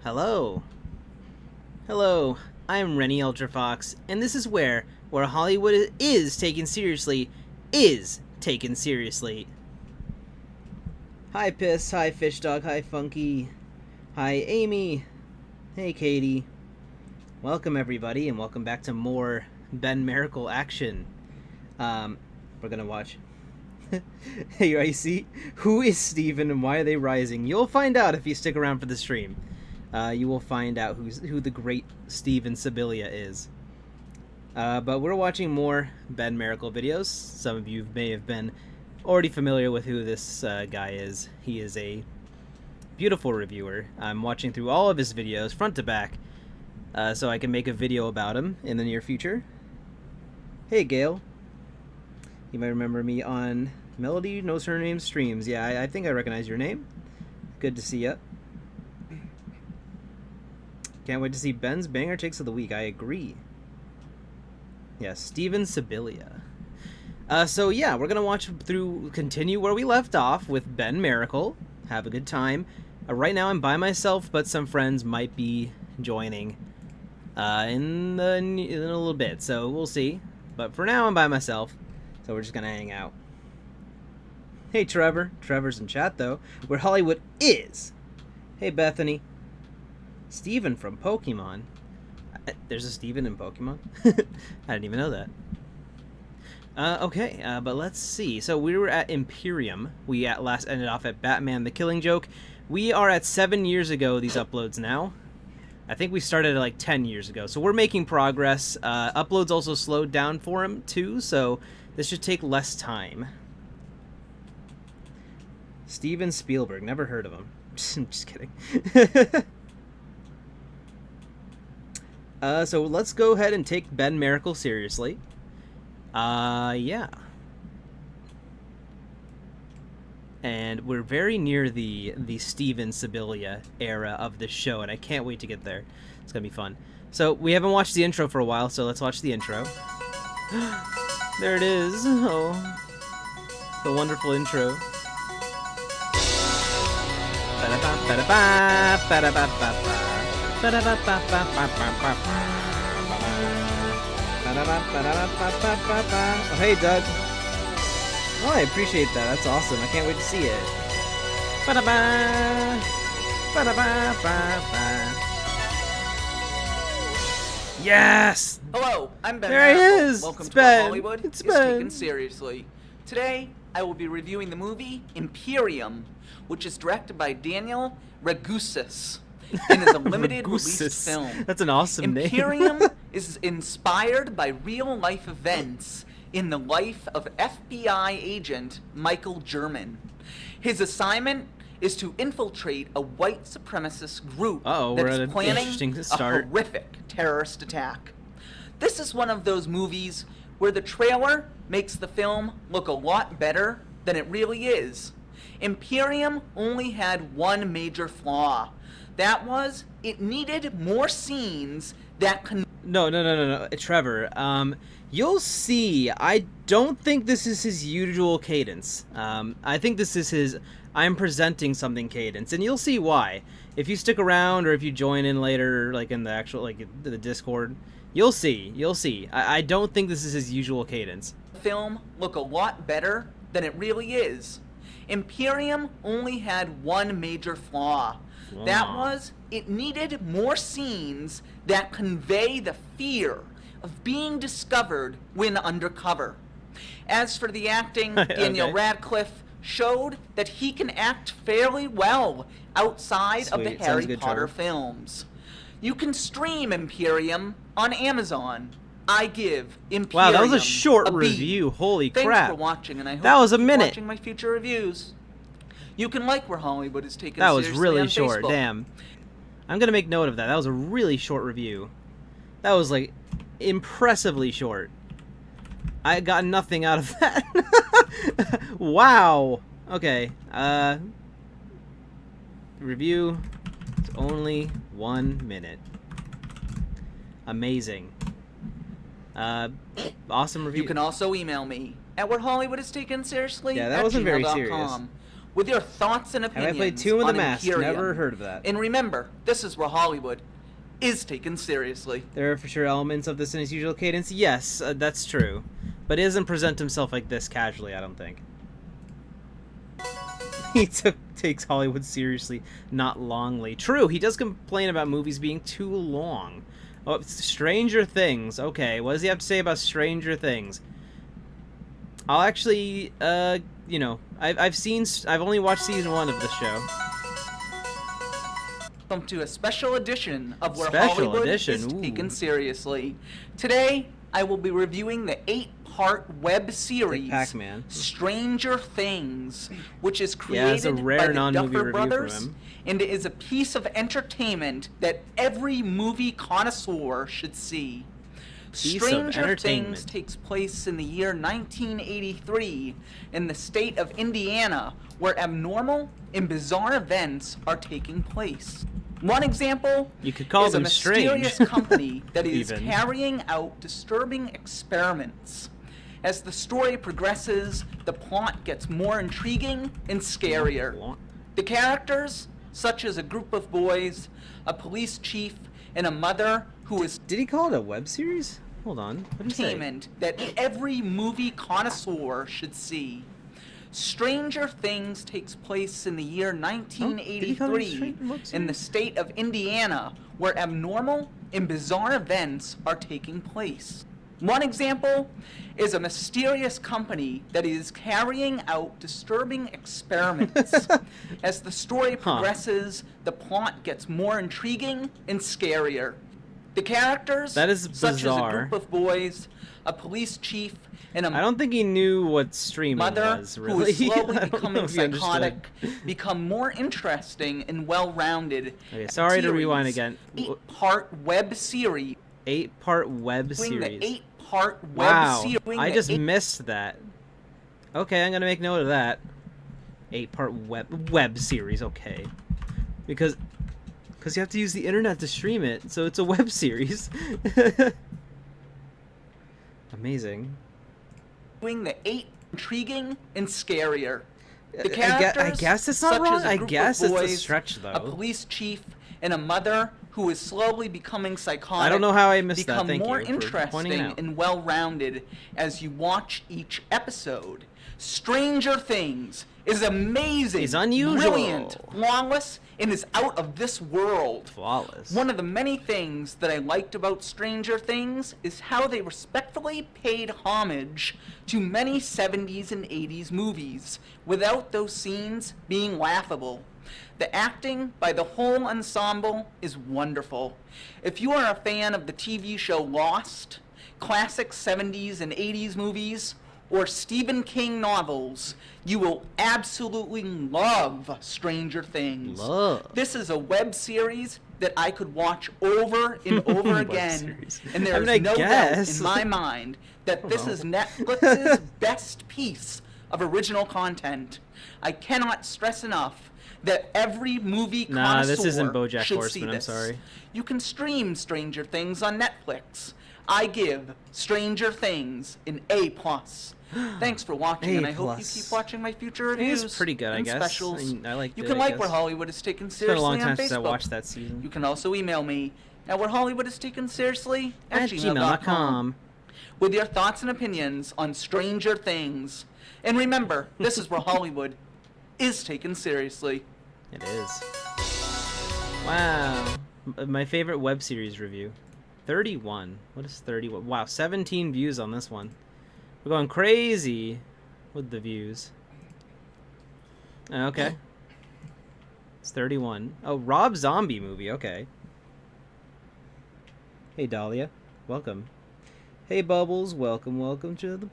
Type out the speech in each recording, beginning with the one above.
Hello. Hello, I'm Rennie Ultrafox, and this is where Hollywood is taken seriously is taken seriously. Hi Piss, hi Fish Dog, hi Funky, hi Amy, hey Katie. Welcome everybody, and welcome back to more Ben Miracle action. We're gonna watch. Hey, I see. Who is Steven and why are they rising? You'll find out if you stick around for the stream. You will find out who the great Steven Sibilia is. But we're watching more Ben Miracle videos. Some of you may have been already familiar with who this guy is. He is a beautiful reviewer. I'm watching through all of his videos, front to back, so I can make a video about him in the near future. Hey, Gail. You might remember me on Melody Knows Her Name streams. Yeah, I think I recognize your name. Good to see ya. Can't wait to see Ben's banger takes of the week. I agree. Yeah, Steven Sibilia. So yeah, we're gonna continue where we left off with Ben Miracle. Have a good time. Right now I'm by myself, but some friends might be joining in a little bit, so we'll see. But for now I'm by myself, so we're just gonna hang out. Hey Trevor. Trevor's in chat though. Where Hollywood is. Hey Bethany. Steven from Pokemon. There's a Steven in Pokemon? I didn't even know that. Okay, but let's see. So we were at Imperium. We at last ended off at Batman the Killing Joke. We are at 7 years ago, these uploads now. I think we started like 10 years ago. So we're making progress. Uploads also slowed down for him too, so this should take less time. Steven Spielberg. Never heard of him. I'm just kidding. So let's go ahead and take Ben Miracle seriously. Yeah. And we're very near the Steven Sibilia era of this show, and I can't wait to get there. It's gonna be fun. So we haven't watched the intro for a while, so let's watch the intro. There it is. Oh, the wonderful intro. Ba-da-ba, ba-da-ba-ba-ba. Oh, hey, Doug. Oh, I appreciate that. That's awesome. I can't wait to see it. Yes! Hello, I'm Ben There he Miracle. is! Welcome It's to Ben. Where Hollywood It's is Ben. Taken Seriously. Today, I will be reviewing the movie Imperium, which is directed by Daniel Ragusis and is a limited release film. That's an awesome name. Imperium is inspired by real-life events in the life of FBI agent Michael German. His assignment is to infiltrate a white supremacist group that is planning a horrific terrorist attack. This is one of those movies where the trailer makes the film look a lot better than it really is. Imperium only had one major flaw. That was, it needed more scenes that No, Trevor, you'll see, I don't think this is his usual cadence. I think this is his I'm presenting something cadence, and you'll see why. If you stick around, or if you join in later, like in the actual, like the Discord, you'll see. I don't think this is his usual cadence. Film look a lot better than it really is. Imperium only had one major flaw. That was, it needed more scenes that convey the fear of being discovered when undercover. As for the acting, Daniel Radcliffe showed that he can act fairly well outside of the Harry Potter films. You can stream Imperium on Amazon. I give Imperium Wow, that was a short a B. review. Holy crap. Thanks for watching, and I hope that was a you keep minute. watching my future reviews. You can like Where Hollywood is Taken That was Seriously really on short, Facebook. damn. I'm gonna make note of that. That was a really short review. That was, like, impressively short. I got nothing out of that. Wow. Okay, review. It's only 1 minute. Amazing. Awesome review. You can also email me at wherehollywoodistakenseriously Yeah, that wasn't very serious. with your thoughts and Have opinions I played Tomb of the on Mask? Imperium. Never heard of that. And remember, this is where Hollywood is taken seriously. There are for sure elements of this in his usual cadence. Yes, that's true. But he doesn't present himself like this casually, I don't think. He takes Hollywood seriously, not longly. True, he does complain about movies being too long. Oh, Stranger Things. Okay, what does he have to say about Stranger Things? I'll actually, you know, I've only watched season 1 of the show. Welcome to a special edition of Where Special Hollywood edition, is ooh. taken seriously. Today, I will be reviewing the 8-part web series Pac-Man. Stranger Things, which is Yeah, it's a created rare by the non-movie Duffer review from Brothers, him. and it is a piece of entertainment that every movie connoisseur should see. Piece of Stranger entertainment. Things takes place in the year 1983 in the state of Indiana, where abnormal and bizarre events are taking place. One example You could call is a them strange. mysterious company that is Even. carrying out disturbing experiments. As the story progresses, the plot gets more intriguing and scarier. The characters, such as a group of boys, a police chief, and a mother who is Did he call it a web series? Hold on. What did he say? entertainment that every movie connoisseur should see. Stranger Things takes place in the year Did he call it a 1983 straight web in series? the state of Indiana, where abnormal and bizarre events are taking place. One example is a mysterious company that is carrying out disturbing experiments. As the story progresses, the plot gets more intriguing and scarier. The characters, That is such as a bizarre. group of boys, a police chief, and a I don't think he knew what streaming mother was, who really. is slowly I don't know becoming if he understood. psychotic, become more interesting and well-rounded. Okay, sorry to series. rewind again. 8-part web series. 8-part web Doing series. the 8-part web Wow, series. I just missed that. Okay, I'm gonna make note of that. 8-part web series. Okay, because you have to use the internet to stream it, so it's a web series. Amazing. Doing the 8 intriguing and scarier. The I characters, guess it's not such wrong. as a I group of guess it's a boys, stretch, a though. police chief, and a mother who is slowly becoming psychotic. I don't know how I missed that. become Thank more you for pointing it interesting out. and well-rounded as you watch each episode. Stranger Things is amazing, It's unusual. brilliant, flawless, and is out of this world. Flawless. One of the many things that I liked about Stranger Things is how they respectfully paid homage to many 70s and 80s movies without those scenes being laughable. The acting by the whole ensemble is wonderful. If you are a fan of the TV show Lost, classic 70s and 80s movies, or Stephen King novels, you will absolutely love Stranger Things. Love. This is a web series that I could watch over and over Web again, series. and I there is mean, I no doubt guess. in my mind that this Well. is Netflix's best piece of original content. I cannot stress enough that every movie Nah, this connoisseur isn't BoJack should Horseman, see I'm this. sorry. You can stream Stranger Things on Netflix. I give Stranger Things an A+. Thanks for watching, and I hope you A+. keep watching my future It reviews. was pretty good, I and guess. Specials. I liked You it, can I like guess. Where Hollywood is Taken It's been a Seriously long time on since I Facebook. watched that season. You can also email me at Where Hollywood is Taken Seriously at gmail.com gmail.com. with your thoughts and opinions on Stranger Things. And remember, this is where Hollywood is taken seriously. It is. Wow. My favorite web series review. 31. What is 31? Wow, 17 views on this one. We're going crazy with the views. Okay. It's 31. Oh, Rob Zombie movie. Okay. Hey, Dahlia. Welcome. Hey, Bubbles. Welcome to the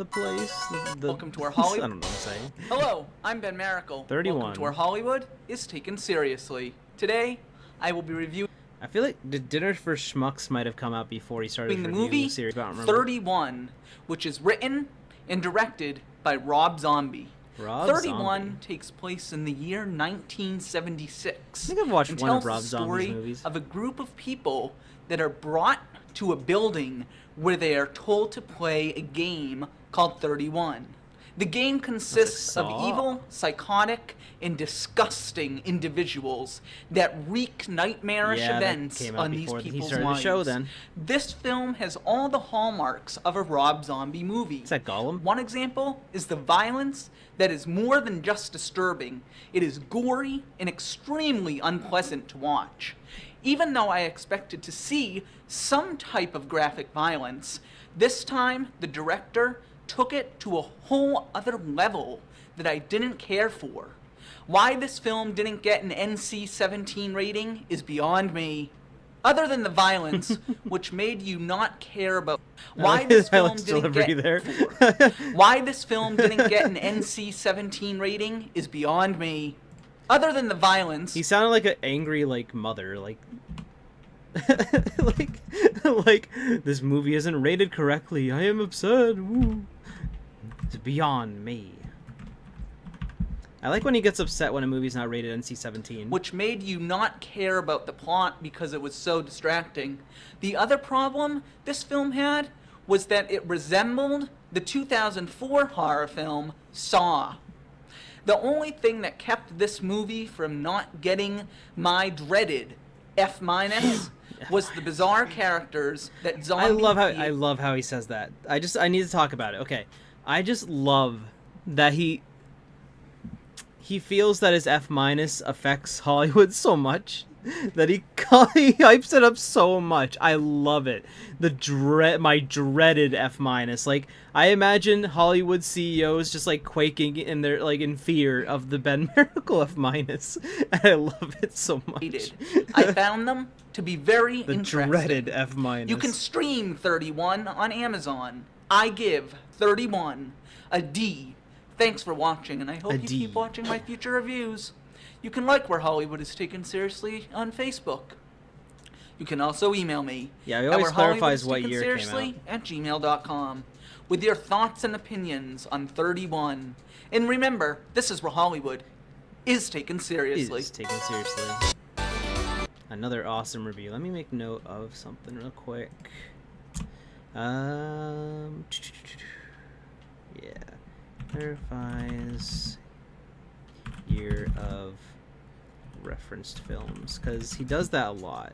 place. Welcome to our I Hollywood. don't know what I'm saying. Hello, I'm Ben Miracle. 31. Welcome to Where Hollywood is taken seriously. Today, I will be reviewing I feel like the Dinner for Schmucks might have come out before he started the reviewing movie the series. but I don't remember. 31, which is written and directed by Rob Zombie. Rob 31 Zombie. takes place in the year 1976. I think I've watched and one of tells Rob the Zombie's story movies. of a group of people that are brought to a building where they are told to play a game called 31. The game consists of Saw. evil, psychotic, and disgusting individuals that wreak nightmarish Yeah, that events came out on these before he people's started the lives. show then. This film has all the hallmarks of a Rob Zombie movie. Is that Gollum? One example is the violence that is more than just disturbing. It is gory and extremely unpleasant to watch. Even though I expected to see some type of graphic violence, this time the director took it to a whole other level that I didn't care for. Why this film didn't get an NC-17 rating is beyond me. Other than the violence, which made you not care about why this film didn't get why this film didn't get an NC-17 rating is beyond me. Other than the violence, He sounded like an angry mother, like like this movie isn't rated correctly. I am upset. Woo. It's beyond me. I like when he gets upset when a movie's not rated NC-17. which made you not care about the plot because it was so distracting. The other problem this film had was that it resembled the 2004 horror film Saw. The only thing that kept this movie from not getting my dreaded F- was the bizarre characters that Zombie I love how he says that. I need to talk about it. Okay. I just love that he feels that his F- affects Hollywood so much that he hypes it up so much. I love it. My dreaded F-. Like, I imagine Hollywood CEOs just like quaking in their in fear of the Ben Miracle F-. And I love it so much. I found them to be very The interesting. dreaded F-. You can stream 31 on Amazon. I give 31 a D. Thanks for watching, and I hope A you D. keep watching my future reviews. You can like Where Hollywood is Taken Seriously on Facebook. You can also email me. Yeah, he always at clarifies what year it came seriously at gmail.com with your thoughts and opinions on 31. And remember, this is Where Hollywood is Taken Seriously. Is taken seriously. Another awesome review. Let me make note of something real quick. Yeah. Clarifies year of referenced films, because he does that a lot.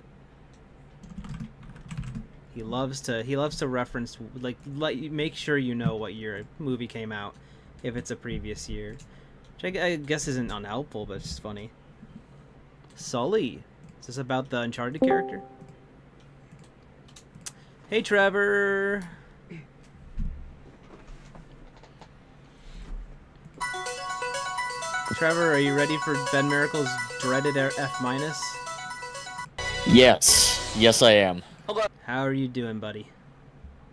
He loves to reference, make sure you know what year a movie came out if it's a previous year, which I guess isn't unhelpful, but it's just funny. Sully, is this about the Uncharted character? Hey Trevor. Trevor, are you ready for Ben Miracle's dreaded F-? Yes, I am. How are you doing, buddy?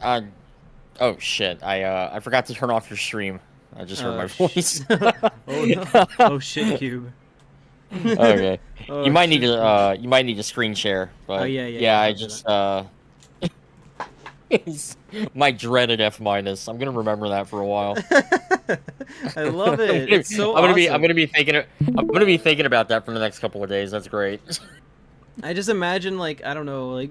Oh shit, I forgot to turn off your stream. I just heard my voice. Oh no! Oh shit, Cube. Okay. Oh, you might shit. need to screen share. But Oh, yeah, I I'll do just my dreaded F-. I'm gonna remember that for a while. I love it. It's so I'm awesome. gonna be thinking about that for the next couple of days. That's great. I just imagine, I don't know,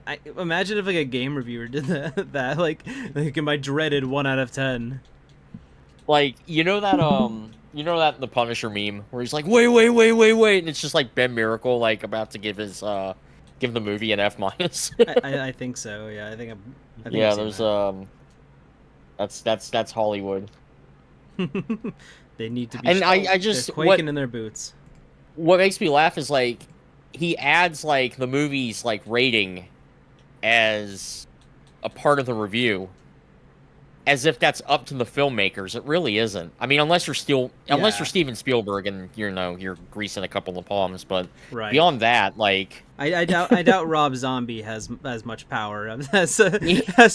I imagine if a game reviewer did that in my dreaded 1 out of 10. You know that the Punisher meme where he's like, wait, and it's just Ben Miracle about to give his give the movie an F-. I think so. Yeah, I think I've there's seen that's Hollywood. that. They need to be. And I just they're quaking in their boots. What makes me laugh is he adds the movie's rating as a part of the review, as if that's up to the filmmakers. It really isn't. I mean, unless you're Steven Spielberg and you're greasing a couple of palms, but Right. beyond that, I doubt Rob Zombie has as much power as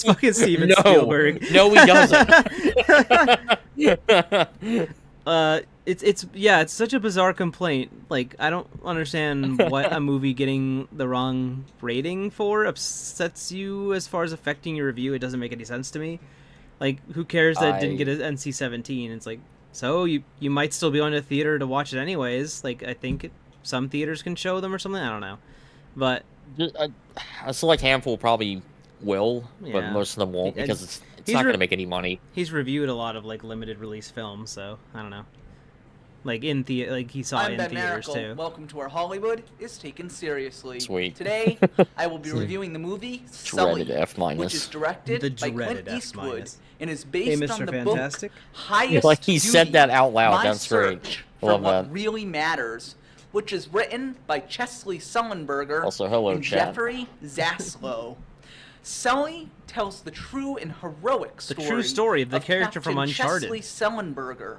fucking Steven Spielberg. No, he doesn't. It's such a bizarre complaint. I don't understand what a movie getting the wrong rating for upsets you as far as affecting your review. It doesn't make any sense to me. Who cares that it didn't get an NC-17? It's so you might still be going to the theater to watch it anyways. I think some theaters can show them or something. I don't know, but A select handful probably will, but Yeah. most of them won't And because it's he's not re- going to make any money. He's reviewed a lot of like limited release films, so I don't know. Like like he saw I'm in Ben theaters Miracle. too. Welcome to our Hollywood is Taken Seriously. Sweet. Today, I will be reviewing the movie Sully, Dreaded F minus. which is directed The by Clint dreaded F Eastwood minus. and is Hey, based Mr. on the Fantastic. book Highest Like he said Duty, that out loud. My That's great. Search I for love What that. Really Matters, which is written by Chesley Sullenberger Also, hello, and chat. Jeffrey Zaslow. Sully tells the true and heroic The story, true story of the character from Captain Uncharted. Chesley Sullenberger,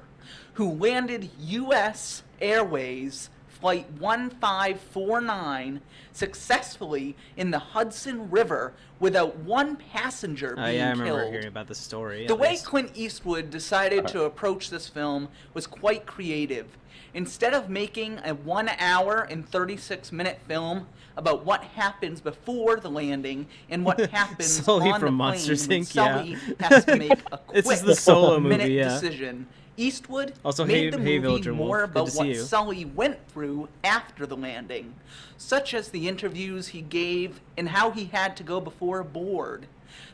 who landed U.S. Airways Flight 1549 successfully in the Hudson River without one passenger Oh being yeah, I remember killed. hearing about the story. The at way least. Clint Eastwood decided to approach this film was quite creative. Instead of making a 1 hour and 36-minute film about what happens before the landing and what happens Sully on from the Monsters, plane when Inc., yeah. Sully has to make a This quick is the Solo movie, minute yeah. decision, Eastwood Also, made hey- the hey, movie Villager more Wolf, good about to see what you. Sully went through after the landing, such as the interviews he gave and how he had to go before a board.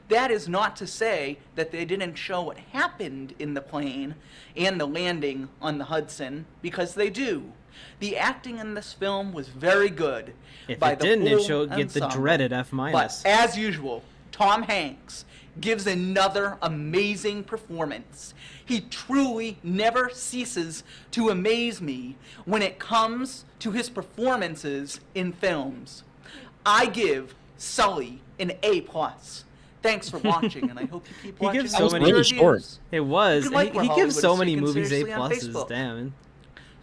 That is not to say that they didn't show what happened in the plane and the landing on the Hudson, because they do. The acting in this film was very good. If by it the didn't, it whole should get the ensemble. dreaded F minus. But as usual, Tom Hanks gives another amazing performance. He truly never ceases to amaze me when it comes to his performances in films. I give Sully an A+. Thanks for watching, and I hope you keep He watching. gives those so many- reviews. Really short. It was. You can like He Where gives Hollywood so is many Taken movies A Seriously on pluses. Facebook. Damn.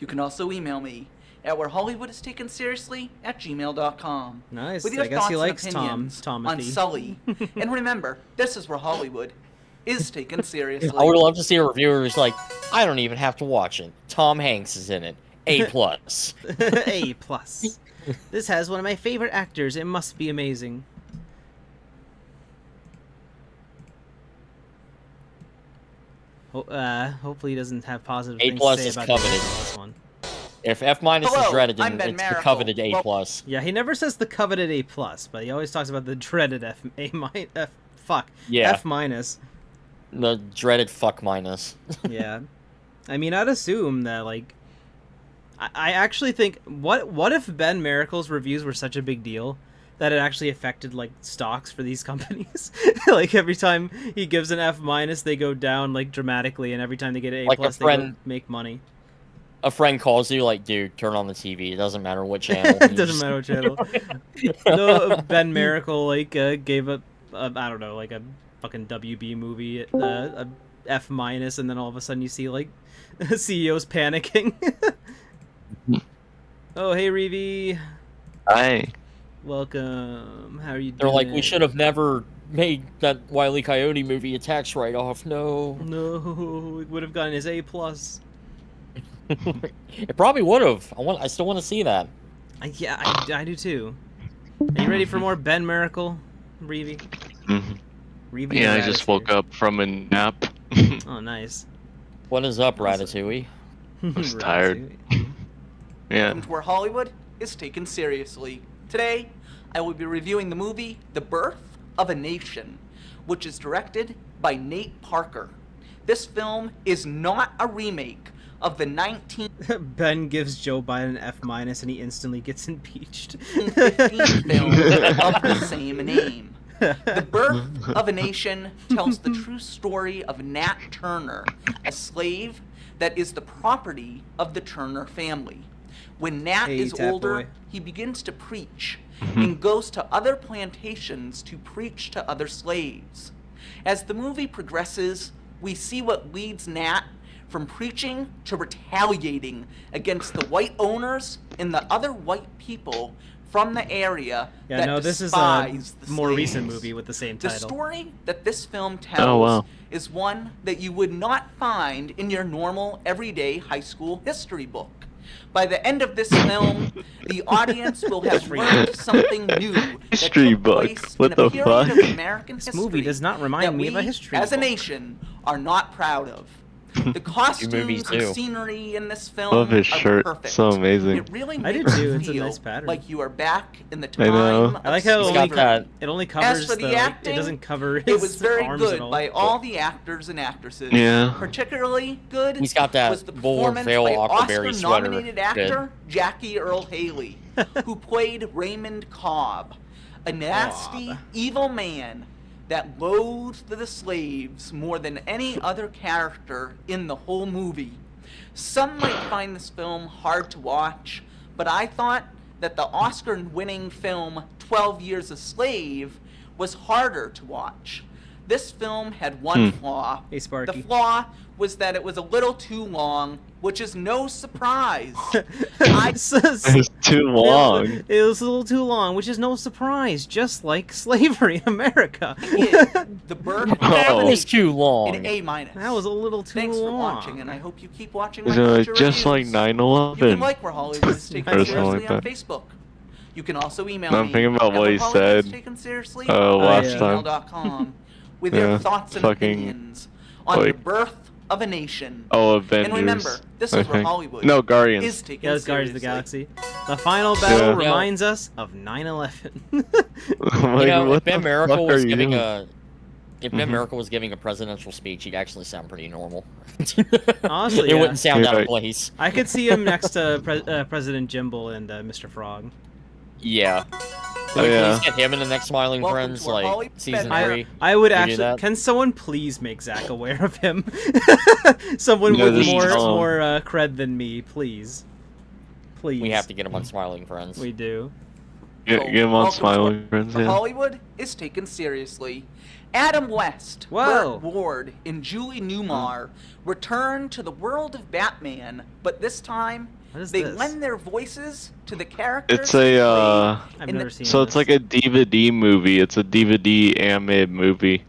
You can also email me at wherehollywoodisTakenSeriously@gmail.com. Nice. With your I guess he thoughts likes and Tom. opinions on Tomothy. Sully. And remember, this is where Hollywood is taken seriously. I would love to see a reviewer who's like, I don't even have to watch it. Tom Hanks is in it. A plus. A plus. This has one of my favorite actors. It must be amazing. Hopefully he doesn't have positive A things plus to say is about coveted. this one. If F minus is Hello, dreaded, I'm then Ben it's the Miracle. coveted A Well- plus. Yeah, he never says the coveted A plus, but he always talks about the dreaded Yeah. F minus. The dreaded fuck minus. Yeah, I mean, I'd assume that like, I actually think what if Ben Miracle's reviews were such a big deal that it actually affected like stocks for these companies? Like every time he gives an F minus, they go down like dramatically, and every time they get an A Like a plus, they friend- go make money. A friend calls you like, dude, turn on the TV. It doesn't matter what channel. It doesn't matter what channel. No, Ben Miracle like gave a I don't know, like a fucking WB movie a F minus, and then all of a sudden you see like CEOs panicking. Oh, hey Reevy, Hi. welcome. How are you They're doing? like, we should have never made that Wile E. Coyote movie a tax write-off. No. No, it would have gotten his A plus. It probably would have. I still want to see that. Yeah, I do too. Are you ready for more Ben Miracle, Reevy? Mhm. Reevy Yeah, I Ratatouille. just woke up from a nap. Oh, nice. What is up, Ratatouille? was tired. Yeah. Welcome to where Hollywood is taken seriously. Today, I will be reviewing the movie The Birth of a Nation, which is directed by Nate Parker. This film is not a remake of the 1915 Ben gives Joe Biden an F minus, and he instantly gets impeached. film of the same name. The Birth of a Nation tells the true story of Nat Turner, a slave that is the property of the Turner family. When Nat Hey, is Tat older, Boy. he begins to preach and goes to other plantations to preach to other slaves. As the movie progresses, we see what leads Nat from preaching to retaliating against the white owners and the other white people from the area Yeah, that no, this is a despise the more recent slaves. movie with the same The title. story that this film tells Oh, wow. is one that you would not find in your normal, everyday high school history book. By the end of this film, the audience will have learned something new that History took book. place What in a the period fuck? of American This history movie does not remind that me of a we, history as a book. nation, are not proud of. The costumes movies, and too. scenery in this film Love his are shirt. perfect. So amazing. It really I do makes too, you it's a feel nice pattern. like you are back in the I time know. of I like how He's it got only, that. it only covers As for the it acting, doesn't cover his It was very arms good at all. by all the actors and actresses. Yeah. Particularly good He's got that was the Bulwer performance Vale by Huckleberry sweater. Oscar-nominated actor Jackie Earle Haley, who played Raymond Cobb, a nasty, Cobb. evil man that loathed the slaves more than any other character in the whole movie. Some might find this film hard to watch, but I thought that the Oscar-winning film 12 Years a Slave was harder to watch. This film had one flaw. Hey, Sparky. The flaw was that it was a little too long, which is no surprise. I It's too long. It was a little too long, which is no surprise, just like slavery in America. hit the birth of That Oh. was too an long. A-. That was a little too Thanks for long. watching, and I hope you keep watching my It's future just like reviews. 9/11. You can like Where Hollywood is Taken Or something Seriously like on that. Facebook. You can also email I'm me thinking about at what he wherehollywood is said, taken seriously last at time. gmail.com with Yeah, your thoughts and fucking, opinions on the like- birth of a nation. Oh, Avengers. And remember, this I is where think. Hollywood No, Guardians. is taken Yeah, it's Guardians of the seriously. Galaxy. The final battle Yeah. reminds us of 9/11. Like, You know, what if Ben the Miracle fuck was are giving you? a if Ben Mhm. Miracle was giving a presidential speech, he'd actually sound pretty normal. Honestly, it yeah. wouldn't sound out Right. of place. I could see him next to President Jimble and Mr. Frog. Yeah. Oh, Can we yeah. please get him in the next Smiling Welcome Friends, to our like Hollywood season Ben 3? I would We do actually. that? Can someone please make Zach aware of him? Someone Yeah, with this more is- cred than me, please. Please. We have to get him on Smiling Friends. We do. Get him on Welcome to Smiling Friends, where yeah. Hollywood is taken seriously. Adam West, Whoa. Burt Ward, and Julie Newmar return to the world of Batman, but this time What is they this? lend their voices to the characters. It's they a, played I've in never the- seen so it's this. like a DVD movie. It's a DVD animated movie,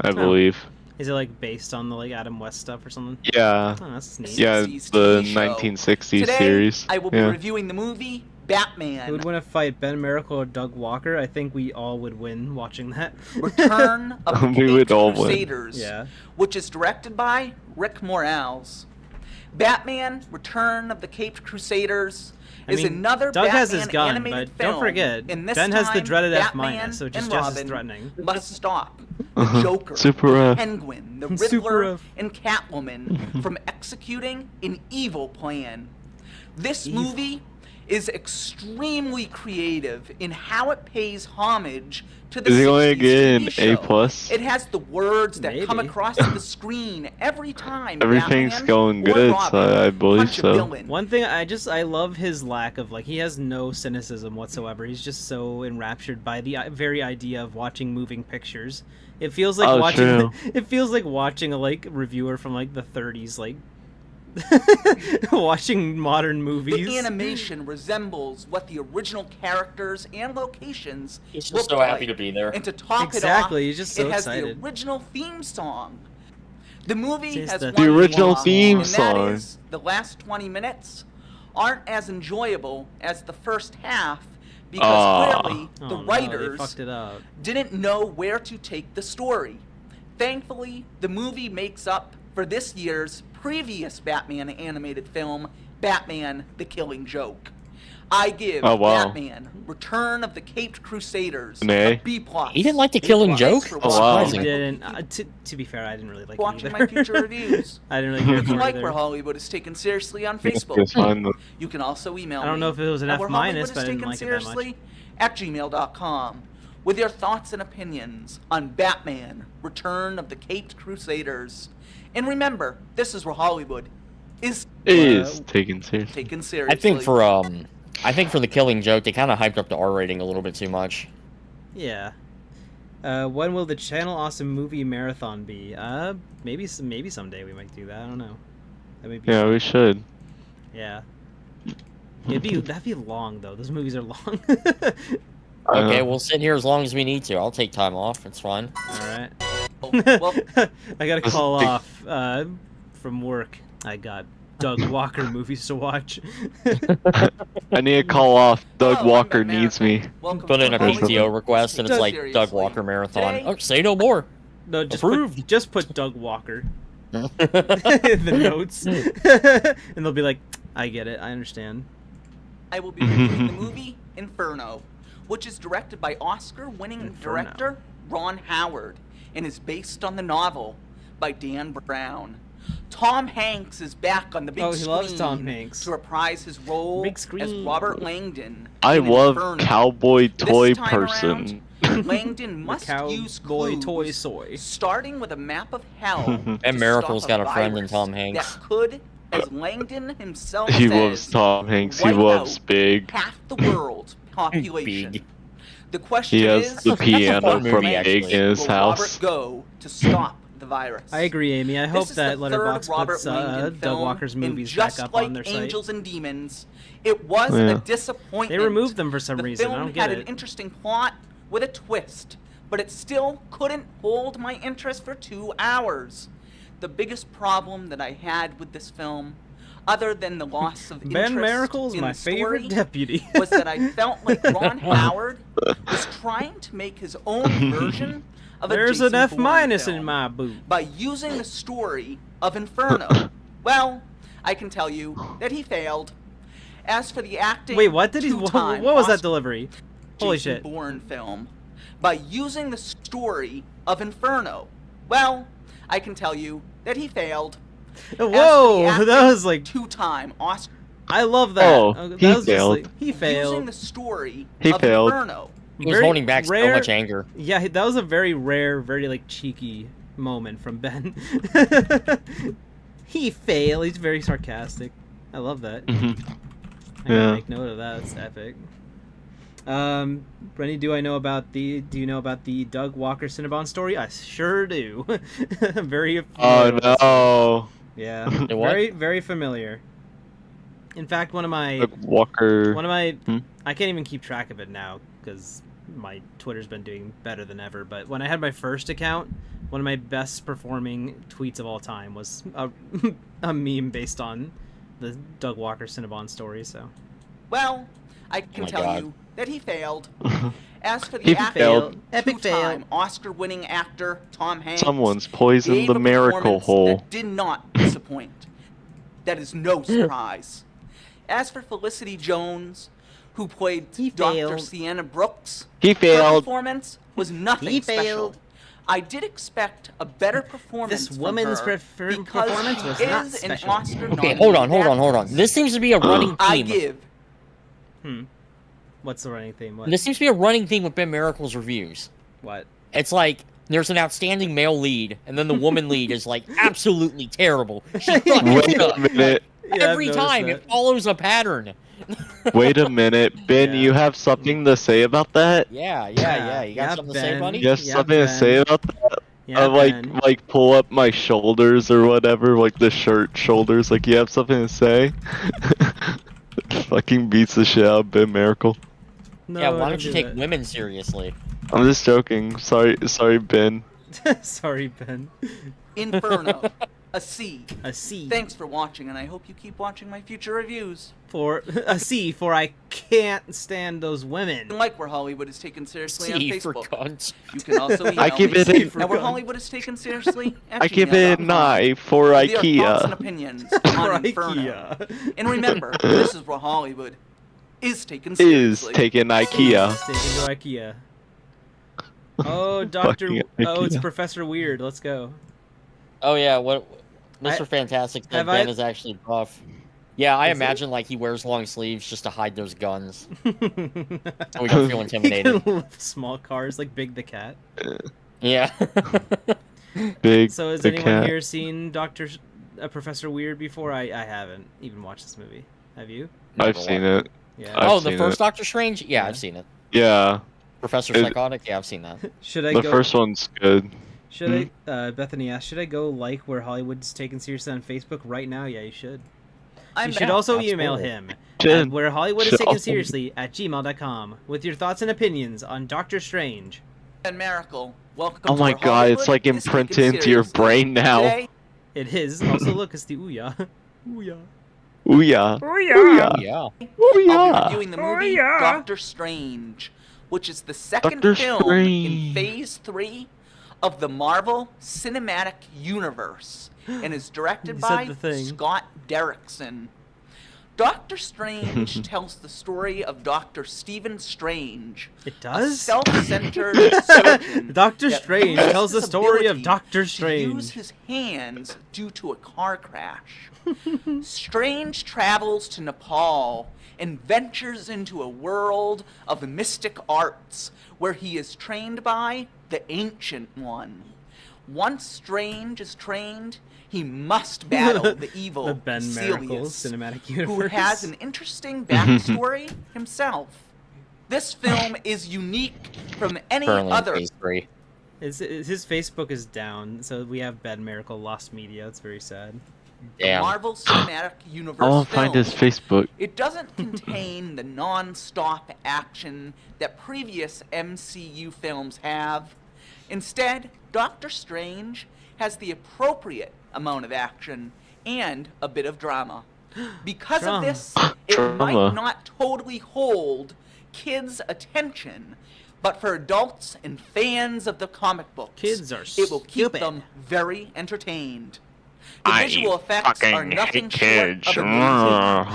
I believe. Is it like based on the like Adam West stuff or something? Yeah. Oh, that's neat. Yeah, 60s the TV show. 1960s Today, series. I will be yeah. reviewing the movie Batman. Who would win a fight, Ben Miracle or Doug Walker? I think we all would win watching that. Return of the We would Caped all win. Crusaders, Yeah. which is directed by Rick Moranis. Batman: Return of the Caped Crusaders I is mean, another Doug Batman has his gun, animated but don't film. forget, In this Ben has the time, dreaded F Batman minus, which is and just as Robin threatening. must stop the Joker, Super F. Penguin, the Super Riddler, F. and Catwoman from executing an evil plan. This Evil. movie is extremely creative in how it pays homage to the Is he going to 60s get an TV A+? show. It has the words that come Maybe. across the screen every time. Everything's Batman going or good, so Robin I believe punch a so. villain. One thing I love his lack of like he has no cynicism whatsoever. He's just so enraptured by the very idea of watching moving pictures. It feels like Oh, watching. true. It feels like watching a like reviewer from like the 30s, like watching modern movies. The animation resembles what the original characters and locations He's just looked so happy like. to be there. And to top Exactly, it off, he's just so it has excited. the original theme song. The movie Just has the- one The original flaw, theme and song. that is the last 20 minutes aren't as enjoyable as the first half because Aw. clearly Oh, the no, they writers fucked it up. didn't know where to take the story. Thankfully, the movie makes up for this year's previous Batman animated film, Batman: The Killing Joke. I give Oh, wow. Batman: Return of the Caped Crusaders An A? a B+. He didn't like The Killing Thanks Joke? for Oh, wow. I watching. didn't. To be fair, I didn't really like Watching it my either. future reviews. I didn't really care If you for like it Where either. Hollywood is taken seriously on It's Facebook, fine, though. you can also email me. I don't know if it was an at F where minus, Hollywood but I is didn't taken like it that much. seriously at gmail.com with your thoughts and opinions on Batman: Return of the Caped Crusaders. And remember, this is where Hollywood is Is taken seriously. taken seriously. I think for The Killing Joke, they kind of hyped up the R rating a little bit too much. Yeah. When will the Channel Awesome Movie Marathon be? Maybe someday we might do that. I don't know. That may be Yeah, fun. we should. Yeah. That'd be long though. Those movies are long. Okay, we'll sit here as long as we need to. I'll take time off. It's fine. All right. well, I gotta Let's call take- off from work. I got Doug Walker movies to watch. I need to call off. Doug hello, I'm Walker Ben needs Marathon. me. Welcome Put to in a Hollywood. PTO request, and it's Doug- like Doug Seriously. Walker Marathon. Today- Oh, say no more. No, just Approved. put Doug Walker. the notes. And they'll be like, I get it, I understand. I will be reviewing the movie Inferno, which is directed by Oscar-winning Inferno. director Ron Howard and is based on the novel by Dan Brown. Tom Hanks is back on the big Oh, he screen loves Tom Hanks. to reprise his role Big as screen. Robert Langdon. I in love Inferno. cowboy toy This time person. around, Langdon must use cowboy clues, toy soy. starting with a map of hell. Ben to Miracle's stop got a friend in virus Tom Hanks. That could, as Langdon himself He says, loves Tom Hanks. He wipe loves out Big. half the world's population. Big. The question He is, has the piano fun from movie, Big actually. in his will house. Robert go to stop the virus? I agree, Amy. I hope This is that the third Letterboxd Robert puts Langdon Doug film, Walker's and movies just back up like on their Angels site. and Demons, it was Yeah. a disappointment. They removed them for some the reason. film I don't had get an it. interesting plot with a twist, but it still couldn't hold my interest for 2 hours. The biggest problem that I had with this film, other than the loss of interest Ben Miracle's in my the story, favorite deputy. was that I felt like Ron Howard was trying to make his own version of a There's Jason an F Bourne minus film in my boot. by using the story of Inferno. Well, I can tell you that he failed. As for the acting, Wait, what did he? What two-time was that Oscar delivery? Holy Jason shit! Bourne film by using the story of Inferno. Well, I can tell you that he failed. Whoa, that was like two-time Oscar. I love that. Oh, That he was just failed. like- he Using failed. the story He of failed. Inferno. He was Very holding back so rare- much anger. Yeah, that was a very rare, very like cheeky moment from Ben. He failed. He's very sarcastic. I love that. Mhm. I gotta Yeah. make note of that. It's epic. Brenny, do you know about the Doug Walker Cinnabon story? I sure do. Very familiar Oh with this. no. Yeah. The what? Very, very familiar. In fact, one of my Walker. Hmm? I can't even keep track of it now because my Twitter's been doing better than ever. But when I had my first account, one of my best performing tweets of all time was a meme based on the Doug Walker Cinnabon story. So Well, I can my tell God. you that he failed. As for the He actor, failed. Epic two-time fail. Oscar-winning actor Tom Hanks Someone's poisoned gave the a miracle performance hole. that did not disappoint. That is no surprise. As for Felicity Jones, who played He Dr. failed. Sienna Brooks, He her failed. performance was nothing He special. failed. I did expect a better performance This from woman's her performance because was she not is special. an Oscar Okay, hold on. This seems to be a running I theme. give What's the running theme? What? This seems to be a running theme with Ben Miracle's reviews. What? It's like there's an outstanding male lead, and then the woman lead is like absolutely terrible. She fucking Wait a sucks. minute. Yeah, I've Every noticed time that. it follows a pattern. Wait a minute. Ben, Yeah. you have something to say about that? Yeah. You got Yeah, something to say, Ben. buddy? You have Yeah, something to Ben. say about that? Yeah, Ben. like pull up my shoulders or whatever, like the shirt shoulders. Like you have something to say? Fucking beats the shit out of Ben Miracle. No, Yeah, I why don't you do take that. women seriously? I'm just joking. Sorry, Ben. Sorry, Ben. Inferno, a C. A C. Thanks for watching, and I hope you keep watching my future reviews. For a C for I can't stand those women. And like where Hollywood is taken seriously on C for Facebook. cunts. You can also email I give me. it a- Now, where Hollywood is taken seriously at I give it an gmail.com. eye for Their thoughts and IKEA. opinions For on Inferno. IKEA. And remember, this is where Hollywood is taken Is seriously. taking IKEA. Taken to IKEA. Oh, Doctor. Fucking Oh, it's IKEA. Professor Weird. Let's go. Oh yeah, what? I- Mr. Fantastic said have Ben I- is actually buff. Yeah, I Is he? imagine like he wears long sleeves just to hide those guns. We So we don't feel intimidated. can lift small cars like Big the Cat. Yeah. Big So has the anyone cat. here seen Professor Weird before? I haven't even watched this movie. Have you? I've seen it. Yeah. I've Oh, the seen first it. Doctor Strange? Yeah, Yeah. I've seen it. Yeah, Professor It- Psychotic? Yeah, I've seen that. Should I the go? first one's good. Should I? Bethany asked, should I go like where Hollywood's taken seriously on Facebook right now? Yeah, you should. I'm You should back. also Absolutely. email him at Should. where Hollywood is Should taken also- seriously at gmail.com with your thoughts and opinions on Doctor Strange. And Miracle. Welcome Oh to my where god, it's Hollywood like is taken imprinted into your seriously. brain now. Today, It is. Also, look, it's the Ouya. Ouya. Ooh-yeah. Ouya. Yeah. I'll be Ooh-yeah. reviewing the movie yeah. Doctor Strange, which is the second Doctor film in Strange. Phase 3 of the Marvel Cinematic Universe. and is directed You by said the thing. Scott Derrickson. Doctor Strange tells the story of Dr. Stephen Strange. It A does? self-centered surgeon. Doctor that Strange loses tells the his story of ability Doctor to use Strange. his hands due to a car crash. Strange travels to Nepal and ventures into a world of mystic arts where he is trained by the Ancient One. Once Strange is trained, he must battle the evil The Ben Miracle Celius, cinematic who universe. has an interesting backstory himself. This film is unique from any Currently in other. phase 3. His Facebook is down, so we have Ben Miracle lost media. It's very sad. Damn. Marvel Cinematic Universe I want to find his film. Facebook. It doesn't contain the non-stop action that previous MCU films have. Instead, Doctor Strange has the appropriate amount of action and a bit of drama. Because Drama. of this, it Drama. might not totally hold kids' attention, but for adults and fans of the comic books, Kids are it will keep stupid. them very entertained. The I visual effects are fucking nothing hate short kids. of amazing.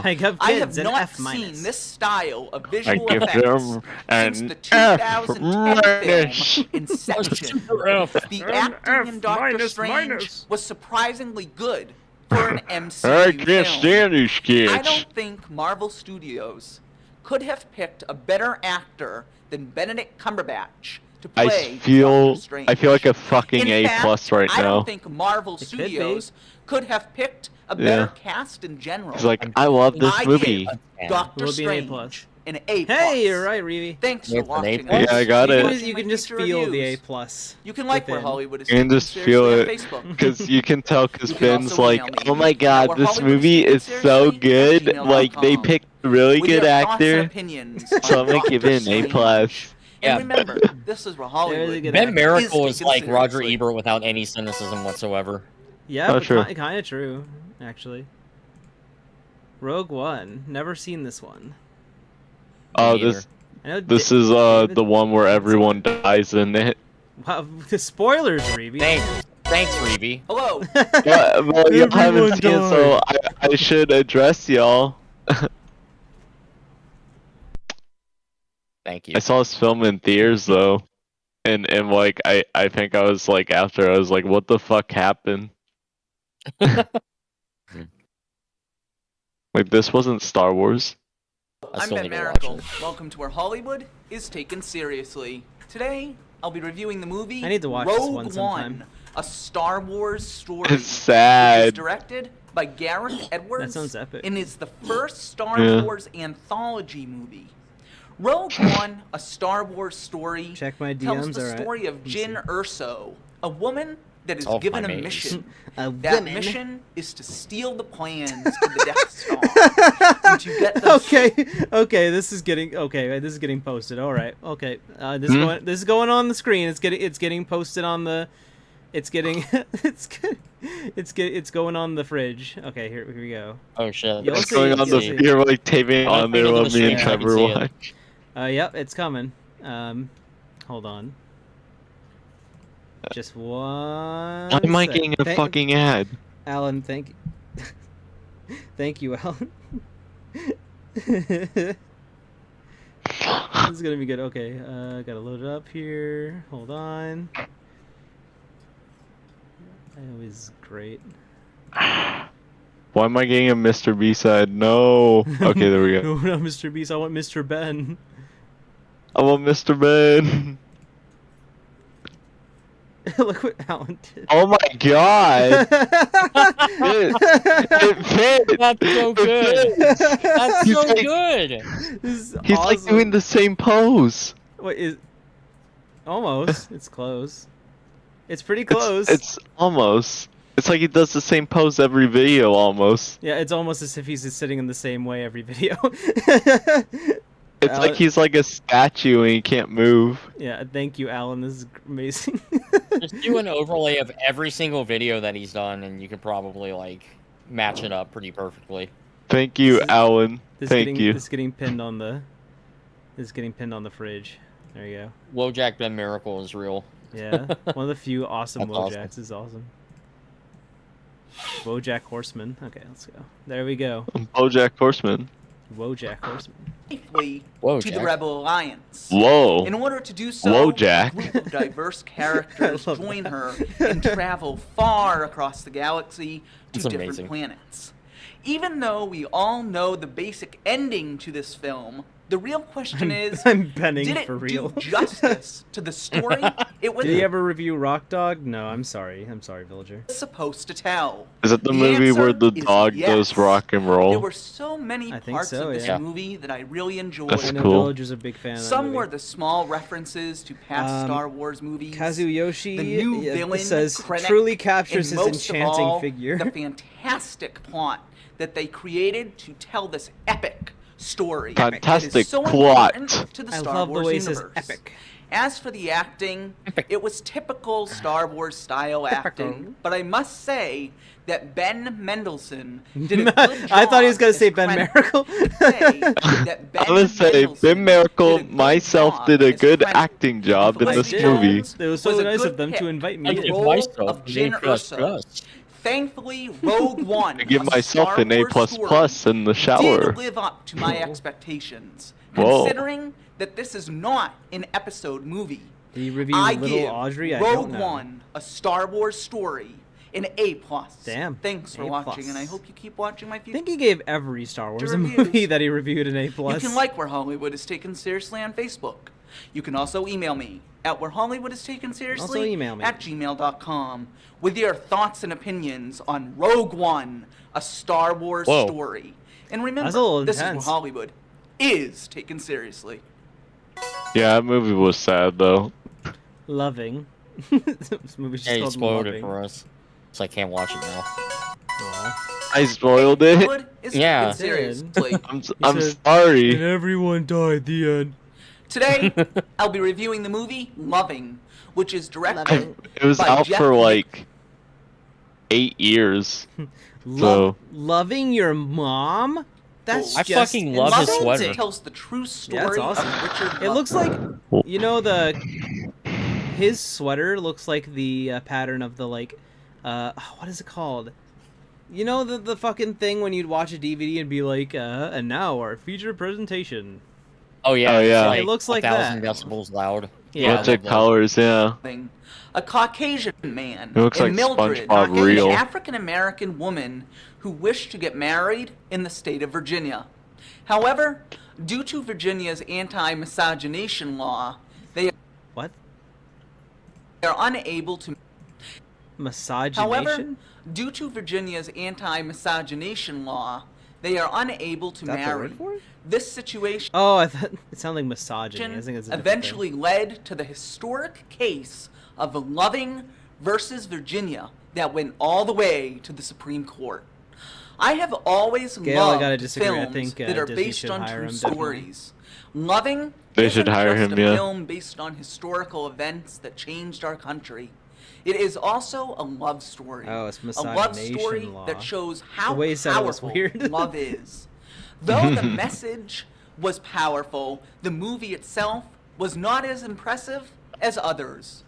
I got I kids have an not F minus. seen this style of I visual give effects them since an the F 2010 minus. film Inception. The acting in Doctor Strange was surprisingly good for an MCU I can't film. stand these I kids. don't think Marvel Studios could have picked a better actor than Benedict Cumberbatch to play Doctor Strange. I feel like a fucking In A fact, plus right I now. don't think Marvel It could Studios could have picked a Yeah. better cast in general. He's like, I love this I movie. give Yeah. Doctor Will be an A+. Strange an A+. Hey, you're right, Reevy. Thanks It's for an watching. A+. Yeah, I got it. You can just Future feel the A reviews. plus. You can like where within. Hollywood is You can taken just feel seriously it. on Facebook. Because you can tell, because You can Ben's also like, email me oh my at god, where this Hollywood movie taken is so seriously good. @gmail.com. Like, they picked a really With good your thoughts and actor. opinions So on I'm gonna give Doctor it an A Strange. plus. Yeah. And remember, this is where Hollywood good Ben actor. Miracle is is taken like Roger seriously. Ebert without any cynicism whatsoever. Yeah, Oh, but true. kind of true, actually. Rogue One. Never seen this one. Oh, neither. this I know this Da- is David- the one where everyone dies in it. Wow, the spoilers, Reevy. Thanks, Reevy. Hello. Well, you haven't Everyone seen it, so I should address y'all. Thank you. I saw this film in theaters though, and like I think I was like after I was like, what the fuck happened? Like this wasn't Star Wars. I I'm still Ben need to watch Miracle. it. Welcome to where Hollywood is taken seriously. Today, I'll be reviewing the movie I need to watch this Rogue one sometime. One, a Star Wars story. It's It is sad. directed by Gareth Edwards That sounds epic. and is the first Star Yeah. Wars anthology movie. Rogue One, a Star Wars story, Check my tells DMs, the alright. story of Jyn Erso, a woman that is All given my a mates. mission. A That woman. mission is to steal the plans to the Death Star and to get them Okay, this is getting posted. All right, okay, this is going on the screen. It's getting posted on the, it's going on the fridge. Okay, here we go. Oh shit. You'll It's see, going on you'll the. see. You're like taping it I'm on there looking while at the me and stream, I can Trevor see it. watch. Yep, it's coming. Hold on. Just one. Why am I sec. getting a fucking ad? Alan, thank you. Thank you, Alan. This is gonna be good. Okay, gotta load it up here. Hold on. That was great. Why am I getting a Mr. B side? No. Okay, there we go. No, not Mr. Beast. I want Mr. Ben. I want Mr. Ben. Look what Alan did. Oh my god. It fits. That's so It good. fits. That's He's so like- good. This is He's like awesome. doing the same pose. What is? Almost. It's close. It's pretty close. It's almost. It's like he does the same pose every video almost. Yeah, it's almost as if he's just sitting in the same way every video. It's Alan- like he's like a statue and he can't move. Yeah, thank you, Alan. This is amazing. Just do an overlay of every single video that he's done, and you can probably like match it up pretty perfectly. Thank you, Alan. This Thank getting, you. This is getting pinned on the. This is getting pinned on the fridge. There you go. Wojak Ben Miracle is real. Yeah, one of the few awesome That's awesome. Wojaks is awesome. Wojack Horseman. Okay, let's go. There we go. BoJack Horseman. Wojack Horseman. safely Whoa, to the Jack. Rebel Alliance. Whoa. In order to do so, Whoa, Jack. a group of diverse characters I love join that. her and travel far across the galaxy to That's different amazing. planets. Even though we all know the basic ending to this film, the real question is, I'm penning did it for real. do justice to the story it was Did he ever review Rock Dog? No, I'm sorry, Villager. supposed to tell? Is it the The movie where answer the is dog yes. does rock and There roll? were so many I think parts so, of this yeah. movie that I really enjoyed. That's I know cool. Villager's a big fan of that Some movie. were the small references to past Star Wars movies. Kazuyoshi The new villain says Krennic, truly captures and his most of enchanting all, figure. The fantastic plot that they created to tell this epic story. that Fantastic is so plot. important to the I Star love the Wars way it says universe. epic. As for the acting, it was typical Star Wars style acting, Typical. but I must say that Ben Mendelsohn did a good job. I thought he was gonna as say Ben Krennic. Miracle. Say that Ben I'm gonna say Mendelsohn Ben Miracle, did a good myself, job did a as good Krennic. acting job in Felicity this did. movie. Jones It was so a nice good of them to pick invite for me. the I give role myself of an Jyn A++. Erso. Thankfully, Rogue One, I give a myself Star an A++ Wars story, in the shower. did live up to my expectations, Whoa. considering that this is not an episode movie. Did he review I Little give Audrey? I Rogue don't know. One, a Star Wars story, an A+. Damn, Thanks for A+. watching, and I hope you keep watching my I future. think he gave every Star Wars a reviews. movie that he reviewed an A+. You can like Where Hollywood is Taken Seriously on Facebook. You can also email me at Where Hollywood is Taken Seriously Also email me. at gmail.com with your thoughts and opinions on Rogue One, a Star Wars Whoa. story. And That's a remember, little this is Where intense. Hollywood is taken seriously. Yeah, that movie was sad though. Loving. This movie's just Yeah, you called spoiled Loving. it for us, so I can't watch it now. Aw. I spoiled it. Hollywood is Yeah. taken seriously. I'm said- sorry. everyone died. The end. Today, I'll be reviewing the movie Loving, which is directed Loving. It was by out Jeff for Nick. like 8 years. So- Loving your mom? That's I just fucking love his insulting. sweater. tells the true story Yeah, it's awesome. of Richard It looks like, Well- you know, his sweater looks like the pattern of the, like, what is it called? You know, the fucking thing when you'd watch a DVD and be like, and now our feature presentation. Oh yeah, Oh, it's yeah. like It looks like 1,000 that. decibels loud. Yeah, Bunch of colors, yeah. thing. A Caucasian man It looks and like Mildred, SpongeBob real. an African-American woman who wished to get married in the state of Virginia. However, due to Virginia's anti-miscegenation law, they What? are unable to. Misogynation? However, due to Virginia's anti-miscegenation law, they are unable to Is that the marry. word for it? This situation Oh, I thought it sounded like misogyny. I think it's a different eventually led to the historic case of Loving versus Virginia that went all the way to the Supreme Court. I have always Gail, I loved gotta disagree. I films think, that are Disney based should on hire true him, definitely. stories. Loving They isn't should hire just him, a yeah. film based on historical events that changed our country. It is also a love story. Oh, it's a love miscegenation story law. that shows how way you said it was powerful weird. love is. Though the message was powerful, the movie itself was not as impressive as others.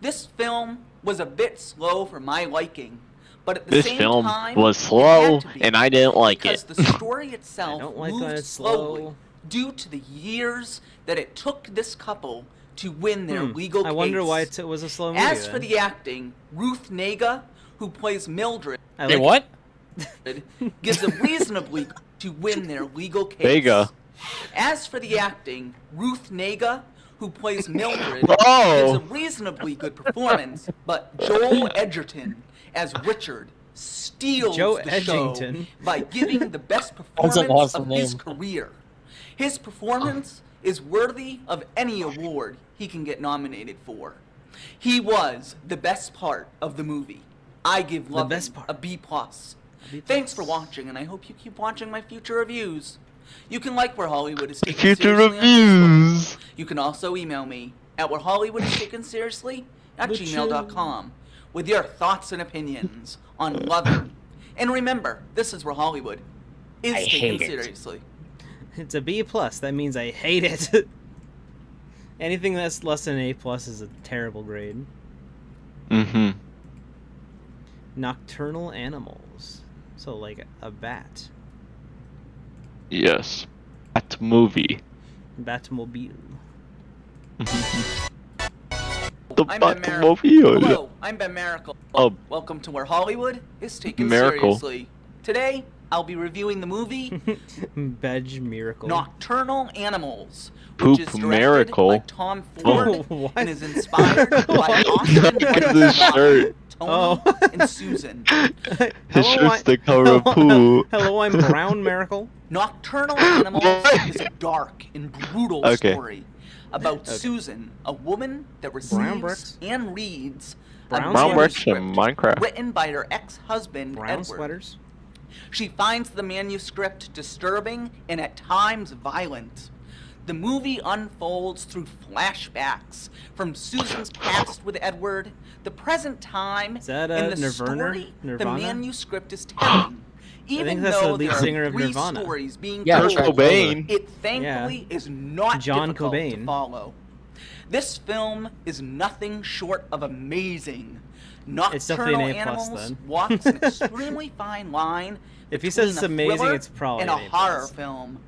This film was a bit slow for my liking, but at the This same film time, was it slow, had to be, and I didn't like because it. the story itself I don't like when moved it's slowly slow. due to the years that it took this couple to win their legal case. I wonder why it was a slow movie. As for then. the acting, Ruth Nega, who plays Mildred, I Hey, like- what? gives them reasonably to win their legal case. Vega. As for the acting, Ruth Nega, who plays Mildred, Oh. gives a reasonably good performance, but Joel Edgerton as Richard steals Joe the show Edgington. by giving the best That's performance an awesome of his name. career. His performance is worthy of any award he can get nominated for. He was the best part of the movie. I give Loving best part. a B+. B+. Thanks for watching, and I hope you keep watching my future reviews. You can like Where Hollywood is Taken Future Seriously on Facebook. reviews. You can also email me at wherehollywoodisTakenSeriously at gmail.com with your thoughts and opinions on Loving. And remember, this is Where Hollywood is I taken hate it. seriously. It's a B+. That means I hate it. Anything that's less than an A+ is a terrible grade. Mm-hmm. Nocturnal animals. So like a bat. Yes. That movie. Batmobile. The I'm Ben Batmobile. Hello, I'm Ben Miracle. Oh. Welcome to Where Hollywood is Taken Miracle. Seriously. Today, I'll be reviewing the movie Veg Miracle. Nocturnal Animals, Poop which is directed Miracle. by Tom Ford What? and is inspired by Austin Look at this shirt. Tony, Oh. and Susan. His Hello, shirt's the color of poo. Hello, I'm Brown Miracle. Nocturnal Animals is a dark and brutal Okay. story about Susan, a woman that Brown bricks? receives and reads Brown a Brown bricks in manuscript Minecraft. written by her ex-husband, Brown Edward. sweaters. She finds the manuscript disturbing and at times violent. The movie unfolds through flashbacks from Susan's past with Edward, the present time, Is that, and the Nirvana? story the Nirvana? manuscript is telling. Even that's the though lead there singer are of 3 Nirvana. stories being Yeah, told, Kurt Cobain. it thankfully is not John difficult Cobain. to follow. This film is nothing short of amazing. It's definitely Nocturnal an A+ Animals then. walks an extremely fine line If he says between it's a amazing, thriller it's probably and an a A+. horror film.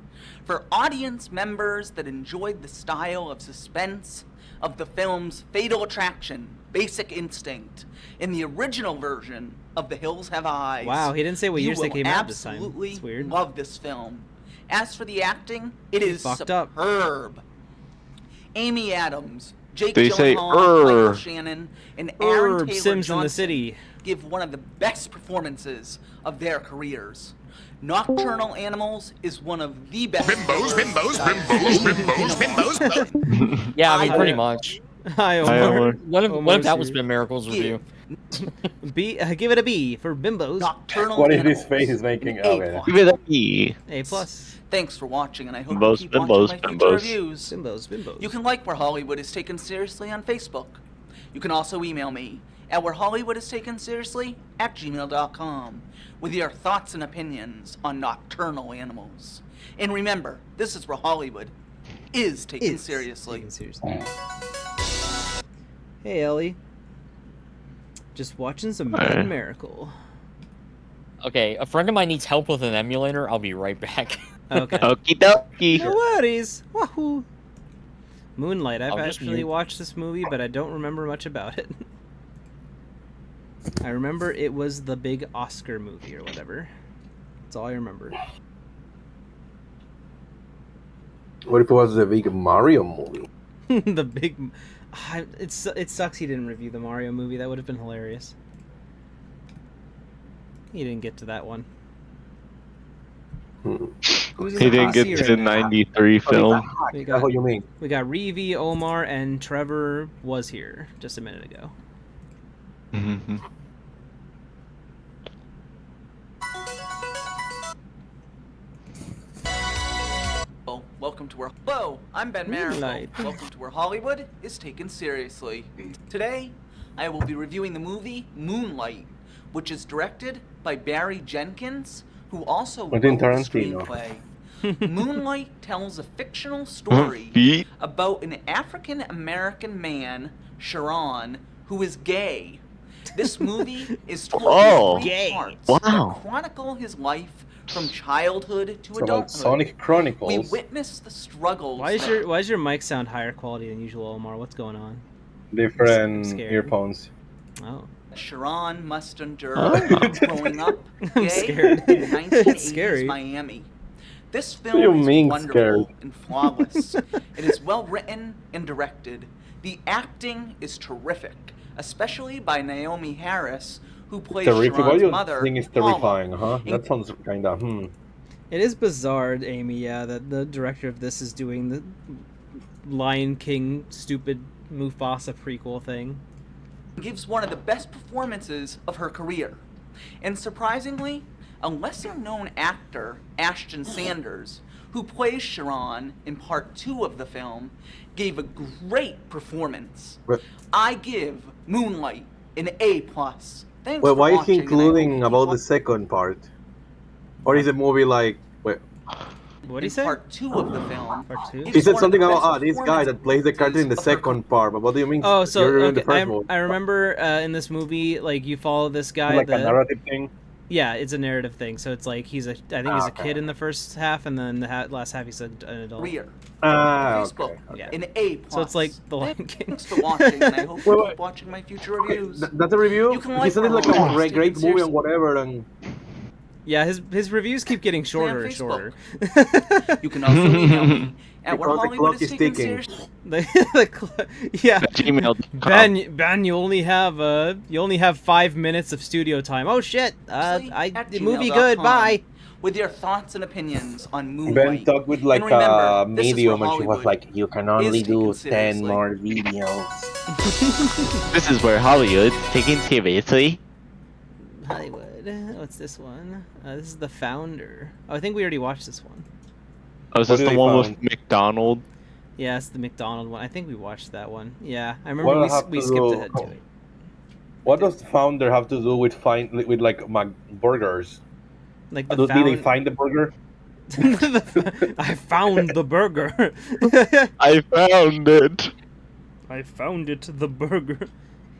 For audience members that enjoyed the style of suspense of the film's Fatal Attraction, Basic Instinct, in the original version of The Hills Have Eyes. Wow, he didn't say what you years they will came out this time. absolutely It's weird. love this film. As for the acting, it is Fucked up. superb. Amy Adams, Jake They say, Gyllenhaal, Michael "Err." Shannon, and Aaron Herb Taylor Sims in the Johnson City. give one of the best performances of their careers. Nocturnal Animals is one of the best. Yeah, I mean, I- pretty much. Hi, Hi, Omar. Omar. What if Omar's that was here. Ben Miracle's review? Give it a B for bimbos. Nocturnal What is Animals. this face is making? A+. Okay. Give it a E. A plus. Thanks for watching, and I hope Bimbos, you keep bimbos, watching my future bimbos. reviews. Bimbos. You can like Where Hollywood is Taken Seriously on Facebook. You can also email me at wherehollywoodistakenseriously@gmail.com with your thoughts and opinions on Nocturnal Animals. And remember, this is where Hollywood is taken seriously. Taken seriously. Hey, Ellie. Just watching some Hey. Ben Miracle. Okay, a friend of mine needs help with an emulator. I'll be right back. Okay. Okie dokie. No worries. Wahoo. Moonlight. I've I'll just actually mute. watched this movie, but I don't remember much about it. I remember it was the big Oscar movie or whatever. That's all I remember. What if it was the big Mario movie? The big. It sucks he didn't review the Mario movie. That would have been hilarious. He didn't get to that one. Who's in He the didn't get posse to right the now? 93 film. We That's what you mean. We got Reeve, Omar, and Trevor was here just a minute ago. Mhm. Oh, welcome to where. Hello, I'm Ben Miracle. Moonlight. Welcome to where Hollywood is taken seriously. Today, I will be reviewing the movie Moonlight, which is directed by Barry Jenkins, who also wrote Quentin the Tarantino. screenplay. Moonlight tells a fictional story Feet. about an African American man, Sharon, who is gay. This movie is told Oh. in three Gay. parts Wow. that chronicle his life from childhood to It's about adulthood. Sonic We Chronicles. witness the struggles. Why is that- your mic sound higher quality than usual, Omar? What's going on? Different Scared. earphones. Oh, Sharon must endure Oh. growing up I'm gay scared. in It's 1980s scary. Miami. This What do you film is mean wonderful scared? and flawless. It is well written and directed. The acting is terrific, especially by Naomi Harris, who plays Terrific. What Sharon's you mother. think is Paula. terrifying, huh? In- That sounds kinda it is bizarre, Amy. Yeah, that the director of this is doing the Lion King stupid Mufasa prequel thing. Gives one of the best performances of her career. And surprisingly, a lesser known actor, Ashton Sanders, who plays Sharon in part 2 of the film, gave a great performance. But- I give Moonlight an A+. Thanks Well, for why is he watching, and I hope including you about keep the second part? Or is the movie like... Wait, What'd he in say? part 2 of the film. Part 2? He's He said one of the something best about this guy that plays the character in the performances of her second part. But what do you mean? Oh, so you're in the okay, first one. I remember in this movie, like you follow this guy. Like a narrative thing. Yeah, it's a narrative thing. So it's like I think he's a okay. kid in the first half, and then the last half he's an adult. career. Facebook. Facebook, Yeah. an A+. So it's like The Lion King. Thanks for watching, and I hope you Wait. keep watching my future reviews. That's a review. You can He like said it's like Marvel, a great, take great it movie seriously. and whatever. And Yeah, his reviews keep getting shorter and shorter. You can also email me at where Because the Hollywood clock is is taken ticking. seriously. Yeah. Gmail.com. Ben, you only have 5 minutes of studio time. Oh shit! At The movie gmail.com good. Bye. With your thoughts and opinions on Moonlight. Ben talked with like And remember, this is Medium, where and she was Hollywood like, "You can only is do taken 10 seriously." more videos." This is where Hollywood's taken seriously. Hollywood. What's this one? This is The Founder. Oh, I think we already watched this one. Oh, is What this do the they one find? with McDonald? Yeah, it's the McDonald one. I think we watched that one. Yeah, I remember What we, I have we to skipped do- ahead to it. What does the founder have to do with like burgers? Like the Did they found... find the burger? I found the burger. I found it. I found it. The burger.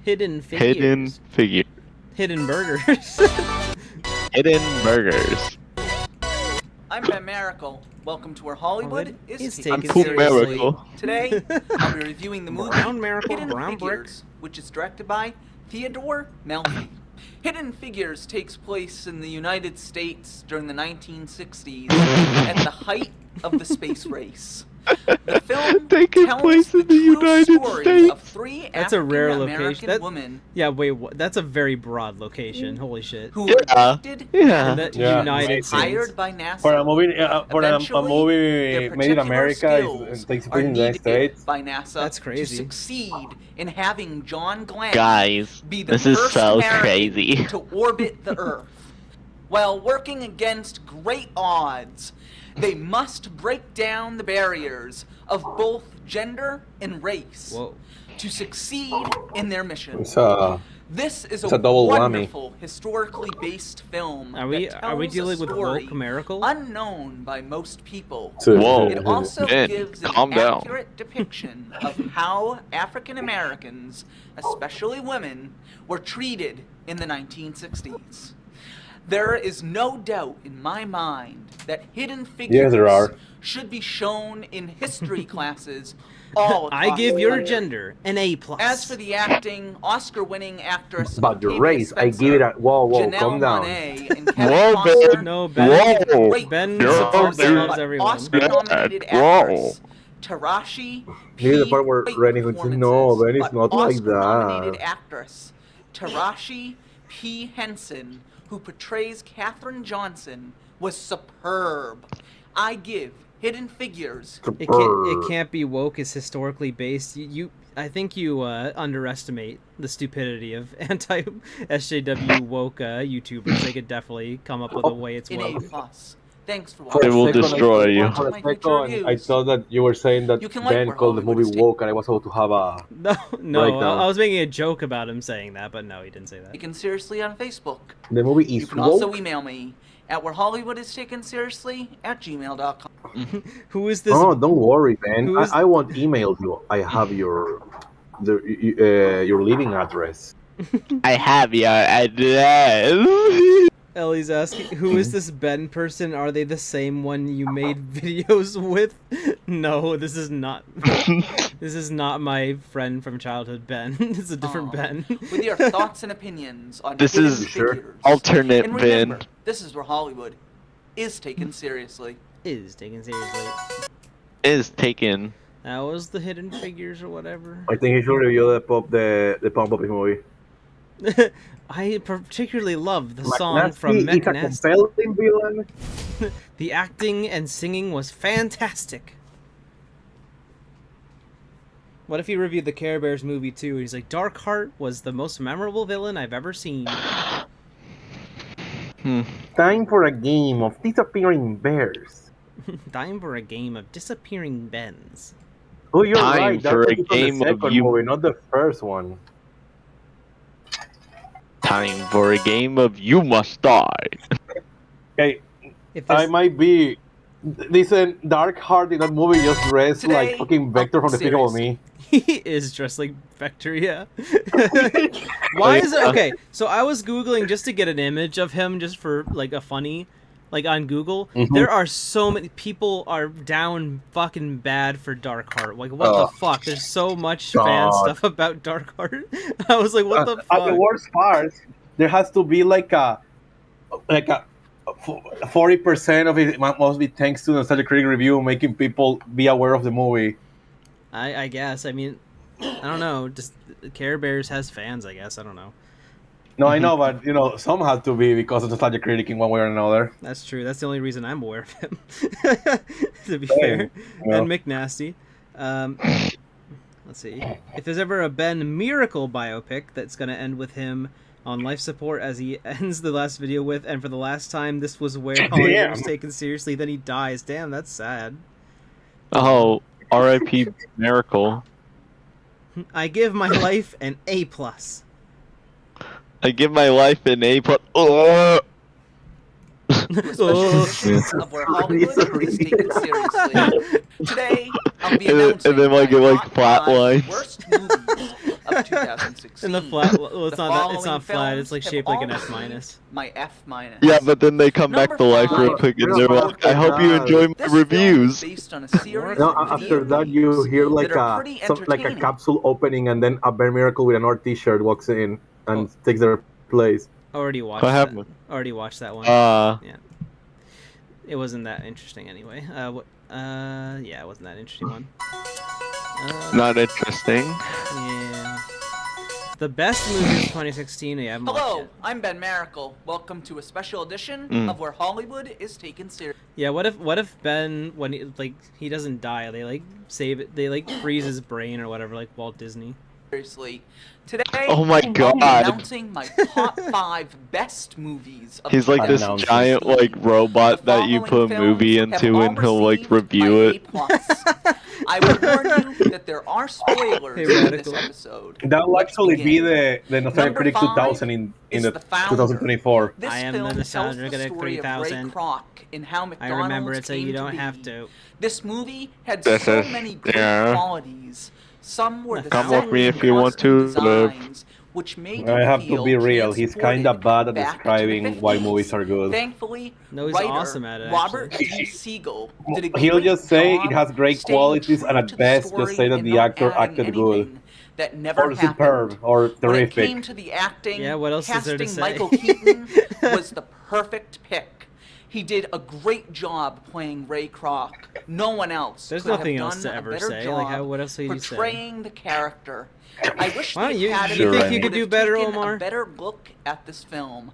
Hidden figures. Hidden figure. Hidden burgers. Hidden burgers. I'm Ben Miracle. Welcome to where Hollywood is taken taken Poop seriously. Miracle. Today, I'll be reviewing the movie Brown Miracle, Hidden Brown Figures, which is directed by Theodore Melfi. Hidden Figures takes place in the United States during the 1960s at the height of the space race. The film Taking tells place in the true United story States. of three That's a rare African-American location. That- women Yeah, wait, that's a very broad location. Holy shit. who Yeah. were abducted In Yeah. the Yeah, United makes States. hired by NASA. For a movie, Eventually, made their in particular America, skills it takes are place in the United needed States. by NASA That's crazy. to succeed in having John Glenn Guys, be the this is first so American crazy. to orbit the Earth. While working against great odds, they must break down the barriers of both gender and race Whoa. to succeed in their mission. It's This is It's a double whammy. wonderful, historically based film. Are we that dealing tells with a story woke miracle? unknown by most people. Whoa. It also Ben, gives an calm down. accurate depiction of how African Americans, especially women, were treated in the 1960s. There is no doubt in my mind that Hidden Figures there are. should be shown in history classes all across I give the your country. gender an A+. As for the acting, Oscar-winning actress But the Octavia race, I Spencer, give it a whoa, Janelle calm down. Monáe, and Kevin Whoa, Costner Ben. No, Ben. Whoa. Great Ben No, supports and dude. loves everyone. Oscar-nominated Whoa. actress Taraji Here's the P. part where great Rennie would say, "No, Ben, it's performances, not but like Oscar-nominated that." actress Taraji P. Henson, who portrays Katherine Johnson, was superb. I give Hidden Figures It can't be woke as historically based. I think you underestimate the stupidity of anti-SJW woke YouTubers. They could definitely come up with a way it's in A+. woke. Thanks for For It a watching. will second, destroy you. For a My future second, I reviews. thought that you were saying that You can like Ben where called the Hollywood movie is taken. woke, and I was about to have a. No, Breakdown. I was making a joke about him saying that, but no, he didn't say that. Taken seriously on Facebook. The movie You is can also woke. email me at where Hollywood is taken seriously at gmail.com. Who is this? Oh, don't worry, man. Who is- I won't email you. I have your living address. I have your address. Ellie's asking, who is this Ben person? Are they the same one you made videos with? No, this is not. This is not my friend from childhood, Ben. It's a different Aw. Ben. With your thoughts and opinions on This Hidden is Sure. Figures. alternate And Ben. remember, this is where Hollywood is taken seriously. Is taken seriously. Is taken. That was the Hidden Figures or whatever. I think he should review the Pump Up movie. I particularly love the song from McNasty is a McNasty. compelling villain. The acting and singing was fantastic. What if he reviewed the Care Bears movie too? He's like, Darkheart was the most memorable villain I've ever seen. Time for a game of disappearing bears. Time for a game of disappearing Bens. Oh, you're Time right. That for was a from game the of second you- movie, not the first one. Time for a game of you must die. Okay, If I this, might be Listen, Darkheart in that movie just dressed like Today, fucking Vector from Despicable seriously. Me. He is dressed like Vector, yeah. Why is it okay? So I was googling just to get an image of him, just for like a funny, like on Google. Mhm. There are so many people are down fucking bad for Darkheart. Like what the fuck? There's so much fan God. stuff about Darkheart. I was like, what the At fuck? the worst part, there has to be like a 40% of it must be thanks to the Nostalgia Critic review, making people be aware of the movie. I guess. I mean, I don't know. Just Care Bears has fans. I guess. I don't know. No, I know, but some have to be because of Nostalgia Critic in one way or another. That's true. That's the only reason I'm aware of him. To be Same, fair, yeah. and McNasty. Let's see. If there's ever a Ben Miracle biopic that's gonna end with him on life support, as he ends the last video with, and for the last time, this was where Hollywood was taken seriously. Then he dies. Damn, that's sad. Oh, R.I.P. Miracle. I give my life an A+. I give my life an A+. Oh! To a special edition of Where Hollywood is Taken Seriously. Today, I'll be announcing And then, like, my it, like, top flat 5 lines. worst movies of 2016. And the flat, well, it's The not. It's following not flat. films It's like have shaped like an all F minus. received My F minus. Yeah, but then they come back to life real Number quick and five. they're like, I hope you enjoy my This film is reviews. based on a series No, of after video that you games hear like that are a pretty like a entertaining. capsule opening, and then a Ben Miracle with an art T-shirt walks in and takes their place. Already watched. What that. happened? Already watched that one. Yeah. It wasn't that interesting anyway. Yeah, it wasn't that interesting one. Not interesting. Yeah. The best movie of 2016. Yeah, I haven't watched Hello, yet. I'm Ben Miracle. Welcome to a special edition of Where Hollywood is Taken Seriously. Yeah, what if Ben, when he doesn't die, they like save it, they like freeze his brain or whatever, like Walt Disney. Today, Oh my I'll be God. announcing my top 5 best movies of He's like this 2016. giant like robot The that you following put a movie films have into all and he'll like received review my it. A+. I will warn you that there are spoilers Hey, in this Radical. episode. That will Let's actually be begin. the Nostalgia Number Critic 5 2000 in is the The Founder. 2024. This I am film the tells Nostalgia the Critic story of Ray 3000. Kroc and how I McDonald's remember it, so came you to don't be. have to. This movie had This so is- many great yeah. qualities. Some were the Come set with me and if you want costume to live. designs, which made I you have to feel be real. He's kind of bad at transported back to the describing why 50s. movies are good. Thankfully, No, he's writer awesome at it, Robert actually. D. Siegel did a He'll great just say job it has great staying qualities, true and at to the best just story say that and the not actor adding acted good. anything that never Or happened. superb, or When it terrific. came to the acting, Yeah, what else is there to casting say? Michael Keaton was the perfect pick. He did a great job playing Ray Kroc. No one else There's could nothing have else done to a ever better say. job Like, what else would you say? portraying the character. I wish Why the don't you- Academy you think would you could do have better, taken Omar? a better look at this film.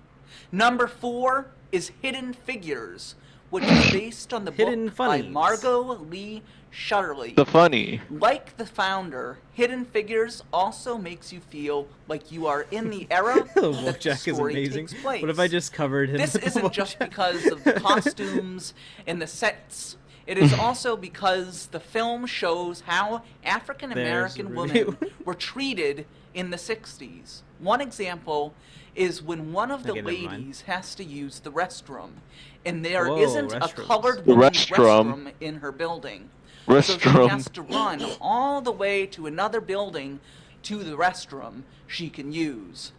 Number 4 is Hidden Figures, which is based on the Hidden book by Funnies. Margot Lee Shutterly. The funny. Like The Founder, Hidden Figures also makes you feel like you are in the era that the Wojak is story amazing. takes place. What if I just covered him? This with isn't just Wojak? because of the costumes and the sets. It is also because the film shows how African American There's a review. women were treated in the 60s. One example is when one of the Okay, never mind. ladies has to use the restroom, and there Whoa, isn't a restrooms. colored The woman's restroom. restroom in her building. So she Restroom. has to run all the way to another building to the restroom she can use.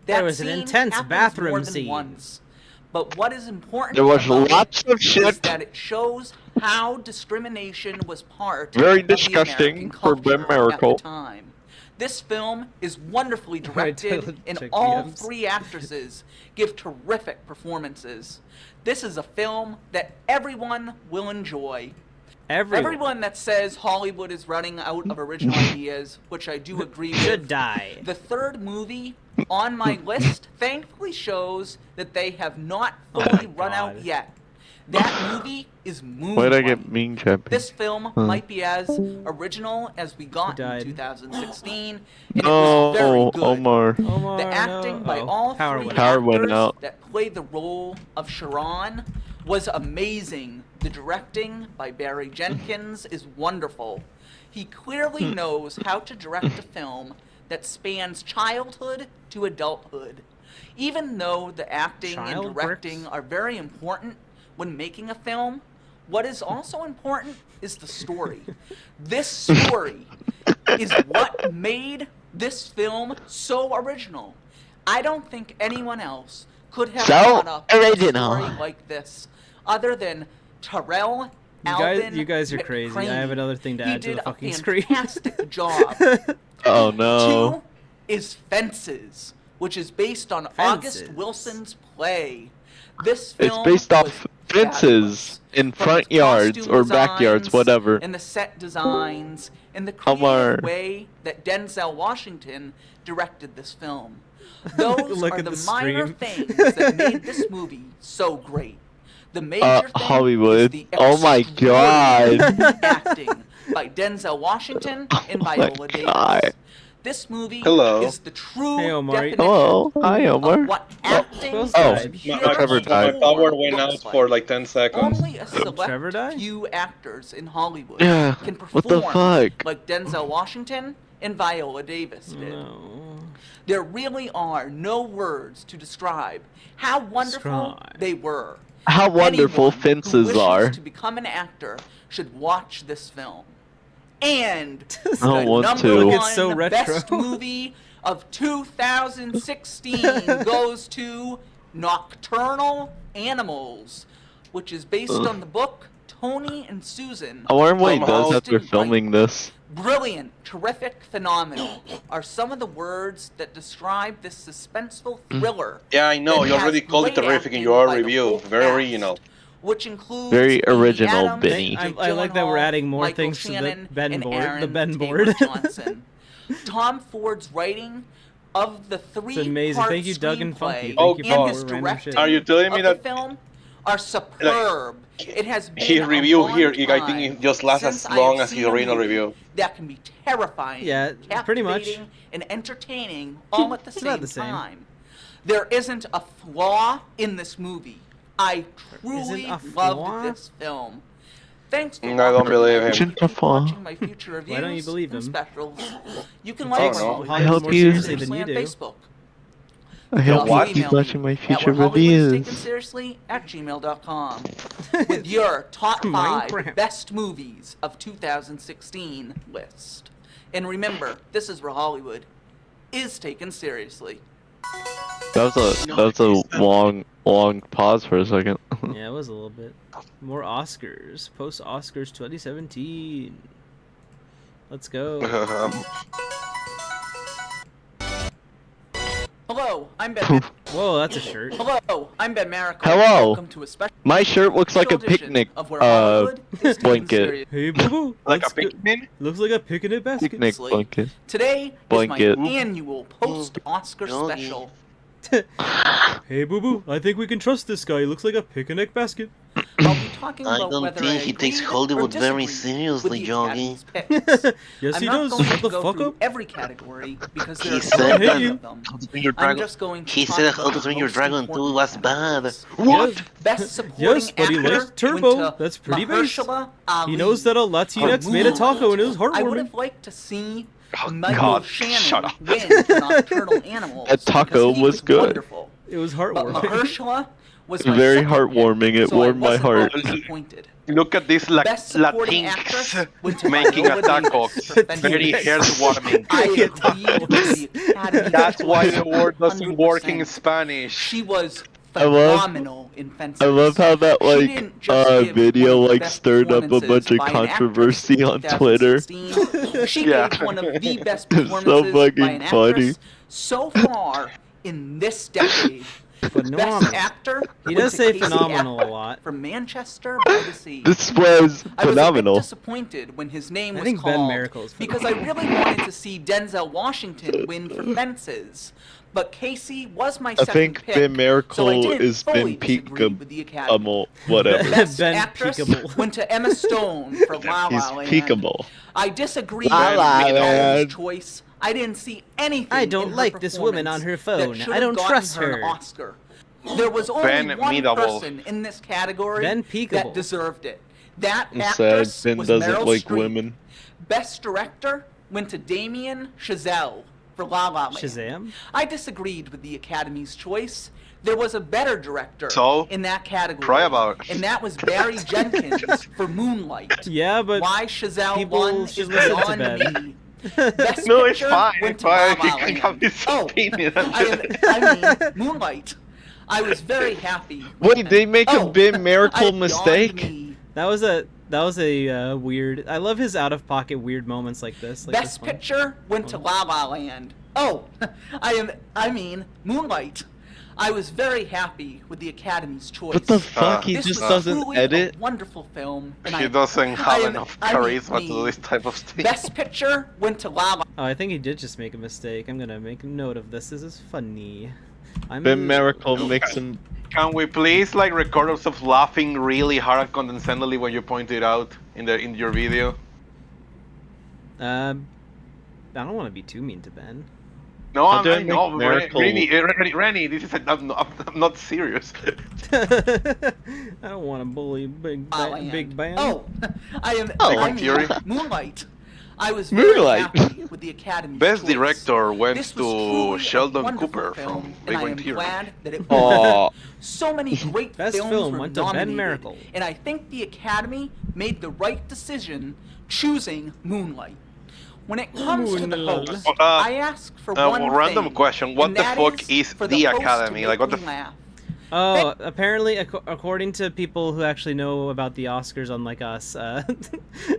That There was an scene intense happens bathroom more than scene. once. But what is important There was about lots it of is shit. that it shows how discrimination was part Very of the disgusting American for Ben culture Miracle. at the time. This film is wonderfully directed, and check all DMs. 3 actresses give terrific performances. This is a film that everyone will enjoy. Everyone that says Hollywood is running out of original ideas, which I do agree should with, die. the third movie on my list thankfully shows that they have not fully run out God. yet. That movie is Moonlight. Why'd I get mean champion? This film might be as original as we got in died. 2016, and it was very No, good. Omar. Omar, The acting no. by Oh, all power 3 went Power actors went out. that played the role of Sharon was amazing. The directing by Barry Jenkins is wonderful. He clearly knows how to direct a film that spans childhood to adulthood. Even though the acting Child and directing bricks? are very important when making a film, what is also important is the story. This story is what made this film so original. I don't think anyone else could have So thought up a original. story like this other than Terrell Alvin You guys are crazy. I have McCraney. another thing to He add to did the a fucking screen. fantastic job. Oh no. 2 is Fences, which is based on August Fences. Wilson's play. This It's film based off was fences in from front its yards costume or backyards, designs, whatever. and the set designs, and the Omar. creative way that Denzel Washington directed this film. Those Look are at the the minor stream. things that made this movie so great. The major thing Hollywood. is the Oh my extraordinary God. acting by Denzel Washington and Oh my Viola Davis. God. This movie Hello. is the true Hey, Omar. definition Hello. Hi, Omar. of what acting Will's Oh, died. pure Trevor died. My power went looks out for like. like 10 seconds. Only a Trevor died? select few actors in Hollywood Yeah, can what the perform fuck? like Denzel Washington and Viola Davis did. No. There really are no words to describe how wonderful Describe. they were. How wonderful Anyone who fences wishes are. to become an actor should watch this film. And I don't the want number to. one It's so retro. best movie of 2016 goes to Nocturnal Animals, which is based Ugh. on the book Tony and Susan. I wonder what he by does Austin after Wright. filming this. Brilliant, terrific, phenomenal are some of the words that describe this suspenseful thriller. Yeah, I know. that You already has called it great terrific in acting your by the review. whole Very cast, original. Which includes Very Amy original, Adams, Benny. Jake I like that we're Gyllenhaal, adding more Michael things to the Shannon, Ben and board. Aaron The Ben Taylor board. Johnson. Tom Ford's writing of the three-part amazing. Thank you, Doug and Funky. screenplay Thank you and for his random directing shit. Are you telling me of the that film are superb. It has been his a review long here, I think time it just lasts as since I long have as his seen a original movie review? that can be terrifying, Yeah, pretty much. captivating, and entertaining all at the It's same about the same. time. There isn't a flaw in this movie. I There isn't truly a flaw? loved this film. Thanks for I don't believe him. Isn't a flaw. watching my future reviews Why don't you believe and him? specials. You can He like takes us Hollywood I hope more you- seriously than you on do. Facebook. I You can hope also What? you keep email me watching my at future whathollywoodstakenseriously reviews. at gmail.com with your top 5 Minecraft. best movies of 2016 list. And remember, this is where Hollywood is taken seriously. That was a long pause for a second. Yeah, it was a little bit. More Oscars. Post Oscars 2017. Let's go. Hello, I'm Ben. Whoa, that's a shirt. Hello, I'm Ben Maracle. Hello. Welcome to a special My shirt looks like a edition picnic of where Hollywood is taken blanket. serious. Hey, boo boo. Like a Let's go- picnic? Looks like a picnic basket. picnic Seriously. blanket. Today Blanket. is my annual post-Oscar Doggy. special. Hey, boo boo. I think we can trust this guy. He looks like a picnic basket. I'll be talking I about don't whether think he takes agreed Hollywood or very disagreed seriously, with the Yogi. Academy's picks. Yes, I'm he not does. going Shut to the go fuck through up. every category because there He are said so that- many of them. How to Train Your I'm Dragon. just going to He talk said about How to the Train Your most Dragon 2 important was bad. categories. What? Best supporting Yes, but he actor likes Turbo. went to That's pretty based. Mahershala He Ali knows that a Latinx made a for taco and it was Moonlight. I would heartwarming. have liked to see Oh, Michael God, shut Shannon up. win for Nocturnal Animals. That taco because he was good. Wonderful. It was But heartwarming. Mahershala was It's my very second heartwarming. pick, It so I warmed my wasn't heart. all disappointed. Look at this Best supporting actress Latinx went to making a Viola taco. Davis for Fences. Very heartwarming. I agreed with the Academy That's why the choice word doesn't work in 100%. Spanish. She was I love- phenomenal in Fences. I love how that She like didn't just give video one of the like best stirred up a bunch of performances by an actress controversy in on Twitter. 2016. She Yeah. gave one of the best It's so performances by fucking an funny. actress so far in this decade. Best Phenomenal. actor. He went does to say Casey phenomenal a Affleck lot. From Manchester by the Sea. This was I was a bit phenomenal. disappointed when his name I was think Ben called Miracle is because I really wanted to see Denzel Washington win for Fences, but Casey was my I second think pick, Ben Miracle so I didn't is fully Ben disagree with the Academy. Whatever. Best Ben actress Peekable. went to Emma Stone for La He's La Land. peekable. I disagree La with La the Academy's Land. choice. I didn't see anything. I don't in her like this woman on her performance phone. that I should don't have gotten trust her an her. Oscar. There was only Ben one Meatable. person in this category Ben Peekable. that deserved it. That I'm sad actress Ben was doesn't Meryl like Streep. women. Best director went to Damien Chazelle for La La Land. Shazam? I disagreed with the Academy's choice. There was a better director So? in that category. Cry about it. And that was Barry Jenkins for Moonlight. Yeah, but Why Chazelle people won is should listen to beyond Ben. me. Best No, it's Picture fine. went It's to La fine. La He can Land. have his opinion. I mean, Moonlight. I was very happy. Wait, they make a big miracle beyond mistake? me. that was a weird. I love his out of pocket weird moments like this. Like Best this one. Picture went to La La Land. Oh, I mean, Moonlight. I was very happy with the Academy's choice. What the fuck? He This just was doesn't truly edit? A wonderful film. And He I, doesn't I have am- enough I mean, charisma to do this type of thing. Best Picture went to La La. Oh, I think he did just make a mistake. I'm gonna make a note of this. This is funny. I'm Ben Miracle makes him. Can we please like record ourselves laughing really hard condescendingly when you point it out in your video? I don't want to be too mean to Ben. No, How do I I know, make Miracle- Rennie, this is I'm not serious. I don't want to bully La Land. Big Bang. Oh, I Like mean, Fury? Moonlight. I was very Moonlight. happy with the Academy's Best choice. director went This was to truly a Sheldon wonderful Cooper film, from and Big I Bang am Theory. glad that it Aw. So many great Best films film were went to Ben nominated, Miracle. and I think the Academy made the right decision choosing Moonlight. When it comes to the Moonlight. host, Uh, I ask for one random thing, question, what and the that fuck is for the host to Academy? Like, make what the me f- laugh. Oh, apparently, according to people who actually know about the Oscars, unlike us,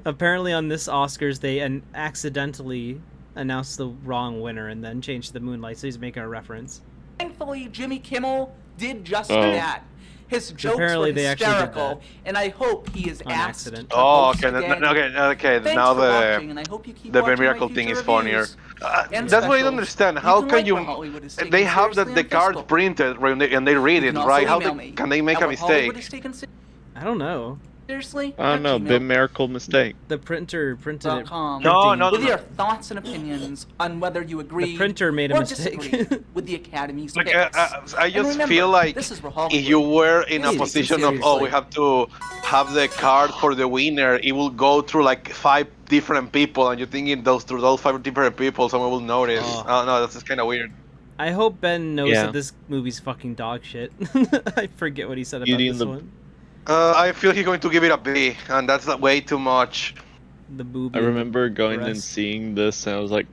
apparently on this Oscars they accidentally announced the wrong winner and then changed the Moonlight, so he's making a reference. Thankfully, Jimmy Kimmel did just Oh. that. His jokes apparently were they actually did hysterical, and I hope he is On asked accident. to Oh, host okay, again. okay. Thanks Now for watching, and I hope you keep the watching my Miracle thing future is funnier. reviews and That's what I don't specials. understand. You How can can like you? what Hollywood is taking They have seriously the on cards Facebook. printed and they read You it, can right? also How email me can they make at a what Hollywood mistake? is taking I don't know. seriously I don't know. at Ben Miracle mistake. The printer printed it. gmail.com. No, With your thoughts and opinions on whether you agree The printer made a or mistake. disagree with the Academy's Like, picks. I And just remember, feel like this is where if Hollywood you were in a Please, position of, seriously. oh, we have to have the card for the winner, it will go through like 5 different people, and you're thinking through those 5 different people, someone will notice. Oh. Oh, no, that's just kind of weird. I hope Ben knows Yeah. that this movie's fucking dog shit. I forget what he said about Beauty this and the- one. I feel he's going to give it a B, and that's way too much. The booby. I remember going and breast. seeing this, and I was like,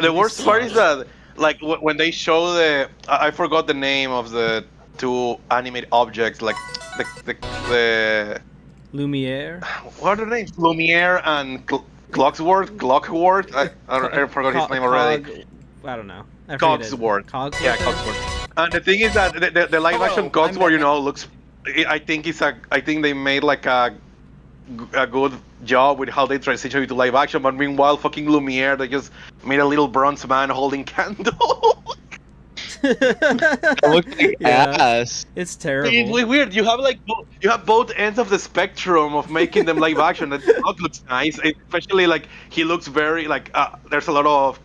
The worst part is that, like, when they show I forgot the name of the 2 animated objects, like the Lumiere. what are the names? Lumiere and Clockwork. I forgot his name already. I don't know. I forget it. Cogsworth. Cogsworth. Yeah, Cogsworth. And the thing is that the live action Hello, I'm Cogsworth, you Ben. know, looks. I think they made like a good job with how they transitioned to live action, but meanwhile, fucking Lumiere, they just made a little bronze man holding candle. it looked like Yeah. ass. It's It's terrible. weird. You have you have both ends of the spectrum of making them live action. That dog looks nice, especially like he looks very like. There's a lot of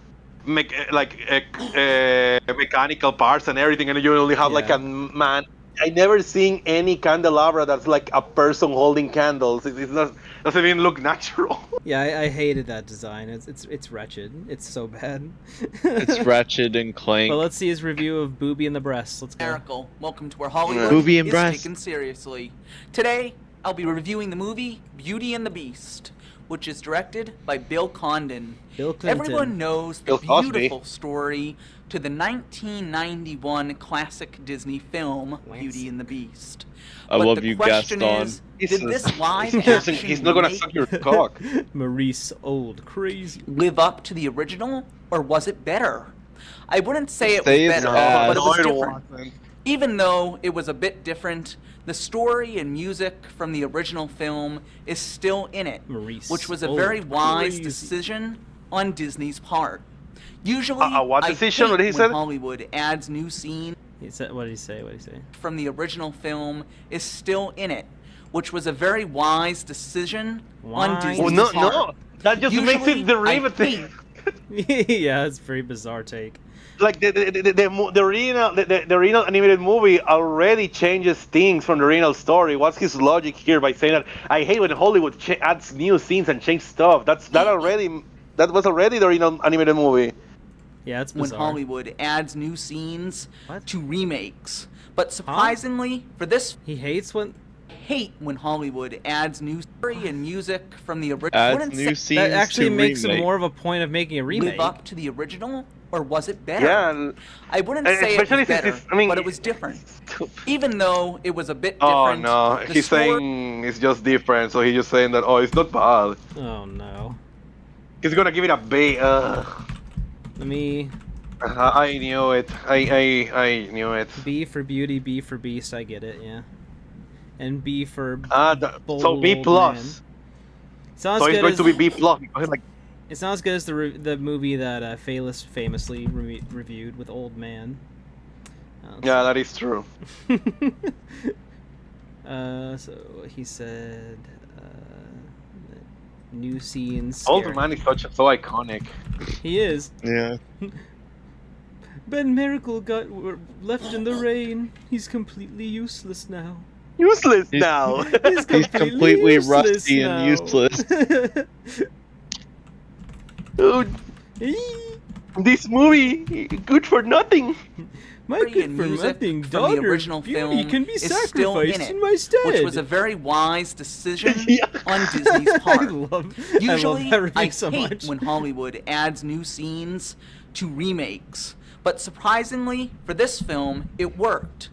mechanical parts and everything, and you only have like Yeah. a man. I never seen any candelabra that's like a person holding candles. It's not doesn't even look natural. Yeah, I hated that design. It's wretched. It's so bad. It's Ratchet and Clank. But let's see his review of Booby and the Breasts. Let's go. Miracle. Welcome to where Hollywood Booby and is breast. taken seriously. Today, I'll be reviewing the movie Beauty and the Beast, which is directed by Bill Condon. Bill Clinton. Everyone knows the Bill Cosby. beautiful story to the 1991 classic Disney film Beauty and the Beast. I But love the you, question Gaston. is, did this live He's action not gonna remake suck your cock. Maurice Old Crazy. live up to the original, or was it better? I wouldn't say it was Say it's better, bad. but it was No, different. wasn't. Even though it was a bit different, the story and music from the original film is still in it, Maurice which was a Old very wise Crazy. decision on Disney's part. Usually, what I decision? hate What did he when say? Hollywood adds new scenes He said, what did he say? What did he say? from the original film is still in it, which was a very wise decision on Wise. Disney's Well, no, part. no, that just makes Usually, it derivative. Yeah, it's a very bizarre take. Like the original animated movie already changes things from the original story. What's his logic here by saying that I hate when Hollywood adds new scenes and change stuff? That already That was already the original animated movie. Yeah, it's when bizarre. Hollywood adds new scenes What? to remakes. But surprisingly, for this, He hates when I hate when Hollywood adds new story and music from the original. Adds Wouldn't new say scenes that actually to makes it remake. more of a point of making a remake. live up to the original, or was it better? Yeah, and I wouldn't and say it especially was since better, it's- I mean, but it was different. Even though it was a bit oh different. no, the he's story- saying it's just different, so he's just saying that it's not bad. Oh no. He's gonna give it a B. Let me I knew it. I knew it. B for beauty, B for beast. I get it. Yeah. And B for So B Bold plus. Man. It's not as So it's good going as to be B plus because like it's not as good as the movie that Phalis famously reviewed with Old Man. yeah, that is true. So he said new scenes. Old scare- Man is so iconic. He is. Yeah. Ben Miracle got left in the rain. He's completely useless now. Useless He's- now. He's completely useless rusty and now. useless. Dude, this movie good for nothing. My Story good and for music nothing from daughter the original beauty film can be is still in sacrificed it, in my stead. which was a very wise decision Yeah. on Disney's I part. love Usually, that review I so hate much. when Hollywood adds new scenes to remakes, but surprisingly, for this film, it worked.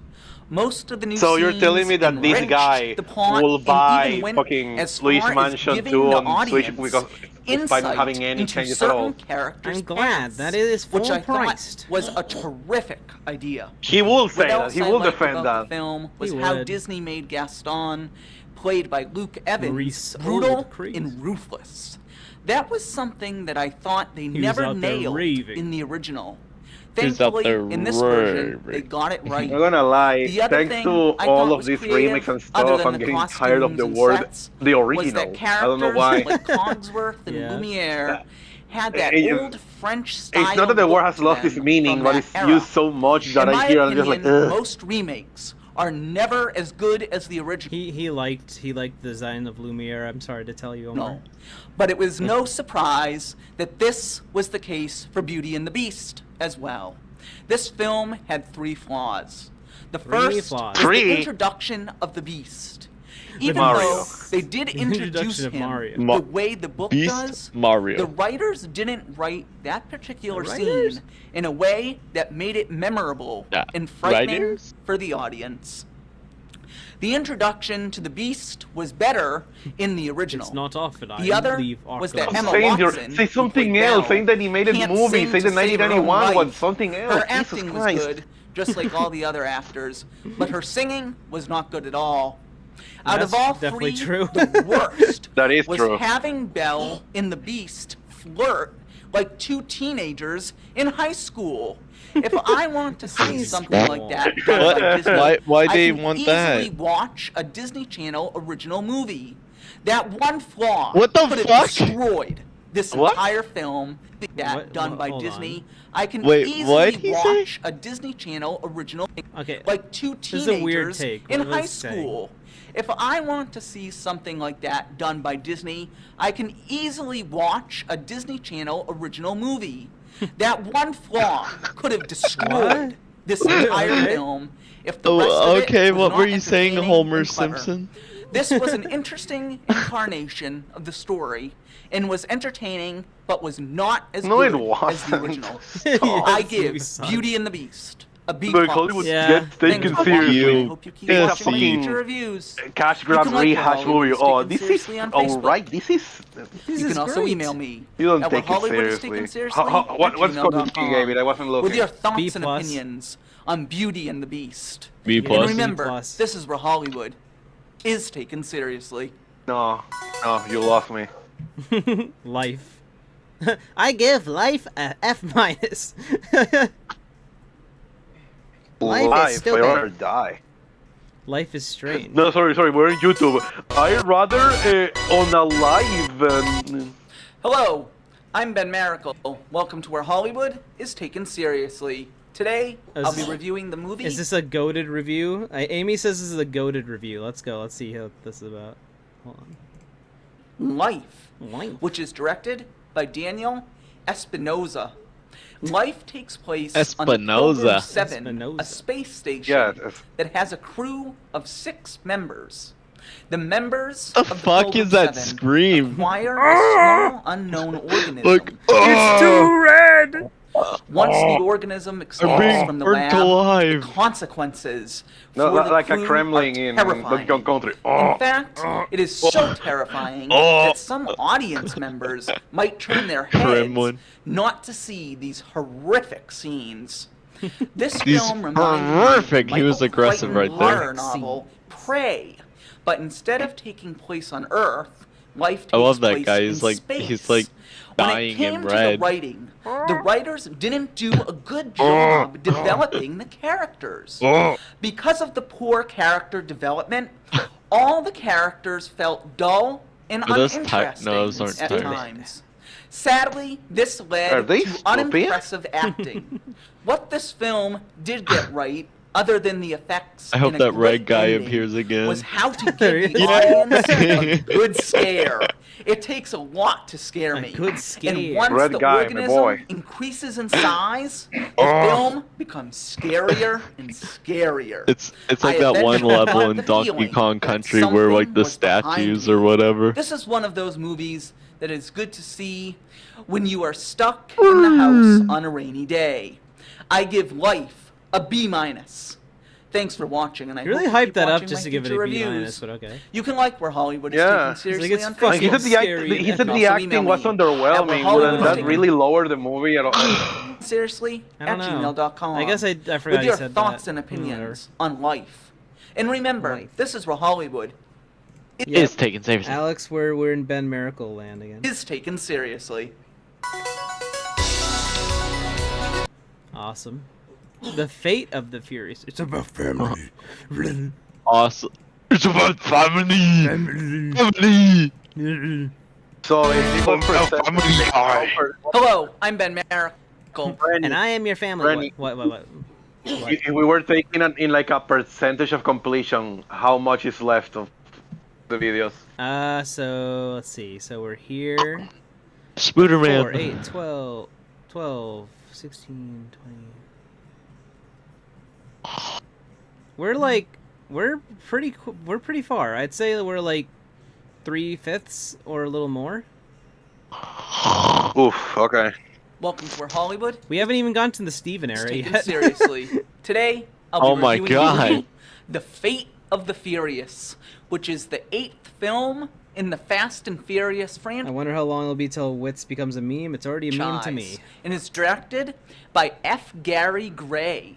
Most of the new So you're scenes telling me that this enriched guy the plot will and buy even went fucking as Luigi far as Mansion giving 2 the on Switch audience because despite not insight having any into changes at all. certain characters' I'm glad paths, that it is which full I thought priced. was a terrific idea. He will say What that. else He I will liked defend about that. the film was He how would. Disney made Gaston, played by Luke Evans, Maurice brutal Old Craze. and ruthless. That was something that I thought they was never out there nailed raving. in the original. He was out Thankfully, there in this version, they raving. got it right. I'm gonna lie. The other Thanks thing to I all thought of was these creative, remakes and other stuff, than I'm the getting tired of costumes the and word sets, the was original. that I don't know characters why. like Cogsworth and Yeah. Lumiere had that It- old French style. It's not that the word look has to lost them its meaning, from but that it's era. used so much that In I my hear and I'm just opinion, like, ugh. most remakes are never as good as the original. He liked the design of Lumiere. I'm sorry to tell you, Omar. No. But it was no surprise that this was the case for Beauty and the Beast as well. This film had 3 flaws. The Three first flaws. was Three? the introduction of the Beast. Even Mario. though they did The introduce introduction of him Mario. the way the book Beast does, Mario. the writers didn't write that particular The writers? scene in a way that made it memorable Yeah. and frightening Writers? for the audience. The introduction to the Beast was better in the original. It's not often I The other leave was Arkham. that I'm Emma saying Watson, say who something played else. Belle, Say the animated can't movie. sing Say to the save her own 1991 one. life. Something else. Her Jesus acting Christ. was good, just like all the other actors, but her singing was not good at all. Out That's of all definitely three, true. the worst That is was true. having Belle in The Beast flirt like 2 teenagers in high school. If I want to see High something school. like that done What? by Disney, Why I they can want easily that? watch a Disney Channel original movie. That one flaw What the could have fuck? destroyed this What? entire film. That What- done by hold Disney. on. I can Wait, easily what'd he say? watch a Disney Channel original Okay. like 2 This is a weird teenagers take. in What high was he saying? school. If I want to see something like that done by Disney, I can easily watch a Disney Channel original movie. That one flaw could have destroyed this entire Okay. film if the rest of it Okay, was what not were you saying, entertaining Homer and clever. Simpson? This was an interesting incarnation of the story and was entertaining, but was not as No, it good as the wasn't. original. Yeah, I this give movie sucks. Beauty and the Beast a B+. Like Hollywood Yeah. gets Thanks taken for watching. seriously. I hope you keep Yeah, watching my fucking- future reviews. Cash grab can like rehash Hollywood movie. is Oh, taken this is seriously on Facebook. alright. This is. This You is can also great. email me. You don't at take it Hollywood is seriously. taken seriously What's at called gmail.com David? I wasn't looking. with your thoughts B+. and opinions on Beauty and the Beast. B Yeah. And plus. remember, plus. this is where Hollywood is taken seriously. No, you lost me. Life. I give life a F minus. Life is stupid. I rather die. Life is strange. No, sorry, we're on YouTube. I'd rather unalive. Hello, I'm Ben Miracle. Welcome to where Hollywood is taken seriously. Today, I'll be reviewing the movie. Is this a goated review? Amy says this is a goated review. Let's go. Let's see what this is about. Hold on. Life, Life. which is directed by Daniel Espinosa. Life takes place on Espinosa. Pilgrim 7, Espinosa. a space station Yeah. that has a crew of 6 members. The members The of the fuck Pilgrim is that 7 scream? acquire a small unknown organism. Like, It's too red. Once the organism I'm escapes being from the burnt lab, the alive. consequences No, for the like a crew Kremlin are in terrifying. Donkey Kong Country. In fact, it is so terrifying that some audience members might turn their heads Kremlin. not to see these horrific scenes. This These film reminded horrific- me of he was Michael aggressive Crichton right there. horror novel Prey, but instead of taking place on Earth, life takes I love that place guy. in He's like space. When it dying came in to the red. writing, the writers didn't do a good job developing the characters. Because of the poor character development, all the characters felt dull and Are those uninteresting no, those aren't at tires. times. Sadly, this Are led they to Scorpion? unimpressive acting. What this film did get right, other than the effects I hope and a that red great guy ending, appears again. was how to There give he the is. audience a good scare. It takes a lot to scare A me. good scare. And once Red the guy, my organism boy. increases in size, the film becomes scarier and scarier. It's like I that one eventually level got in the Donkey feeling Kong that Country where like something the was behind statues me. or whatever. This is one of those movies that is good to see when you are stuck in the house on a rainy day. I give Life a B-. Thanks for watching, and I You really hope you hyped keep that up watching just my to give it future a B reviews. but okay. You can like Where Hollywood is Yeah. taken seriously It's on fucking He Facebook. said scary. the, he said And the also acting email was me underwhelming. at Hollywood Wouldn't that Station. really lower the movie at all? Seriously I at don't know. gmail.com. I guess I forgot with you your said thoughts that. and Whatever. opinions on life. And remember, Life. this is Where Hollywood It's taken seriously. Alex, we're in Ben Miracle land again. is taken seriously. Awesome. The Fate of the Furious. It's about family. Awesome. It's about family. Family. So it's Hello, I'm Ben Miracle. And I am your family. Rennie. What? If we were taking in like a percentage of completion, how much is left of the videos? So let's see. So we're here. Spooderman. 4, 8, 12, 16, 20. We're pretty far. I'd say that we're like 3/5 or a little more. Oof. Okay. Welcome to Where Hollywood We haven't even gotten to the Steven is era taken yet. seriously. Today, I'll be Oh my reviewing God. The Fate of the Furious, which is the 8th film in the Fast and Furious I franchise. wonder how long it'll be till Wits becomes a meme. It's already a meme to me. And is directed by F. Gary Gray.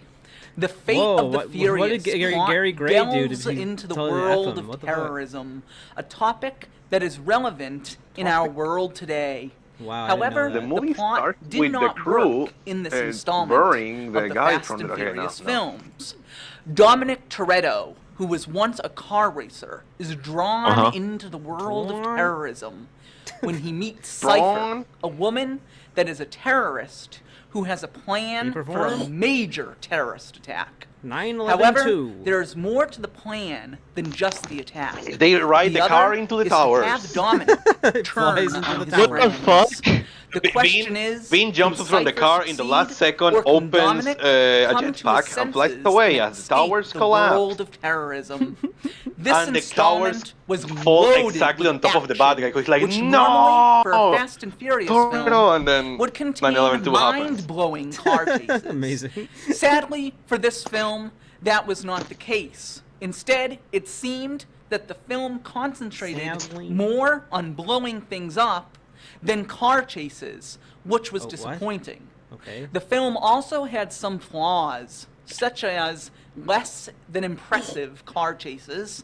The Fate Whoa, of the what Furious did Gary plot Gray do to delves be into the telling you to F world him? What of the fuck? terrorism, a topic that is relevant in our world today. Wow. I didn't know However, that. The movie plot starts did with the not crew work in this uh, installment burying the of the guy Fast from and the- okay, Furious no. films. Dominic Toretto, who was once a car racer, is drawn into the world of Drawn? terrorism when he meets Cypher, Drawn? a woman that is a terrorist who has a plan He for a performed? major terrorist attack. 9/11 However, 2. there is more to the plan than just the attack. They ride the other car into the is towers. To have Dominic It turn flies into on the his towers. What the friends. fuck? The question is, Bean jumps can from the Cypher car in the last succeed, second, or can opens Dominic a come to his jetpack and flies senses away and as the escape towers the collapse. world of terrorism. This And the installment towers was fall loaded exactly with on top of the bad guy, action, who's like, which "No! normally for a Fast and Furious Tornado!" film And then would contain 9/11 happens. mind-blowing car chases. Amazing. Sadly, for this film, that was not the case. Instead, it seemed that the film concentrated Sadly. more on blowing things up than car chases, which was Oh, what? disappointing. Okay. The film also had some flaws, such as less than impressive car chases,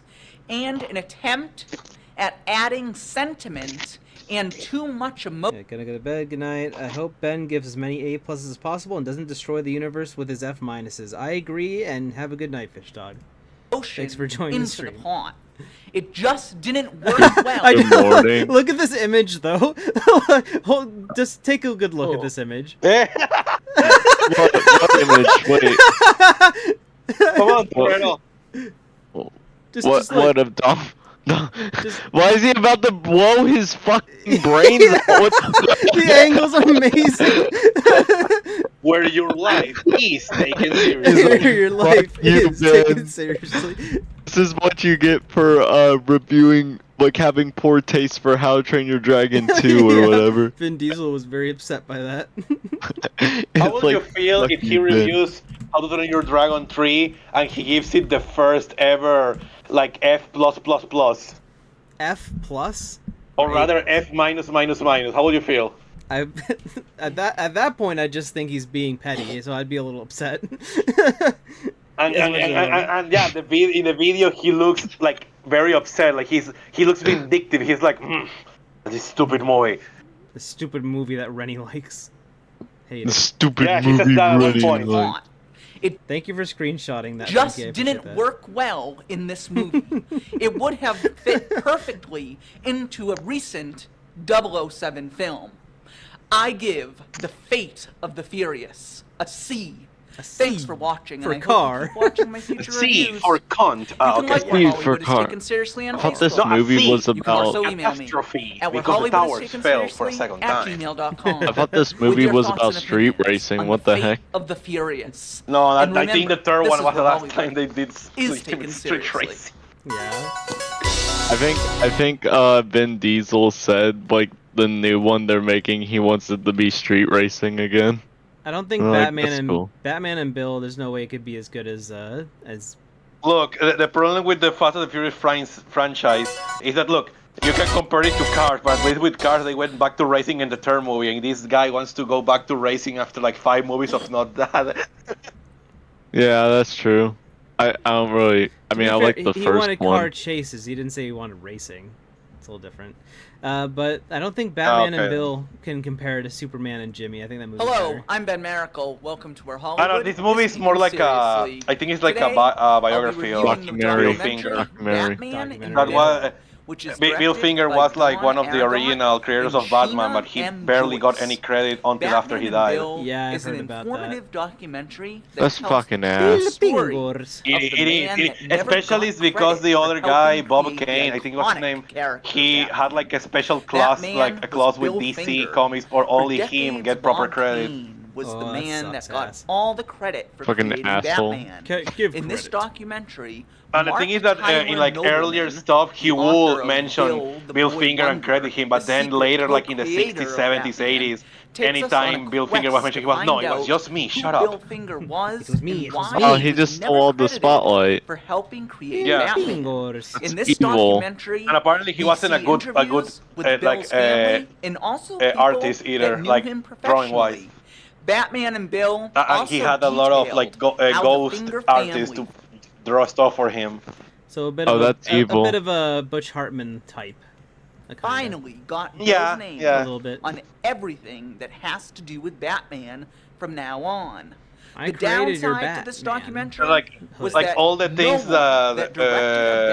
and an attempt at adding sentiment and too much emotion. Yeah, gonna go to bed. Good night. I hope Ben gives as many A pluses as possible and doesn't destroy the universe with his F minuses. I agree, and have a good night, Fish Dog. Thanks for joining the into stream. plot. It just didn't work well. I Good know. morning. Look at this image, though. Just take a good look at this image. What image? Wait. Come on, Tornado. Just What look. of Dom? Why is he about to blow his fucking brains out? What the The angles are amazing. Where your life is taken seriously. Where your life Fuck you, is taken Ben. seriously. This is what you get for reviewing, like having poor taste for How to Train Your Dragon 2 or Yeah. whatever. Vin Diesel was very upset by that. How would you feel fuck if he you, Ben. reviews How to Train Your Dragon 3 and he gives it the first ever like F++? F plus. Or Right. rather F minus minus minus. How would you feel? I at that point I just think he's being petty, so I'd be a little upset. And, Yes, and, Major. and yeah, in the video he looks like very upset. Like he looks vindictive. He's like, this stupid movie. The stupid movie that Rennie likes. Hate The it. stupid Yeah, he says movie that at one running. point. Like, Thank you for screenshotting that. Just Frankie, I appreciate didn't that. work well in this movie. It would have fit perfectly into a recent 007 film. I give The Fate of the Furious a C. A Thanks C for watching. for and I car. Hope you keep watching my future C reviews. for cunt. You Ah, can like okay. where C Hollywood for is car. taken seriously on I thought this Facebook. No, a movie C. was You can about. also email me Catastrophe, at where because the Hollywood is towers taken fell for a seriously second at time. gmail.com. I thought this with movie your was thoughts about and street opinions racing. on What the Fate heck? of the Furious. No, And I think the remember, third this one is was the where last Hollywood time they did is taken street seriously. racing. Yeah. I think Vin Diesel said like the new one they're making, he wants it to be street racing again. I don't think Like, Batman that's and cool. Batman and Bill. There's no way it could be as good as Look, the problem with the Fast and the Furious franchise is that, look, you can compare it to cars, but at least with cars they went back to racing in the third movie, and this guy wants to go back to racing after like 5 movies of not that. Yeah, that's true. I don't really. I mean, I like the he first wanted car one. chases. He didn't say he wanted racing. It's a little different. But I don't think Batman and okay. Bill can compare to Superman and Jimmy. I think that movie's Hello, better. I'm Ben Miracle. Welcome to where Hollywood I know, this movie is more like a, seriously. I think it's like Today, a biography I'll of be Documentary. Bill reviewing the Finger. Documentary. Batman and That Bill, was- which is Bill directed Finger by was like Don one of the Aragon original creators and of Batman, Sheena but he M. barely got Joyce. any credit until after he Batman died. and Bill Yeah, I've is heard an about that. informative documentary that That's tells fucking the ass. story Fingers. of the man that never Especially got it's because the credit other for guy, helping Bob create the Kane, I think what's his iconic name, character he Batman. had like a special clause, That man like a was clause with Bill DC Finger. comics for only For him decades, get proper Bob credit. Kane was Oh, the that man that sucks got ass. all the credit for Fucking creating asshole. Batman. Give In this credit. documentary, And the Mark thing is that Tyler in like earlier Nobleman, stuff, he the author would of mention the Bill Boy Finger and Wonder, credit him, but the then secret later, like in the co-creator 60s, of 70s, Batman, 80s, takes us on anytime a Bill Finger was quest mentioned, to he was, no, find it was out just me, who shut Bill up. Finger was It was me, and it was why me. Oh, he he was just never stole all the credited spotlight. for helping create Yeah. Batman. Fingers. In this evil. documentary, And apparently he we wasn't a see good interviews with like, Bill's family and also people artist either, that knew like, him drawing-wise. professionally. Batman and Bill And also he had a lot of like detailed how the ghost Finger artists to family draw stuff for him. So a bit Oh, of that's a evil. bit of a Butch Hartman type. A kinda. finally got Bill's Yeah, name A yeah. little bit. on everything that has to do with Batman from now on. I The created your downside to this Batman. documentary Like, was like that all the no things one that, directed a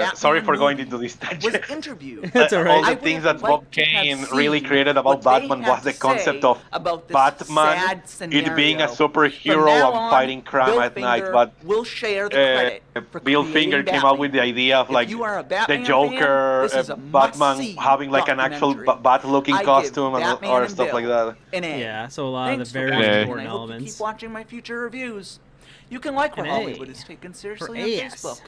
Batman sorry for going movie into this was tangent. interviewed. That's all right. All I the would things have that Bob liked to have Kane really seen created about what they Batman had was the to concept say of about this Batman, sad it being a scenario. From superhero now and on, fighting crime Bill at night, Finger but will share the credit for Bill creating Finger came Batman. up with the idea of If like you are a the Batman Joker, fan, this is a Batman must-see having like an actual documentary. bat-looking I give costume and Batman other and stuff Bill like that. an A. Yeah, so a lot Thanks of the for very watching, and important I hope you elements. keep watching my future reviews. You can like where An A Hollywood is taken seriously on AS. Facebook.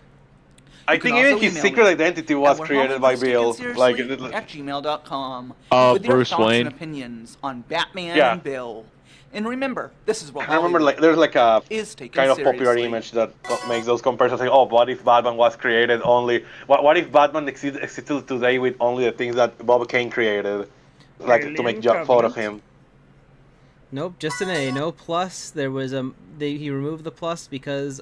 I You can think even also his email secret me identity at was where created by Hollywood is Bill. taken Like, seriously at gmail.com with Bruce your thoughts Wayne. and opinions on Batman Yeah. and Bill. And remember, this is what I remember Hollywood like there's like a is taken kind of popular seriously. image that makes those comparisons. Like, oh, what if Batman was created only? What if Batman existed today with only the things that Bob Kane created, like to make fun of him? Nope, just an A. No plus. There was he removed the plus because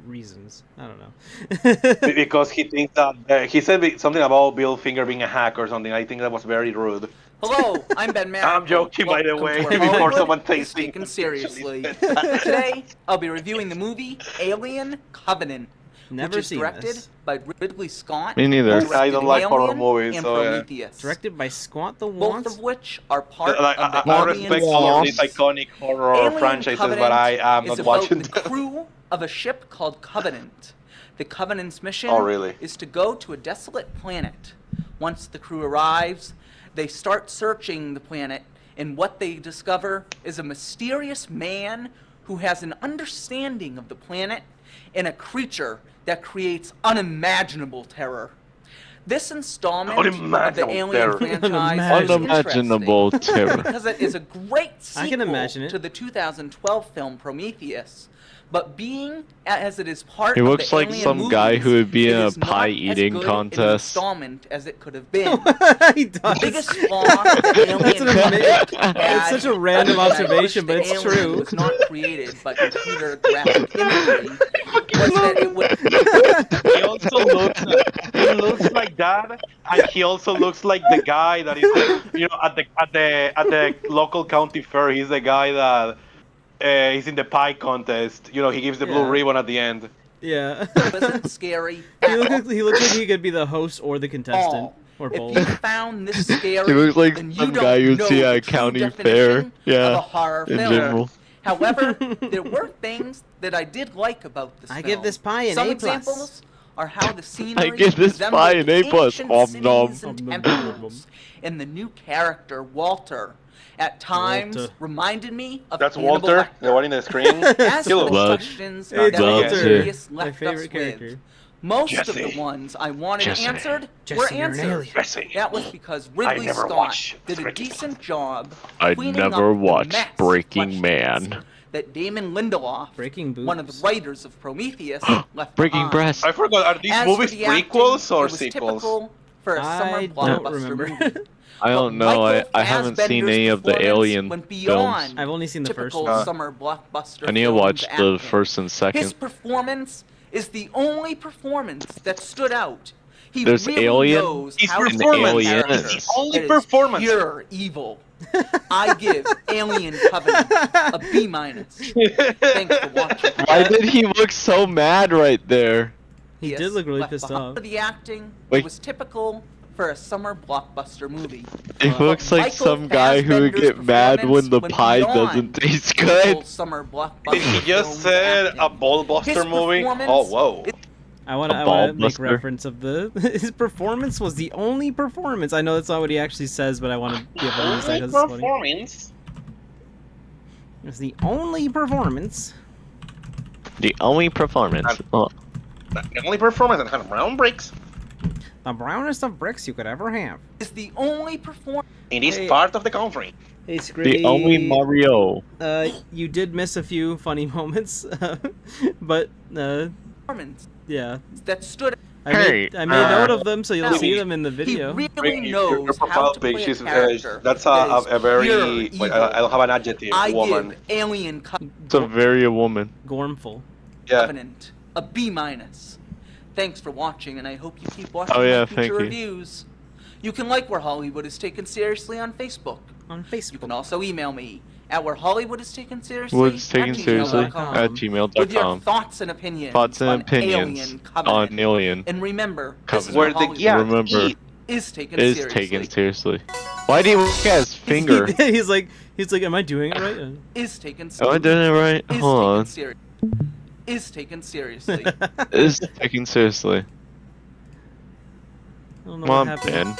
reasons. I don't know. Because he thinks that he said something about Bill Finger being a hack or something. I think that was very rude. Hello, I'm Ben Miracle. I'm joking, by the Welcome way, to where before Hollywood someone is takes taken things seriously. seriously. Today, I'll be reviewing the movie Alien Covenant, Never which is seen directed this. by Ridley Scott. Me neither. who I don't directed like horror Alien movies, and so, yeah. Prometheus. Directed by Squant the Both Wants. of which are part Like, of the I Alien respect all of series. these iconic horror Alien franchises, Covenant but I am is not about watching the them. crew of a ship called Covenant The Covenant's mission Oh, really? is to go to a desolate planet. Once the crew arrives, they start searching the planet, and what they discover is a mysterious man who has an understanding of the planet and a creature that creates unimaginable terror. This installment of the Unimaginable Alien terror. franchise is Unimaginable interesting terror. because it is a great I can imagine sequel it. to the 2012 film Prometheus. But being as it is part He of looks the like Alien some guy movies, who would be it in a is not pie as eating good contest. an installment as it could have been. He The does. biggest flaw that Alien That's an Covenant ama- had it's such a random was that observation, but the it's alien true. was not created by computer graphic imagery. Was that it was He also looks like that, and he also looks like the guy that is, at the local county fair. He's the guy that he's in the pie contest. He gives the blue Yeah. ribbon at the end. Yeah. wasn't scary. he looks like he could be the host or the contestant. all. Or If both. you found this scary, He looks like then you some don't guy you'd know see at the a true county definition fair. of Yeah, a horror in film. general. However, there were things that I did like about this I film. give this pie an Some A+. examples are how the scenery give this resembled pie an A+. ancient Om cities nom. and Om nom. temples. And the new character, Walter, at times Walter. reminded me of That's Hannibal Walter, Lecter. the one in the screen. As Kill for him. the Love- questions It's that Walter. Prometheus My left favorite us character. with, most of Jesse. the ones I wanted Jesse. answered Jesse, were you're an answered. alien. Jesse. That was because I Ridley never Scott watched did a Breaking decent job I cleaning never up the watched mess of Breaking questions Man. that Damon Lindelof, Breaking one of the boobs. writers of Prometheus, left Breaking behind. breast. I forgot. Are these As for movies the acting, prequels or it was sequels? typical for a summer I blockbuster don't remember. movie. I don't know. I haven't seen any of the Alien went films. beyond I've only seen the first typical one. summer blockbuster I need to films watch the acting. first and His second. performance is the only performance that stood out. He There's really Alien knows His how to performance play Alien. characters. It's the only It is performance. Pure evil. I give Alien Covenant a B-. Thanks for watching. Why did he look so mad right there? He Yes, did look really left pissed behind. off. For the acting, Wait. it was typical for a summer blockbuster movie. He Wow. looks like Michael some guy who would Fassbender's get mad when the performance pie went doesn't beyond taste typical good. Summer blockbuster Did he just films said acting. a ballbuster His movie? performance Oh, whoa. is I want A to make ball-buster. reference of the his performance was the only performance. I know that's not what he actually says, but I want to be able to use that because it's funny. Performance. It's the only performance. The only performance. Oh, The only performance that had brown bricks The brownest of bricks you could ever have. the only performance. in this Hey. part of the country. Hey, the only Mario. You did miss a few funny moments, but yeah, That stood. I Hey, made note of them, so you'll no. see them in the video. He really knows how profile to play a picture is character. that's that a is very. pure Wait, evil. I don't have an adjective. I Woman. give Alien It's a very a woman. Gormful. Yeah. Covenant a B-. Thanks for watching, and I hope you keep watching Oh, yeah, my future thank you. reviews. You can like Where Hollywood is Taken Seriously on Facebook. On You Facebook. can also email me at Where Hollywood is Taken Seriously What's taken at seriously gmail.com at with your gmail.com. thoughts and opinions Thoughts and on opinions Alien Covenant. on Alien And remember, Covenant. this is Where Where the Hollywood yeah, Remember. E. is taken is seriously. taken seriously. Why do you look at his finger? he's like, am I doing it right? Is taken Am I seriously. doing it right? Is Hold taken on. seri- Is taken seriously. Is taken seriously. I don't know Come what on, happened.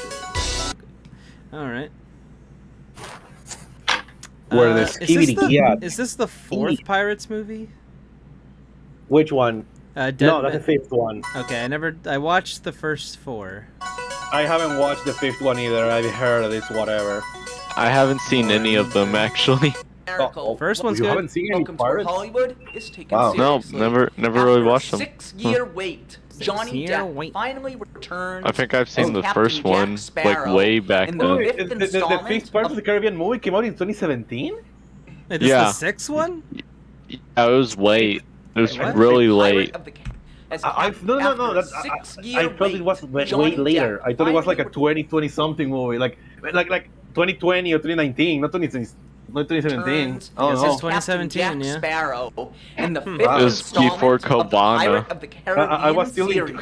Ben. All right. Where the is this skibidi the- yeah. Is this the fourth Pirates movie? Which one? Dead No, that's the Men. fifth one. Okay, I watched the first four. I haven't watched the fifth one either. I've heard that it's whatever. I haven't seen any of them actually. Miracle. First one's you good. haven't seen any Welcome to Where pirates? Hollywood is taken Wow. No, seriously. never After really a watched them. 6-year wait, Johnny Six-year Depp wait. finally returns. I think I've seen as the Captain first Jack one like Sparrow way back in the then. fifth The installment fifth Pirates of of- the Caribbean movie came out in 2017? Wait, this Yeah. is the sixth one? Yeah, it was late. It was Wait, what? really Pirate late. of the Ca- as No. after a That's, I 6-year thought it was wait, way Johnny later. Depp I thought it was like a finally 2020 something movie, like 2020 or 2019, not 2017. returns Oh Yes, no. it's 2017, Captain Jack yeah. Sparrow in the fifth Wow. It was installment before of the Kobana. Pirate of the Caribbean I was still series.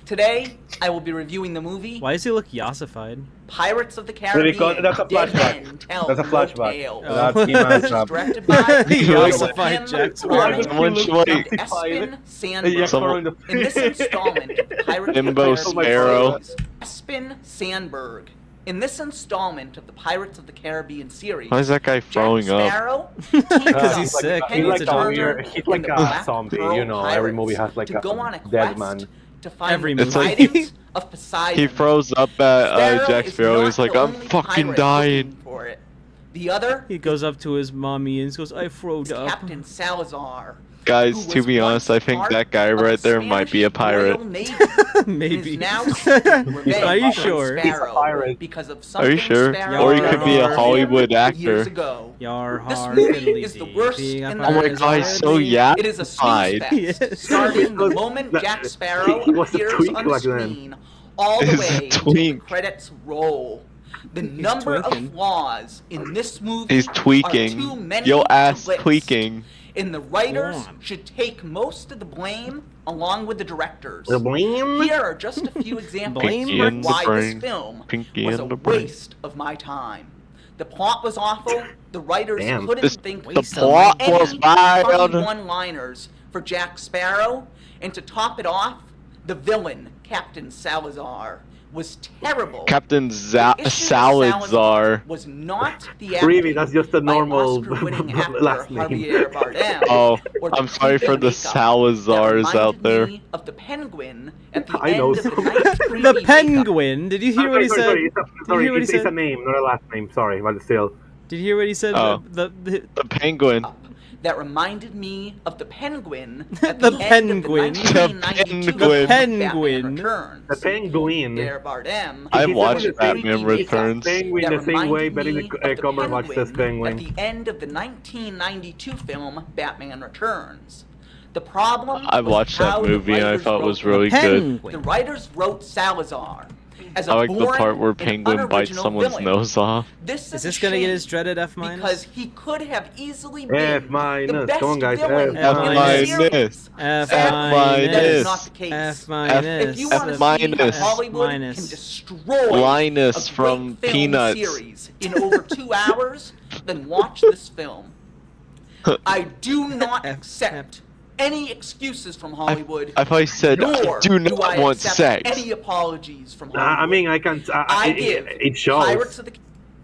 Today, I will be reviewing the movie Why does he look yassified? Pirates of the Because Caribbean. that's a Dead flashback. Men Tell That's a No flashback. Tales. That's He Oh. Man This is Trap. directed by Yassified Tim Jack Sparrow. Robbins Someone should, like- and Espen Sandberg. Someone- In this installment of Pirates of the Bimbo Caribbean Sparrow. series, Espen Sandberg. In this installment of the Pirates of the Caribbean series, Why is that guy Jack throwing up? Sparrow Because teams he's up sick. with He He's needs like a a doctor. weird. He's and like the a Black zombie. Pearl You know, every Pirates movie has like to a go on a dead quest man. to find Every the movie. tidings of Poseidon. He froze up at Sparrow Jack is Sparrow. not He's like, the I'm only fucking pirate dying. looking for it. The other He goes up to his mommy and goes, I froed is up. Captain Salazar. Guys, who to was be once honest, I think part that guy of the right there might be a Spanish pirate. Royal Navy. Maybe. Is now seeking revenge Are you on sure? He's a Sparrow pirate. because of Are something you sure? Sparrow Or he Yar, could be a yar. Hollywood years actor. ago. Yar This har movie fiddly is the dee. worst Being a in the Oh my pirate is god, hard. he's so It is a yappified. snooze Yes. fest, starting the Because moment that- Jack Sparrow he was a appears tweak on the back then. screen, all the He's a way until the twink. credits roll. The number tweaking. of flaws in this movie He's are too tweaking. many Yo to ass list. tweaking. And the writers Go on. should take most of the blame along with the directors. The blame. Here are just a few examples Pinky of and the why this brain. film Pinky was a and the brain. waste of my time. The plot was awful. The writers Damn. couldn't This- think the of plot any was funny wild. one-liners for Jack Sparrow, and to top it off, the villain, Captain Salazar, was terrible. Captain The issue with Salazar. was not the Really, acting that's just a by normal Oscar-winning actor last name. Javier Bardem. Oh, or the I'm sorry for creepy the makeup Salazars that out reminded there. me of the penguin at the I end know of the some. Night Creepy The makeup. penguin. Did you hear what he said? Sorry, Did you hear what he it's said? a name, not a last name. Sorry, but still. Did you hear what he said? Oh. The The penguin. That reminded me of the penguin at The the, end of the penguin. 1992 The film penguin. Batman Returns. The penguin. Javier Bardem. I've He's watched the Batman creepy Returns. makeup Penguin that the same way reminded me Benedict of the Cumberbatch says At penguin. the end of the 1992 film Batman Returns. The problem I was watched that how the movie and I writers thought it wrote was really good. penguin. The writers wrote Salazar as a I like the boring part where and Penguin bites unoriginal someone's villain. nose off. This Is a this gonna get his shame dreaded F minus? because he could have easily been F minus. the best Come on, guys. villain F in the minus. series. F Sadly, minus. that is not the case. F minus. If you want to F see how minus. Hollywood Minus. can destroy Linus a great from film Peanuts. series in over 2 hours, then watch this film. I do not F- accept any excuses from Hollywood. If I said nor I do do I not want accept sex, any apologies from Hollywood. I mean, I can. I give It shows. Pirates of the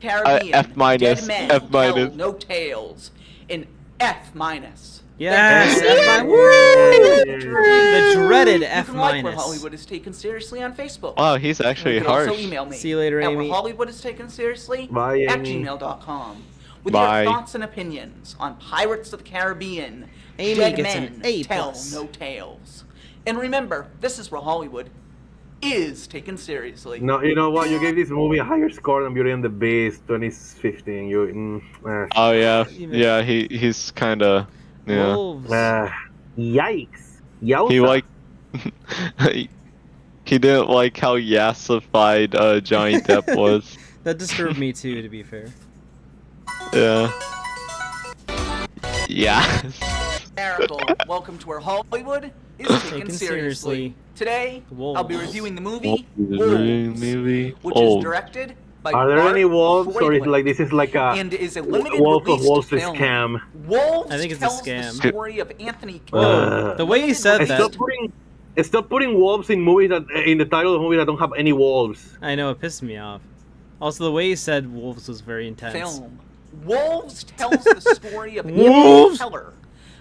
Caribbean, F minus, Dead Men F minus. Tell No Tales, an F minus. Yes, Thank you. F minus. Woo! Yeah. The dreaded You F can like Where minus. Hollywood is taken seriously on Facebook. wow, he's actually You can harsh. also email me See you later, at Amy. Where Hollywood is taken seriously Bye, at Amy. gmail.com with Bye. your thoughts and opinions on Pirates of the Caribbean. Amy Dead gets Men an A+. Tell No Tales. And remember, this is where Hollywood is taken seriously. No, you know what? You gave this movie a higher score than Beauty and the Beast 2015. Oh yeah, Even- yeah. He's kind of yeah. Wolves. Yikes. Yowza. He like he didn't like how yassified Johnny Depp was. That disturbed me too, to be fair. Yeah. Yeah. Miracle. Welcome to Where Hollywood is taken seriously. seriously. Today, Wolves. I'll be reviewing the movie Movie. which Old. is directed by Are there Bart any wolves, or is Freudenberg, it like this is like a and is a limited Wolf of release Wall Street film. scam? Wolves I think it's a tells scam. the story of Anthony Whoa. The way he said It's that, stop putting wolves in movies that in the title of the movie that don't have any wolves. I know it pissed me off. Also, the way he said wolves was very intense. film. Wolves tells the story of Wolves? Anthony Keller,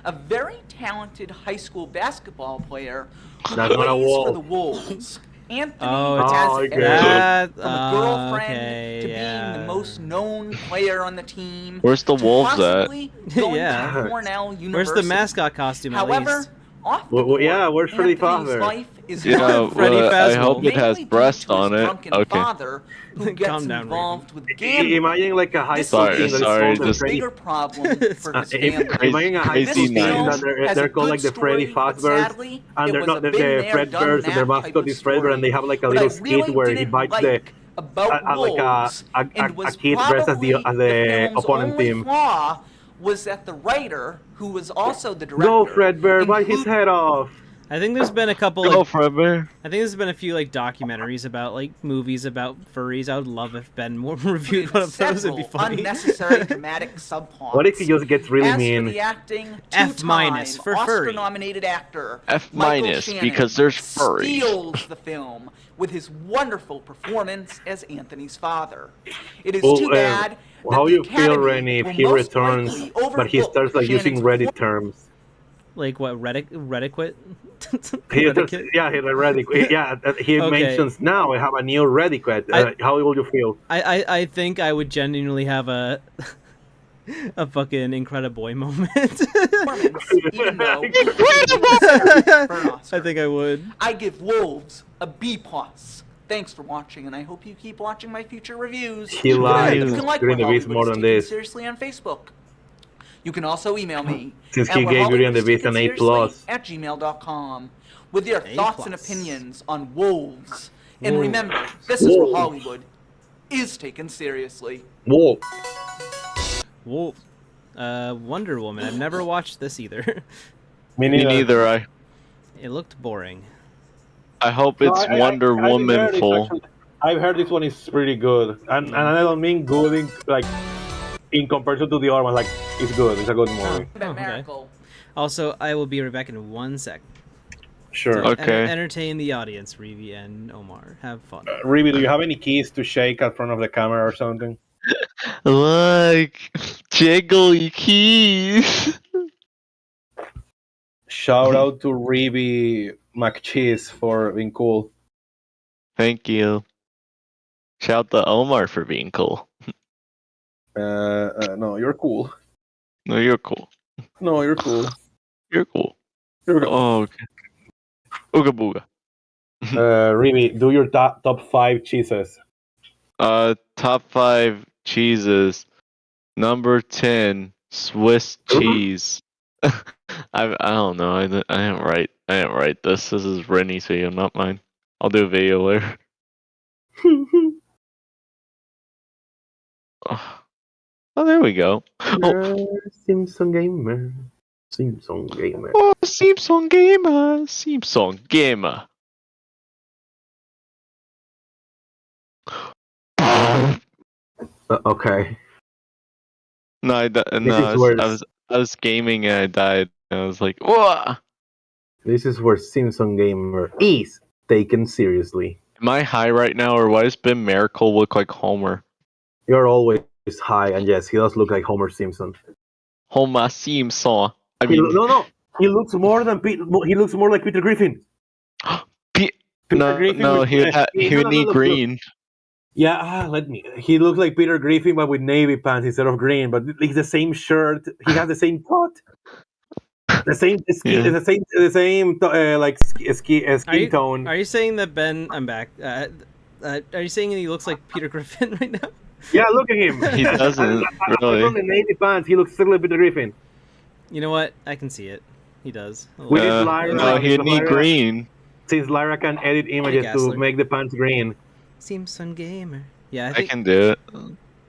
a very talented high school basketball player who That's not a plays wolf. for the Wolves. Anthony Oh, has okay. everything That, from a girlfriend okay, to yeah. being the most known player on the team. Where's the to wolves at? possibly going Yeah. to Cornell University. Where's the mascot costume at However, least? off the Well, yeah, court, where's Freddy Anthony's Fazbear? life is Yeah, marked Freddy well, I Fazbear. hope it has mainly due breast to his on it. drunken Okay. father, who gets Calm down, involved with gambling. Imagine like a high This school Sorry, team that is sorry, called the just- Freddy. bigger problem for his family. Imagine a high Crazy school team nice. that they're called like the Freddy Fazbears, and they're not the Fredbears, and their mascot is Fredbear, and they have like a little skit where he bites the a kid dressed as the opponent team. Flaw was that the writer, who was also the director, Go Fredbear, bite his included head off. I think there's been a couple. Go, Like, Fredbear. I think there's been a few like documentaries about like movies about furries. I would love if Ben more reviewed one of those. It'd be funny. Unnecessary dramatic subplots. What if he just gets really As mean? For the acting, F- two-time for furry. Oscar-nominated actor F- Michael Shannon because there's furries. steals the film with his wonderful performance as Anthony's father. It is Well, too bad. How that you the feel, Academy Rennie, if will he most returns, likely but he overlook starts like using Shannon's Reddit terms? Like what? Reddit? He Okay. mentions now I have a new Reddit. How will you feel? I think I would genuinely have a a fucking Incrediboy moment. even though I think I would. I give Wolves a B+. Thanks for watching, and I hope you keep watching my future reviews. He lies. You can like During the Where Beast more Hollywood than is Taken this. Seriously on Facebook. You can also email me Since at he gave Yuri and the Beast an A+. @gmail.com with your A+. thoughts and opinions on Wolves. And Wolves. remember, this is where Wolves. Hollywood is taken seriously. Whoa. Wolf. Wonder Woman. I've never watched this either. Me Me neither. It looked boring. I hope it's Wonder Woman full. I've heard this one is pretty good, and I don't mean good in comparison to the other one. Like it's good. It's a good movie. okay. Miracle. Also, I will be right back in 1 sec. Sure. Okay. Entertain the audience, Revi and Omar. Have fun. Ribi, do you have any keys to shake in front of the camera or something? Look, jiggly keys. Shout out to Ribi McCheese for being cool. Thank you. Shout to Omar for being cool. No, you're cool. No, you're cool. No, you're cool. You're cool. You're cool. Oh, okay. Ooga booga. Ribi, do your top 5 cheeses. Top 5 cheeses. Number 10, Swiss cheese. I don't know. I didn't write this. This is Rennie's video, not mine. I'll do a video later. Oh, there we go. Oh, Simpson Gamer. Simpson Gamer. oh Simpson Gamer. Simpson Gamer. Okay. No, I was gaming and I died. And I was like, whoa! This is where Simpson Gamer is taken seriously. Am I high right now, or why does Ben Miracle look like Homer? You're always high, and yes, he does look like Homer Simpson. Homer Simpson. I mean, No. He looks more than he looks more like Peter Griffin. no, he would need green. Yeah, he looks like Peter Griffin, but with navy pants instead of green. But it's the same shirt. He has the same cut, the same skin, Yeah. the same skin tone. Are you saying that Ben? I'm back. Are you saying he looks like Peter Griffin right now? Yeah, look at him. He doesn't really. From the navy pants, he looks similar to Peter Griffin. You know what? I can see it. He does. We need Lyra, No, he'd need Lyra- green. Since Lyra can edit images to Gassler. make the pants green. Simpson Gamer. Yeah, I I think. can do it.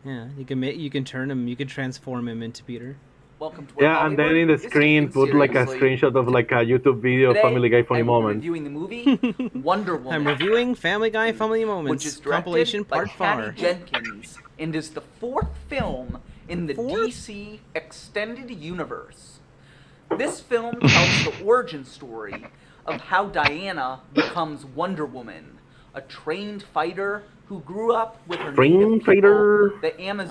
Yeah, you can turn him. You can transform him into Peter. Welcome to Where Yeah, and then Hollywood in the is screen, taken put like a seriously. screenshot of like a YouTube video of Today, Family Guy funny I will be moment. reviewing the movie Wonder Woman. I'm reviewing Family Guy Family Moments which is directed compilation by part Patty 4. Jenkins and is the 4th film in the Fourth? DC Extended Universe. This film tells the origin story of how Diana becomes Wonder Woman, a trained fighter who grew up with her Trained native people, fighter? the Browns?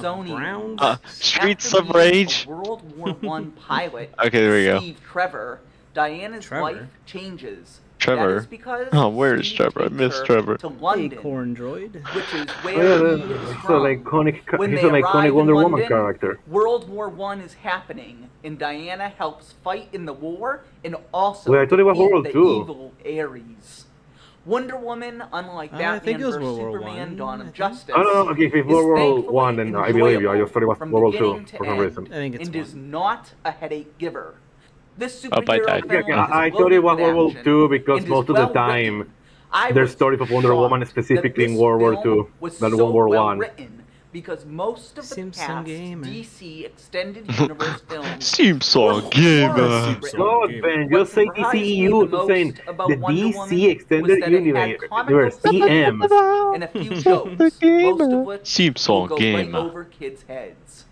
Amazonians. Streets After of being Rage. a World War I pilot, Okay, there we go. Steve Trevor, Diana's Trevor? life changes. Trevor? That is because Oh, where's Steve Trevor? I takes miss her Trevor. To Hey, London, corn droid. which is Oh, where yeah, he is he's from. an iconic, When he's they an arrive iconic in Wonder Woman London, character. World War I is happening, and Diana helps fight in the war and also Wait, I thought it was defeat World the War II. evil Ares. Wonder Woman, unlike I Batman think it was vs World War Superman: I, Dawn I of think. Justice, Oh, no, okay, if it's is World War thankfully One, then I believe you. I just thought it was from World War beginning Two to for some end, reason. I think it's and one. is not a headache giver. This Oh, I superhero died. film Yeah, is I thought it was loaded with World War action Two because and is most of the well time written. I there's was stories of Wonder shocked Woman that specifically in this World War film Two was than so World War well One. written because most of the Simpson past Gamer. DC Extended Universe films Simpson were Gamer. horribly God, written. Ben, What just say surprised me DCEU the to most saying about the Wonder DC Woman was Extended that it had comical Universe, CM. scenes and a few jokes, most of which Simpson will go right Gamer. over kids' heads.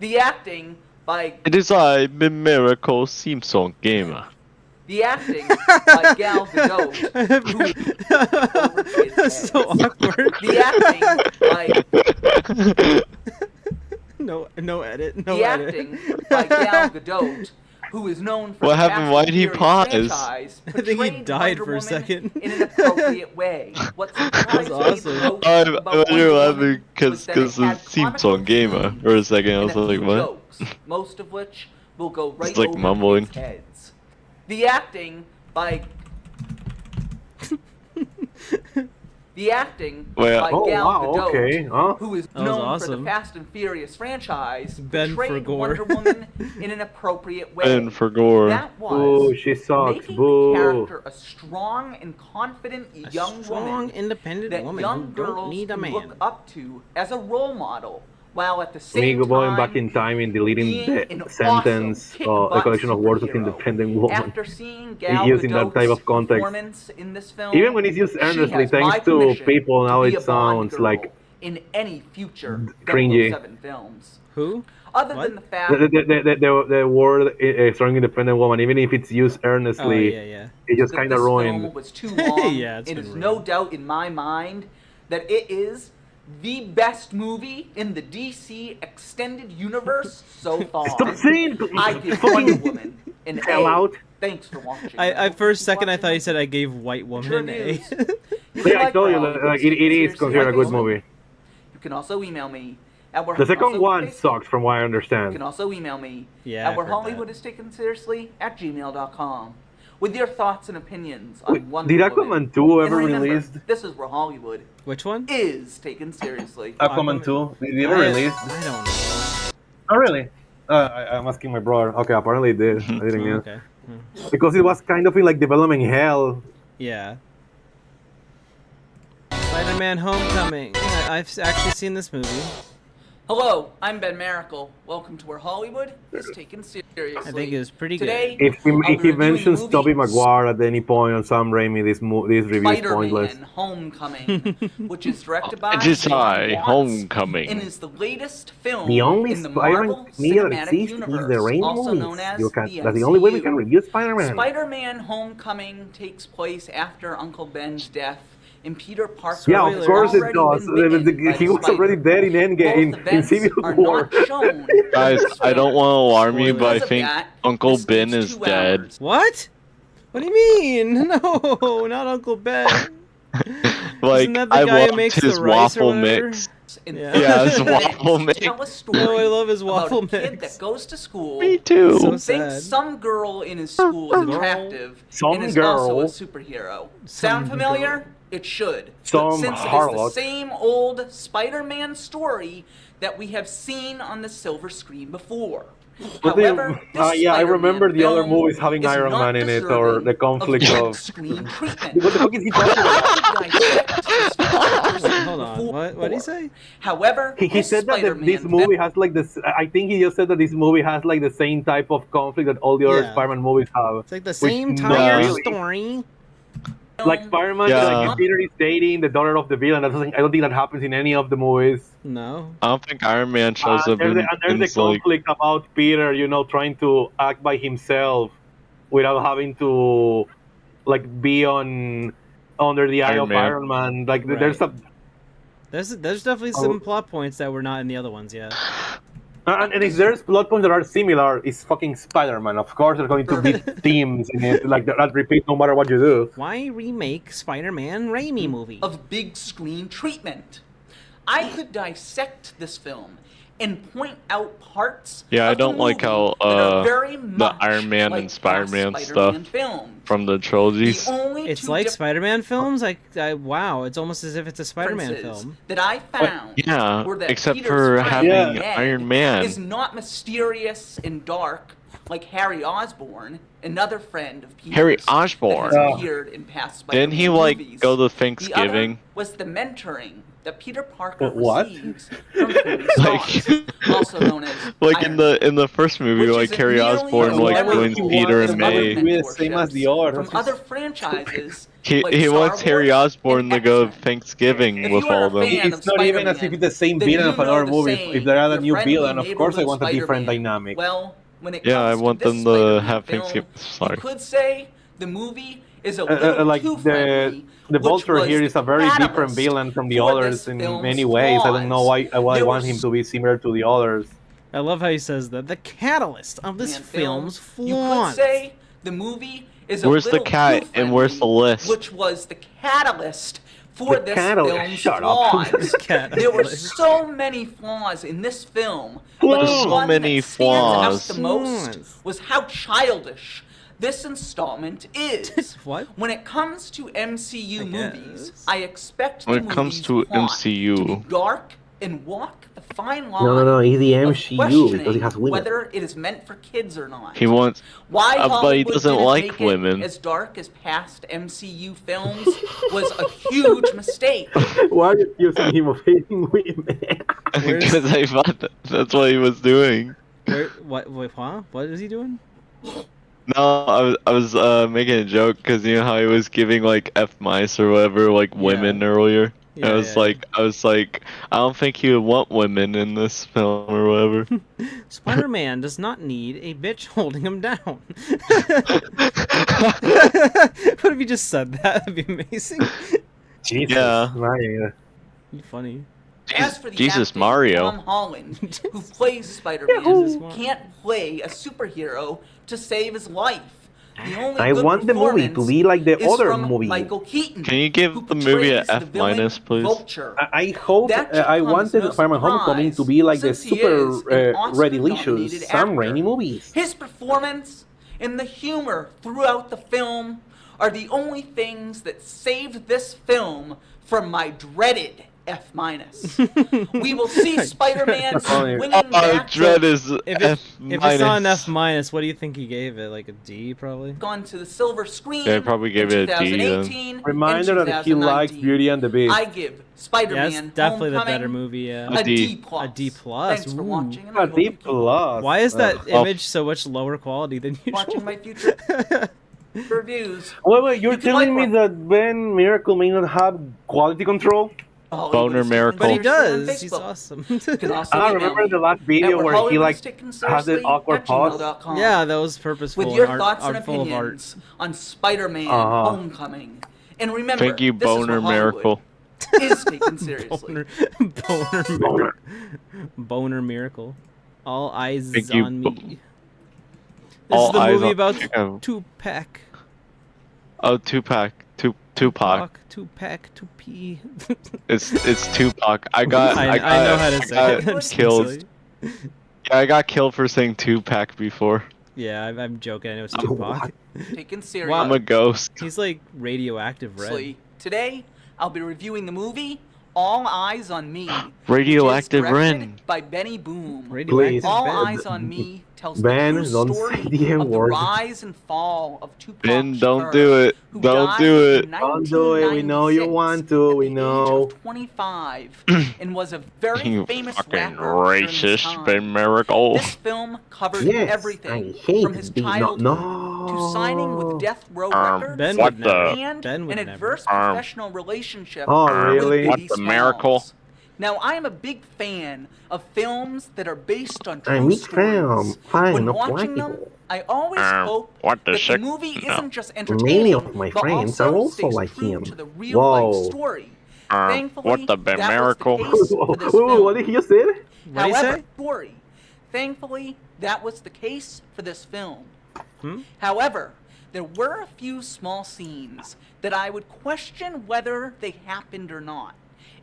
The acting by It is I, the Miracle Simpson Gamer. the acting by Gal Gadot, who is over kids' That's heads. so awkward. The acting by No edit. No the edit. acting by Gal Gadot, who is known for What the happened? Fast Why and did he Furious pause? franchise, I think he portrayed died Wonder for a Woman second. in an appropriate way. What surprised me awesome. the most I'm about you're Wonder laughing Woman was that it because had it seems on comical Gamer. scenes For a second, I and was a like, few what? jokes, most of which will go right like over mumbling. kids' heads. The acting by Well, by Oh, Gal wow, Gadot, okay. Huh? who is That was known for awesome. the Fast and Furious franchise, Ben portrayed Fergore. Wonder Woman in an appropriate way. Ben Fergore. That was Boo, she sucks. making Boo. the character a strong and confident A young strong, woman independent that woman young who girls don't need a can man. look up to as a role model, while at the same Amigo going time back in time and deleting being an the sentence, awesome the kick-butt collection of words of superhero. independent woman. After seeing Gal Using that type Gadot's of context. performance in this film, Even when it's used she earnestly, has my thanks to permission people, now to be it a Bond sounds girl like in any future cringy. 007 films. Who? Other What? than the fact the word strong independent woman, even if it's used Oh earnestly, yeah. it just that kind of this ruined. film was too long, Yeah, it's it been is no ruined. doubt in my mind that it is the best movie in the DC Extended Universe so far. Stop saying I give Wonder fucking Woman an hell A. out. Thanks for watching. I hope first you second I watch thought it. he said I gave White Woman an A. Reviews. You Yeah, can I told you, Raleigh, like, it is seriously considered a like good this. movie. You can also email me at The second one sucks. sucks, from what I You understand. can also email me Yeah, at I've where heard Hollywood that. is taken seriously at gmail.com with your thoughts and opinions on Wait, Wonder did Woman. Aquaman 2 And ever remember, released? this is where Hollywood Which one? is taken seriously. Aquaman 2? Did it ever release? I don't know. Oh, really? I'm asking my brother. Okay, apparently it did. I didn't Oh, know. okay. Because it was kind of in like development hell. Yeah. Spider-Man: Homecoming. Yeah, I've actually seen this movie. Hello, I'm Ben Miracle. Welcome to where Hollywood is taken seriously. I think it was pretty good. Today, If he, I'll be if he reviewing mentions the movie Tobey Maguire at any point on Sam Raimi, this review is pointless. Spider-Man: Homecoming, which is directed by It is James I, Watts Homecoming. and is the latest film The only in the Spider-Man Marvel movie that Cinematic exists is Universe, the Raimi also known movies. as That's the only way we MCU. can review Spider-Man. Spider-Man: Homecoming takes place after Uncle Ben's death, and Peter Parker Yeah, has of course it already does. been bitten by He the was already spider. dead in Endgame, Both in events Civil are War. not shown in Guys, this I don't film. want to alarm you, but I Because of think that, Uncle this Ben gives is 2 dead. hours. What? What do you mean? No, not Uncle Ben. Like, Isn't that the I guy who loved makes his the rice or waffle whatever? mix. In Yeah. Yeah, his 30 minutes waffle to mix. tell a story No, I love his about waffle a kid mix. that goes to school, Me too. So thinks sad. some girl in his school is Girl. attractive Some and is also a girl. superhero. Some Sound familiar? It should. Some Since it is harlot. the same old Spider-Man story that we have seen on the silver screen before. But the- However, this yeah, I Spider-Man remember the other film movies having is Iron not Man in it, or deserving the conflict big of. screen treatment. What the fuck is he talking about? Hold on. What did he say? However, He this said that Spider-Man this movie has like this. I think he just said that this movie has like the same type of conflict that all the other Yeah. Spider-Man movies have. It's like the Which same not tired really. story. Like Spider-Man, Yeah. like Peter is dating the daughter of the villain. I don't think that happens in any of the movies. No. I don't think Iron Man shows up There's in the things like. conflict about Peter, trying to act by himself without having to, like, be under the eye Iron of Man. Iron Man. Like, Right. there's a. There's definitely some plot points that were not in the other ones yet. And if there's plot points that are similar, it's fucking Spider-Man. Of course, there's going to be themes in it, like that repeat no matter what you do. Why remake Spider-Man Raimi movie? of big screen treatment. I could dissect this film and point out parts Yeah, I of the don't like movie how, that are very the much Iron Man like and Spider-Man past stuff Spider-Man films. from the trilogies. The only only It's two like differences Spider-Man films. Wow, it's almost as if it's a Spider-Man film. that I found Yeah, were that except Peter's for friend, having Ned, Iron Man. is not mysterious and dark like Harry Osborn, another friend of Peter's Harry that Osborn. has appeared in past Spider-Man Didn't he like movies. go to The other Thanksgiving? was the mentoring that Peter Parker What? receives from Tony Like- Stark, also known as Like Iron in the first movie, Which like isn't Harry nearly Osborn as like memorable joins as Peter other and May. May. Be the same as the others. from other franchises. He like he Star wants Harry Wars Osborn and to go X-Men. Thanksgiving If with you are all a of them. fan It's not even as if Spider-Man, it's the same then villain you of know another the movie. saying, If they add a "Your new friendly villain, of course I neighborhood want a different Spider-Man." dynamic. Well, when it Yeah, comes I want to this them to Spider-Man have film, Thanksgiving. Sorry. You could say the movie is a little Like too the friendly. which Vulture was here the is a very different catalyst villain from the for others this in film's many ways. I don't know why I There want were him to be similar to the others. I love how he says that. The catalyst of this Man, film's You flaws. could say the movie is a Where's the little cat too and where's the friendly, list? Which was the catalyst for The this catalyst- film's shut up. flaws. Catalyst. There were so many flaws in this film. There's but the so one many that stands out flaws. the most Flaws. was how childish this installment is. What? When it comes to MCU I movies, guess. I expect When the it comes movie's to plot MCU. to be dark and walk the fine line. No, he's the of MCU because he has questioning women. whether it is meant for kids or not. He wants. Why but he Hollywood doesn't didn't like make it women. as dark as past MCU films was a huge mistake. Why are you accusing him of hating women? Because I thought that's what he was doing. Where, what? Wait, huh? What is he doing? No, I was making a joke because you know how he was giving like F mice or whatever like women earlier. Yeah, I was like, I don't think he would want women in this film or whatever. Spider-Man does not need a bitch holding him down. What if you just said that? That'd be amazing. Jesus, Yeah. Maria. Be funny. As for the Jesus acting, Mario. Tom Holland, who plays Spider-Man, Jesus Mario. can't play a superhero to save his life. The only I good want the movie to performance be like the is other from movie. Michael Keaton. Can you give who the movie a portrays the F villain minus, please? Vulture. I hope That I comes wanted no Spider-Man Homecoming to surprise, be like the since he is super an Oscar-nominated Red-licious Sam actor. Raimi movies. His performance and the humor throughout the film are the only things that saved this film from my dreaded F minus. We will see Spider-Man funny. swinging back Dread is If F it's not an minus. F minus, what do you think he gave it? Like a D, probably. onto the silver screen. Yeah, I probably gave in it a D then. 2018 and Reminder that he likes 2019. Beauty and the Beast. I give Yeah, Spider-Man it's definitely the Homecoming better movie. Yeah. a A D. D plus. A D plus, Thanks for ooh. watching. And I A hope D you keep plus. Why is that Well- image so much lower quality than usual? watching my future reviews. Wait, you're You can telling like me that Ben Miracle may not have quality control? Oh, Boner you can Miracle. But he search him on does. He's Facebook. awesome. You can also I email remember me the last at video where he like wherehollywoodstaken has this seriously awkward at pause. gmail.com. Yeah, that was purposeful. With your and thoughts and full of art. opinions on Spider-Man Uh-huh. Homecoming. And remember, Thank you, this is Boner where Hollywood Miracle. is taken seriously. Boner miracle. All eyes Thank you, on Bo- me. This All is the eyes movie on- about Yeah. Tupac. Oh, Tupac. Tupac. Tupac. Tupac. It's Tupac. I got. I know how to say got it. I'm just killed. silly. Yeah, I got killed for saying Tupac before. Yeah, I'm joking. I know it's Oh, Tupac. Taken Wow. seriously. I'm a ghost. He's like radioactive red. Today, I'll be reviewing the movie All Eyes on Me. Radioactive which is directed Ren. by Benny Boom. Radioactive All Ben. Eyes on Me tells Ben, the true don't story say the of the N-word. rise and fall of Tupac Ben, don't Shakur, do it. who Don't died do in it. Don't do it. We know you 1996 want to. at We the know. Age of 25, and was a very You famous fucking rapper during his racist, time. Ben Miracle. This film covered Yes, everything I hate from his being childhood no. to signing with Death Row Records Ben What would never. the- and Ben would an never. adverse professional relationship Oh, with really? What Biggie the miracle? Smalls. Now, I am a big fan of films that are based on true I'm big stories. fan When of watching white them, people. I always hope what the that the shit? movie No. isn't just entertaining, Many of my but friends also are also stays like true him. to the real life Whoa. story. what Thankfully, the that miracle? was the case for this Wait, film. what did he just say? What do you However, say? story. Thankfully, that was the case for this film. Hmm? However, there were a few small scenes that I would question whether they happened or not.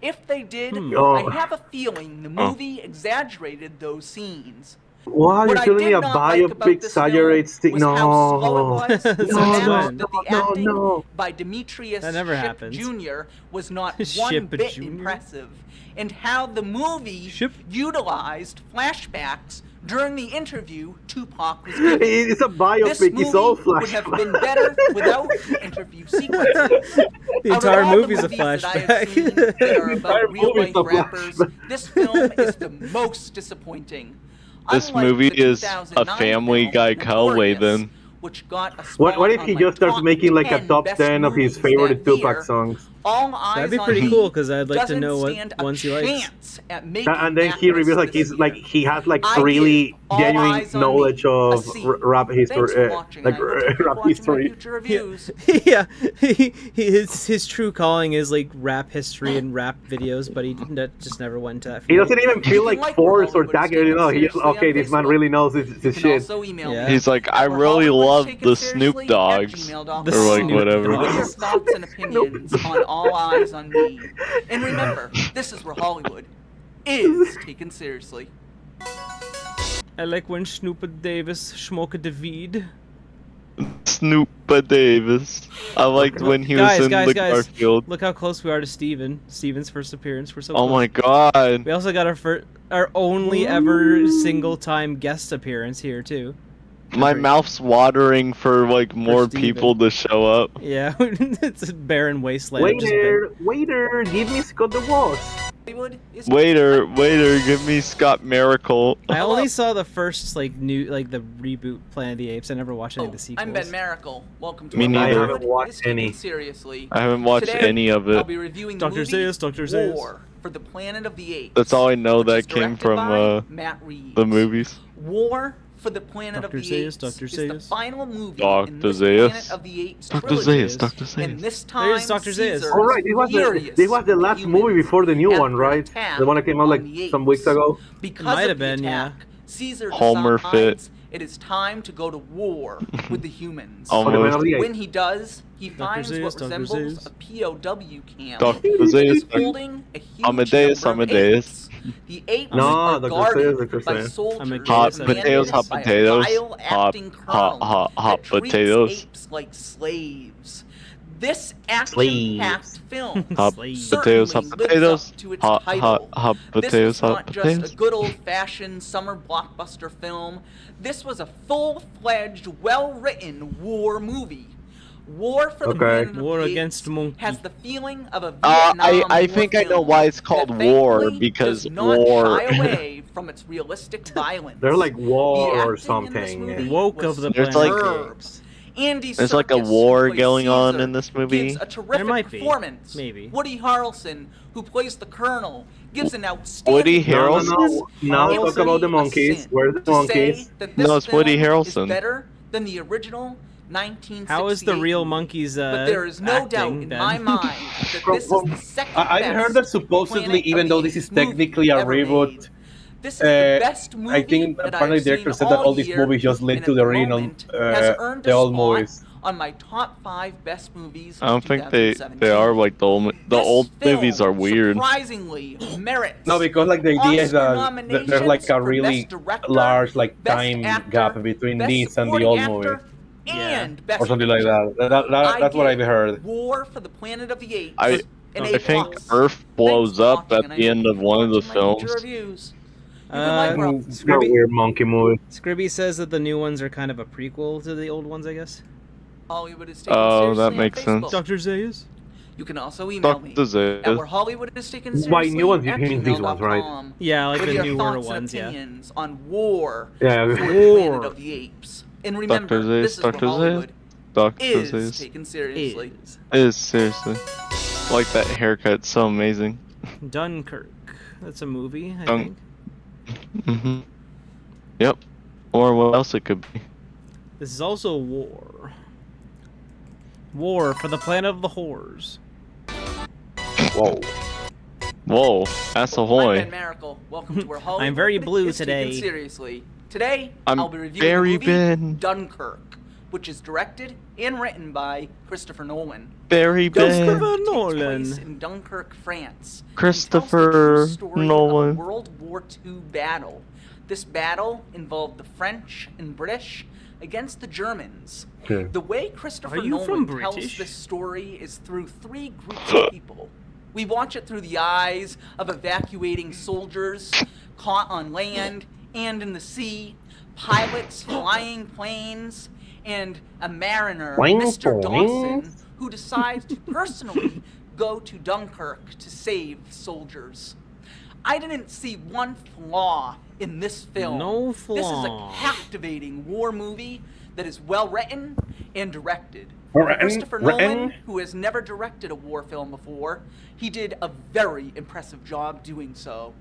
If they did, Oh. I have a feeling the movie exaggerated those scenes. Wow, you're What I telling me did a not like about biopic this film exaggerates thing? was how slow it No. was, Since and the when? fact that the No, acting no. by Demetrius That never Shipp happens. Jr. was not Shipp one bit Jr.? impressive, and how the movie Shipp? utilized flashbacks during the interview Tupac was giving. It's a This biopic. movie It's all would have been flashbacks. better without the interview sequences. The Out of entire all movie's a movies that I have flashback. seen that are The about entire real movie's life a rappers, flashback. this film is the most disappointing. This Unlike movie the is a 2009 Family film, Guy Cowboy Notorious, then. which got a What spot if on he my just starts top making like a 10 top best 10 of his movies favorite that Tupac year? songs? All Eyes That'd be on pretty Me cool, 'cause I'd like to doesn't know what stand a ones he likes. chance at making And then he that reveals like list he's this like year. he has like I really give All genuine Eyes on knowledge Me a of C. rap Thanks history, for watching. like I hope you keep rap watching my history. future reviews. Yeah, his true calling is like rap history and rap videos, but he just never went to that. He field. doesn't even feel You like can like forced or Hollywood is tagged. taken You know, he's seriously on okay. This man Facebook. really knows his You can shit. also email Yeah. me. He's like, I at really Hollywood love Taken the Seriously Snoop at Dogs. gmail.com. The Or like Snoop whatever. With your Dogs. thoughts and opinions on All Eyes on Me. And remember, this is where Hollywood is taken seriously. I like when Snoop Davis smoke the weed. Snoop Davis. I liked when he was in the Garfield. Look how close we are to Steven. Steven's first appearance. We're so Oh close. my god. We also got our only ever single time guest appearance here too. My mouth's watering for like more Steven. people to show up. Yeah, it's a barren wasteland. of just Waiter, give me Scott the Waltz. Hollywood is Waiter, give me Scott Miracle. I only saw the first the reboot Planet of the Apes. I never watched any of the sequels. I'm Ben Miracle. Welcome to Me where neither. Hollywood I haven't watched is taken any. seriously. I haven't watched Today, any of I'll it. be reviewing Dr. the movie Zaius, Dr. Zaius. War for the Planet of the Apes. That's all I know which is that came directed from by Matt Reeves. the movies. War for the Planet Dr. of the Zaius, Apes Dr. is the Zaius. final movie Dr. in this Zaius. Planet of the Apes Dr. trilogy. Zaius, Dr. And Zaius. this time, There's Dr. Zaius. Caesar All right, this was the last movie before the new one, right? The one that came out like some weeks ago. Because Might of have the been, yeah. attack, Caesar Homer decides it is time to go to war with the humans. Almost. When he does, he finds Zaius, what Dr. resembles Zaius. a POW camp. Dr. He's Zaius. holding a huge Amadeus, number of Amadeus. apes. The apes No, are Dr. guarded Zaius, Dr. by Zaius. soldiers Amadeus. Hot commanded potatoes, hot by a potatoes. vile-acting colonel hot that treats potatoes. apes like slaves. This action-packed film Hot Slaves. potatoes, hot certainly lives potatoes. up to its Hot title. potatoes, This was hot not just potatoes. a good old-fashioned summer blockbuster film. This was a full-fledged, well-written war movie. War for the Okay. Planet of War the against Apes monkey. has the feeling of a Vietnam I War think I know film why it's called that War, thankfully because does not war. shy away from its realistic violence. They're like The war or acting in this something. movie Woke was of the There's Planet like- of the superb. Apes. Andy There's like a Serkis, who war plays going on Caesar, in this movie. gives a terrific might be. performance. Maybe. Woody Harrelson, who plays the Colonel, gives an outstanding Woody No, no, Harrelson? no. Now It talk would about be the a monkeys. sin Where's the to monkeys? say that this No, it's Woody film Harrelson. Is better than the original 1968. How is the real monkeys? But there is no doubt acting, in Ben? my mind that this is the second I best heard that supposedly, Planet of even the though this is Apes movie technically a ever reboot, made. This is the best movie I think that apparently I've the director seen said that all these year, movies just led and to at the the original, moment has earned a the old spot movies. on my top 5 best movies. I don't of think they 2017. are like the old This old movies film are weird. Surprisingly, merits. No, because like the idea is Oscar that there's like a nominations really for Best Director, large like Best time Actor, gap between Best this and the Supporting old Actor, movie, and Best or something like that. That's what I've heard. War for the Planet of the Apes. I an I A+. think Thanks Earth blows for up watching, at and the I end hope of you one of the watch my future films. reviews. You can like Rob. It's not a weird monkey movie. Scribby says that the new ones are kind of a prequel to the old ones, I guess. Hollywood is taken Oh, seriously that on makes sense. Facebook. Dr. Zaius? You can also email me Dr. at where Zaius. Hollywood is taken seriously By new ones, you at mean these ones, right? gmail.com Yeah, like with the your newer thoughts ones, and yeah. opinions on War Yeah. for the Planet War. of the Apes. And remember, Zaius, this is where Dr. Zaius. Hollywood Dr. is Zaius. taken seriously. Is Seriously. Like that haircut, so amazing. Dunkirk. That's a movie, I Dunk- think. Mhm. Yep. Or what else it could be? This is also War. War for the Planet of the Whores. Whoa. Whoa, that's I'm ahoy. Ben Miracle. Welcome to where Hollywood I'm very blue is taken today. seriously. Today, I'm I'll be reviewing very the movie Ben. Dunkirk, which is directed and written by Christopher Nolan. Barry Christopher Ben. Takes Nolan. place in Dunkirk, France. Christopher and tells the true story Nolan. Of a World War II battle This battle involved the French and British against the Germans. Okay. The way Christopher Are you Nolan from tells British? this story is through three groups of people. We watch it through the eyes of evacuating soldiers caught on land and in the sea, pilots flying planes, and a mariner, Boing, Mr. boing. Dawson, who decides to personally go to Dunkirk to save soldiers. I didn't see one flaw in this film. No This is flaw. a captivating war movie that is well written and directed. Written, Christopher written. Nolan, who has never directed a war film before, he did a very impressive job doing so.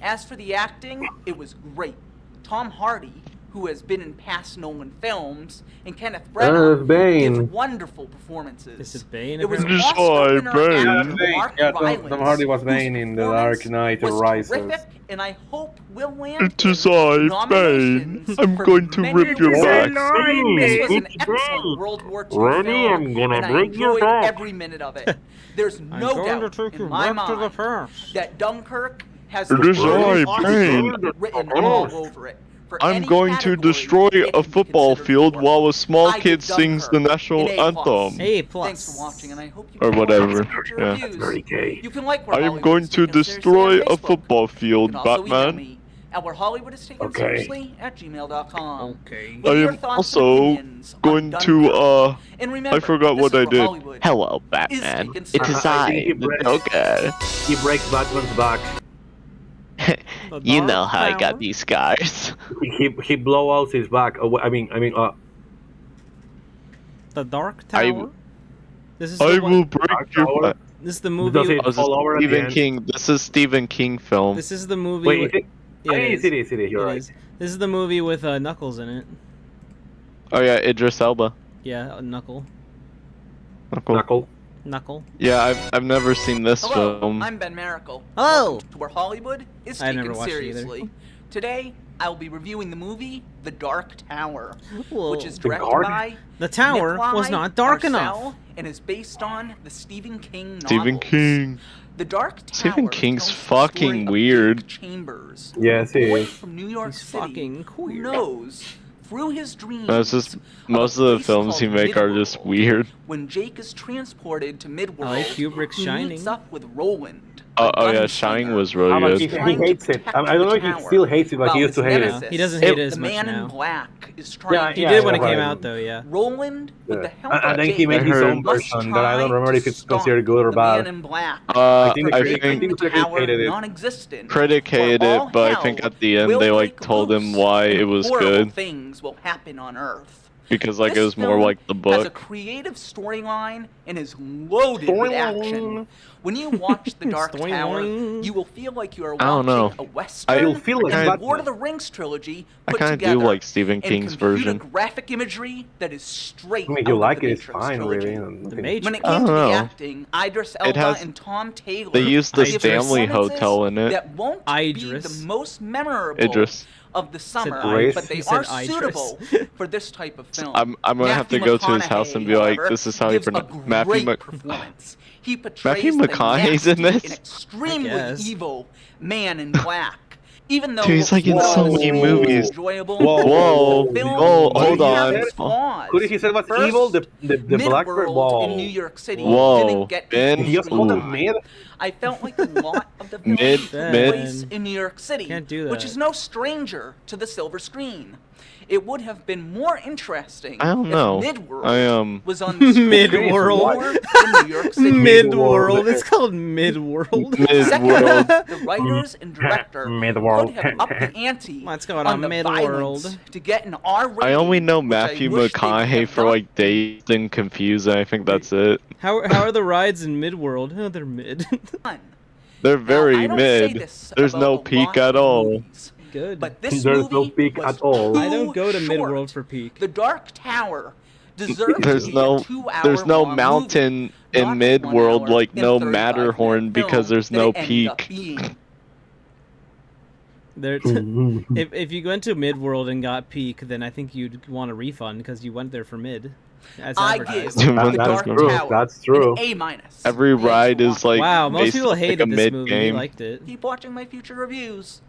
As for the acting, it was great. Tom Hardy, who has been in past Nolan films, and Kenneth Branagh Bane. give wonderful performances. This is Bane, It was apparently? Just Oscar like winner Bane. actor Yeah, Mark yeah, Tom Rylance, Hardy was whose Bane in The Dark performance Knight was Rises. terrific, and I hope will land It is him I, Bane. nominations I'm for going to many rip your awards. back. This was an excellent World War II Ready? film, I'm gonna and I break your enjoyed back. every minute of it. There's I'm no going to doubt take you in my back to the mind past. that Dunkirk has It the is word I, Oscar Bane. written all over it. For I'm any going to category destroy it a can be football considered field for. while a small I kid give sings the Dunkirk national an A+. anthem. A plus. Thanks for watching, and I hope you Or can whatever, watch future yeah. reviews. Very gay. You can like Where I am Hollywood going is to Taken Seriously destroy on a Facebook. football You field, can also email Batman. me at Where Hollywood is Taken Okay. Seriously at gmail.com. Okay. What I are your am thoughts and also opinions on going to, Dunkirk? And remember, I forgot this what is I Where did. Hollywood Hello, is Batman. taken It is seriously. I I, think he the breaks- Joker. He breaks Batman's back. The You Dark know how I Tower? got these scars. He blow out his back. The Dark I- Tower. This is I the will one. break Dark your Tower. back. This is the Does movie. it Oh, this fall over is at the Stephen end? King. This is Stephen King film. This is the movie. Wait, with- is it? Yeah, it is. It is. You're It right. is. This is the movie with Knuckles in it. Oh yeah, Idris Elba. Yeah, Knuckle. Cool. Knuckle. Knuckle. Yeah, I've never seen this Hello, film. I'm Ben Miracle. Hello. Welcome to Where Hollywood is I Taken never watched it either. Seriously. Today, I will be reviewing the movie The Dark Tower, Whoa. which is The directed Garden? by The tower Nikolai was not dark Arcel enough. and is based on the Stephen King novels. Stephen King. The Dark Tower Stephen King's tells the fucking story of weird. Jake Chambers, Yes, a he boy is. from New York He's City fucking who queer. knows through his dreams. No, it's just of most a of the place films he called make are just Midworld. weird. When Jake is transported to Midworld, I like Kubrick's he Shining. meets up with Roland. Oh, a yeah, gunslinger. Shining was How really about he, good. he hates it? I don't know if he still hates it, but he used to hate it. He doesn't hate it as the much man now. in black is trying Yeah, to He yeah, did when it right. came out, though. Yeah. Roland, with the help And of then he Jake, made his heard- own must version that I don't try remember to if it's stop considered good or the man bad. in black I from think- making the Critic tower hated it. non-existent. Critic hated For it, all but I think hell at the end will they like break told him loose why and it was horrible good things will happen on Earth. because like it This was more film like the has a book. creative storyline and is loaded with action. When you watch The Dark Tower, Storyline. you will feel like you are I don't watching know. a western You'll feel like in the Batman. Lord of the Rings trilogy I put kind of together. do like Stephen and King's computer version. graphic imagery that is straight I mean, out you of like the it, it's Matrix fine, trilogy. really. The When Matrix. it I came to don't the know. acting, Idris Elba has- and Tom Taylor They used the give Stanley performances Hotel in it. that won't Idris. be the most memorable Idris. of the summer, Idris. but they He said are Idris. suitable for this type of film. I'm gonna have to Matthew go to his house and be McConaughey, like, however, this is how you gives a pronounce Matthew great Mc. performance. He portrays Matthew the McConaughey's in nasty this? and extremely guess. evil man in black. Even though Dude, he's like in so many movies. enjoyable, Whoa, the film whoa, hold did have on. its flaws. Could he said what's First, evil? The Blackbird Midworld Wall. in New York City Whoa, didn't get Ben, He just called Ooh. him mid. I felt like a lot of the film Mid- took mid- place in New York City, Can't do which that. is no stranger to the silver screen. It would have been more interesting I don't if know. Midworld was on the screen Midworld. more than New York City. Midworld. It's called Midworld. Second, Midworld. the writers and director Midworld. could have upped the ante What's going on on, the Midworld? violence to get an R rating. I only know which I Matthew wish they would McConaughey have for done. like Dazed and Confused, and I think that's it. How are the rides in Midworld? Oh, they're mid. They're Now, very I don't say mid. this There's about no a peak lot at of all. movies, Good. But this There's no movie peak was at all. I don't go to too Midworld short. for peak. The Dark Tower deserves There's to be no a 2-hour there's no long mountain movie, in not a Midworld 1 like hour no and 35 Matterhorn minute because film there's that no it ended up peak. being. There, if you went to Midworld and got peak, then I think you'd want a refund because you went there for mid. As I give advertised. The That's Dark true. Tower That's true. an A-. Every Thanks for ride is watching. like Wow, most based people on, like, hated a this mid movie. game. He liked it. Keep watching my future reviews.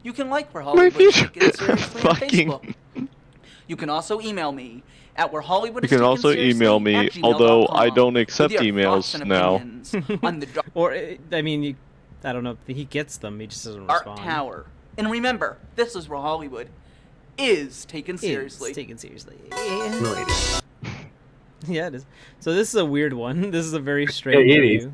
You can like Where My Hollywood is future. Taken Seriously on Fucking. Facebook. You can also email me at Where Hollywood You is can Taken also Seriously email me, at although I gmail.com don't with accept your emails thoughts and now. opinions on the Or I mean, I don't know. He gets them. He just doesn't Art respond. Tower. And remember, this is Where Hollywood is taken seriously. It's taken seriously. No, it is. Yeah, it is. So this is a weird one. This is a very strange it is. review.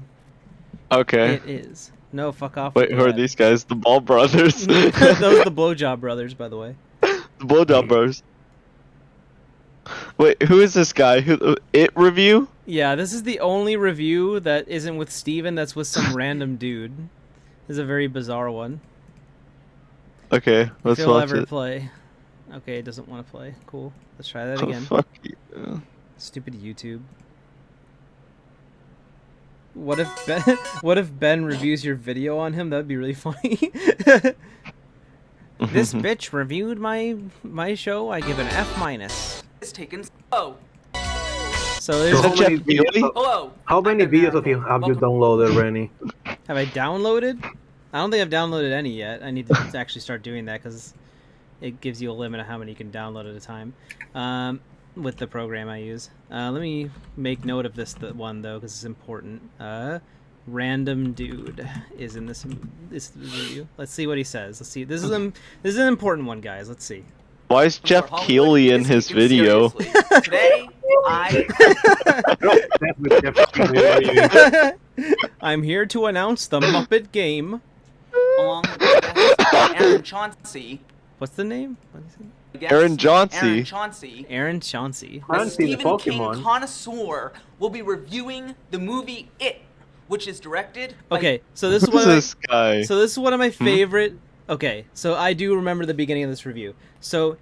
Okay. It is. No, fuck off. Wait, with who are that. these guys? The Ball Brothers. Those are the Blowjob Brothers, by the way. The Blowjob Brothers. Wait, who is this guy? Who? It review? Yeah, this is the only review that isn't with Steven, that's with some random dude. This is a very bizarre one. Okay, If let's he'll watch ever it. play. Okay, it doesn't want to play. Cool. Let's try that Oh, again. fuck you. Stupid YouTube. What if Ben, what if Ben reviews your video on him? That'd be really funny. This bitch reviewed my show. I give an F minus. Is taken. Oh, So So there's how many Jeff Keighley? videos, hello. how many I'm Ben videos of you Miracle. have you Welcome- downloaded, Rennie? have I downloaded? I don't think I've downloaded any yet. I need to actually start doing that because it gives you a limit of how many you can download at a time. With the program I use. Let me make note of this one though because it's important. Random dude is in this review. Let's see what he says. Let's see. This is an important one, guys. Let's see. Why is Jeff Hollywood Keighley in is his taken video? seriously. Today, I That's with Jeff Keighley. I'm here to announce the Muppet Game. along with my guest, Aaron Chauncey. What's the name? What is it? my guest, Aaron Chauncey. Aaron Chauncey. Aaron Chauncey. A Chauncey, the Stephen King Pokemon. connoisseur will be reviewing the movie It, which is directed by Okay, so this is Who's one of this guy? so this is one of my favorite. Okay, so I do remember the beginning of this review. So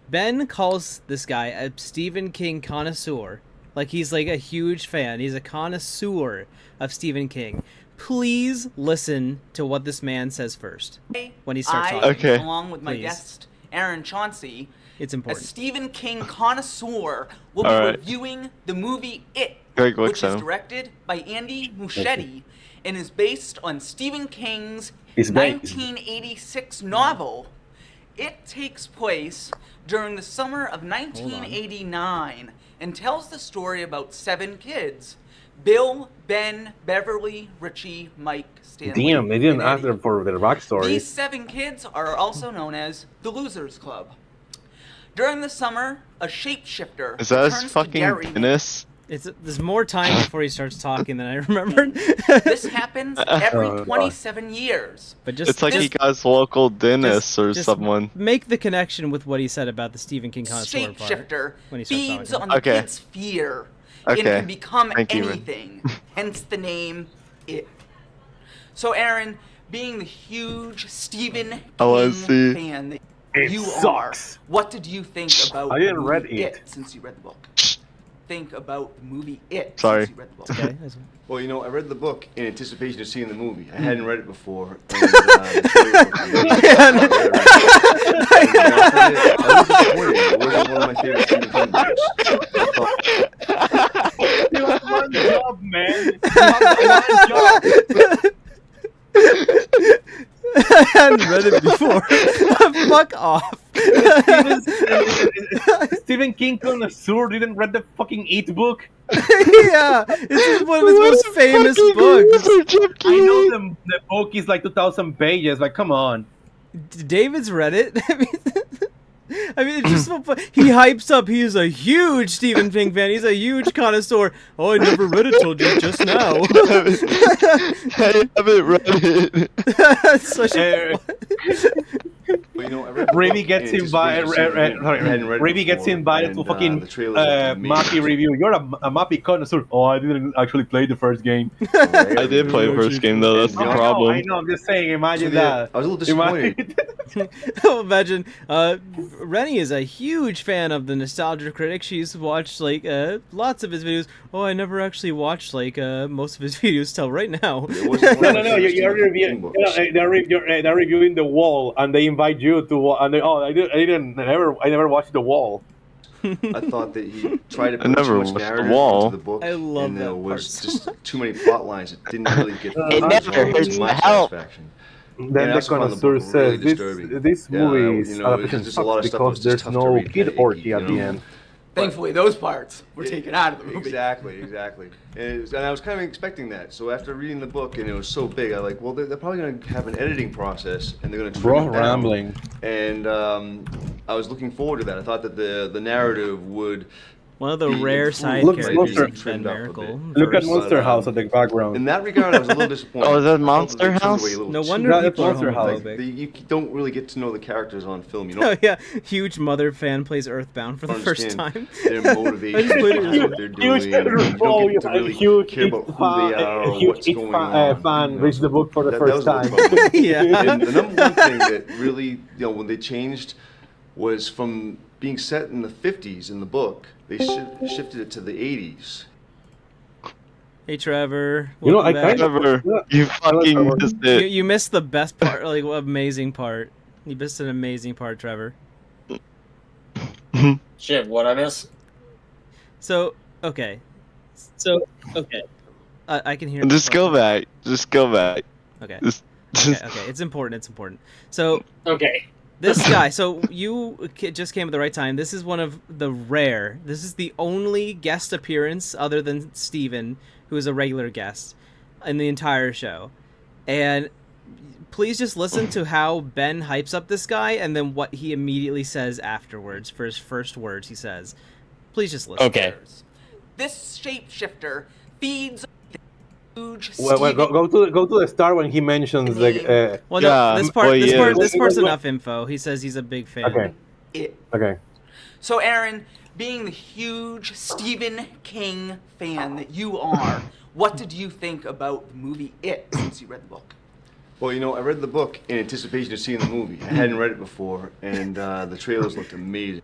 Ben calls this guy a Stephen King connoisseur, like he's like a huge fan. He's a connoisseur of Stephen King. Please listen to what this man says first when he starts I, talking. Okay. along with my Please. guest, Aaron Chauncey, It's a important. Stephen King connoisseur, will be Alright. reviewing the movie It, Greg which looks at is him. directed by Andy Muschietti and is based on Stephen King's It's based. 1986 novel. It takes place during the summer of 1989 and tells the story about 7 kids: Bill, Ben, Beverly, Richie, Mike, Stanley. Damn, they didn't and ask Eddie. them for their backstory. These 7 kids are also known as the Losers Club. During the summer, a shapeshifter Is that returns his to fucking Gary. penis? There's more time before he starts talking than I remembered. This happens every Oh, God. 27 years. But just It's like he just, got his local dentist or just someone. make the connection with what he said about the Stephen King connoisseur part. Shapeshifter when he starts feeds talking. on the Okay. kid's fear and Okay. can become Thank you, man. anything. Hence the name It. So Aaron, being the huge Stephen Oh, I King see. fan that It you sucks. are, what did you think about I didn't the read movie It. since you read the book? Think about the movie It Sorry. since you read the book. Okay. that's- Well, you know, I read the book in anticipation of seeing the movie. I hadn't read it before. And, the trailer looked really I was disappointed. It wasn't one of my favorite Stephen King books. You have one job, man. You have one job. I hadn't read it before. Fuck off. Stephen King connoisseur didn't read the fucking It book. Yeah, this is one of his most famous books. I know the book is like 2,000 pages. Like, come on. David's read it. I mean, it's just so fun. He hypes up. He is a huge Stephen King fan. He's a huge connoisseur. Oh, I never read it till just now. I haven't read it. That's such a. But, you know, I read the Ravi book gets in invited. anticipation of seeing the movie. I hadn't read it Ravi gets before, invited to and, fucking the trailers looked amazing. Mappy review. You're a Mappy connoisseur. Oh, I didn't actually play the first game. I did play first game though. That's the I know, I problem. know. I'm just saying. Imagine So, yeah, that. I was a little disappointed. Imagine, Rennie is a huge fan of the Nostalgia Critic. She's watched like lots of his videos. Oh, I never actually watched like most of his videos till right now. It wasn't one No, of no, my no. favorite You're Stephen King reviewing. books. They're reviewing the Wall, and they invite you to. And they, oh, I never watched the Wall. I thought that he tried to I put never too much watched The narrative Wall. into the book, I love and there that was part. just too many plot lines that didn't really get It resolved never to hurts my to help. satisfaction. Then I the also found the connoisseur book really says disturbing. this Yeah, movie's you know, adaptation there's a lot of sucks stuff that was because just there's tough to no read, kid heavy, orgy at you the know? end. Thankfully, those parts were taken out of the movie. Exactly. And I was kind of expecting that. So after reading the book and it was so big, I like, well, they're probably going to have an editing process and they're going to trim Bro, it down. rambling. And I was looking forward to that. I thought that the narrative would. One of the rare side Looks characters Monster- in Ben trimmed up a Miracle. bit. Look at verse. Monster House at the background. In that regard, I was a little disappointed. Oh, is that I felt Monster they trimmed House? away a little No too wonder Yeah, people are Monster House. homophobic. You don't really get to know the characters on film. You Oh don't yeah, huge Mother fan plays Earthbound for the first understand time. their motivations, played it. what they're doing. Huge You don't get to really huge care about who they are or what's going on. fan you know, reads the book for the that first was a time. little troubling. Yeah. And the number one thing that really, when they changed was from being set in the 50s in the book, they shifted it to the 80s. Hey Trevor, You know, welcome I back. kind of- Trevor, Yeah. you fucking missed You, it. you missed the best part, like amazing part. You missed an amazing part, Trevor. Shit, what I miss? So okay, I can hear. Just go back. Just go back. Okay. Just, Okay. It's important. It's important. So Okay. this guy. So you just came at the right time. This is one of the rare. This is the only guest appearance other than Steven, who is a regular guest, in the entire show. And please just listen to how Ben hypes up this guy, and then what he immediately says afterwards for his first words. He says, "Please just listen." Okay. This shapeshifter feeds huge Well, go to the start when he mentions the. Well, Yeah, no, well, yeah. this part's enough info. He says he's a big fan. Okay. it. Okay. So, Aaron, being the huge Stephen King fan that you are, what did you think about the movie It since you read the book? Well, I read the book in anticipation of seeing the movie. I hadn't read it before, and the trailers looked amazing.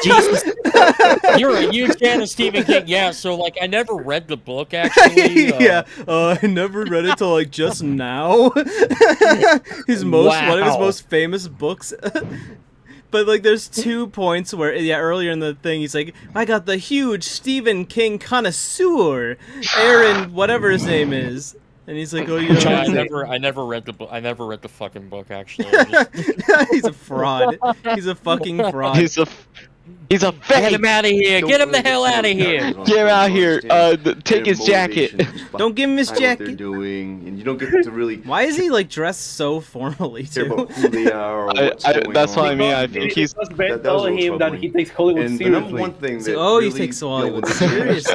Jesus. You're a huge fan of Stephen King. Yeah, so, like, I never read the book, actually. Yeah, I never read it till like just now. One of his Wow. most famous books. But like, there's 2 points where earlier in the thing he's like, "I got the huge Stephen King connoisseur, Aaron, whatever his name is," and he's like, "Oh, you Yeah, know." I never read the book. I never read the fucking book, actually. I just- He's a fraud. He's a fucking fraud. he's a Get fake. him out of here! Don't Get him the really hell get to out know of the here! characters on Get film, out you here. understand Take their his jacket. motivations Don't give him his behind what jacket. they're doing, and you don't get to really Why is he like dressed so formally care too? about who they are or what's going that's on. what I mean. I think he's. Because Ben that was told a little him that troubling. he takes Hollywood And the seriously. number one thing that Oh, he really, takes Hollywood when they serious.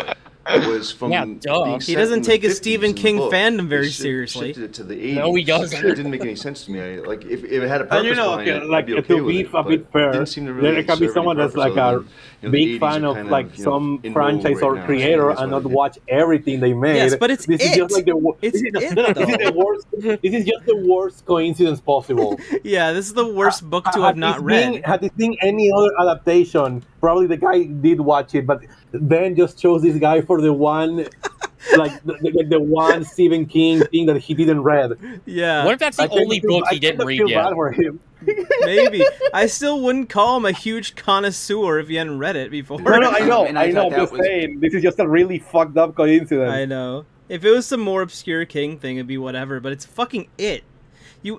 was from Yeah, duh. being He set doesn't in the take his 50s Stephen in the King book, fandom very they seriously. Shifted it to the 80s. No, he doesn't. It didn't make any sense to me. Like if it had a purpose And behind it, like I'd be okay to with be it, a but bit it fair, didn't seem to really there can be serve any someone that's purpose like a other than, the big 80s fan are of kind like some in vogue franchise right or now, so creator that's and what not I did. watch everything they made. Yes, but it's this is it. just like the It's this is it, this is the worst. This is just the worst coincidence possible. Yeah, this is the worst book to have not read. Had this been any other adaptation, probably the guy did watch it, but Ben just chose this guy for the one, like the one Stephen King thing that he didn't read. Yeah. What if that's the I kinda only feel- book I he didn't kinda read feel yet? bad for him. Maybe. I still wouldn't call him a huge connoisseur if he hadn't read it before. No, I know, And I I know. thought I'm that just was- saying, this is just a really fucked up coincidence. I know. If it was some more obscure King thing, it'd be whatever, but it's fucking it. You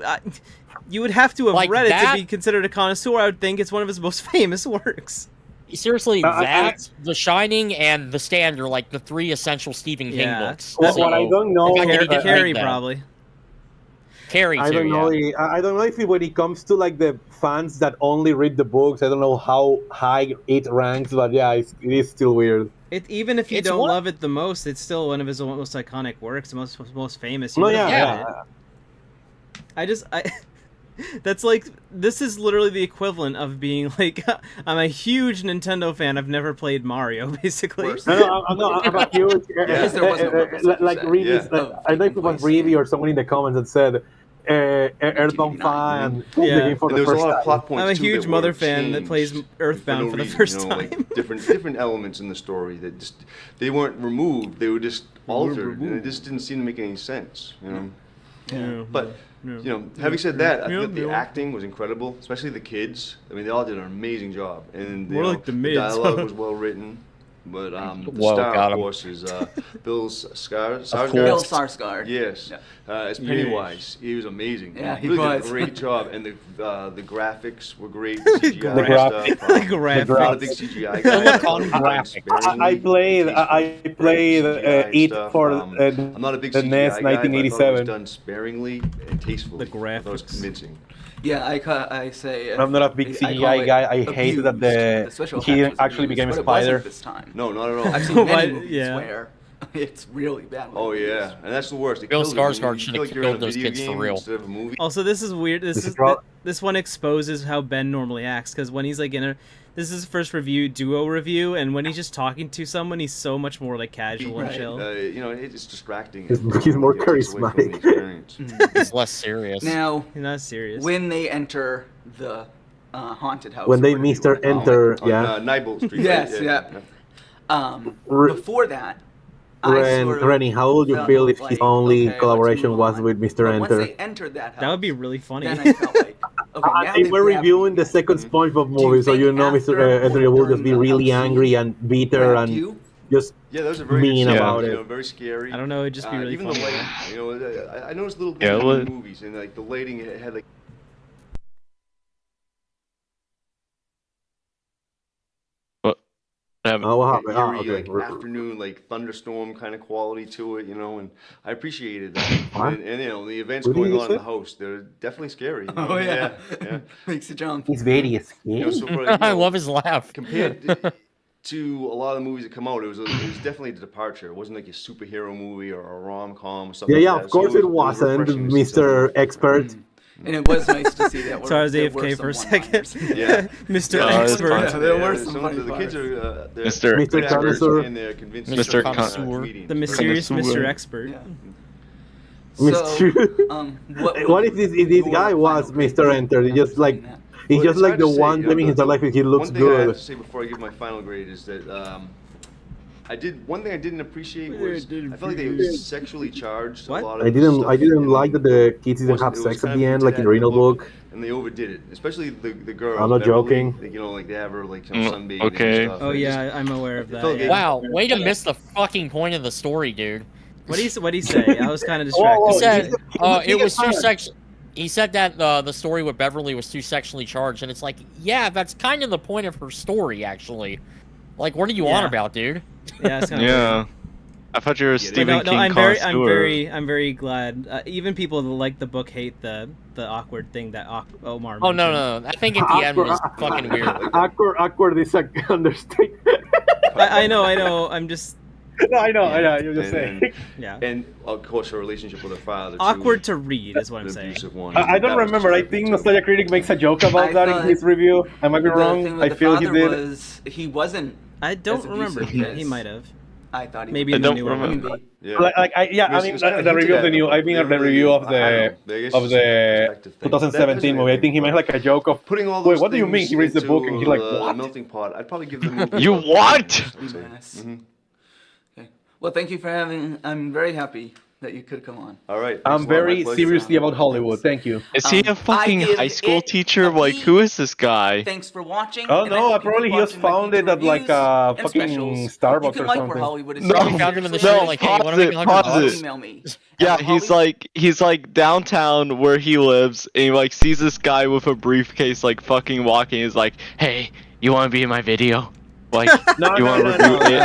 would have to have Like read it that? to be considered a connoisseur. I would think it's one of his most famous works. Seriously, I- that, The Shining, and The Stand are like the 3 essential Stephen King Yeah. books. What So, I don't know, the fact that he Carrie, didn't Carrie read them. probably. Carrie, I too, don't know. yeah. I don't know if when it comes to like the fans that only read the books, I don't know how high it ranks, but yeah, it is still weird. Even if you It's don't one- love it the most, it's still one of his most iconic works, most famous. You No, would have yeah, read yeah. it. I that's like, this is literally the equivalent of being like, I'm a huge Nintendo fan. I've never played Mario, basically. Worse. No, I'm a huge. Because there was no purpose, like you like said. really, Yeah. I don't know if it was Reedy or someone in the comments that said, Earthbound fan, played the game for And the there was a first lot of time. plot points I'm a too huge that Mother were fan that changed plays Earthbound no for the reason, first you know, time. Like different elements in the story that just they weren't removed; they were just altered, and it just didn't seem to make any sense. You know. Yeah. But having said that, I think the acting was incredible, especially the kids. I mean, they all did an amazing job, and More like the mids. dialogue was well written. But the Whoa, star, got of him. course, is Bill Skarsgård. course. Bill Skarsgård. Yes, as Pennywise, he was amazing. Yeah, he really was. did a great job, and the graphics were great. The CGI The graphics. stuff. The graphics. I'm not a big CGI Don't guy. look on graphics. I played CGI it stuff. for I'm not a big the CGI NES guy, but I thought it was 1987. done sparingly and tastefully. The I thought it was graphics. convincing. Yeah, I say. I'm not a big I call CGI it guy. I hated that abused. special he effects was actually abused, became a but it wasn't spider. this time. No, not at all. I've seen Why- many movies yeah. where it's really bad. Oh yeah, and that's the worst. It Bill kills you when Skarsgård you should feel have like you're in a killed those video kids for game real. instead of a movie. Also, this is weird. This is pro- This one exposes how Ben normally acts, because when he's like in a, this is his first duo review, and when he's just talking to someone, he's so much more like casual and Right. chill. You know, it's distracting. He's more It takes away from the charismatic. experience. It's less serious. Now, He's not serious. when they enter the haunted house, When or they whatever you Mr. wanna call it, Enter, On yeah. Nightbolt Street. Yes, right? yeah. Re- Before that, I sort of Rennie, how would you felt feel if his like, only okay, let's collaboration move was on. with Mr. But once Enter? they entered that house, That would be really funny. then I felt like, okay, now they've We're grabbed reviewing me. the second SpongeBob Do you movie, so think you know Mr. after Enter will or just be during the really house angry scene and bitter grabbed and you? just Yeah, those are very mean good scenes, about you it. know, very scary. I don't know, it'd just be really even funny. the lighting. You know, I noticed little Yeah, things what- in the movies, and like the lighting it had like. oh, what happened? Eerie, Oh, okay. like afternoon, like thunderstorm kind of quality to it, you know, and I appreciated that. What? And you know, the events What did going you on in the say? house, they're definitely scary. you Oh know? yeah, yeah. makes you jump. He's very You scary. know, so for, I love his laugh. compared to a lot of the movies that come out, it was definitely a departure. It wasn't like a superhero movie or a rom-com or something. Yeah, like of that. course So it wasn't, refreshing to see something Mr. different. Expert. And it was nice to see that. So I was there were AFK some for a second. one-liners. Yeah. Mr. Yeah, that's Expert. fine. Yeah, there were yeah, some of funny the kids parts. are they're Mr. good Mr. actors, Connoisseur. and they're convincing Mr. comedians. The mysterious Connoisseur. Mr. Expert. Yeah. Mr. What if this your guy was final Mr. grade Enter? He's just like that? he's Well, just it's like hard the to say, one you know, time in his life he looks one thing I have good. to say before I give my final grade is that one thing I didn't appreciate was I felt like they were sexually charged. What? A lot of I didn't stuff like that the kids didn't have it was sex at kind the of end like in hinted the at original book. and they overdid it, especially the girl. I'm not Beverly, joking. like, you know, like they have her like some Mm, sunbathing okay. and stuff. Oh and it just- yeah, I'm aware of I that. felt yeah. it- Wow, way to miss the fucking point of the story, dude. What'd he say? I was kind of Whoa, He whoa, distracted. said he it was too fired. sex. He said that the story with Beverly was too sexually charged, and it's like, yeah, that's kind of the point of her story, actually. Like, what are you on Yeah. about, dude? Yeah, it's kind of Yeah. I thought you were a But But Stephen no, King I'm connoisseur. I'm very glad. Even people that like the book hate the awkward thing that Omar. Oh mentioned. no, I think at the end was fucking weird. Awkward is a understatement. I know. I'm just No, I know. You're just And- saying. yeah. And of course, her relationship with her father. too, Awkward to read is what I'm the saying. abusive one. I don't That was remember. I terrible, think too. Nostalgia Critic makes a joke about I that thought in his review. I might be The thing wrong. with I the feel he father did. was he wasn't. I don't As remember. abusive He as- might have. I thought he Maybe I in the don't newer remember. one. Yeah. I mean, It's kinda the review of the hinted new. at, I mean, but the review of I don't know. the I guess of it's a the perspective thing. 2017 That movie. I is think he made like a joke of. Putting all Wait, those what do you mean? things He reads the book and he's like, into a what? melting pot. I'd probably give the movie. You about what? 4, I'd say. Mess. Mhm. Okay. Well, thank you for having. I'm very happy that you could come on. All right. I'm thanks a lot, very my pleasure. seriously about Hollywood. Thank you. Is he a I fucking give high school it teacher? a Like, B. who is this guy? Thanks for watching. Oh and I no! hope you Apparently keep he was watching my founded future at like reviews a and fucking specials. You Starbucks can or like where something. Hollywood is. No, He found him in the no, show, like, hey, you want to make pause it. Email me. Yeah, At he's like downtown where he lives, and he like sees this guy with a briefcase like fucking walking. He's like, "Hey, you want to be in my video?" Like, No, you no, want no, to no. review it?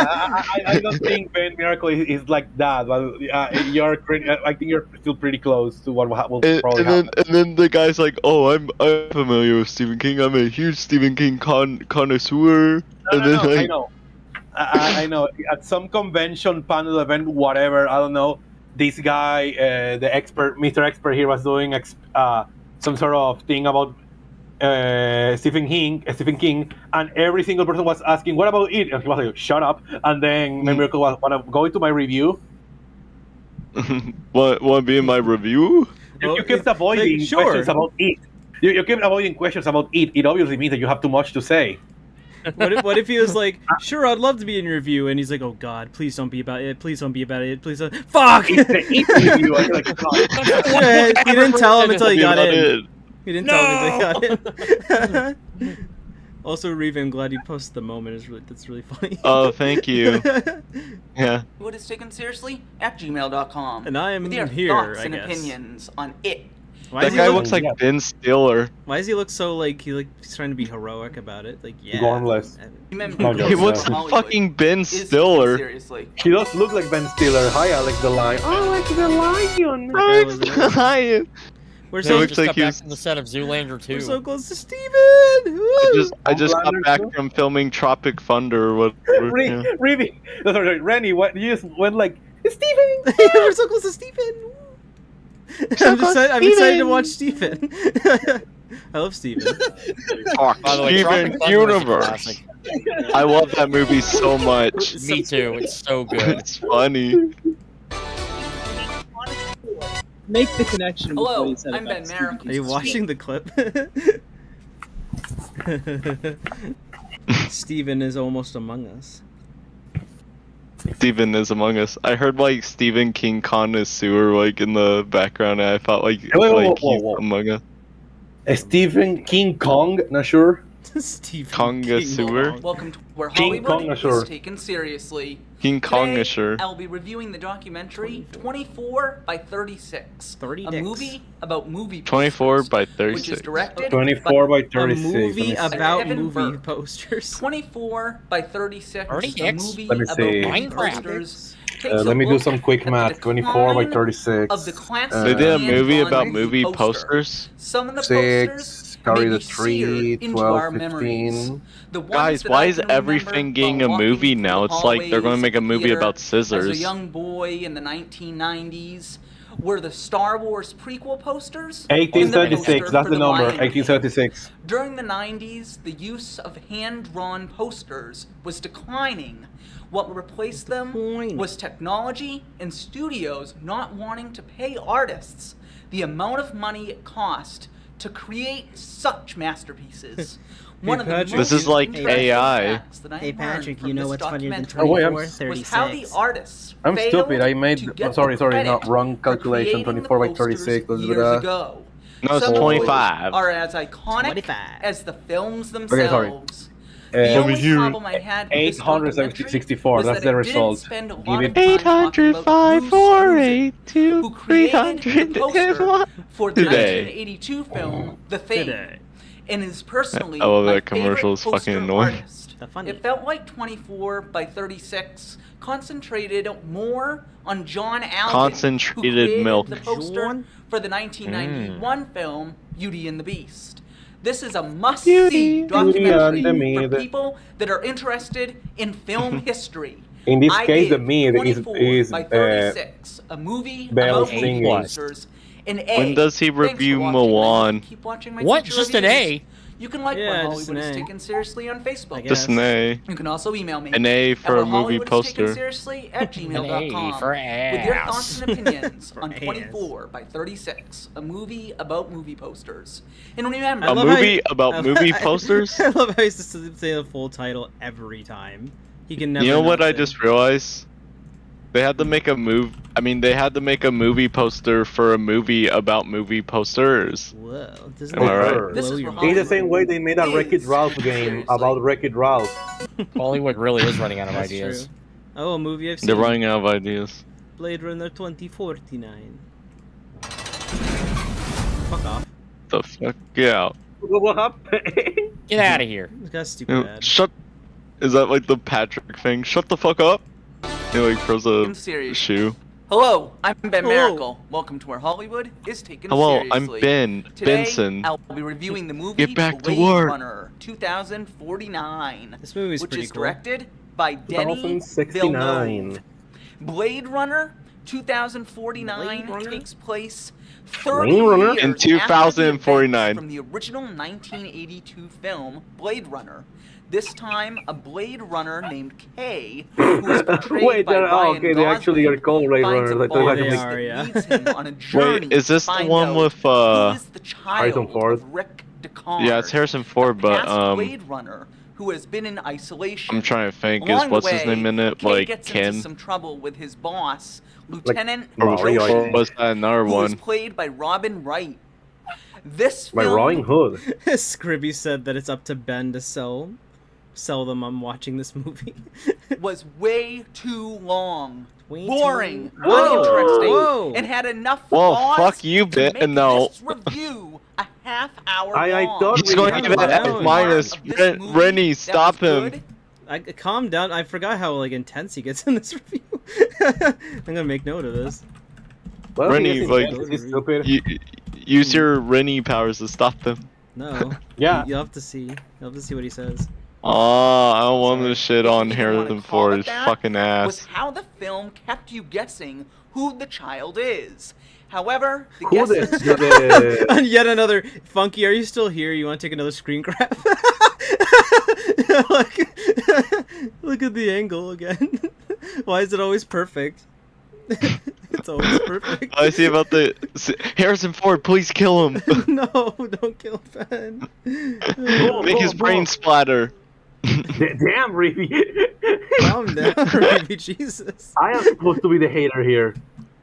I don't think Ben Miracle is like that. But I think you're still pretty close to what will And, probably and then happen. and then the guy's like, "Oh, I'm familiar with Stephen King. I'm a huge Stephen King connoisseur." And then I like, know. I know. At some convention, panel event, whatever, I don't know. This guy, the expert, Mr. Expert here, was doing some sort of thing about Stephen King, and every single person was asking, "What about it?" And he was like, "Shut up!" And then Ben Miracle was, "Wanna go into my review?" want to be in my review? You kept avoiding sure. questions about it. You kept avoiding questions about it. It obviously means that you have too much to say. What if he was like, sure, I'd love to be in your review, and he's like, oh God, please don't be about it. Please don't be about it. Please don't. Fuck! It's the it review. And you're like, "Fuck." Yeah, he didn't tell him until he got Be in. about it. He didn't tell him until he got in. Also, Reeve, I'm glad you posted the moment. That's really funny. Oh, thank you. Yeah. Hollywood is taken seriously at gmail.com. And I am with your here, thoughts I and guess. opinions on it. Why That does he guy look? looks like Ben Stiller. Why does he look so like he's trying to be heroic about it? Like yeah. Gormless. Remember, No, He He looks looks like Hollywood fucking Ben is taken Stiller. seriously. He does look like Ben Stiller. Hi, Alex the Lion. Oh, Alex the Lion. Alex the Lion. We're So so we looks just like got he back was- from the set of Zoolander 2. we're so close to Steven! I just got Homelander back too? from filming Tropic Thunder or whatever. yeah. Reeve, no, sorry, Rennie, what you just went like Steven? We're so close to Steven! I'm excited to watch Steven. I love Steven. Fuck, By the way, Steven Tropic Thunder is a Universe. classic. I love that movie so much. Me too. It's so good. It's funny. Make the connection. Hello, I'm Ben Merrick. Are you watching the clip? Steven is almost among us. Steven is among us. I heard like Stephen King connoisseur like in the background, and I felt like Whoa. he's among us. Stephen King Kong, not sure. Stephen Conga King. sewer? Welcome to where King Hollywood Kong, sure. is taken seriously. King Kong Today, is sure. I'll be reviewing the documentary 24 by 36. 30 a dicks. movie about movie 24 posters, by which 36. is directed 24 by A 36. movie Let me about Evan movie Burke. posters. 24 by 36. 30 a dicks? movie Let me about see. movie Minecraft. posters. let me do some quick math. 24 by 36. Of the classic They did a hand movie drawn about movie poster. posters. Some of the posters 6, carry may the be 3, seared into 12, our memories. 15. The ones Guys, that why I is can remember everything getting while a walking movie through now? the It's like they're going to hallways make a of the movie theater about As a scissors. young boy in the 1990s, were the Star Wars prequel posters. 1876, that's the number. 1876. During the 90s, the use of hand-drawn posters was declining. What replaced them Declining. was technology and studios not wanting to pay artists the amount of money it cost to create such masterpieces. One of the Patrick. most This is like interesting AI. facts that I Hey learned Patrick, from you know this what's funnier than documentary Oh, wait, I'm- 24? was how the 36. artists I'm failed stupid. I made. to get Sorry, the credit not wrong for calculation. creating the 24 by posters 36. Let's do years that. ago. No, it's Some of 25. those are as iconic 25. as the films sorry. themselves. The Let only me hear. problem I had with this 864, documentary was that's that the it result. didn't spend a Give lot it- of time talking about Bruce Struzan, who created the poster for the Today. 1982 film The Thing, Today. and is personally I love my that commercial. favorite It's fucking poster annoying. artist. That's funny. It felt like 24 by 36 concentrated more on John Allen, Concentrated who created milk. the poster John? for the 1991 film Beauty and the Beast. This is a Beauty must-see and documentary the for Beast. people that are interested in film history. In this I case, the give meat is 24 by 36, a movie Belle about singing. movie posters. An A. When does he Thanks for review watching, Mulan? ladies. Keep watching my What? future Just an reviews. A? You can like Yeah, Where just Hollywood an is A. Taken Seriously on I Facebook. guess. Just an A. You can also email me. An A for at a movie wherehollywood is taken poster. seriously at An gmail.com A for with your ass. thoughts and opinions For on ass. 24 by 36, a movie about movie posters. And remember, I A love how movie he- about I- movie posters? I love how he has to say the full title every time. He can never. You know what not I say. just realized? They had to make a they had to make a movie poster for a movie about movie posters. Whoa! Doesn't Am I that right? blow This is your where mind? In the same way they made a Is Wreck-It Ralph game seriously. about Wreck-It Ralph. Hollywood really is running out of That's ideas. true. Oh, a movie I've seen. They're running out of ideas. Blade Runner 2049. Fuck off. The fuck? Get out. What happened? Get out of here. This guy's stupid. Ad. Shut. Is that like the Patrick thing? Shut the fuck up. He like throws a I'm serious. shoe. Hello, I'm Ben Hello. Miracle. Welcome to Where Hollywood is Taken Hello, Seriously. I'm Ben Today, Benson. I'll be reviewing the movie Get back to Blade work. Runner 2049, This movie's which pretty is cool. directed by Denis 2069. Villeneuve. Blade Runner 2049 Blade Runner? takes place 30 Blade Runner? years In after the 2049. events from the original 1982 film Blade Runner. This time, a Blade Runner named Kay, who is portrayed Wait, by Ryan okay, they actually are called Blade finds Runners. a I thought box it They was are, yeah. that leads him on a journey Wait, is this to the find one out with who is the Harrison child Ford? of Rick Deckard, Yeah, it's Harrison Ford, a but past Blade Runner who has been in isolation. I'm trying to think. Along Is the what's his way, name in it? Kay Like gets Ken? into some trouble with his boss, Lieutenant Mario, Joshi, Or was that another who was one? played by Robin Wright. This By film Robin Hood. Scribby said that it's up to Ben to sell them on watching this movie. was way too long, Way too boring, long. uninteresting, Whoa. and had enough Whoa, flaws fuck you, to Ben. make No. this review a half hour I long. thought He's we going had to give it about an an F minus. Of this movie Rennie, that stop was him. good. Calm down. I forgot how like intense he gets in this review. I'm gonna make note of this. Well, Rennie, he's like, intense, he's stupid. Use your Rennie powers to stop them. No. Yeah. You'll have to see. You'll have to see what he says. Oh, I don't want to shit If on you even wanna Harrison call it Ford's that, fucking was ass. how the film kept you guessing who the child is. However, the Who guesses the And yet another Funky. Are you still here? You want to take another screen grab? Look at the angle again. Why is it always perfect? It's always perfect. I see about the Harrison Ford. Please kill him. No, don't kill Ben. Make his brain splatter. Damn, Reevy. Calm down, baby Jesus. I am supposed to be the hater here.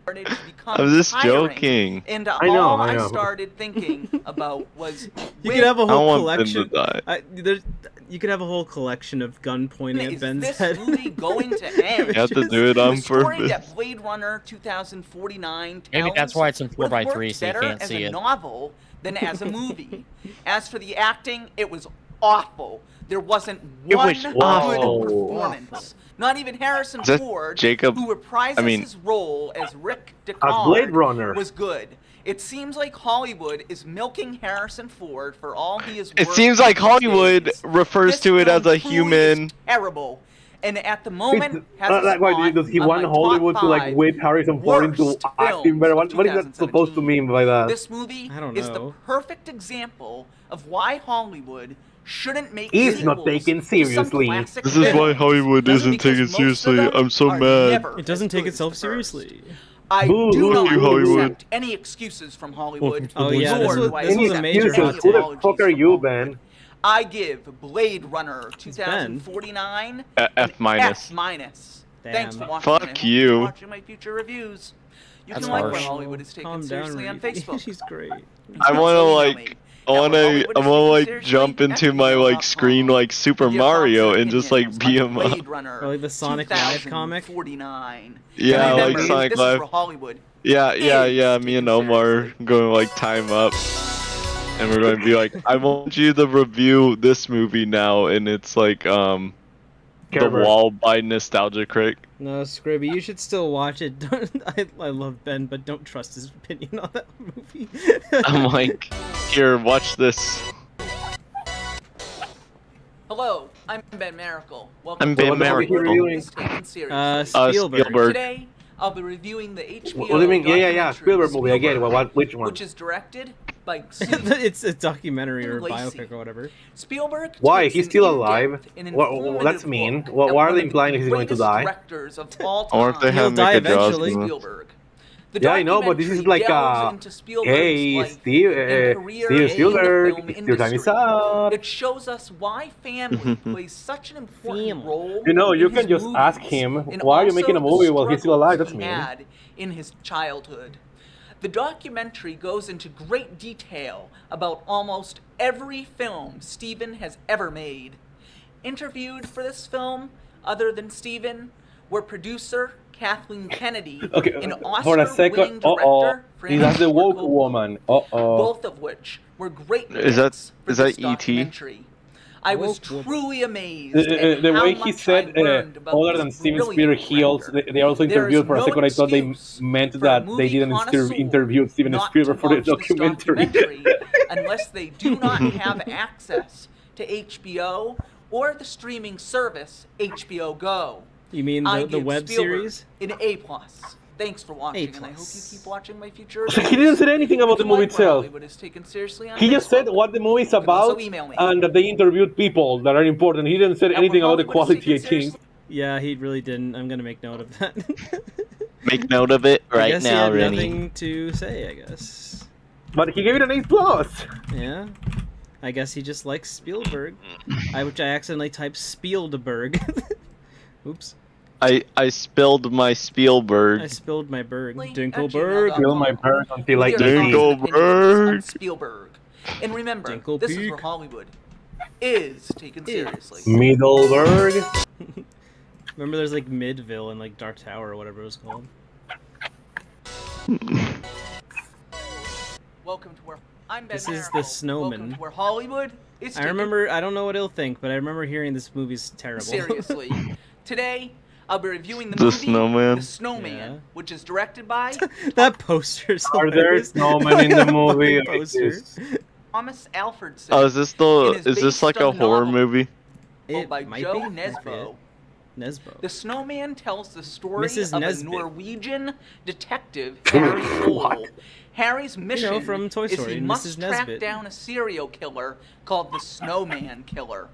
started to become I'm just tiring. joking. And I know, all I I know. started thinking about was You could have a I don't whole want Ben collection. to die. You could have a whole collection of gun pointing at is Ben's this head. movie going to end? You have to do it on The story purpose. that Blade Runner 2049 tells Maybe that's why it's in would have 4x3 worked so you better can't as see a it. novel than as a movie. As for the acting, it was awful. There wasn't It one was good awful. performance. Not even Harrison Is that Ford, Jacob? who reprises I mean- his role as Rick As Deckard, Blade Runner. was good. It seems like Hollywood is milking Harrison Ford for all he is It worth seems like these Hollywood days. refers This to it as film a truly human. is terrible. And at the moment, has Like, a why spot does he on want my Hollywood top to like 5 whip Harrison Ford into worst acting films better? of What is that supposed to mean by that? This movie I don't is the know. perfect example of why Hollywood shouldn't make Is not sequels taken to some seriously. classic This is why films. Hollywood isn't Because taken most of seriously. them I'm so are mad. never It doesn't as take good as itself the first. seriously. I Boo, do boo, not you, Hollywood. accept any excuses from Hollywood. Oh, yeah, nor this was- do I this was a accept major any hot Who the apologies fuck are from you, Hollywood. Ben? I give Blade Runner Ben. 2049 F minus. F minus. Damn. Thanks for watching. Fuck and I hope you. you're watching my future reviews. You That's can like harsh. what Hollywood is taken Calm down, seriously on Reed. Facebook. She's great. You I can wanna, also email like, me I at wanna, whathollywood I is wanna taken like seriously jump at into my like screen gmail.com. like Super With your Mario thoughts and just like opinions beat on him up. Blade Runner Or like the Sonic Live comic. 2049. Yeah, And like remember, Sonic this Live. Is for Hollywood. Yeah, yeah, is yeah. Me and taken Omar seriously. going to like time up, and we're going to be like, I want you to review this movie now, and it's like The Kerber. Wall by Nostalgia Critic. No, Scribby, you should still watch it. I love Ben, but don't trust his opinion on that movie. I'm like, here, watch this. Hello, I'm Ben Miracle. Welcome I'm to Ben What the hell are you Miracle. reviewing? Is Taken Seriously. Spielberg. Spielberg. Today, I'll be reviewing the HBO What do you mean? Yeah, documentary Spielberg movie. I get it. Spielberg, Which one? Which is directed by It's a documentary or a Lacey. biopic or whatever. Spielberg. Why? takes He's an still in-depth alive? and What- informative that's mean. look Why at are one they of the implying he's going to greatest die? directors of all I wonder if they time, He'll have die Mika Jaws eventually. in it. Spielberg. The Yeah, I know, but this is documentary like delves into Spielberg's hey, life Steve, and career Steven in the Spielberg, film your time is industry. up. It shows us why family plays such an important Family. role. You know, you in can his just ask movies, him, and why are you also making a the movie while he's still alive? That's struggles he mean. had in his childhood. The documentary goes into great detail about almost every film Steven has ever made. Interviewed for this film, other than Steven, were producer Kathleen Kennedy Okay, and for a Oscar-winning second, director he has the woke Francis Ford Coppola, woman. both of which were great Is that- picks for is that this E.T.? documentary. I was Woke woman. truly amazed at The how way he much said, I learned about other this than Steven brilliant Spielberg, he also, director. they also There interviewed is for a no second. I thought they excuse meant for a that they movie didn't connoisseur interview Steven not Spielberg to for the watch this documentary. unless they do not have access to HBO or the streaming service HBO Go. You mean I the give web Spielberg series? an A+. Thanks for watching, and I hope you A+. keep watching my future. So he didn't say anything about the movie itself. Hollywood is taken seriously on He just said Facebook. what the movie is You can also about email me. and that they interviewed people that are important. He didn't say At anything about the Hollywood is quality, taken I think. seriously. Yeah, he really didn't. I'm gonna make note of that. Make note of it I right guess now, he had Rennie. nothing to say. I guess. But he gave it an A+. Yeah. I guess he just likes Spielberg. Which I accidentally typed Spielberg. Oops. I spilled my Spielberg. I spilled my berg. Actually, Dinkelberg. Feel my bird until like With your thoughts and Dinkelberg. opinions on Spielberg. And remember, this is where Dinkelpeak. Hollywood is taken seriously. Middleburg. Remember, there's like Midville and like Dark Tower or whatever it was called. Welcome to where I'm Ben This is Miracle. the Snowman. Welcome to where Hollywood is I taken remember. I don't know what he'll think, but I remember hearing this movie's terrible. seriously. Today, I'll be reviewing the The movie Snowman? The Snowman, Yeah. which is directed by That poster's Are there hilarious. snowmen in the That movie? fucking poster. Thomas Alfredson. Oh, is this It is this like based a on horror novel. movie? It by might Joe be. Nesbo. Nesbo. The Snowman tells the story Mrs. of Nesbitt. a Norwegian detective, Harry Hole. Harry's mission from Toy is Story, he Mrs. must track Nesbitt. down a serial killer called the Snowman Killer.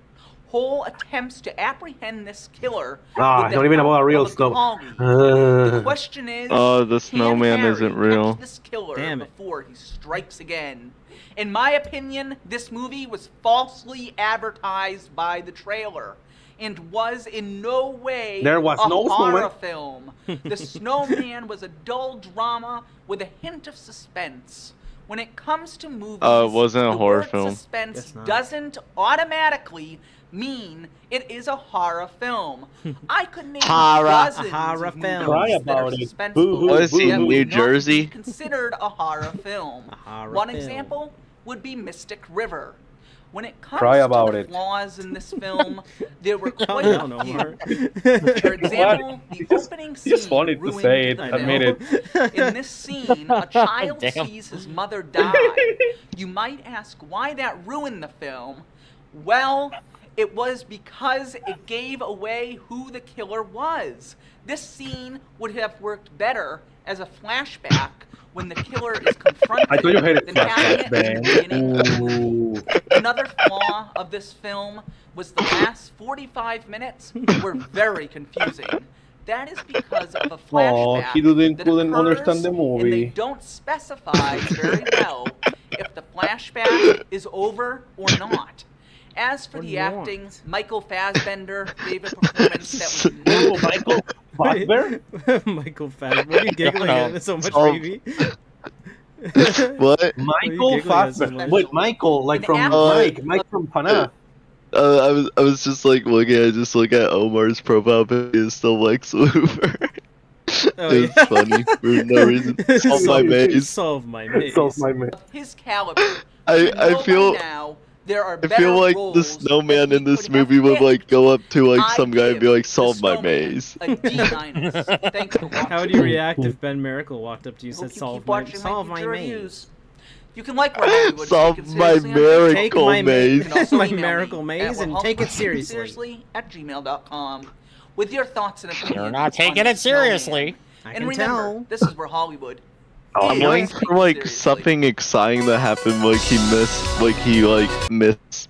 Hole attempts to apprehend this killer. Ah, with it's the not even help about a real of a snow. colleague. The Uh, question is, Oh, the can snowman Harry isn't catch real. this killer Damn it. before he strikes again? In my opinion, this movie was falsely advertised by the trailer and was in no way There was a no horror snowman. film. The Snowman was a dull drama with a hint of suspense. When it comes to movies, It wasn't a the horror word film. suspense Guess not. doesn't automatically mean it is a horror film. I could name Horror. dozens A horror of film. movies Cry that about are it. suspenseful Boo-hoo, What is he, that New would not be Jersey? considered a horror film. A horror One film. example would be Mystic River. When it comes Cry to about the it. flaws in this film, there were Calm quite down, a few. Omar. For example, the opening scene just wanted to ruined say it, the admit film. it. In this scene, a child Damn. sees his mother die. You might ask why that ruined the film. Well, it was because it gave away who the killer was. This scene would have worked better as a flashback when the killer is confronted I thought you hated than having flashbacks, it in the beginning of the movie. Ooh. Another flaw of this film was the last 45 minutes were very confusing. That is because of a flashback he couldn't that occurs, understand the and movie. they don't specify very well if the flashback is over or not. As for Or the not. acting, Michael Fassbender gave a performance that was Oh, Michael Fassbender? Michael Fassbender. What are you giggling No. at so much, Oh. baby? What? Michael giggling at so Fassbender. much? Wait, Michael, like An from actor. Mike from Pana. I was just like looking at Omar's profile page and still Lex Luthor. Oh, It was yeah. funny for no reason. Solve my maze. Solve my maze. Solve my man. of his caliber. I You know by feel now, there are I better feel like the roles snowman that in he this could have movie would like picked. go up to like I some guy and be give like, The solve my Snowman maze. a D-. Thanks for watching. How would you react if Ben Miracle walked up to you and Hope said, you "Solve keep my, watching solve my future maze"? reviews. You can like what Hollywood is Solve taken my seriously on Facebook. Take miracle my maze. You can also my email miracle me maze at and take it Hollywood seriously. at gmail.com with your thoughts and opinions. You're not on taking The it seriously. I And can remember, tell. this is where Hollywood. I'm is waiting taken for like seriously. something exciting to happen, like he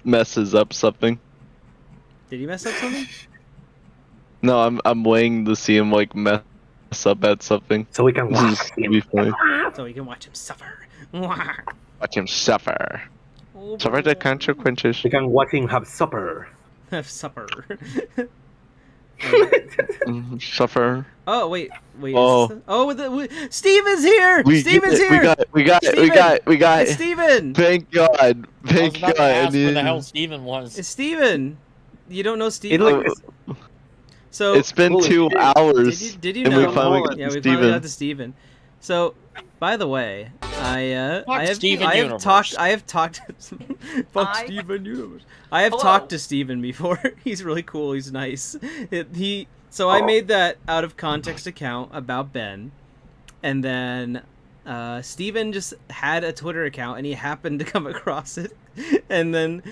messes up something. Did you mess up something? No, I'm waiting to see him like mess up at something. So we can This watch is gonna be funny. So we can watch him suffer. Watch him suffer. Suffer the consequences. We can watch him have supper. Have supper. Suffer. Oh wait. Oh. Steve is here. Steve is here. We got It's it. Steven. Thank God. I was Thank about God. to ask I where the mean, hell Steven was. It's Steven. You don't know It Steven? looks So it's been Holy 2 shit. hours. Did you and know? we finally got yeah, to we finally Steven. got to Steven. So, by the way, I have Steven I have Universe. talked fuck I- Steven Universe. I have Hello. talked to Steven before. He's really cool. He's nice. So I made that out of context account about Ben, and then Steven just had a Twitter account and he happened to come across it, and then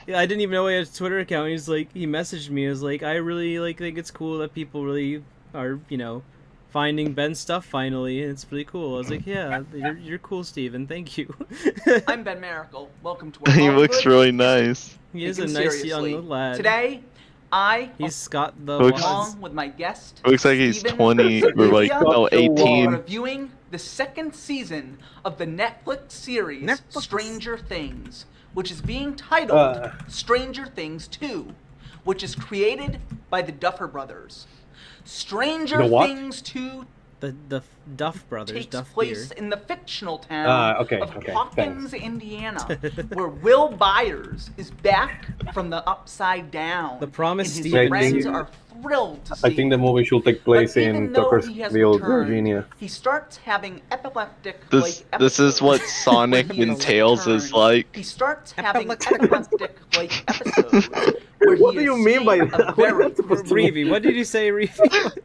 I didn't even know he had a Twitter account. He messaged me. He was like, I really think it's cool that people really are finding Ben's stuff finally, and it's pretty cool. I was like, yeah, you're cool, Steven. Thank you. I'm Ben Miracle. Welcome to where He Hollywood looks really nice. He is a taken nice seriously. young lad. Today, I, He's got the Looks- along with my guest, Looks like he's Steven 20 or like Sevilla, no are 18. reviewing the second season of the Netflix series Netflix. Stranger Things, which is being titled Stranger Things 2, which is created by the Duffer Brothers. Stranger The what? Things 2 The Duff brothers, takes Duff place Beer. in the fictional town Okay, of okay, Hawkins, Indiana, where Will Byers is back from the upside down. The promised and his Stephen friends Seagal. are thrilled to see I think the him. movie should take place But in even though he has Tuckersville, returned, Virginia. he starts having epileptic-like This is what episodes. Sonic When he and is Tails is returned, like. He starts having Epileptic. epileptic-like episodes where What he do you is mean by seeing that? a What is very that supposed to mean? Reevy, what did you say, Reevy?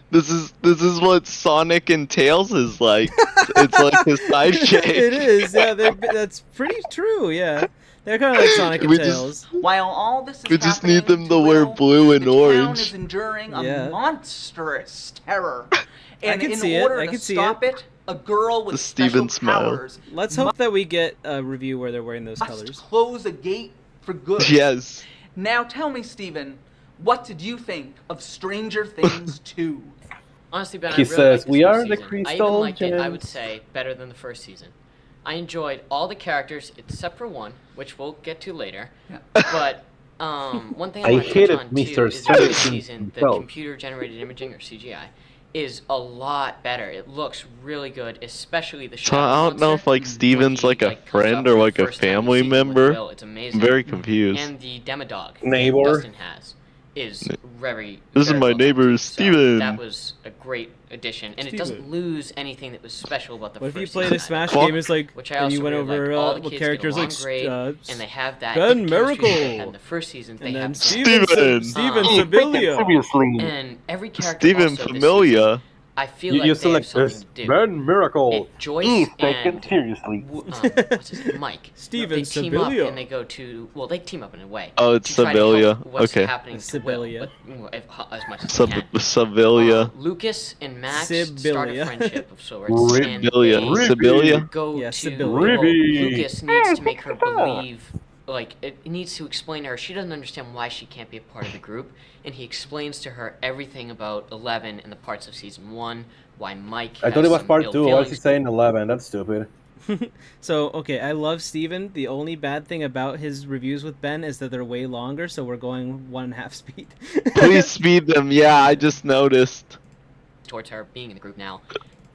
This is what Sonic and Tails is like. It's like his sidekick. It is, yeah. That's pretty true, yeah. They're kind of like Sonic and We just- Tails. While all this is We just happening need them to to wear Will, blue and the town orange. is enduring a Yeah. monstrous terror. And can in see it, order I to can see stop it, a girl with The special Steven smile. powers Let's hope that we get a review where they're wearing those must colors. close a gate for good. Yes. Now tell me, Steven, what did you think of Stranger Things 2? Honestly, Ben, He I really says, liked "We this new are the season. I Crystal even liked it, I would Gems." say, better than the first season. I enjoyed all the characters except for one, which we'll get to later. Yeah. But one thing I I want to touch hated on Mr. too is that this Stranger season, the himself. computer-generated imaging, or CGI, is a lot better. It looks really good, especially the So shadow I don't know monster. if like When Steven's he, like a comes friend up or for like the a first time in the family season with member. Will. It's amazing. I'm very confused. And the demodog Neighbor. that Dustin has is very. This is very my well done, neighbor, too. Steven. So that was a great addition, and it doesn't Steven. lose anything that was special about the What if first you played season a Smash Fuck. game? It's like, which I and also you went really over liked. All the what kids characters get like along great, and they have that Ben good chemistry that they Miracle. had in the first season. They and then have Steven Steven. Sibilia. Seriously. and every character Steven also this Familia. season, I feel You like used to they like have something this. to do. Ben Miracle. It, Joyce Please take it and seriously. what's his name? Mike. Steven they team up Sibilia. and they go to they team up in a way. Oh, it's to try to help Sibilia. What's Okay. happening to Will, Sibilia. but, as much as they can. Sibilia. Lucas and Max start a Sibilia. friendship of sorts. and Sibilia. they Sibilia. go Yeah, to Sibylla. well, Ribby. Lucas needs to make her believe, like it needs to explain to her she doesn't understand why she can't be a part of the group, and he explains to her everything about 11 and the parts of season 1, why Mike I thought it has was some part ill 2. Why is he feelings. saying 11? That's stupid. So, okay, I love Steven. The only bad thing about his reviews with Ben is that they're way longer, so we're going 1.5 speed. Please speed them. Yeah, I just noticed. towards her being in the group now.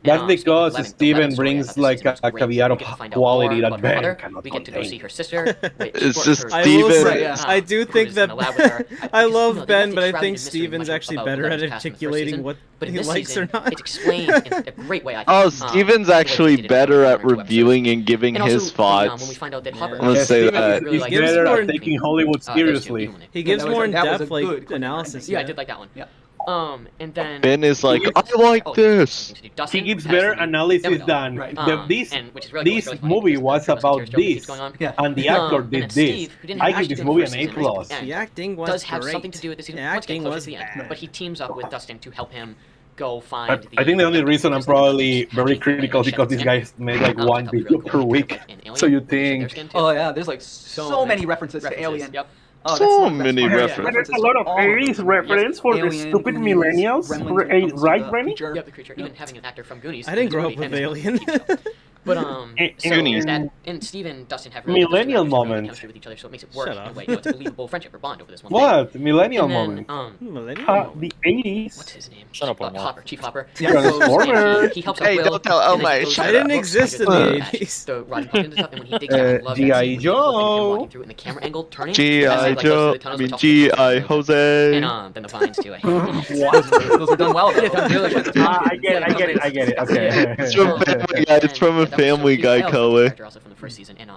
That's speaking of because 11, the Steven 11 story brings about this like season was a great. caveat We of get to find out quality more that about her Ben mother. cannot We get to go see contain. her sister. Which It's was just her I Steven. will Right, say, yeah. I do who think was that in a lab with her. I Because, love you know, they Ben, left but it I shrouded think in mystery Steven's much actually about better 11's at past in the first articulating season, what but in he this likes season, or not. It's explained in a great way. I think. Oh, the way Steven's they actually did it in better one at or two episodes. reviewing and giving And also, his when we thoughts. find out that Yeah. Hubbard, I'm gonna Yeah, say Steven that. really is like gives better more at in- taking Hollywood those two, seriously. even if- He gives that was- more that was in-depth, a like, good cliffhanger. analysis. Yeah, I did like that one. Yeah. And then Ben is like, I Lucas- like oh, this. something to do. He Dustin gives has better the analysis Demodog. than Right. this. And which is really cool. This It's really funny movie because was the about Dustin keeps this, going on. Yeah. and the actor And did then this. Steve, who didn't I have give to this do movie the an first A+. season, right? The acting was does have great. something to do with this season. The Once again, acting closer was to the end, bad. but he teams up with Dustin to help him go I, find. I think the only reason I'm Dustin probably actually very shed critical his because these skin. guys make like I one thought that was video really per cool. week. Like an alien, So you where they shed their think skin too. Oh yeah, there's like so many references to references. Alien. Yep. Oh, So that's the best many part. references. There's a lot of All them. 80s reference for the Alien, stupid Goonies, millennials, Gremlins when it comes to right, the Rennie? future. Yeah, the creature. Even having an actor from Goonies. I didn't in the grow movie, up with and Alien. keeps up. But so Goonies. and Steve and Dustin have really Millennial good moment. chemistry with each other, so it makes it work Shut in a up. way. You know, it's a believable friendship or bond over this one thing. What? Millennial And then, moment. Millennial The moment. 80s. What's his name? Shut up, Omar. Hopper, Chief Hopper. Transformers. He helps Hey, out Will. don't tell and Omar, then he goes shut to I didn't the exist in books, the patch, 80s. The Roddy Pumpkins and stuff, and when he digs out, I love that G.I. scene when he opens him Joe. walking through, and the camera angle turning. G.I. and then, like, goes Joe. through the tunnels, I mean, which also feels G.I. really good. Jose. And then the vines too. I hate Those are done well. Though. I get it. Okay. It's from Family Guy. It's from a Family Guy color. Also from the first season, and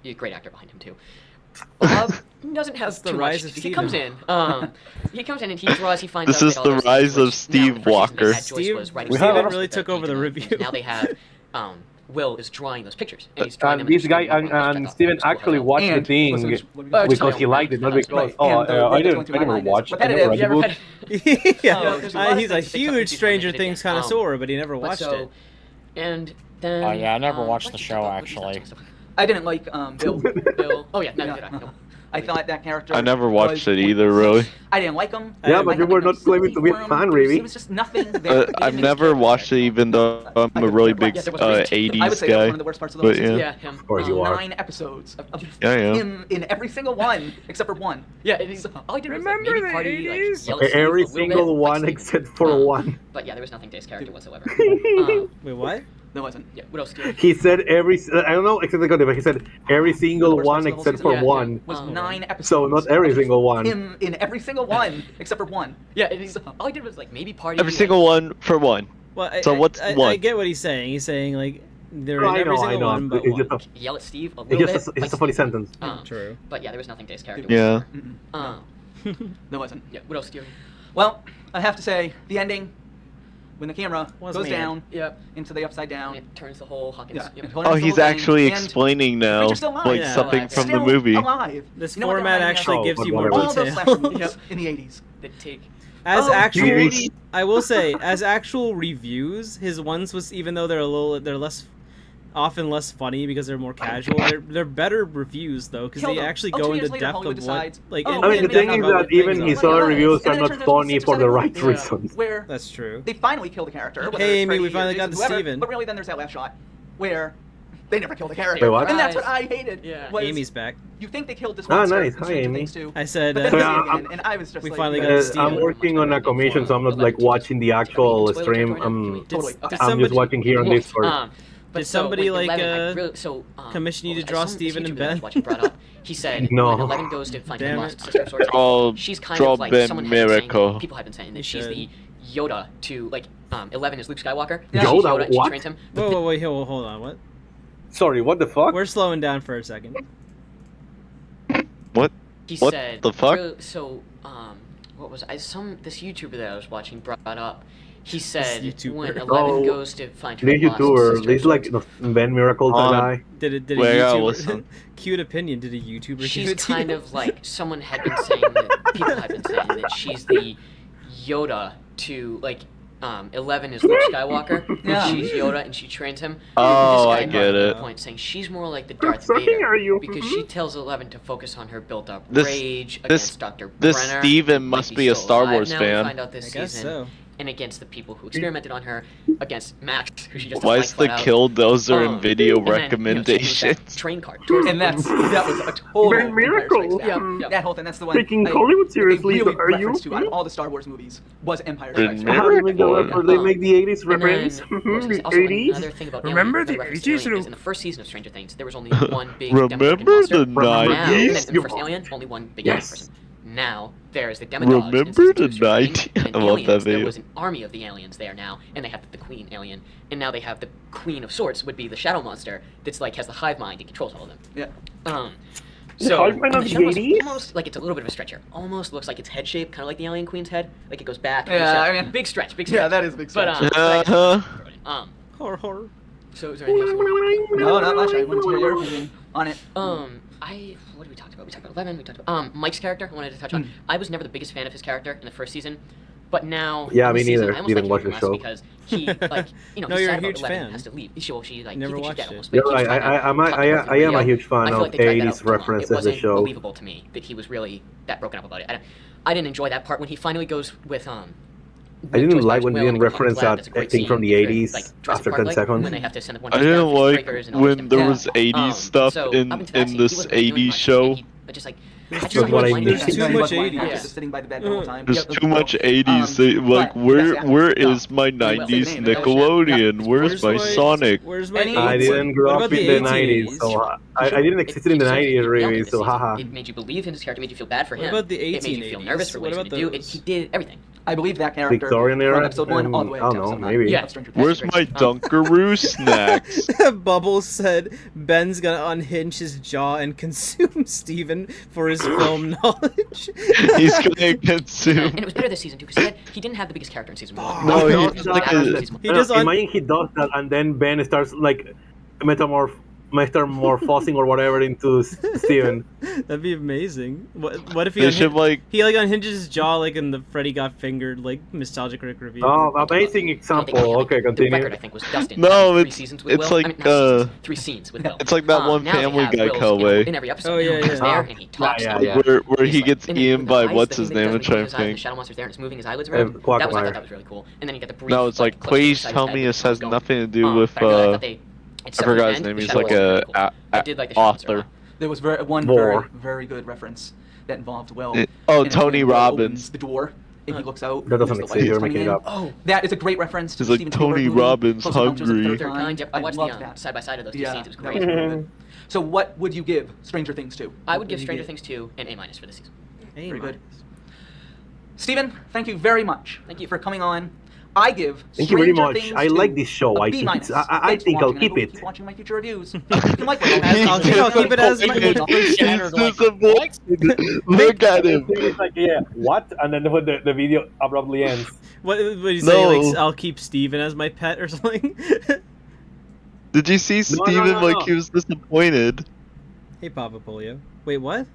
a great actor behind him too. Bob doesn't have the too rise much. of He comes in. He comes in and he draws. He finds This out is that all the those rise of which Steve now in the first season, Walker. they had Joyce Steve- was writing We some have- scripts really that took he over the didn't, review. and now they have Will is drawing those pictures, and he's drawing And them. this guy and Steven actually watched the And thing listen, because he liked it, not because I never watched. I never read the book. Yeah, there's a lot of he's a things that take up huge the Stranger season Things again. connoisseur, but he never But watched so, it. and then. Oh, yeah, I never watched what the did show, what did you actually. talk about? I didn't like Bill. Bill. Oh yeah, neither Yeah. did I. No. I thought that character. I never watched was it either, really. I didn't like him. Yeah, I but you thought were he was not claiming to be a silly fan, for him. really. There was just nothing there. I've never watched it, even though I'm a really big Yeah, there was great- I would 80s say that was one guy. of the worst parts of the But whole season. yeah. Yeah, him. Of course you are. 9 episodes of Yeah, yeah. in every single one except for one. Yeah, all I did was like, Remember maybe the party, like, 80s? yell at Steve Every a little single bit, like one Steven. except for one. But yeah, there was nothing to his character whatsoever. Wait, what? There wasn't. Yeah, what else do you? He said I don't know exactly what, but he said every single The worst one parts of the whole except season? for Yeah, one. Was 9 episodes. So not every of single one. him in every single one except for one. Yeah, all I did was like maybe party. Every like, single one for one. Well, So what's I one? get what he's saying. He's saying like they're No, in I every know, single one, but It's one. just yell at Steve a it's little just bit. it's just a funny sentence. True. But yeah, there was nothing to his character. Yeah. whatsoever. There wasn't. Yeah. What else do you? Well, I have to say the ending when the camera Was goes mad. down Yeah. into the upside down. And it turns the whole Hawkins. Yeah. Yep. it turns Oh, the he's whole thing, actually and explaining now, creature's still alive. like Yeah. something Alive. from the Still movie. alive. This You know what that format reminds me actually of? gives you whatever. more All those detail. slasher movies in the 80s. That take. As Oh, actual, Yes. I will say, as actual reviews, his ones was even though they're less, often less funny because they're more casual. They're better reviews though because Killed they him. actually Oh, go 2 into years later, depth Hollywood of what, decides, like. oh, in- I mean, in the depth thing is about that what even things his are. other reviews And are then it not turns into funny for the right yeah. reasons. Where That's true. they finally kill the character. whether Hey, it's Amy, we Freddy or finally got Jason, to whoever, Steven. But really, then there's that last shot where they never kill the character. Wait, what? And that's what I hated. Yeah. was Amy's back. You think they killed this Ah, monster nice. in Hi, Stranger Amy. Things too. I said. But then So, they yeah, did it I'm- again, and I was just we like, finally yeah. got to Steven. I'm working on a commission, so I'm not like watching the actual stream. Totally. Okay. I'm just watching here on Discord. But Did so, somebody, when like, 11, commission you to what was draw some Steven and YouTuber that I was Ben? watching brought up, he said No. when 11 goes to find her Damn lost it. sister of sorts, Draw- she's kind draw of like Ben someone had been saying, Miracle. people have been saying that You she's should. the Yoda to like 11 is Luke Skywalker. Yeah. She's Yoda, Yoda and she what? trains him. Whoa, wait, hold on. What? Sorry, what the fuck? We're slowing down for a second. What? He What said the fuck? So what was this YouTuber that I was watching brought up. He said YouTuber. when 11 Oh, goes to find her This lost YouTuber, sister this of like sorts, the Ben Miracle guy. Did a Wait, I gotta YouTuber? listen. Cute opinion. Did a YouTuber give she's it to kind you? of like someone had been saying that people had been saying that she's the Yoda to like 11 is Luke Skywalker. Yeah. She's Yoda and she trains him. Oh, This guy I brought get up a it. point saying she's more like the Darth Sorry, Vader are you? because she tells 11 to focus on her built-up This- rage this- against Dr. this Brenner. Steven who might must be a still Star alive Wars now, fan. We find out this I guess season, so. and against the people who experimented on her, against Max, who she just Why doesn't is like the flat out. kill dozer in video And then, Steven was recommendations? that train card. towards And the- that was a total Ben Empire Miracle. Strikes Back. Yeah, yeah. That whole thing. That's the one. Taking I- Hollywood they seriously, really are you? referenced to out of all the Star Wars movies was Empire Ben Strikes Back. How do they make the Miracle. reference? They make the 80s And then, reference? what was The this? Also, 80s? another thing about Remember aliens, the they referenced 80s, aliens, Luke? in the first season of Stranger Things, there was only one big demonic Remember monster. the Now, and then 90s? in the first Alien, only one big alien Yes. person. Now there's the Demodogs. in Remember season two the of Stranger Things, 90s? and I love aliens, that there video. was an army of the aliens there now, and they have the Queen alien, and now they have the Queen of Sorts, would be the Shadow Monster that's like has the hive mind and controls all of them. Yeah. So hive mind and of the the Shadow Monster 80s? almost like it's a little bit of a stretcher. Almost looks like its head shape, kind of like the Alien Queen's head, like it goes back. and Yeah, goes I up. mean- big stretch, big stretch. Yeah, that is a big But stretch. Uh-huh. Horror. So is there anything else? you want- No, not much. I wanted to hear your opinion on it. What did we talk about? We talked about 11. We talked about Mike's character. I wanted to touch on. I was never the biggest fan of his character in the first season, but now. Yeah, in me this season, neither. I almost Didn't like watch him the less show. because he like No, he's you're a sad about huge 11 fan. has to leave. She like Never he thinks she's watched dead it. almost. You're but he right. keeps trying to I talk to her am a video. huge fan I feel of like they dragged that out 80s too long. references It in the wasn't show. believable to me that he was really that broken up about it. I didn't enjoy that part when he finally goes with I didn't Joyce like Byrne's when they Will didn't and he reference talks about that that's a great thing from scene. the It's 80s like Jurassic after Park 10 like, seconds. when they have to send one I of those didn't down like breakers and all those when different there Yeah. was 80s stuff so, in up until that scene, he this wasn't really doing 80s much. show. But just like There's I too just what like I one mean. character. There's too He much was whining 80s. after just sitting by the bed the whole time. There's Yep. too much 80s. Like, but where that's- where no. is my Well, 90s say the name, Nickelodeon? Where's my Sonic? Where's my? Any- I 80s? didn't grow What up about in the 90s, so I didn't exist in the 90s really, so haha. It made you believe in his character, made you feel bad for What him. about the It made you feel 1880s? nervous for what What he was about going to do. those? He did everything. I believe that character Victorian from era? episode 1 all the way I don't to know, episode 9 maybe. Yeah. of Stranger Things. Where's my Dunkaroo snacks? Bubbles said Ben's gonna unhinge his jaw and consume Steven for his film knowledge. He's gonna And consume. it was better this season too, because he didn't have the biggest character in season 1. No, he He does was that like and- average in season one. He just Imagine he does that and then Ben starts like metamorphosing or whatever into Steven. That'd be amazing. What if he They should like. he like unhinges his jaw like in the Freddy Got Fingered like Nostalgic Rick review? Oh, amazing example. Okay, The continue. record, I think, was Dustin. No, having it's- 3 seasons with it's Will. like, I mean, not seasons, 3 scenes with Will. It's like that one Now they Family have Guy Will's Cowboy. in every episode. Oh, yeah, He's yeah. there and he talks. Yeah, to yeah. them. Where he He's gets and eaten with by the eyes, what's the his thing that he name? I'm does trying with to his eyes, think. The shadow monster's there and it's moving his eyelids around. That was, I Quagmire. thought that was really cool. And then you get the brief. No, it's like close-up please inside his tell head me with this has going. nothing to do with But I really thought they- I except for forgot the his end, name. the He's shadow like monster was really a, cool. I did like the shadow monster a author. lot. There was one More. very good reference that involved Will. Oh, And it's Tony when Will Robbins. opens the door and he looks out. That doesn't and there's the exist, you're lights making it coming up. in. Oh, that is a great reference to He's like, Steven Spielberg Tony movie, Robbins, Close Encounters of the hungry. Third Third kind. I watched loved the that. side by side of those two Yeah, scenes. It was that great. was really good. So what would you give Stranger Things 2? I would give Stranger Things 2 an A- for this season. Hey, Very good. Marcus. Steven, thank you very much. Thank you. For coming on. I give Thank you very Stranger much. Things I 2 like this show. a I B think minus. it's, I Thanks for think I'll watching. I keep hope you it. keep watching my future reviews. You can like what I'll keep it as my- Shattered, like, Disappointed. Look at him. It's like, yeah, what? And then when the video abruptly ends. What do you say? No. Like, I'll keep Steven as my pet or something? Did you see no, Steven no. like he was disappointed? Hey, Papa Polio. Wait, what?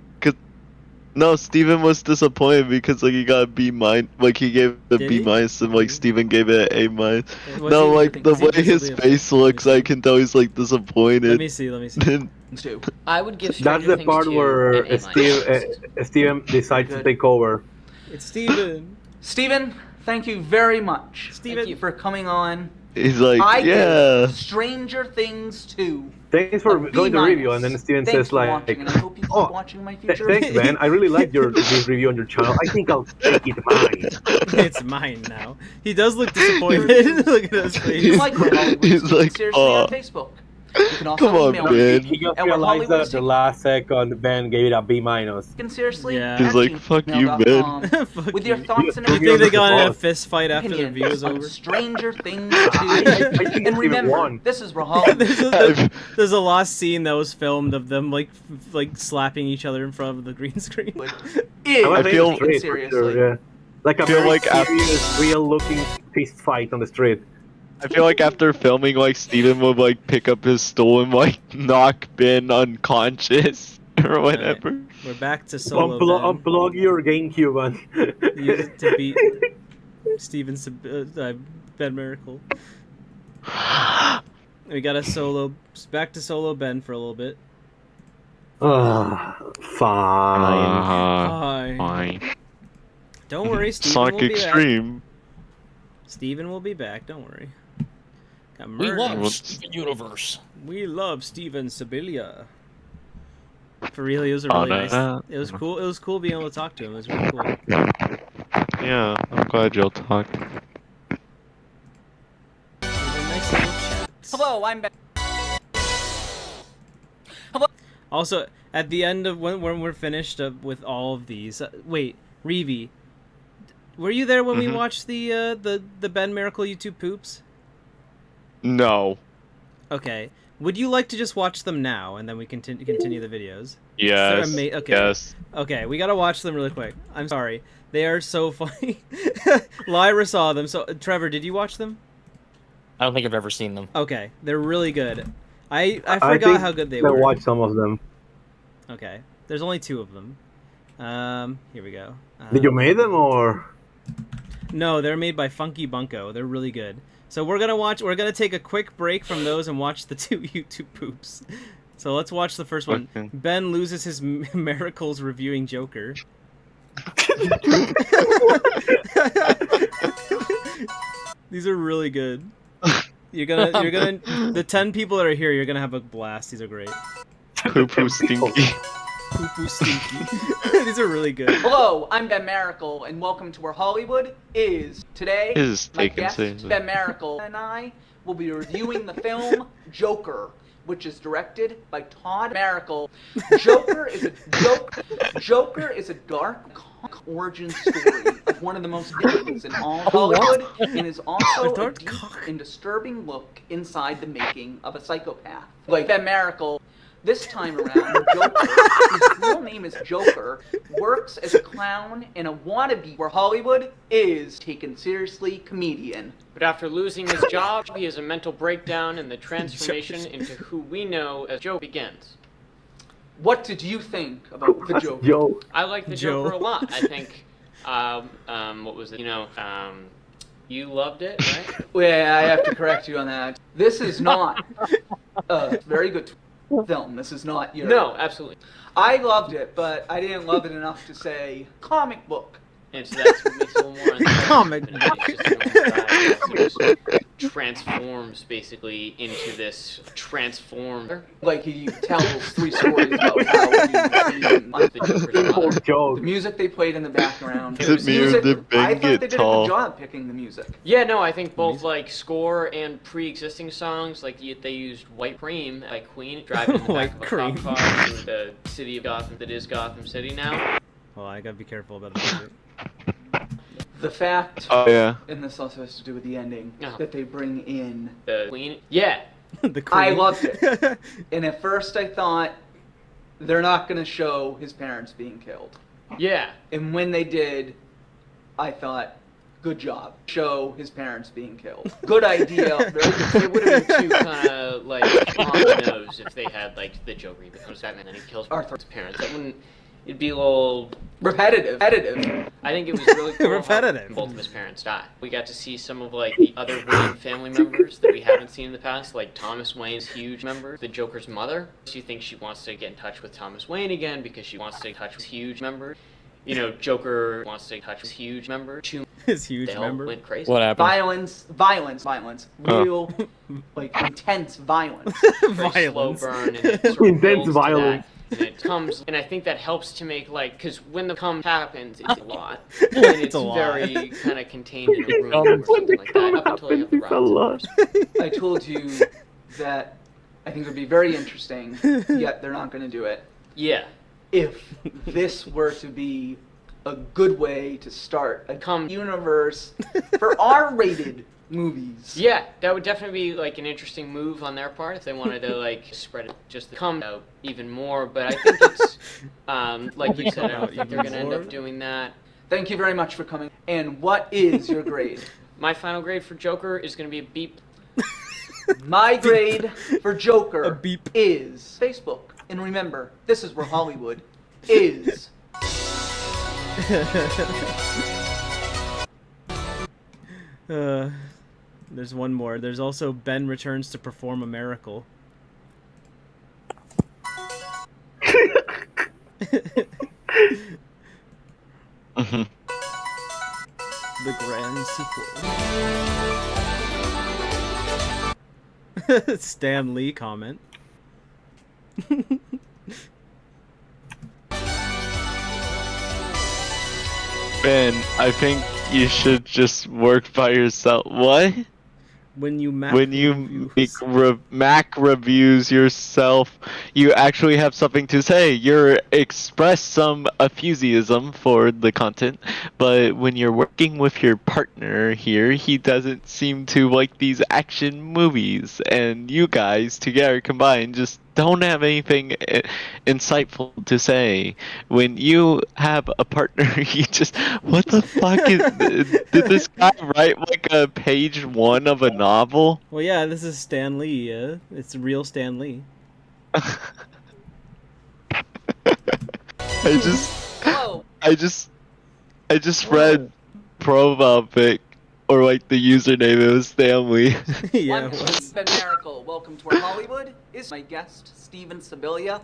No, Steven was disappointed because like he got a B minus, like he gave it a Did B he? minus and like Steven gave it an A minus. Was No, he- like the was he way his visibly face looks, I can tell he's like Let disappointed. me see. Then 2. I would give That's Stranger the Things part 2 where an A-. Steven decides to Good. take over. It's Steven. Steven, thank you very much Steven. you. for coming on. he's like, I yeah. give Stranger Things 2 Thanks for a going to B-minus. review, and then Steven Thanks says for like, watching, and I hope you keep "Oh, watching my future thanks, reviews." man. I really like this review on your channel. I think I'll take it mine." It's mine now. He does look disappointed. Look at his You face. like We're Hollywood, He's Steven, like, seriously "Aw." on Facebook. You can also Come on, email Ben. me. He just And we're realized Hollywood that the last second Ben gave it a B minus. You can seriously Yeah. He's like, "Fuck you, Ben." Fuck with your you. thoughts and Do you think they got in a Boss. fist fight after the review was over? Stranger Things 2. I think And Steven remember, won. this is Rahal. There's a lost scene that was filmed of them like slapping each other in front of the green screen. I feel- feel seriously. yeah. Like a feel very like after- serious, real-looking fist fight on the street. I feel like after filming, like Steven would like pick up his stool and like knock Ben unconscious or whatever. We're back to solo. Unplug your GameCube and Use it to beat Steven Ben Miracle. We got a solo. Back to solo Ben for a little bit. Fine. Fine. Fine. Don't worry, Steven Sonic will be back. Extreme. Steven will be back. Don't worry. Got We murdered. love What's- Steven Universe. We love Steven Sibilia. For real, he was a really nice. It was cool. It was cool being able to talk to him. It was really cool. Yeah, I'm glad you'll talk. We had a nice little chat. Hello, I'm Ben. Also, at the end of when we're finished with all of these, wait, Reevy, were you there when we watched the Ben Miracle YouTube poops? No. Okay. Would you like to just watch them now, and then we continue the videos? Yes. Okay. Yes. Okay, we gotta watch them really quick. I'm sorry. They are so funny. Lyra saw them. So, Trevor, did you watch them? I don't think I've ever seen them. Okay, they're really good. I I forgot think how good they I were. watched some of them. Okay, there's only 2 of them. Here we go. Did you make them or? No, they're made by Funky Bunko. They're really good. So we're gonna take a quick break from those and watch the 2 YouTube poops. So let's watch the first one. Okay. Ben loses his miracles reviewing Joker. These are really good. The 10 people that are here, you're gonna have a blast. These are great. Poo poo stinky. Poo poo stinky. These are really good. Hello, I'm Ben Miracle, and welcome to Where Hollywood Is. Today, Is my taken guest, seriously. Ben Miracle, and I will be reviewing the film Joker, which is directed by Todd Miracle. Joker is a dark origin story of one of the most villains in all of Hollywood, and is also a deep and disturbing look inside the making of a psychopath. Like Ben Miracle, This time around, Joker, whose real name is Joker, works as a clown in a wannabe where Hollywood is taken seriously comedian. But after losing his job, he has a mental breakdown, and the transformation into who we know as Joe begins. What did you think about the Joker? Yo. I like the Joe. Joker a lot. I think, what was it? You loved it, right? Well, I have to correct you on that. This is not a very good film. This is not your... No, absolutely. I loved it, but I didn't love it enough to say comic book. And so that's what makes it a little more Comic It just transforms basically into this transformer. Like, he tells 3 stories about how he became the Joker's mother. Joe. The music they played in the background. Is it me or did I Ben thought they get did a tall? good job picking the music. Yeah, no, I think both like score and pre-existing songs, like they used White Cream by Queen, driving in the back of a White cop car through the city of Gotham that is Gotham City now. Well, I gotta be careful about the The fact, Oh yeah. and this also has to do with the ending, Oh. that they bring in... The Queen, yeah, the I Queen. loved it. And at first I thought, they're not going to show his parents being killed. yeah. And when they did, I thought, good job. Show his parents being killed. Good idea. Very good. It would have been too kind of like on the nose if they had like the Joker he becomes Batman and he kills Arthur. his parents. That wouldn't. It'd be a little. Repetitive. I think it was really cool how Repetitive. both of his parents died. We got to see some of like the other Wayne family members that we haven't seen in the past, like Thomas Wayne's huge member, the Joker's mother. She thinks she wants to get in touch with Thomas Wayne again because she wants to get in touch with huge member. You know, Joker wants to get in touch with huge member. His huge They all member. went crazy. What happened? Violence. Oh. Real, like, intense violence. Very slow Violence. burn, and it sort of Intense builds to violence. that. And it comes, and I think that helps to make like, because when the come happens, it's a lot, and it's a lot. very kind of contained in a room or something like that. Up until you have the rounds, of course. I told you that I think it would be very interesting, yet they're not going to do it, Yeah, if this were to be a good way to start a Come- universe for R-rated movies. yeah, that would definitely be like an interesting move on their part if they wanted to like spread it just the come out even more. But I think it's like you said, I don't think they're going to end up doing that. Thank you very much for coming. And what is your grade? My final grade for Joker is going to be a beep. My grade for Joker A beep. is Facebook. And remember, this is where Hollywood is. There's one more. There's also Ben returns to perform a miracle. Mhm. The grand sequel. Stan Lee comment. Ben, I think you should just work by yourself. What? When you When you make Mac reviews yourself, you actually have something to say. You express some enthusiasm for the content, but when you're working with your partner here, he doesn't seem to like these action movies, and you guys together combined just don't have anything insightful to say. When you have a partner, you just, what the fuck did this guy write like a page 1 of a novel? Well, yeah, this is Stan Lee. It's real Stan Lee. I just read profile pic, or like the username, it was Stanley. Yeah. I'm it was. Ben Miracle. Welcome to our Hollywood. Is my guest Steven Sibilia.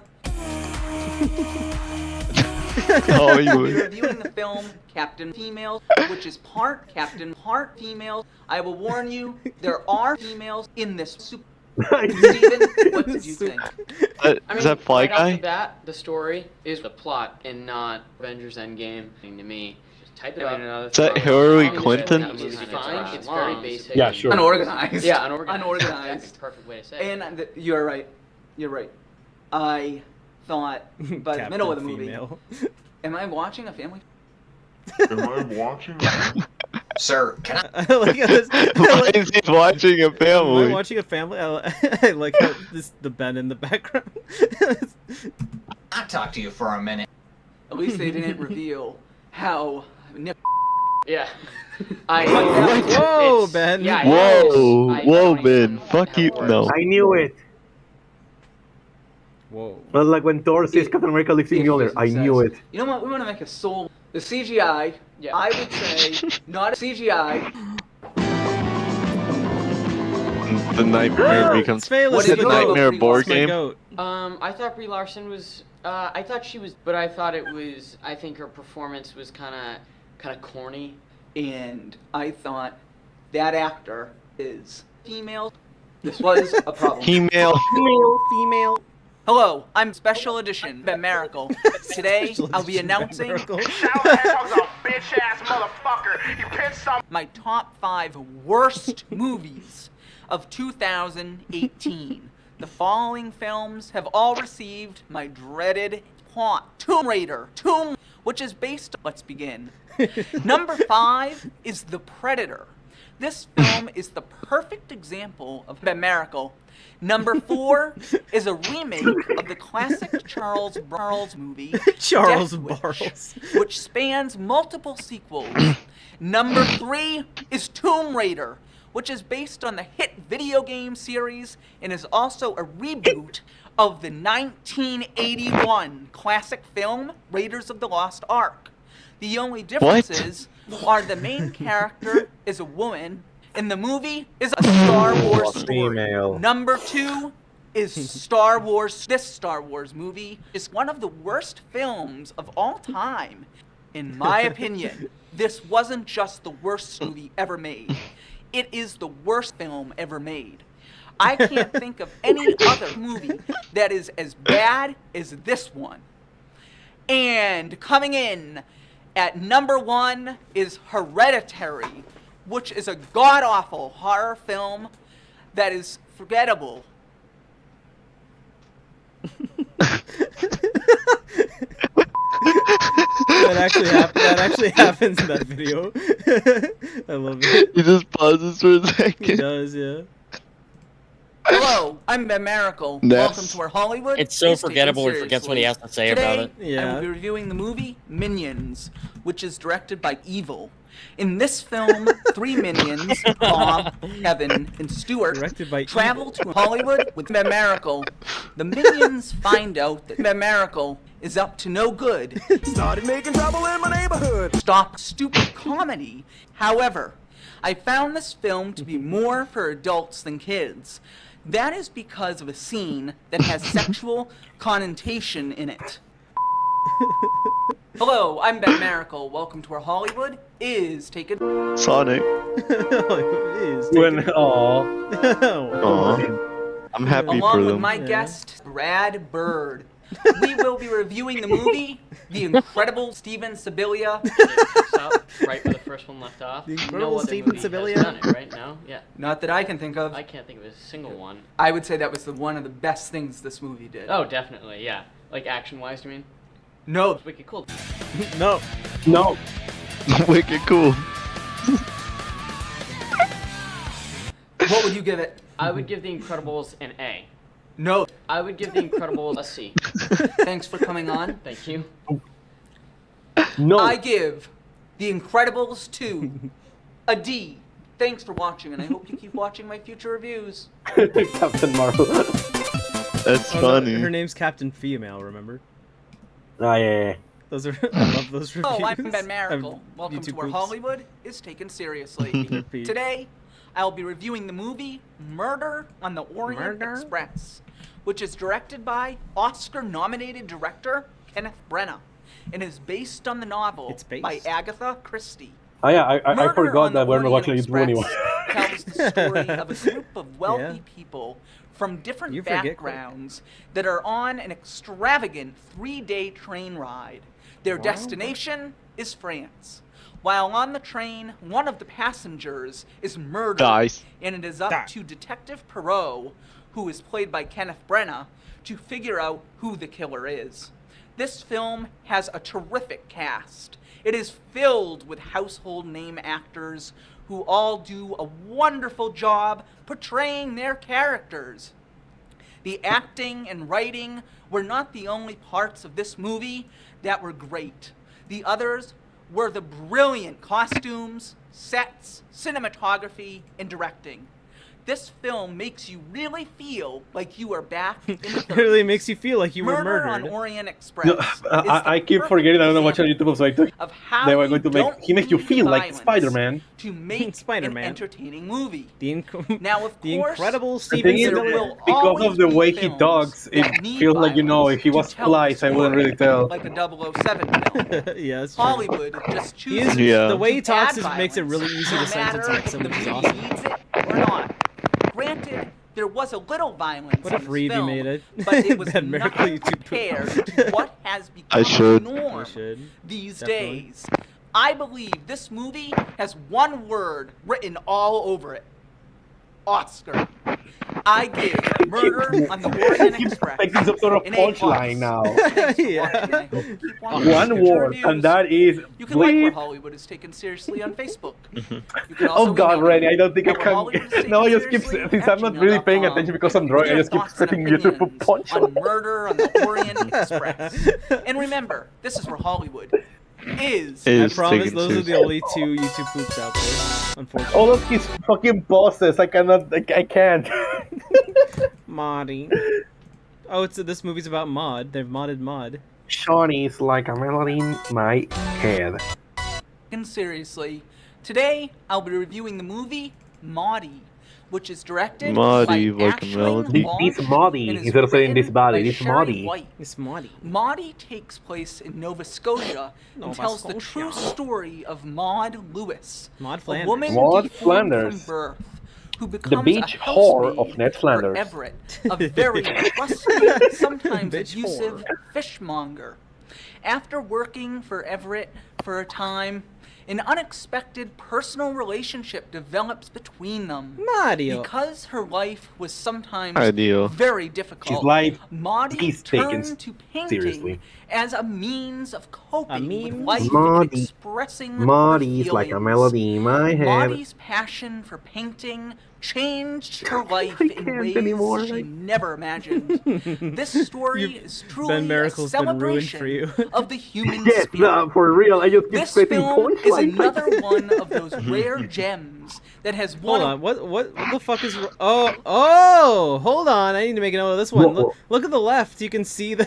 Oh, you We're would. reviewing the film Captain Females, which is part captain, part females. I will warn you, there are females in this. Steven, what did you think? I mean, Is that Fly right off Guy? the bat, the story is the plot and not Avengers Endgame. To me, just type it in another. Is that throw it Hillary on. Clinton? It's fine. It's very basic. Yeah, sure. Unorganized. Yeah, unorganized. Unorganized. That's the perfect way to say it. And you're right. You're right. I thought by the middle of the Captain movie, Female. am I watching a family? Sir, can I? I like how this, I Why like- is he watching a Am I family? watching a family? I like how the Ben in the background. I'll talk to you for a minute. At least they didn't reveal how Nip. Yeah. I. Whoa, it's- Ben. Yeah, Whoa, I whoa, don't even Ben. know Fuck how you. it works. No. I knew it. Whoa. Well, like when Thor says It- Captain America lives in it Mjolnir, I knew says- it. You know what? We want to make a soul. The CGI. Yeah. I would say not CGI. The Nightmare becomes. Phelan, What Is it did the you go Nightmare with board my game? goat. I thought Brie Larson was. I thought she was, but I thought it was. I think her performance was kind of corny. And I thought that actor is female. This was a problem. Female. Female. Hello, I'm Special Edition Ben Miracle. Today, Special I'll be edition Ben announcing Miracle. my top 5 worst movies of 2018. The following films have all received my dreaded plot. Tomb Raider, which is based. Let's begin. Number 5 is The Predator. This film is the perfect example of Ben Miracle. Number 4 is a remake of the classic Charles Barles movie, Charles Death Wish, Barles. which spans multiple sequels. Number 3 is Tomb Raider, which is based on the hit video game series and is also a reboot of the 1981 classic film Raiders of the Lost Ark. The only differences are the main character is a woman, and the movie is a Star Wars story. Female. Number 2 is Star Wars. This Star Wars movie is one of the worst films of all time. In my opinion, this wasn't just the worst movie ever made. It is the worst film ever made. I can't think of any other movie that is as bad as this one. And coming in at number 1 is Hereditary, which is a god-awful horror film that is forgettable. That actually happens in that video. I love it. He just pauses for a He second. does, yeah. Hello, I'm Ben Miracle. That's- Welcome to our Hollywood. It's so is Taken forgettable he forgets what he Seriously. has to say Today, about it. I Yeah. will be reviewing the movie Minions, which is directed by Evil. In this film, 3 minions, Bob, Kevin, and Stuart, Directed by travel Evil. to Hollywood with Ben Miracle. The minions find out that Ben Miracle is up to no good. Started making trouble in my neighborhood. Stop stupid comedy. However, I found this film to be more for adults than kids. That is because of a scene that has sexual connotation in it. Hello, I'm Ben Miracle. Welcome to our Hollywood is Taken. Sonic. It is. When, oh, Oh. I'm happy Along for with them. my Yeah. guest, Brad Bird. We will be reviewing the movie The Incredible Steven Sibilia. It picks up right where the first one left off. The No Incredible other Steven movie has Sibilia? done it, right? No? Yeah. Not that I can think of. I can't think of a single one. I would say that was one of the best things this movie did. Oh, definitely, yeah. Like action-wise, you mean? No, It's wicked cool. No. no. Wicked cool. what would you give it? I would give The Incredibles an A. No. I would give The Incredibles a C. Thanks for coming on. Thank you. No. I give The Incredibles 2 a D. Thanks for watching, and I hope you keep watching my future reviews. Captain Marvel. That's Oh, no, funny. her name's Captain Female, remember? Ah, yeah. Those are I love those reviews. Oh, I'm Ben Miracle. I'm Welcome YouTube to where Boots. Hollywood is taken seriously. Repeat. Today, I'll be reviewing the movie Murder on the Orient Murder? Express, which is directed by Oscar-nominated director Kenneth Branagh and is based on the novel It's based. by Agatha Christie. Oh, yeah, I Murder forgot on that the we're not Orient watching it anymore. Express tells the story of a group of wealthy Yeah. people from different You forget quick. backgrounds that are on an extravagant 3-day train ride. Their Wow. destination is France. While on the train, one of the passengers is murdered, Dies. and it is up Die. to Detective Perot, who is played by Kenneth Branagh, to figure out who the killer is. This film has a terrific cast. It is filled with household name actors who all do a wonderful job portraying their characters. The acting and writing were not the only parts of this movie that were great. The others were the brilliant costumes, sets, cinematography, and directing. This film makes you really feel like you are back in the 30s. It really makes you feel like you were Murder on murdered. Orient Express. No, I keep forgetting I don't know watch on YouTube, so I took. Of how They were going to make. He makes you feel like Spider-Man. to make Spider-Man. an entertaining movie. The Now, of the course, incredible The Steven thing is, there Seagal. will because always of the be way he films talks, it that need feels like, you know, violence if he to was tell splice, the I wouldn't story, really tell. Like a 007 film. Yeah, that's true. Hollywood just He is, chooses Yeah. The way he to add talks just makes it really violence, easy no to sentence matter next to if him, the which is movie awesome. needs it or not. Granted, there was a little violence What if in this Reeve film, made it? but it was Ben Miracle nothing YouTube compared to what has become I should. the norm You should. these Definitely. days. I believe this movie has one word written all over it. Oscar. I give Murder on the Orient Express Like some sort of an A+. punchline now. Thanks for Yeah. watching. I hope you keep watching. One Future word, reviews. and that is You can like where bleep. Hollywood is taken seriously on Facebook. You can also Oh God, email me Rennie, I don't think I at Hollywood is can. taken No, I just keep seriously since at I'm not really paying gmail.com attention because I'm with drawing. I your just keep thoughts and setting YouTube for opinions on punchline. Murder on the Orient Express. And remember, this is where Hollywood is. I Is promise taken those are the seriously. only two YouTube poops out there. Unfortunately. All of his fucking bosses, I cannot. I can't. Maudie. Oh, this movie's about Maud. They've modded Maud. Shawnee's like a melody in my head. And seriously, today I'll be reviewing the movie Maudie, which is directed Maudie, by like a Aisling melody. Walsh This Maudie, and is instead of saying written this body, by this Sherry Maudie. White. It's Maudie. Maudie takes place in Nova Scotia and Nova tells the Scotia. true story of Maud Lewis, Maud a Flanders. woman Maud deformed Flanders. from birth, who The becomes beach a whore housemaid of Ned for Flanders. Everett, a very trusty, sometimes Bitch abusive whore. fishmonger. After working for Everett for a time, an unexpected personal relationship develops between them. Mario. Because her life was sometimes Ideal. very difficult, His life Maudie is taken turned to painting seriously. as a means of coping with meme? life and Maudie. expressing her Maudie's like a feelings. melody in my head. Maudie's passion for painting changed her life I in can't ways anymore. she never imagined. This story is truly Ben a Miracle's been ruined for celebration you. of the human Yes, spirit. no, for real. I just keep This spitting film is punchlines. another one of those rare gems that has won Hold on. What the fuck is? Oh! Hold on. I need to make a note of this one. Whoa. Look at the left. You can see the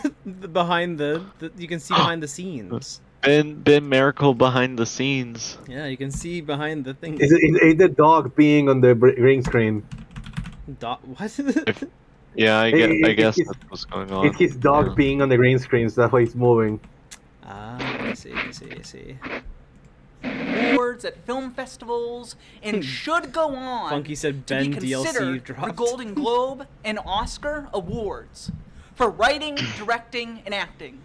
behind the you can see behind the scenes. Ben Miracle behind the scenes. Yeah, you can see behind the thing. Is the dog peeing on the green screen? What? Yeah, I It- guess it's- that's what's going on. It's his dog Yeah. peeing on the green screen, so that's why he's moving. I see. awards at film festivals and should go on Funky said to be Ben DLC considered for dropped. Golden Globe and Oscar awards for writing, directing, and acting.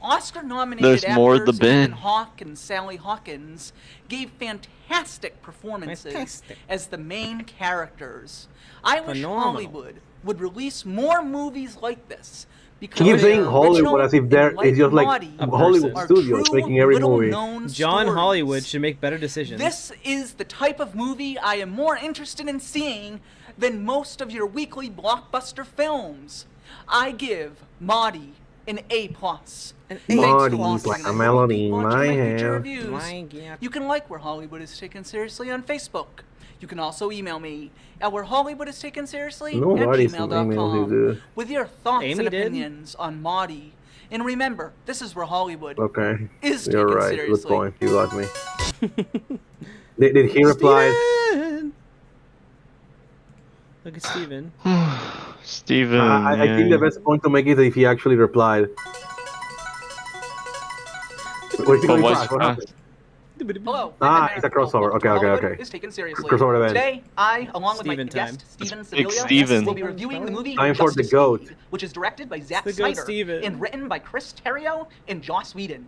Oscar-nominated There's more actors to Ben. Ethan Hawke and Sally Hawkins gave fantastic performances Fantastic. as the main characters. I wish Phenomenal. Hollywood would release more movies like this. Because Keep they saying are Hollywood original as if and they're it's just like Maudie A Hollywood person. are Studios true making every movie. little-known John stories. Hollywood should make better decisions. This is the type of movie I am more interested in seeing than most of your weekly blockbuster films. I give Maudie an A+. An Thanks for Maudie's watching, like and a I hope melody you in watch my my future head. reviews. My God. You can like Where Hollywood is Taken Seriously on Facebook. You can also email me at Where Hollywood is Taken Seriously Nobody's at emailed gmail.com you. with your thoughts Amy and did. opinions on Maudie. And remember, this is Where Hollywood Okay, is you're taken right. seriously. Good point. You got me. Did he reply? Steven! Look at Steven. Steven. I think yeah. the best point to make is if he actually replied. Where's he But going what's back? What happened? Hello. Ah, I'm it's a Ben crossover. Merrill. Okay, Hollywood okay. Is taken seriously. Crossover event. Today, I, along with Steven my time. guest Steven Big Sevilla, Steven. will be reviewing the movie Time for the Justice goat. League, which is directed by Zack the goat Snyder Steven. and written by Chris Terrio and Joss Whedon.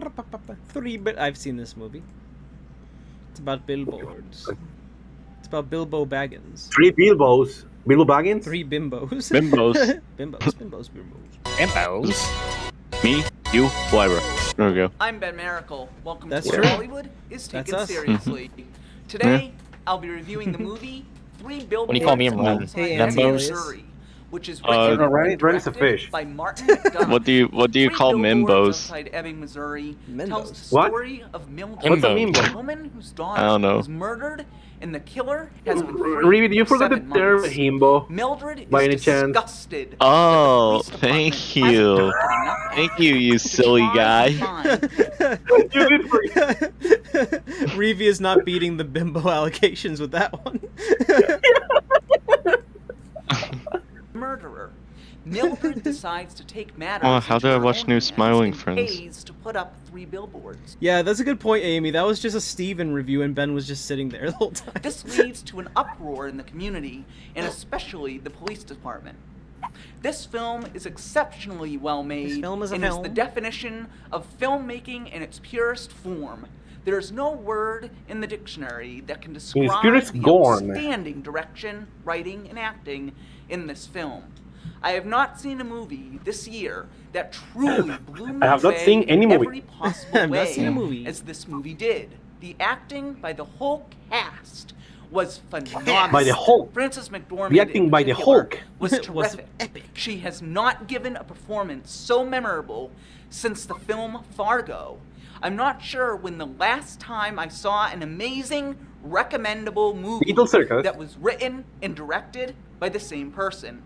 I've seen this movie. It's about billboards. It's about Bilbo Baggins. 3 Bilbos. Bilbo Baggins? 3 bimbos. Bimbos. bimbos. Bimbos. Me, you, whoever. There we go. I'm Ben Miracle. Welcome That's to true. Where Hollywood is That's Taken us. Seriously. Today, I'll be reviewing the movie Three Billboards What do you call me, Ren? Hey, Membos? Missouri, which is Uh, written Ren- and Ren is a directed fish. by Martin McDonough. What do you Three call Billboards Mimbos? Outside Ebbing, Missouri, tells Mimbos. the What? story of Mildred, What's a Himbo. mimbo? a woman whose I daughter don't know. was murdered, and the killer has been free Reed, you for forgot the 7 term months. himbo. Mildred By is any chance? disgusted. Oh, that the police thank department you. hasn't taken enough Thank action you, you to silly try guy. and find You did forget. Reevy is not beating the bimbo allegations with that one. murderer. Mildred decides to take matters Oh, how into do I her watch own New hands Smiling and Friends? pays to put up 3 billboards. Yeah, that's a good point, Amy. That was just a Steven review, and Ben was just sitting there the whole time. This leads to an uproar in the community, and especially the police department. This film is exceptionally well made This film is a and film. is the definition of filmmaking in its purest form. There is no word in the dictionary that can describe purest the gorn. outstanding direction, writing, and acting in this film. I have not seen a movie this year that truly blew me I have not away seen any in movie. every possible I've not way seen a movie. as this movie did. The acting by the whole cast was phenomenal. By the Hulk. Frances McDormand The acting in by the particular Hulk. was Was terrific. epic. She has not given a performance so memorable since the film Fargo. I'm not sure when the last time I saw an amazing, recommendable movie Beetle Circus. that was written and directed by the same person.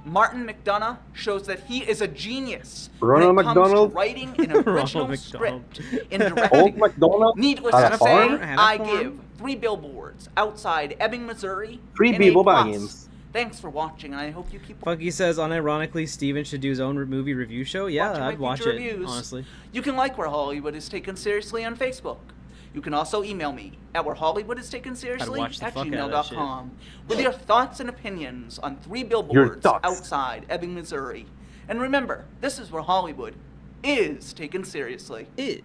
Martin McDonough shows that he is a genius Ronald when it comes McDonald? to writing an original Ronald script McDonald. and Old directing. McDonald? Needless Had to a say, farm? Had a I farm? give 3 billboards outside Ebbing, Missouri. 3 an Bilbo A+. Baggins. Thanks for watching, and I hope you keep Funky says, unironically, Steven should do his own movie review show. Yeah, watching my I'd watch future it, reviews. honestly. You can like Where Hollywood is Taken Seriously on Facebook. You can also email me at wherehollywoodistakenseriously watch the at fuck out of that gmail.com with your thoughts and opinions on 3 Your billboards thoughts. outside Ebbing, Missouri. And remember, this is where Hollywood is taken seriously. Is.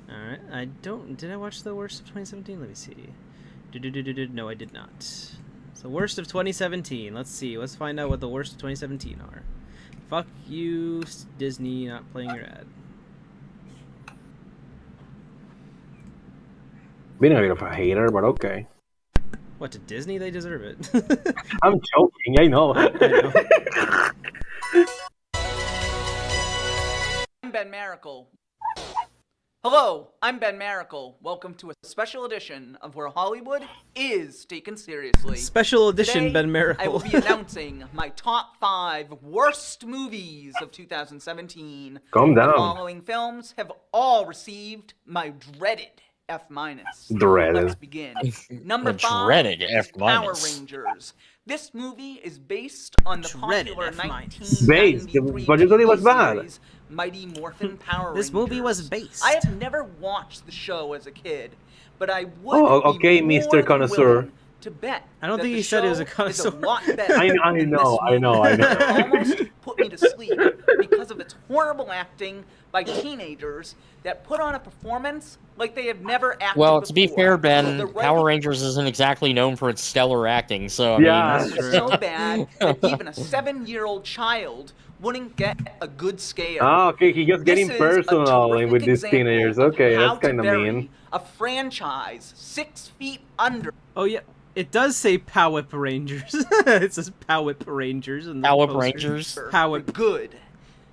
Alright, I don't... Did I watch the worst of 2017? Let me see. No, I did not. So, worst of 2017. Let's see. Let's find out what the worst of 2017 are. Fuck you, Disney, not playing your ad. Being a bit of a hater, but okay. What, to Disney? They deserve it. I'm joking, I know. I'm Ben Miracle. Hello, I'm Ben Miracle. Welcome to a special edition of Where Hollywood is Taken Seriously. Special edition Today, Ben Miracle. I will be announcing my top 5 worst movies of 2017. Calm The down. following films have all received my dreaded F-. Dreaded. Let's begin. Number The 5 dreaded is F-. Power Rangers. This movie is based on the Dreaded popular F-. 1993 But you thought it was TV bad. series, Mighty Morphin Power Rangers. This movie was based. I have never watched the show as a kid, but I would Oh, be okay, more Mr. than Connoisseur. willing to bet I don't that think the he said he was a show connoisseur. is a lot better I than know, this I know, I movie. know. It almost put me to sleep because of its horrible acting by teenagers that put on a performance like they have never acted Well, to be before. fair, Ben, The Power writing Rangers isn't exactly known for its stellar acting, so I Yeah. mean, was so bad that even a 7-year-old child wouldn't get a good scare. Ah, okay, he just getting This is a personal terrific with these example teenagers. of Okay, how that's to kind of bury mean. A franchise 6 feet under. Oh, yeah. It does say Powip Rangers. It says Powip Rangers. In the Powip poster. Rangers. Powip. For good.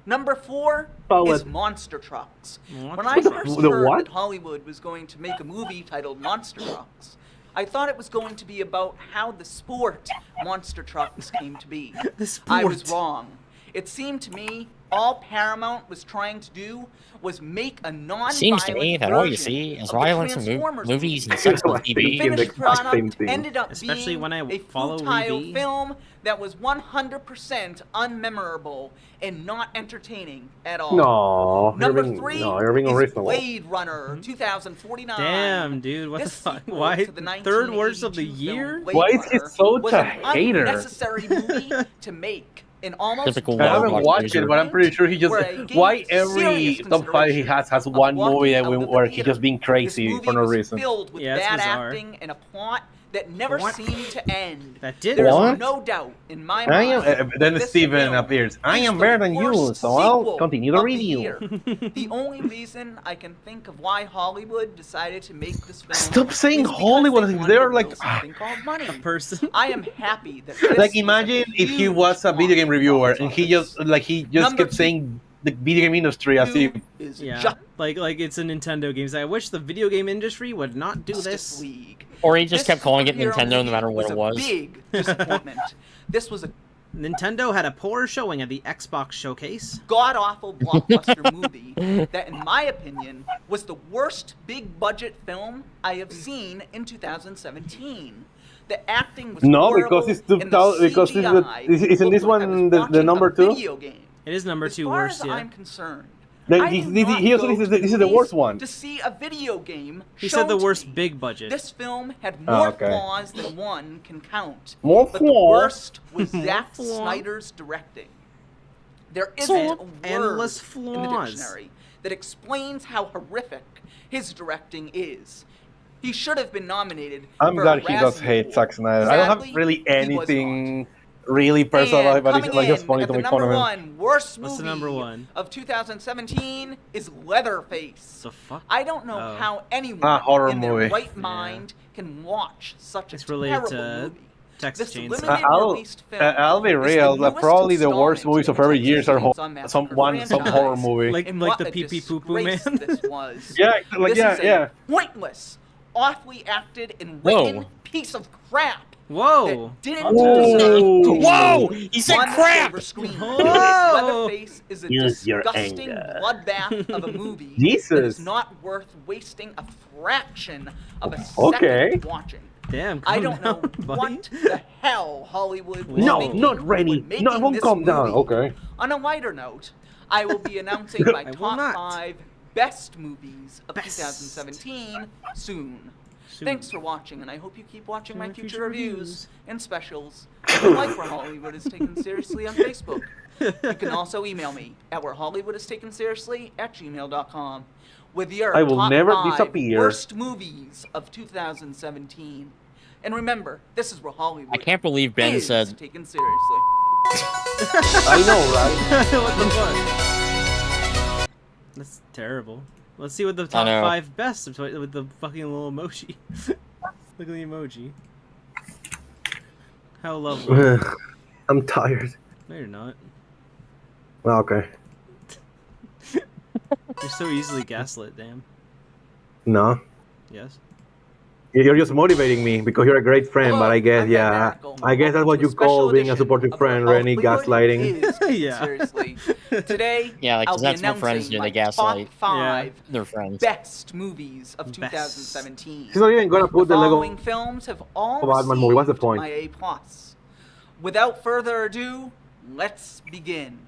Number 4 Powip. is Monster Trucks. Monster When I Trucks. first The heard what? that Hollywood was going to make a movie titled Monster Trucks, I thought it was going to be about how the sport Monster Trucks came to be. The I was sport. wrong. It seemed to me all Paramount was trying to do was make a non-violent seems to me that all you version see is of the violence in Transformers movies and movie. sex on I TV. think The finished the exact same product thing. ended up Especially being when I a follow futile Reeve. film that was 100% unmemorable and not entertaining at all. No, Number you're being, 3 no, you're being is unreasonable. Blade Runner 2049. Damn, dude. What This the fuck? sequel Why? to the Third worst of the 1982 film year? Blade Why is he Runner such was a an hater? unnecessary movie to make. In almost Typical I haven't Warlock watched loser. it, but I'm pretty sure he just. Where I gave Why serious every top 5 he has of one walking movie out of the where he theater. just being This crazy movie for no was reason? filled with Yeah, it's bad bizarre. acting and a plot that never What? seemed to end. That did. There's What? no doubt in my I mind. am. Then that this Steven film appears. I is am the better than you, worst so I'll sequel continue the of review. year. The only reason I can think of why Hollywood decided to make this film. Stop saying is because Hollywood, they if wanted they're to like- build something called money. Person. I am happy that. This Like was a imagine if he huge was a video game box reviewer and he office. just Number kept two. saying the video game industry as if Two is Yeah, like it's a Nintendo game. I wish the video game industry would not do Justice this. League. Or he just This kept calling it superhero Nintendo no movie matter what it was. a big disappointment. This was a Nintendo had a poor showing at the Xbox showcase. god-awful blockbuster movie that, in my opinion, was the worst big-budget film I have seen in 2017. The acting was No, horrible, because it's and the 2000 because this is the- CGI isn't this looked like I one was the watching number a two? video game. It is number As 2 far worst, as yeah. I'm concerned, Then I he do not also go says to this is the movies worst one. to see a video game. He said the shown to worst me. big budget. This film had more okay. flaws than one can count. More But the flaws? worst was More Zack flaws? Snyder's directing. There isn't a word Endless in the flaws. dictionary that explains how horrific his directing is. He should have been nominated. I'm for glad a he does Razzie hate Award. Zack Snyder. I don't Sadly, have really he was anything really personal And about it, but it's coming like just in funny at to the make fun of number him. one worst What's the movie number one? of 2017 is Leatherface. The fuck? I don't know Oh. how anyone horror in their movie. right mind can watch such a It's related terrible to movie. Texas This Chainsaw. limited I'll, released film I'll be is real. the newest Probably the worst installment movies of in the every Texas year are Chainsaw Massacre some horror franchise. movie. Like And like what the a pee pee poo poo disgrace man. this was. Yeah, like This yeah, is a yeah. pointless, awfully acted and Whoa. written piece of crap Whoa! that didn't Whoa. deserve to Whoa! win He said one crap! silver screen. Whoa. Leatherface is a Use your disgusting anger. bloodbath of a movie that Jesus. is not worth wasting a fraction of a Okay. second watching. Damn. I calm don't know down, buddy. what the hell Hollywood was No, thinking not Rennie. when No, I making won't this calm down. movie. Okay. On a lighter note, I will be announcing my I will top not. 5 best movies of Best. 2017 soon. Soon. Thanks for watching, and I hope you keep watching my My future future reviews reviews. and specials. If you like Where Hollywood is Taken Seriously on Facebook. You can also email me at wherehollywoodistakenseriously@gmail.com with your I will top never 5 disappear. worst movies of 2017. And remember, this is where Hollywood I can't believe Ben is said taken seriously. I know, right? What the fuck? That's terrible. Let's see what the top know. 5 best of with the fucking little emoji. Look at the emoji. How lovely. I'm tired. No, you're not. Okay. You're so easily gaslit, damn. No. Yes. You're just motivating me because you're a great friend, but I guess, I'm Ben yeah. Miracle. I guess that's what you Welcome to a call special being a edition supportive of friend, Where Rennie, Hollywood gaslighting. is taken Yeah. Seriously. Today, Yeah, like, 'cause I'll that's be what friends announcing do, my they gaslight. top 5 their friends. best movies of Best. 2017. She's not even gonna put the following Lego films have all Batman movie. What's the received point? my A+. Without further ado, let's begin.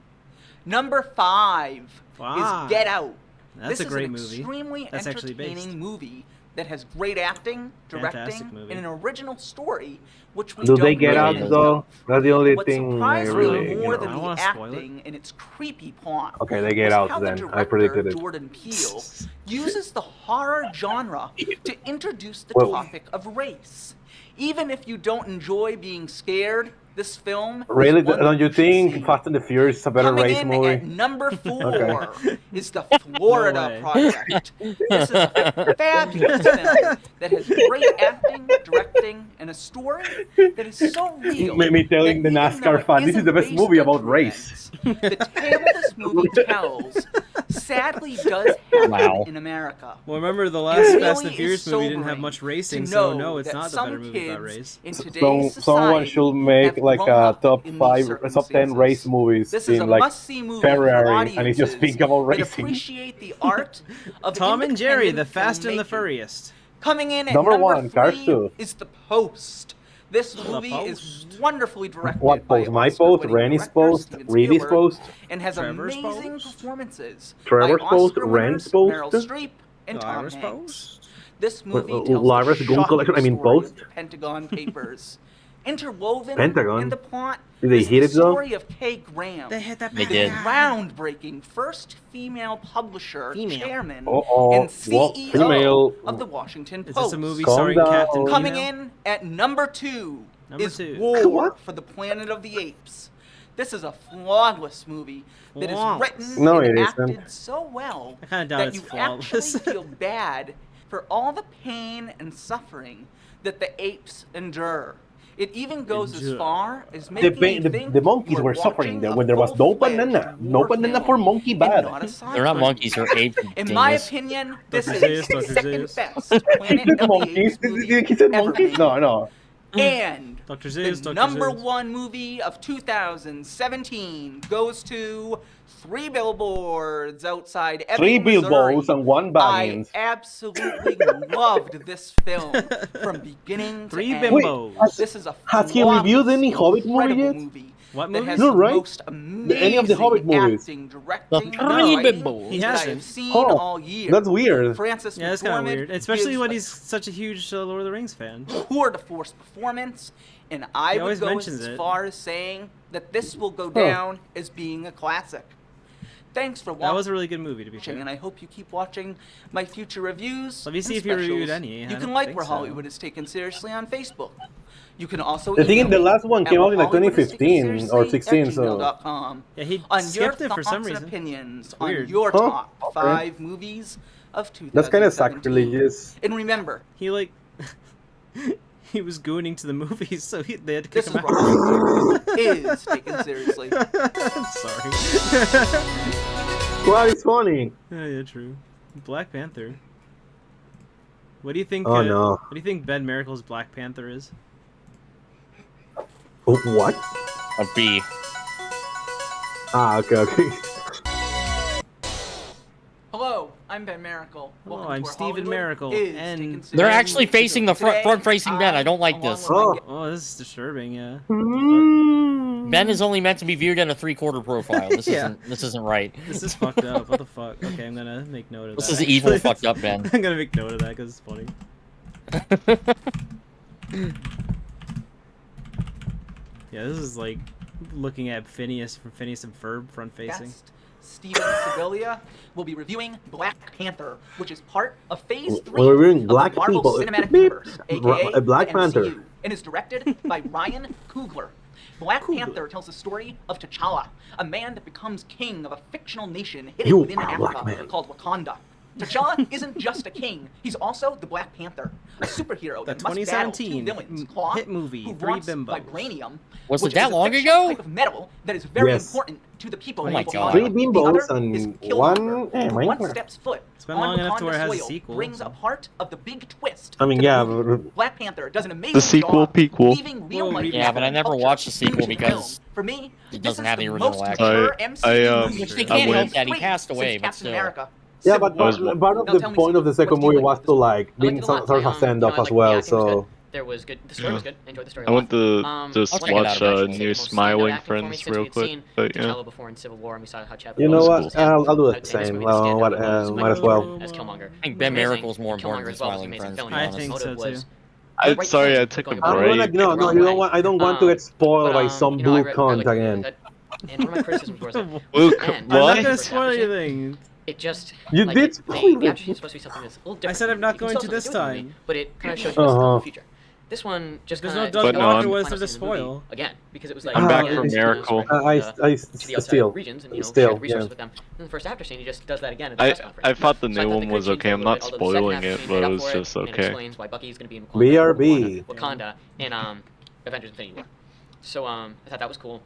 Number 5 Wow. is Get Out. That's this a great is an movie. extremely That's actually entertaining based. movie that has great acting, Fantastic directing, movie. and an original story, which we Do don't they get really out know. though? That's the only What thing I surprised really. me You more know. than I the wanna spoil it. acting and its creepy plot. Okay, they get was out how the then. I director, predicted it. Jordan Peele uses the horror genre to introduce the Well- topic of race. Even if you don't enjoy being scared, this film is Really? one Don't you that should think see. Fast and the Furious is a better Coming race in movie? at number 4 Okay. is the Florida way. Project. This is a fabulous film that has great acting, directing, and a story that is so real. Me telling the that even though NASCAR it fan, this is isn't the best based movie on about true race. events, the tale this movie tells sadly does happen Wow. in America. Well, remember the It last really Fast and is Furious movie didn't have sobering much to racing, so know no, it's that not the some better movie about kids race. in today's Someone society should make have like grown a up top in these 5, top 10 race circumstances. movies This is a in like must-see movie for February, and it's just audiences speaking about that racing. appreciate the art of Tom and Jerry, the independent Fast and the filmmaking. Furious. Coming in at Number number 1, Cars 3 2. is The Post. This The movie is Post. wonderfully directed What by post? My post? Oscar-winning Rennie's director post? Steven Reedy's Spielberg, post? and has Trevor's amazing post? performances Trevor's by post? Oscar Ren's winners Meryl post? Streep and Tom Lara's Hanks. post? This movie Wait, tells Lara's the Gun shocking Collection? I mean, story of post? the Pentagon Papers. Interwoven Pentagon? in the plot Did they is hit the it though? story of Kay Graham. They hit that They bad did. guy. Groundbreaking first female publisher, Female. chairman, Uh-oh. and Well, CEO female. of the Washington Is Post. this a movie Calm starring down. Captain Coming Female? in at number 2 Number is 2. War What? for the Planet of the Apes. This is a flawless movie that is Flawless. written No, and it acted isn't. so well I kinda doubt that it's you flawless. actually feel bad for all the pain and suffering that the apes endure. It even goes as Endure. far as making you think The monkeys you were are suffering watching there a when there was no full-fledged banana. No war banana film for monkey and bad. not a sci-fi They're not movie. monkeys, they're apes. In my dingus. opinion, this Dr. is Zeus, the Dr. second Zeus. best Planet The of the monkeys? Apes movie He said ever monkeys? made. No, no. And Dr. Zeus, the Dr. number Zeus. 1 movie of 2017 goes to 3 Billboards Outside Ebbing, 3 billboards Missouri. and 1 I baggins. absolutely loved this film from beginning to 3 end. bimbos. This is a Has he reviewed flawless, any Hobbit movie incredible yet? movie What that movie? has No, the right? most amazing Any of the Hobbit movies. acting, directing, The and three writing bimbos. He that I hasn't. have seen Oh, all year. That's weird. Francis Yeah, that's kind of McDormand weird, especially gives when a he's such a huge Lord of the Rings fan. tour de force performance, and I He would always go mentions as it. far as saying that this will go down as being a classic. Thanks for That was watching, a really good movie, to be fair. and I hope you keep watching my future reviews. Let me see and if you reviewed specials. any. I You don't can like think Where so. Hollywood is Taken Seriously on Facebook. You can also I think email the me last one at came out in like wherehollywoodistakenseriously 2015 or 16, at so. gmail.com Yeah, he on your skipped it for thoughts some and reason. opinions Weird. on your Huh? top Okay. 5 movies of 2017. That's kind of sacrilegious. And remember, He like he was gooning to the movies, so they had to kick this him is where out. Hollywood is taken seriously. Sorry. Well, it's funny. Yeah, true. Black Panther. What do you think? Oh, no. What do you think Ben Miracle's Black Panther is? Oh, what? A B. Ah, okay, okay. Hello, I'm Ben Miracle. Hello, Welcome I'm to Where Stephen Hollywood Miracle, is and- taken They're seriously. actually facing the Today, front-facing Ben. I don't like along this. with my Oh. guest- Oh, this is disturbing. Yeah. Ben is only meant to be viewed in a 3/4 profile. This Yeah. isn't right. This is fucked up. What the fuck? Okay, I'm gonna make note of This that. is evil, actually. fucked up Ben. I'm gonna make note of that because it's funny. Yeah, this is like looking at Phineas from Phineas and Ferb front facing. guest, Steven Segovia, will be reviewing Black Panther, which is part of Phase 3 We're reviewing of Black the Marvel people. Cinematic Beep. Universe, aka Black the Panther. MCU, and is directed by Ryan Coogler. Black Panther tells the story of T'Challa, a man that becomes king of a fictional nation hidden You within are a black Africa man. called Wakanda. T'Challa isn't just a king; he's also the Black Panther, a superhero The that must battle two 2017 villains: Claw, hit movie, who 3 wants bimbos. vibranium, Was which it that is a long fictional ago? type of metal that is very Yes. important to the people Oh of my Wakanda. God. 3 The bimbos other is and Killmonger, one. who once Minecraft. steps foot It's been on long enough to where it Wakanda's has a soil, sequel, brings so. a part of the big twist. I mean, to the yeah, movie. but- Black Panther does an amazing The sequel, job pequel. weaving real life Yeah, but I never culture watched the sequel into because film. For me, it this doesn't is have the the original most actor. mature I, MCU um, movie Which they in can't the help that he history passed away, since but Captain still. America. Yeah, Civil but War. part of Now the tell me, point of the Steve, second what do you movie like was about to this like I being liked it a some lot. sort of a send off as well. So There was good. The story was good. I enjoyed the story. I want to just I'll check it out watch eventually. New Most standout Smiling acting for me Friends since real we'd quick. seen But yeah, T'Challa before in Civil War, and we saw how Chadwick you know Boseman what? was. I'll do I the would say this same. movie, the standout What, was might as well. as Killmonger. I think Ben Amazing. Miracle is more Killmonger important than as well was Smiling amazing Friends. film. to be I honest. think so, Motive was too. sorry, I took a Going I'm right break. gonna, no, you don't want. I don't want to get spoiled by But, some you know, I blue read- I cunt like again. that- And one of my criticisms was that Luke, the end, I'm not what? gonna first spoil half, anything. It just You like, did the spoil it. action is supposed to be something that's a little different. said I'm not You can going still to this do it in the movie, time. but it kind of shows you what's in the future. This one just There's kind no of Doug But no, Walker I'm- was final to scene in the movie spoil. again because it was like I'm back yeah, from it's Miracle. to the outside still, regions and you know still, share the resources yeah. with them. And the first after scene, he just does that again at the I press conference. I thought the So I new thought one they could've was changed okay. it a I'm little not bit, although the second spoiling half it, scene but made it up was for just and okay. explains why Bucky's going to be in Wakanda, BRB. Wakanda in Avengers: Infinity War. So I thought that was cool.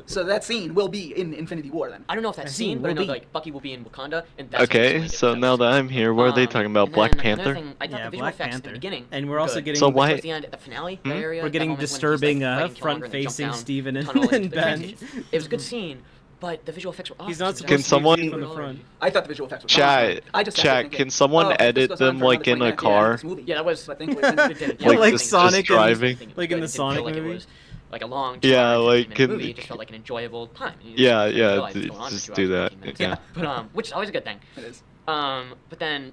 So that scene will be in Infinity War then. I don't know if that That scene, scene but I will know be. like Bucky will be in Wakanda, and that's what Okay, explained it, so that now was that it. I'm here, what are they talking about? And Black then another Panther? thing, I thought Yeah, the visual Black effects Panther. in the beginning And we're were also good. getting- So Like, why- towards the end, at the finale, that area, We're that getting moment when he's, disturbing like, fighting Killmonger front and they jump facing down Steven and, tunnel into and the Ben. trenches. It was a good scene, but the visual effects were awesome. He's not so supposed that to be someone- viewed from the front. I thought the visual effects were Chat, awesome. I just sat there chat. thinking, Can someone oh, if this edit goes on them for like another in a 20 minutes, yeah, car? this movie. Yeah, that was. I think it didn't. Yeah, Like I think Sonic the and- thing was like good. in the It didn't Sonic feel like movie? It was like a long, Yeah, 2 hour, like, 15-minute can- movie. It just felt like an enjoyable time. You Yeah, didn't yeah. realize it was going on for Just 2 do hours, that. 15 minutes. Yeah. But which is always a good thing. It is. But then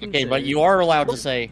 can Okay, say. but you are allowed to say.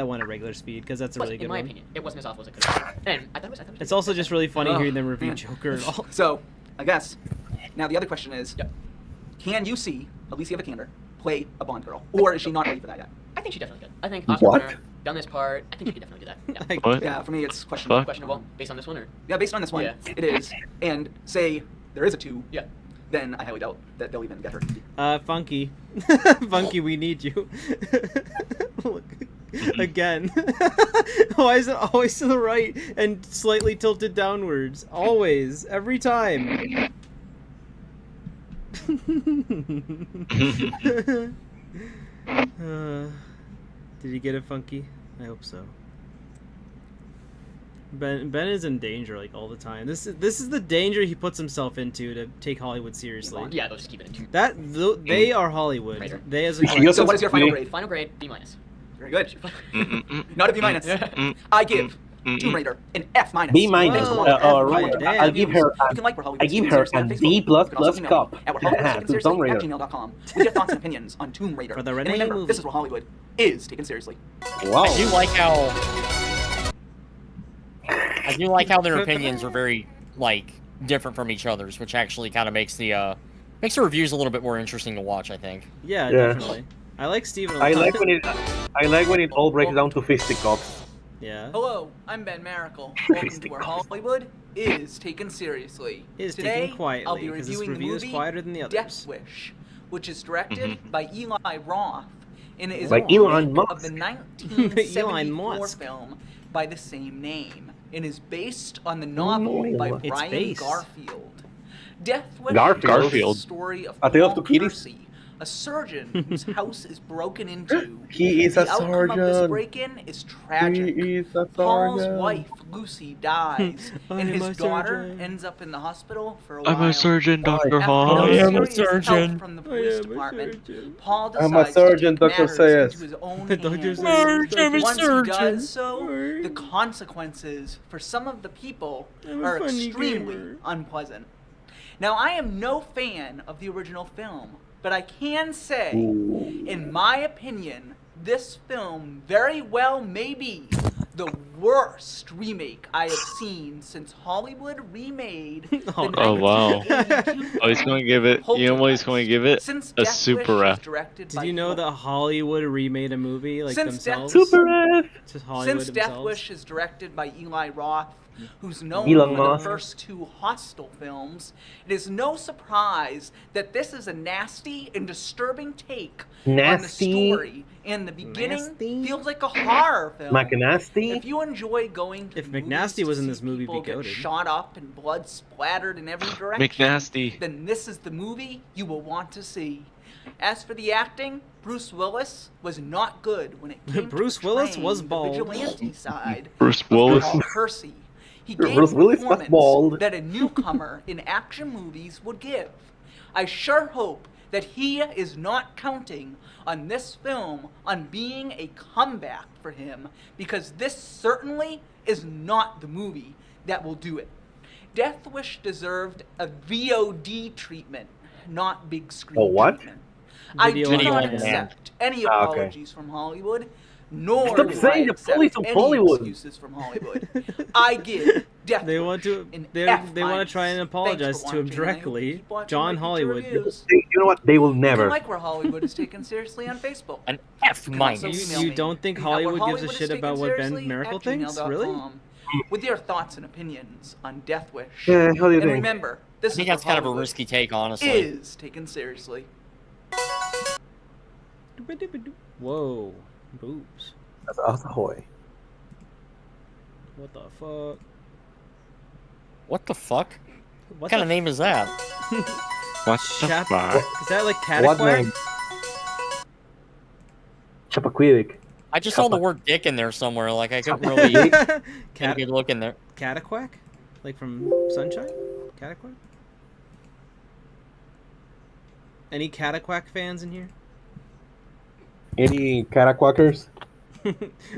that one at regular speed because that's a really in good my one. opinion, it wasn't as awful as it could have been. And I thought it was. It's also just really funny Oh, hearing them review man. Joker at all. So, I guess, now the other question is, Yep. can you see Alicia Vikander play a Bond girl? Or is she not ready for that yet? I think she definitely could. I think What? Oscar Turner done this part. I think she could definitely do that. Yeah. Like, What? Yeah, for me it's questionable. Fuck. Questionable based on this one, or Yeah, based on this one, Yeah. it is. And say there is a 2. Yeah. then I highly doubt that they'll even get her. Funky. Funky, we need you. Look, again. Why is it always to the right and slightly tilted downwards? Always. Every time. Did you get it, Funky? I hope so. Ben is in danger like all the time. This is the danger he puts himself into to take Hollywood seriously. Yeah, they'll just keep it in 2. They are Hollywood. Right. They as a So what is your final grade? Final grade, B-. Very good. Not a B-. I give Tomb Raider an F-. B-. Whoa, Right. damn. I'll give her You can like We're Hollywood I give Series her on a Facebook. D++ You can also email cup me at and a hat to Tomb Raider. @gmail.com with your thoughts and opinions on Tomb Raider. For the And Renee remember, movie. this is where Hollywood is taken seriously. Wow. I do like how their opinions are very different from each other's, which actually kind of makes the reviews a little bit more interesting to watch, I think. Yeah, Yeah. definitely. I like Steven a lot. I like when it all breaks down to fisticuffs. Yeah. Hello, I'm Ben Maracle. Welcome to where Hollywood is taken seriously. Is Today, taken quietly, I'll be 'cause this reviewing the review is movie quieter than the others. Death Wish, which is directed by Eli Roth and is By a remake Elon Musk. of the 1974 Elon Musk. film by the same name and is based on the novel by It's Brian based. Garfield. Death Wish Garfield. is the story of A Tale of Paul Two Kitties? Kersey, a surgeon whose house is broken into. He is a The outcome of this surgeon. break-in is tragic. He is a Paul's surgeon. wife, Lucy, dies, I and am his a daughter surgeon. ends up in the hospital for a I'm while. a surgeon, Dr. After Hall. no I am a serious help surgeon. from the I police am a department, surgeon. Paul I'm decides a surgeon, to take Dr. matters says. into his own The doctor hands. says, I'm a Once he surgeon. does so, the consequences for some of the people I'm a are funny extremely gamer. unpleasant. Now, I am no fan of the original film, but I can say, in my opinion, this film very well may be the worst remake I have seen since Hollywood remade the Oh, wow. 1982 Oh, he's going to give it. You know what he's going to give it? Since A Death super Wish is F. directed Did by you know that Hollywood remade a movie like Since themselves? Super F. Just Hollywood Since Death themselves? Wish is directed by Eli Roth, who's known Elon for Musk. the first 2 Hostel films, it is no surprise that this is a nasty and disturbing take on the Nasty. story. And the beginning Nasty. feels like a horror film. McNasty. If you enjoy going to If movies McNasty to was in see this movie, people be get goated. shot up and blood splattered in every direction, McNasty. then this is the movie you will want to see. As for the acting, Bruce Willis was not good when it came Bruce to Willis was portraying bald. the vigilante side Bruce of Willis. Paul Kersey. He gave Bruce a Willis was performance bald. that a newcomer in action movies would give. I sure hope that he is not counting on this film on being a comeback for him, because this certainly is not the movie that will do it. Death Wish deserved a VOD treatment, not big screen A what? treatment. I Video do on not demand. accept any Ah, okay. apologies from Hollywood, nor Stop do saying I the accept police of any Hollywood. excuses from Hollywood. I give Death They Wish want to. an They F-. want to try and Thanks apologize for to him watching, and I hope you directly. keep watching John my future Hollywood. reviews. You know what? They will You never. can like where Hollywood is taken seriously on Facebook. An F You can also minus. email You me don't think at Hollywood gives a Hollywood is shit taken about what Ben seriously Miracle at thinks? Really? gmail.com with your thoughts and opinions on Death Wish. Yeah, how do you And think? remember, this I think is that's where kind of a Hollywood risky take, honestly. is taken seriously. Whoa, boobs. That's ahoy. What the fuck? What the fuck? What What kind of name is that? What the Chap- fuck? Is that like What Cataquack? name? Chappaquiddick. I just saw the word dick in there somewhere. Like, I couldn't really get a Cat- good look in there. Cataquack? Like from Sunshine? Cataquack? Any Cataquack fans in here? Any cataquackers?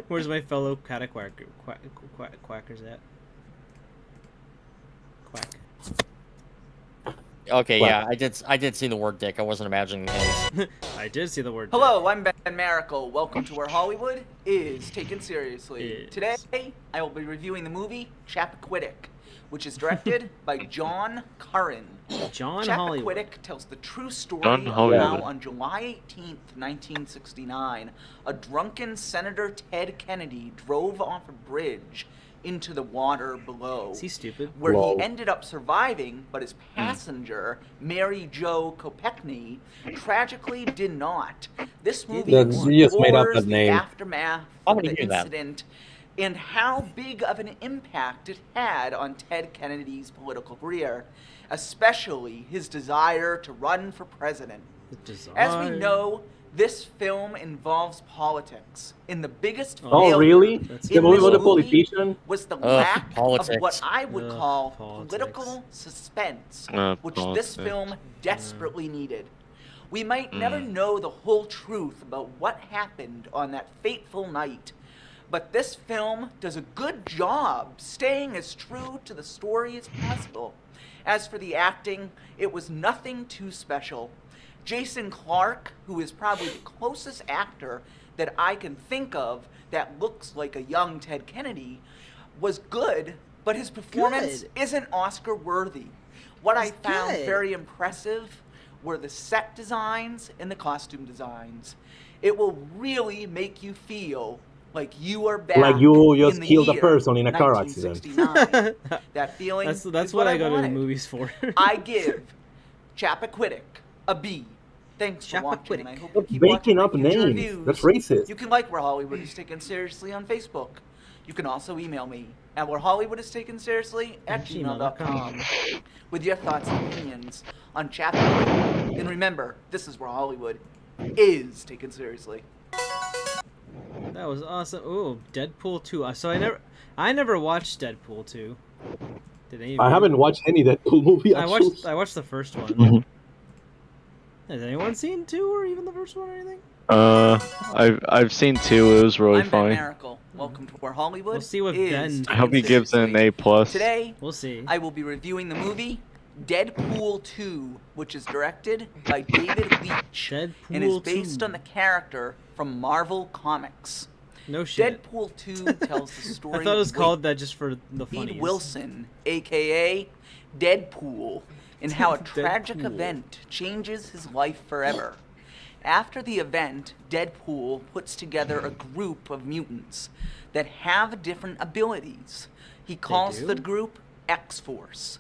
Where's my fellow Cataquackers at? Quack. Okay, What? yeah, I did see the word dick. I wasn't imagining things. I did see the word. Hello, I'm Ben Maracle. Welcome to where Hollywood is taken seriously. Is. Today, I will be reviewing the movie Chappaquiddick, which is directed by John Curran. John Hollywood. Chappaquiddick tells the true story John of Hollywood. how on July 18th, 1969, a drunken Senator Ted Kennedy drove off a bridge, into the water below. Is he stupid? Where Lol. he ended up surviving, but his passenger, Mary Jo Kopechne, tragically did not. This movie That's- you just made up explores that the name. aftermath How of would the you do that? incident and how big of an impact it had on Ted Kennedy's political career, especially his desire to run for president. As we know, this film involves politics. In the biggest Oh, failure really? That's The in movie this about the movie politician? was the Ugh, lack of politics. what I would Ugh, call politics. political suspense, which this Politics. film desperately needed. We might never know the whole truth about what happened on that fateful night, but this film does a good job staying as true to the story as possible. As for the acting, it was nothing too special. Jason Clarke, who is probably the closest actor that I can think of that looks like a young Ted Kennedy, was good, but his performance Good. isn't Oscar worthy. What I He's found good. very impressive were the set designs and the costume designs. It will really make you feel like you are back Like you in just the killed a year person in a car accident. 1969. That feeling That's is what I go to the wanted. movies for. I give Chappaquiddick a B. Thanks for watching, and I hope you Stop keep making watching my up future names. reviews. That's racist. You can like Where Hollywood is Taken Seriously on Facebook. You can also email me at wherehollywoodistAkenSeriously@gmail.com with your thoughts and opinions on Chappaquiddick. And remember, this is where Hollywood is taken seriously. That was awesome. Ooh, Deadpool 2. So I never watched Deadpool 2. Did any of I you? haven't watched any Deadpool movie, I actually. watched the first one. Mhm. Has anyone seen 2 or even the first one or anything? I've seen 2. It was really I'm Ben funny. Miracle. Welcome to Where Hollywood We'll see what is Ben- taken I hope he gives it an seriously. A+. Today, We'll see. I will be reviewing the movie Deadpool 2, which is directed by David Leitch and is Deadpool based 2. on the character from Marvel Comics. No shit. Deadpool 2 tells the story I thought it was of called that just for the Wade funnies. Wilson, aka Deadpool, and how a tragic Deadpool. event changes his life forever. After the event, Deadpool puts together a group of mutants that have different abilities. He calls do? the group X-Force.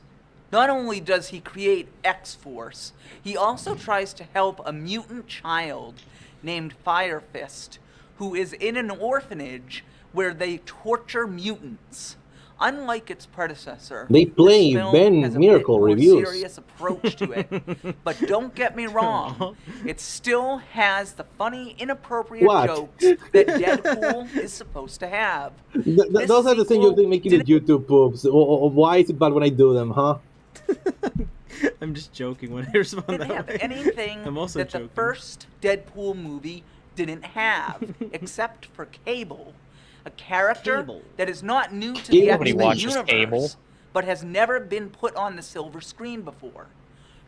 Not only does he create X-Force, he also tries to help a mutant child named Fire Fist, who is in an orphanage where they torture mutants. Unlike its predecessor, They play this film Ben has a Miracle bit more reviews. serious approach to it. But don't get me wrong, it still has the funny, inappropriate What? jokes that Deadpool is supposed to have. This Those are the things you sequel think make you the YouTube poops. Why is it bad when I do them, huh? I'm just joking when I respond Didn't that have way. anything I'm also that joking. the first Deadpool movie didn't have, except for Cable, a character Cable. that is not new to Cable. the Nobody X-Men watches universe, Cable. but has never been put on the silver screen before.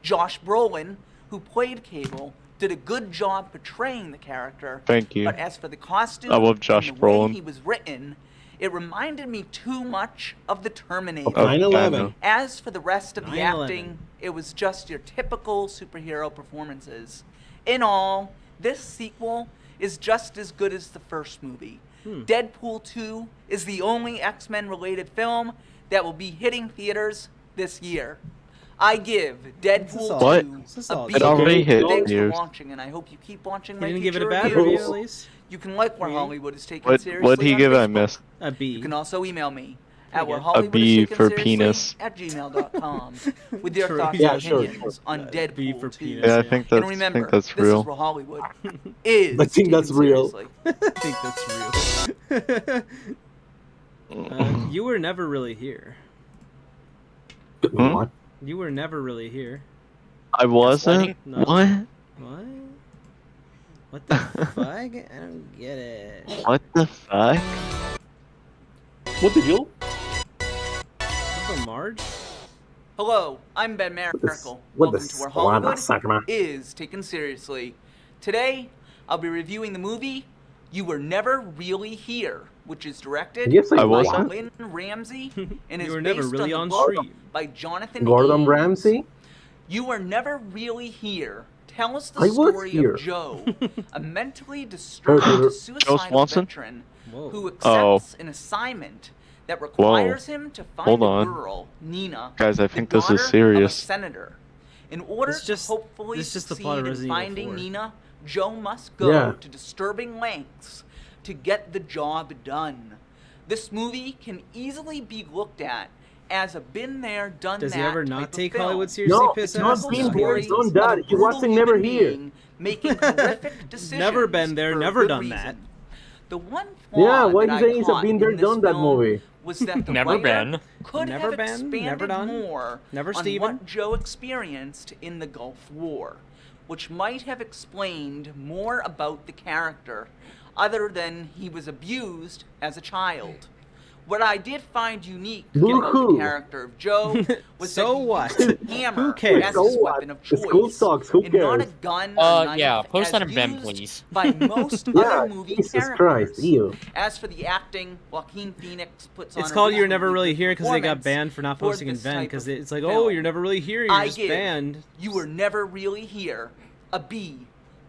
Josh Brolin, who played Cable, did a good job portraying the character. Thank you. But as for the costume I love Josh and the way Brolin. he was written, it reminded me too much of the Terminator. Of 9/11. As for the rest of the 9/11. acting, it was just your typical superhero performances. In all, this sequel is just as good as the first movie. Deadpool 2 is the only X-Men related film that will be hitting theaters this year. I give Deadpool What? 2 This is a all- B. It already hit Thanks theaters. for watching, and I hope you keep watching You my didn't give it a future bad reviews. review, at least? You can like Where Really? Hollywood is Taken Seriously What'd he on give it? I Facebook. missed. A B. You can also email me at Pretty good. wherehollywoodisthinkingseriously B for penis. at gmail.com with your True. thoughts Yeah, and sure, opinions on B Deadpool for 2. penis. Yeah, I Yeah. think And that's remember, that's this real. is where Hollywood is I think that's taken real. seriously. I think that's real. You were never really here. Hmm? What? You were never really here. I wasn't. No. What? What? What the fuck? I don't get it. What the fuck? What the hell? Uncle Marge? Hello, I'm Ben Miracle. What the Welcome to Where Squad Hollywood Sacrament? is taken seriously. Today, I'll be reviewing the movie You Were Never Really Here, which is directed Yes, I by wasn't. Lynn Ramsey and You is were never based really on on the book stream. by Jonathan Gordon Ames. Ramsay? You Were Never Really Here tells the I was story here. of Joe, a mentally disturbed Joe suicidal Swanson? veteran Whoa. who Oh. accepts an assignment that requires him to find Hold a on. girl, Nina, Guys, I the think this daughter is of a serious. senator. In order It's just- to hopefully it's just the succeed plot of in Resident Evil finding 4. Nina, Joe must go Yeah. to disturbing lengths to get the job done. This movie can easily be looked at as a been there, done Does that he ever type not of take film. Hollywood seriously? No, Piss it's not ass? been No. there, Stories done that. of a He wasn't brutal never human here. being making horrific decisions. Never been there, for never good done reason. that. The one flaw Yeah, why that you saying I it's a caught been there, in this done that film movie? was that the Never writer been. could Never have been, expanded never done. more Never on Steven. what Joe experienced in the Gulf War, which might have explained more about the character, other than he was abused as a child. What I did find unique about the Boo-hoo. character of Joe was So that he what? used a hammer Who cares? as So his what? weapon of The school choice, sucks. Who and not a cares? gun or knife Yeah, post as that on Ben, used please. by most Yeah, other movie Jesus characters. Christ, ew. As for the acting, Joaquin Phoenix puts on It's a called You're Never reasonably Really good Here because they got performance banned for not for posting in this Ven type because of it's like, film. oh, you're never really here, you're I just give banned. You Were Never Really Here a B.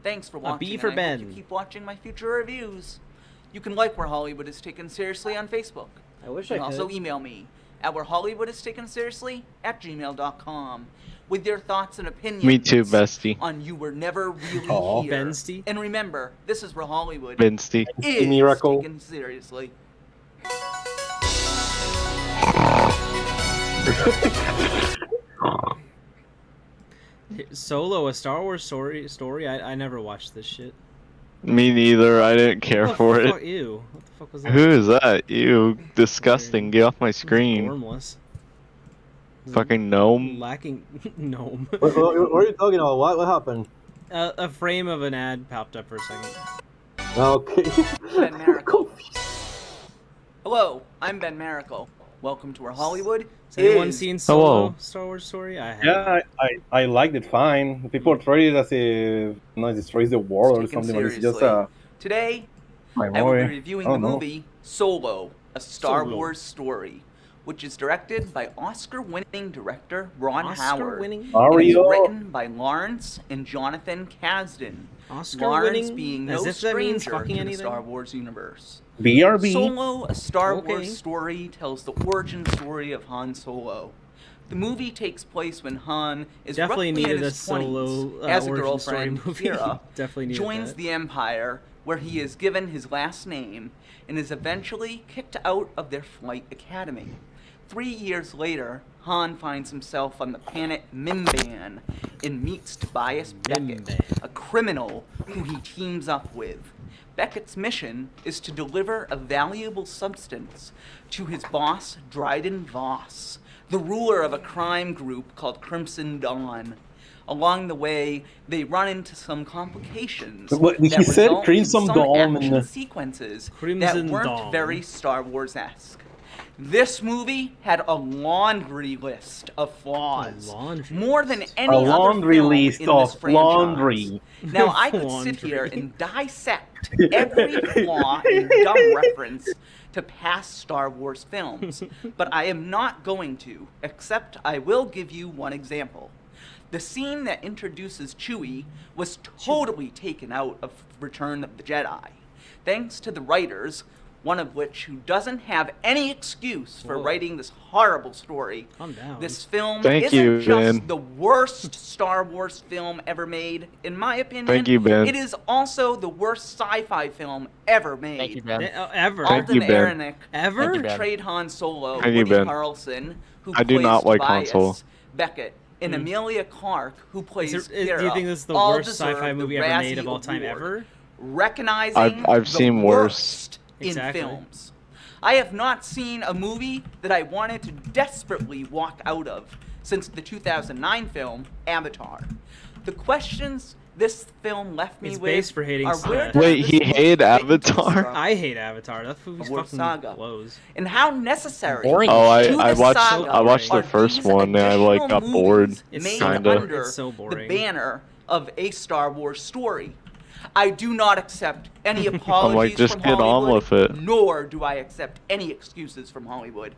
Thanks for watching. B for and I hope Ben. you keep watching my future reviews. You can like Where Hollywood is Taken Seriously on Facebook. I wish You I can could. also email me at wherehollywoodistakenseriously@gmail.com with your thoughts and opinions. Me too, bestie. On You Were Never Really Aw. Here. Bensty? And remember, this is where Hollywood Vinsty. is Miracle. taken seriously. Solo, a Star Wars story. I never watched this shit. Me neither. I didn't care What for the it. fuck- Ew. What the fuck was that? Who is that? You disgusting. Get off my screen. Formless. Fucking gnome. Lacking gnome. What are you talking about? What happened? A frame of an ad popped up for a second. Okay. Ben Miracle. Hello, I'm Ben Miracle. Welcome to Where Hollywood Has anyone is. seen Solo Hello. Star Wars story? I have. Yeah, I liked it fine. People treat it as if it destroys the world or Taken something, but it's just seriously. Today, my I will be movie. reviewing I the don't know. movie Solo, a Star Solo. Wars story, which is directed by Oscar-winning director Ron Howard. Oscar-winning? It is Mario. written by Lawrence and Jonathan Kasdan. Oscar-winning? Lawrence being As no if that means stranger fucking to the anything? Star Wars universe. BRB. Solo, a Star Okay. Wars story, tells the origin story of Han Solo. The movie takes place when Han is Definitely roughly in needed a his 20s, Solo as a origin story girlfriend, movie. Kira, Definitely needed joins that. the Empire, where he is given his last name and is eventually kicked out of their flight academy. 3 years later, Han finds himself on the planet Mimban and meets Tobias Beckett, Mimban. a criminal who he teams up with. Beckett's mission is to deliver a valuable substance to his boss, Dryden Voss, the ruler of a crime group called Crimson Dawn. Along the way, they run into some complications What, he that said result in Crimson some Dawn. action sequences Crimson that weren't Dawn. very Star Wars-esque. This movie had a laundry list of flaws. A laundry More than list. any A other laundry film list in of this franchise. laundry. Now, I could sit Laundry. here and dissect every flaw and dumb reference to past Star Wars films, but I am not going to, except I will give you one example. The scene that introduces Chewie was totally taken out of Return of the Jedi, thanks to the writers, one of which who doesn't have any excuse for Whoa. writing this horrible story. Calm down. This film Thank isn't you, just Ben. the worst Star Wars film ever made, in my opinion. Thank you, Ben. It is also the worst sci-fi film ever made. Thank you, Ben. Ever. Thank Alden you, Ben. Ehrenreich Ever? Thank you, Ben. portrayed Han Solo, Thank you, Woody Ben. Harrelson, who I do plays not like Han Tobias Solo. Beckett, and Amelia Clark, who plays do Kira, you think this is the all worst deserve sci-fi the movie ever made of Razzie all time Award. ever? Recognizing I've the seen worse. worst in Exactly. films. I have not seen a movie that I wanted to desperately walk out of since the 2009 film Avatar. The questions this film left me It's with based for hating are sci-fi. where does Wait, this he movie hated fit into the Avatar? Star I hate Avatar. That movie's War fucking saga. blows. and how necessary Boring. Oh, to I the watched saga I watched the are first these one and I like additional got bored. movies It's made kinda. under It's so the boring. banner of a Star Wars story. I do not accept any apologies just from get on Hollywood, with it. nor do I accept any excuses from Hollywood.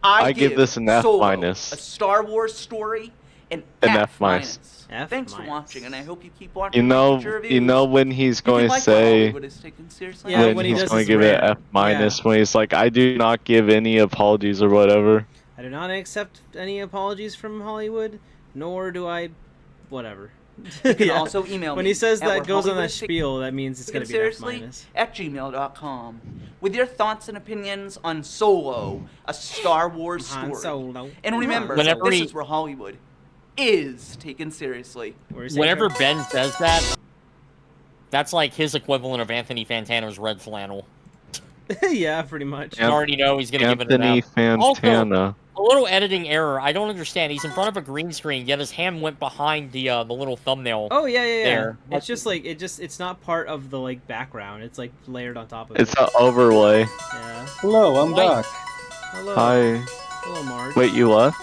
I give this an F Solo, minus. a Star Wars story, an An F F minus. F Thanks for minus. watching, and I hope you keep watching my future You reviews. know when he's If you going to like what say Hollywood is taken seriously, Yeah, when when he he's does going his to give it rant. F minus, Yeah. when he's like, I do not give any apologies or whatever. I do not accept any apologies from Hollywood, nor do I. Whatever. You can Yeah. also email When me he says at that, goes on Hollywood that is taken spiel, that means it's going to be an F seriously minus. at gmail.com with your thoughts and opinions on Solo, a Star Wars Han story. Solo. And remember, Whenever this he- is where Hollywood is taken seriously. Where is it, Whenever Joe? Ben says that, that's like his equivalent of Anthony Fantano's red flannel. Yeah, pretty much. You already know he's gonna give it an Anthony F. Fantana. A little editing error. I don't understand. He's in front of a green screen, yet his hand went behind the little thumbnail. Oh yeah. There. It's just like it's not part of the like background. It's like layered on top of It's it. an overlay. Yeah. Hello, I'm Right. back. Hello. Hi. Hello, Marge. Wait, you left?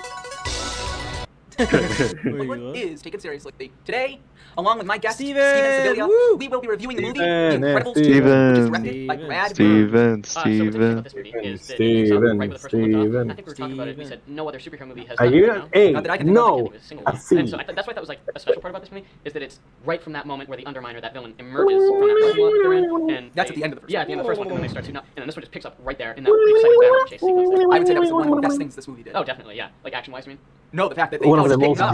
Where Hollywood you at? is taken seriously. Today, along with my guest, Steven! Sibilia, Woo! we will be reviewing the movie Steven, The Incredibles 2, Steven. which is directed by Brad Bird. Steven, So what's interesting Steven. about this movie is that it started right when the first one looked off. Steven. I think we were talking about it. We said no other superhero movie has I done give it. it an A. Not that I can think of, I No, Can't think of a single a one. C. And so that's why that was like a special part about this movie is that it's right from that moment where the Underminer, that villain, emerges from that parking lot that they're in, and That's they- at the end of the first Yeah, one. at the end of the first one, and then they start shooting up, and then this one just picks up right there in that exciting battle chase sequence there. I would say that was one of the best things this movie did. Oh, definitely, yeah. Like action-wise, I mean. No, the fact that they One of the just most picked up,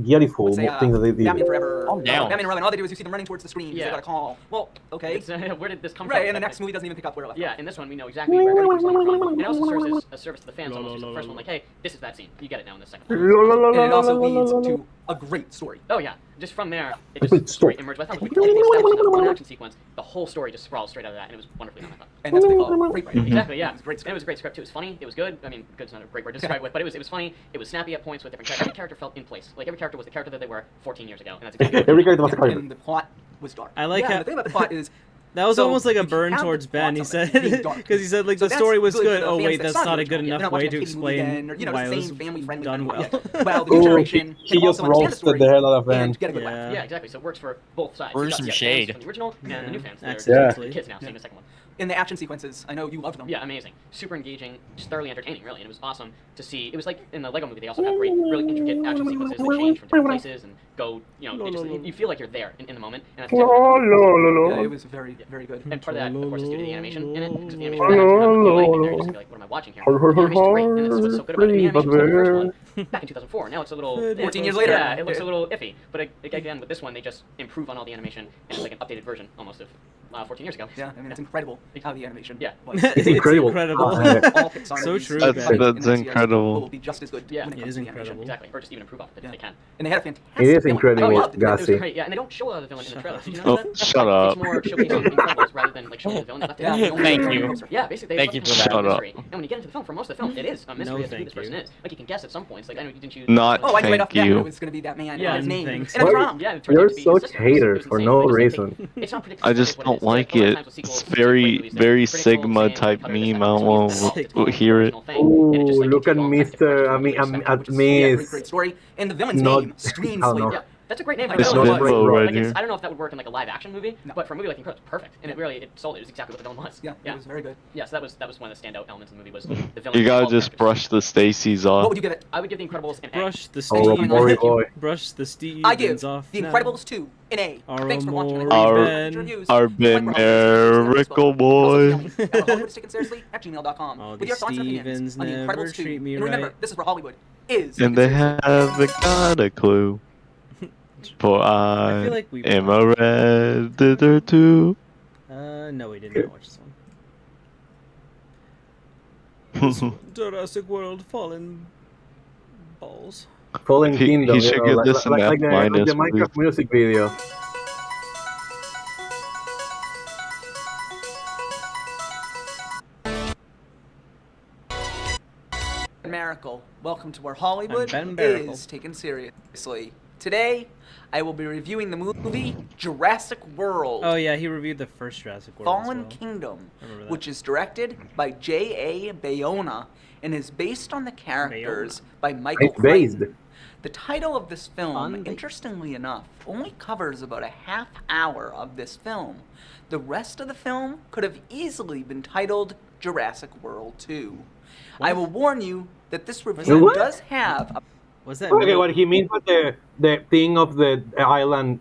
beautiful let's say, things that they did. Batman Forever. Calm down. Batman and Robin, all they do is you see them running towards the screen because Yeah. they got a call. Well, okay. It's, where did this come Right, from? and the next movie doesn't even pick up where it left Yeah, off. in this one we know exactly where everything's coming from, and it also serves as a service to the fans almost. Because the first one, like, hey, this is that scene. You get it now in the second one. And it also leads to a great story. Oh yeah, just from there, it Wait, just stop. emerged. By the time we established in one action sequence, the whole story just sprawled straight out of that, and it was wonderfully done. I thought. And that's what they call it. Great writing. Exactly, yeah. It was a great And script. it was a great script too. It was funny. It was good. I mean, good's not a great word to describe it with, but it was funny. It was snappy at points with different characters. Every character felt in place. Like every character was the character that they were 14 years ago, and that's exactly what Every character was a And character. the plot was dark. I like yeah, how- the thing about the plot is That was So, almost like a if you burn have the towards Ben. He plots of said it being dark, because he said like so the that's story was good good. for the Oh fans wait, that that's saw not the a good original. enough They're not way watching to a kiddie movie explain again, or, you know, why it's it the was same family-friendly done movie. well. Well, the new Oh, generation he can just also understand the roasted story the hell out of Ben. and get a good laugh. Yeah. Yeah, exactly. So it works for both sides. Threw You've got some the fans shade. from the original and the new fans. That are Accidentally. the kids now seeing the second one. In the action sequences, I know you loved them. Yeah, amazing. Super engaging, just thoroughly entertaining, really. And it was awesome to see. It was like in the Lego movie, they also have great, really intricate action sequences that change from different places and go, you know, you feel like you're there in the moment. And that's Yeah, it was very, very good. And part of that, of course, is due to the animation in it, because the animation in it, you're just like, what am I watching here? The animation's great, and that's what's so good about it. The animation from the first one, back in 2004, now it's a little... 14 years later. Yeah, it looks a little iffy. But again, with this one, they just improve on all the animation, and it's like an updated version, almost, of 14 years ago. Yeah, I mean, it's incredible how the animation Yeah. was. It's incredible. incredible. All Pixar So movies true, in Ben. the That's next years incredible. Will be just as good Yeah, when it it comes is to the animation. incredible. Exactly, or just even improve off it if Yeah. they can. And they had a fantastic It is villain. incredible, Oh, yeah, It was Gassi. great, yeah, and they don't show the villain in the trailer. Did you Oh, know that? shut Like, up. It's more showcasing Incredibles rather than like showing the villain. They left it Yeah, out. the only Thank villain you. poster. Yeah, basically, Thank they you left for it that. out of Shut mystery. And when you get into the film, for most of the film, it is a mystery No, as to who this thank person you. is. Like you can guess at some points. Like I know didn't you? Not Oh, I knew right off thank the bat you. it was going to be that man. Yeah, and his name. thanks. And it's Why- wrong. Yeah, it turned You're out to be such consistent. It was haters for insane. no It was like reason. it's not predictable. I just what it don't is. like A lot of it. times with sequels, It's it's like very, movies that are very predictable, Sigma same, type colour, this, meme. that, I this, won't this, this, this, hear it. original thing, and it just, like, Look takes at you all back to Mr. first I one mean, you expect, at which is- Yeah, Miss. great, great story. And the villain's Not- name screams I don't like know. Yeah, that's a great name for a It's villain. Nympho Like, right it's- here. I don't know if that would work in like a live action movie, No. but for a movie like Incredibles, it's perfect, and it really it sold it. It was exactly what the villain was. Yeah, it was very good. Yeah, so that was one of the standout elements of the movie was the villain. You gotta all just characters. brush the Stacy's What off. would you give it? I would give The Incredibles an A. Brush the Oh, Stevens. boy, boy. Brush the Stevens I give off The now. Incredibles 2 an A. Thanks for watching. Our- Our miracle boy. Hollywood.com Oh, with the your thoughts and Stevens opinions on The never Incredibles 2. treat me And remember, right. this is where Hollywood is. And they haven't got a clue. For I feel I like we. am a redditor too. No, we didn't watch this one. Jurassic World Fallen Balls. Fallen He- Kingdom. he should you know, give like, this an like, F like the minus, Minecraft please. music video. Miracle. Welcome to where Hollywood I'm Ben Miracle. is taken seriously. Today, I will be reviewing the movie Jurassic World. Oh yeah, he reviewed the first Jurassic World. Fallen as well. Kingdom, I remember that. which is directed by J.A. Bayona and is based on the characters by Michael It's based. Crichton. The title of this film, On the- interestingly enough, only covers about a half hour of this film. The rest of the film could have easily been titled Jurassic World 2. I will warn you that this review What? does have a Was that? Okay, what he means with the thing of the island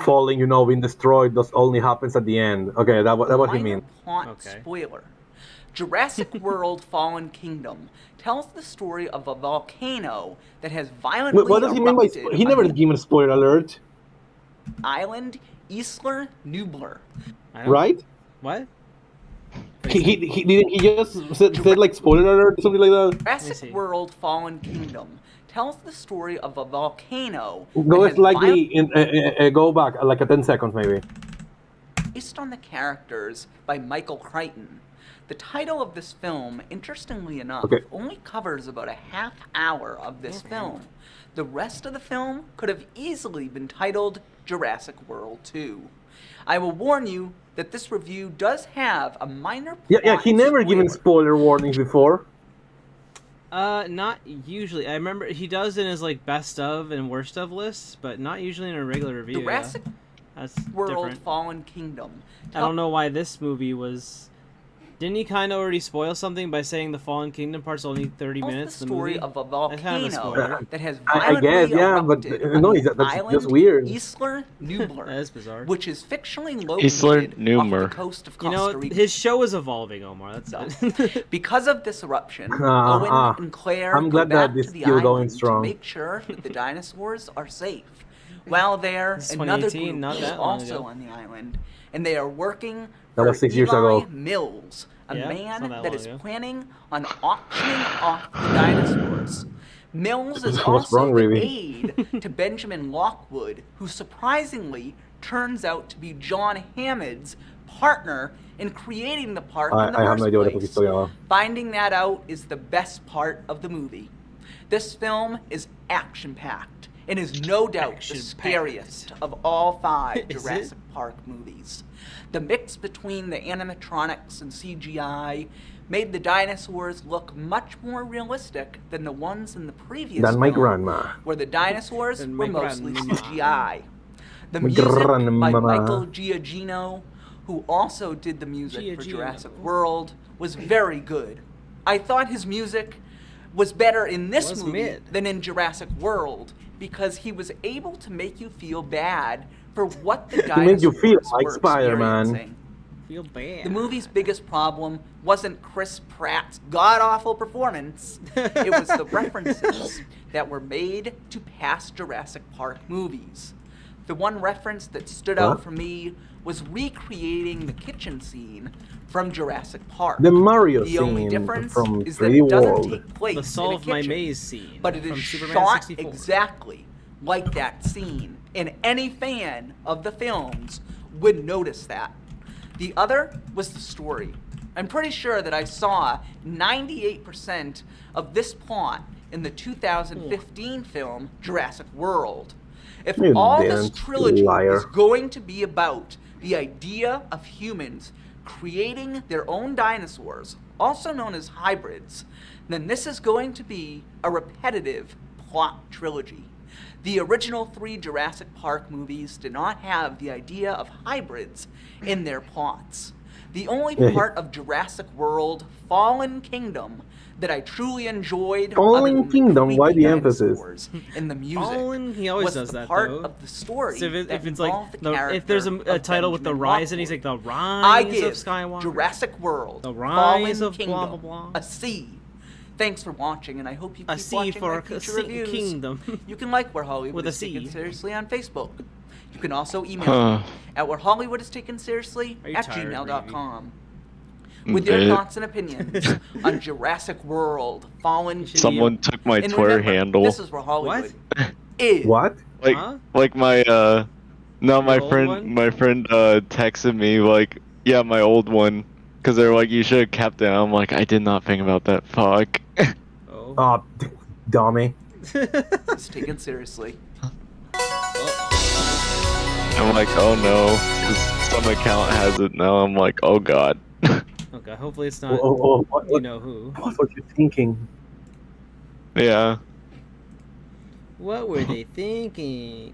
falling, being destroyed, that only happens at the end. Okay, that what he means. Plot spoiler. Jurassic World Fallen Kingdom tells the story of a volcano that has violently What does he mean by? He never gave me a spoiler alert. Island Isla Nublar. Right? What? He didn't he just said like spoiler alert or something like that? Jurassic World Fallen Kingdom tells the story of a volcano. Go slightly go back like 10 seconds maybe. Based on the characters by Michael Crichton. The title of this film, interestingly enough, only covers about a half hour of this film. The rest of the film could have easily been titled Jurassic World 2. I will warn you that this review does have a minor Yeah, he never given spoiler warnings before. Not usually. I remember he does in his like best of and worst of lists, but not usually in a regular review. Jurassic That's World different. Fallen Kingdom. I don't know why this movie was. Didn't he kind of already spoil something by saying the Fallen Kingdom part's only 30 minutes? The story of a volcano that has I guess, yeah, but no, that's just weird. Isla Nublar, that is bizarre. which is fictionally Isla located off Nublar. the coast of Costa Rica. His show is evolving, Omar. That's it. Because of this eruption, Owen and Claire I'm go glad back that this to the still going island strong. to make sure that the dinosaurs are safe. While there, This is another 2018, group not is that long also ago. on the island, and they are working That for was 6 years Eli ago. Mills, a Yeah, it's man not that that long is ago. planning on auctioning off the dinosaurs. Mills is What's also wrong, the really? aide to Benjamin Lockwood, who surprisingly turns out to be John Hammond's partner in creating the park in the I have first no idea what the fuck place. he's talking about. Finding that out is the best part of the movie. This film is action-packed and is no doubt the scariest of all 5 Is Jurassic Park movies. The mix between the animatronics and CGI made the dinosaurs look much more realistic than the ones in the previous Than my film, grandma. where the dinosaurs Than were my mostly grandma. CGI. The My music by grandma. Michael Giacchino, who also did the music for Giacchino. Jurassic World, was very good. I thought his music was better in this Was movie mid. than in Jurassic World because he was able to make you feel bad for what the dinosaurs made you feel like were Spider-Man. experiencing. Feel bad. The movie's biggest problem wasn't Chris Pratt's god-awful performance. It was the references that were made to past Jurassic Park movies. The one reference that stood out for me was recreating the kitchen scene from Jurassic Park. The Mario The only scene difference from is that 3D it doesn't World. take place The Solve in a My kitchen, Maze scene but it is from Superman shot 64. exactly like that scene, and any fan of the films would notice that. The other was the story. I'm pretty sure that I saw 98% of this plot in the 2015 film Jurassic World. If You all this damn trilogy liar. is going to be about the idea of humans creating their own dinosaurs, also known as hybrids, then this is going to be a repetitive plot trilogy. The original 3 Jurassic Park movies did not have the idea of hybrids in their plots. The only part of Jurassic World Fallen Kingdom that I truly enjoyed Fallen other than Kingdom, why creepy the emphasis? dinosaurs in the music Fallen, he always was does the that part though. of the story So if that it's involved like the if there's character a of title with the Benjamin rise and he's Lockwood. like the I rise give of Skywalker. Jurassic World, The Fallen Rise of Kingdom, blah, blah, blah. a C. Thanks for watching, and I hope you A keep C watching for my a future C reviews. kingdom. You can like Where Hollywood With a is Taken C. Seriously on Facebook. You can also email me at wherehollywoodisTakenSeriously Are you at tired, gmail.com with your thoughts and opinions on Jurassic World, Fallen Kingdom. Someone took my And Twitter remember, handle. This is where Hollywood is. What? Like, Huh? like my no, my old friend, one? texted me like, yeah, my old one, because they're like, you should have kept it. I'm like, I did not think about that. Fuck. Oh. Oh, dummy. It's taken seriously. I'm like, oh no, 'cause some account has it now. I'm like, oh god. Okay, hopefully it's not What, you know who. what were you thinking? Yeah. What were they thinking?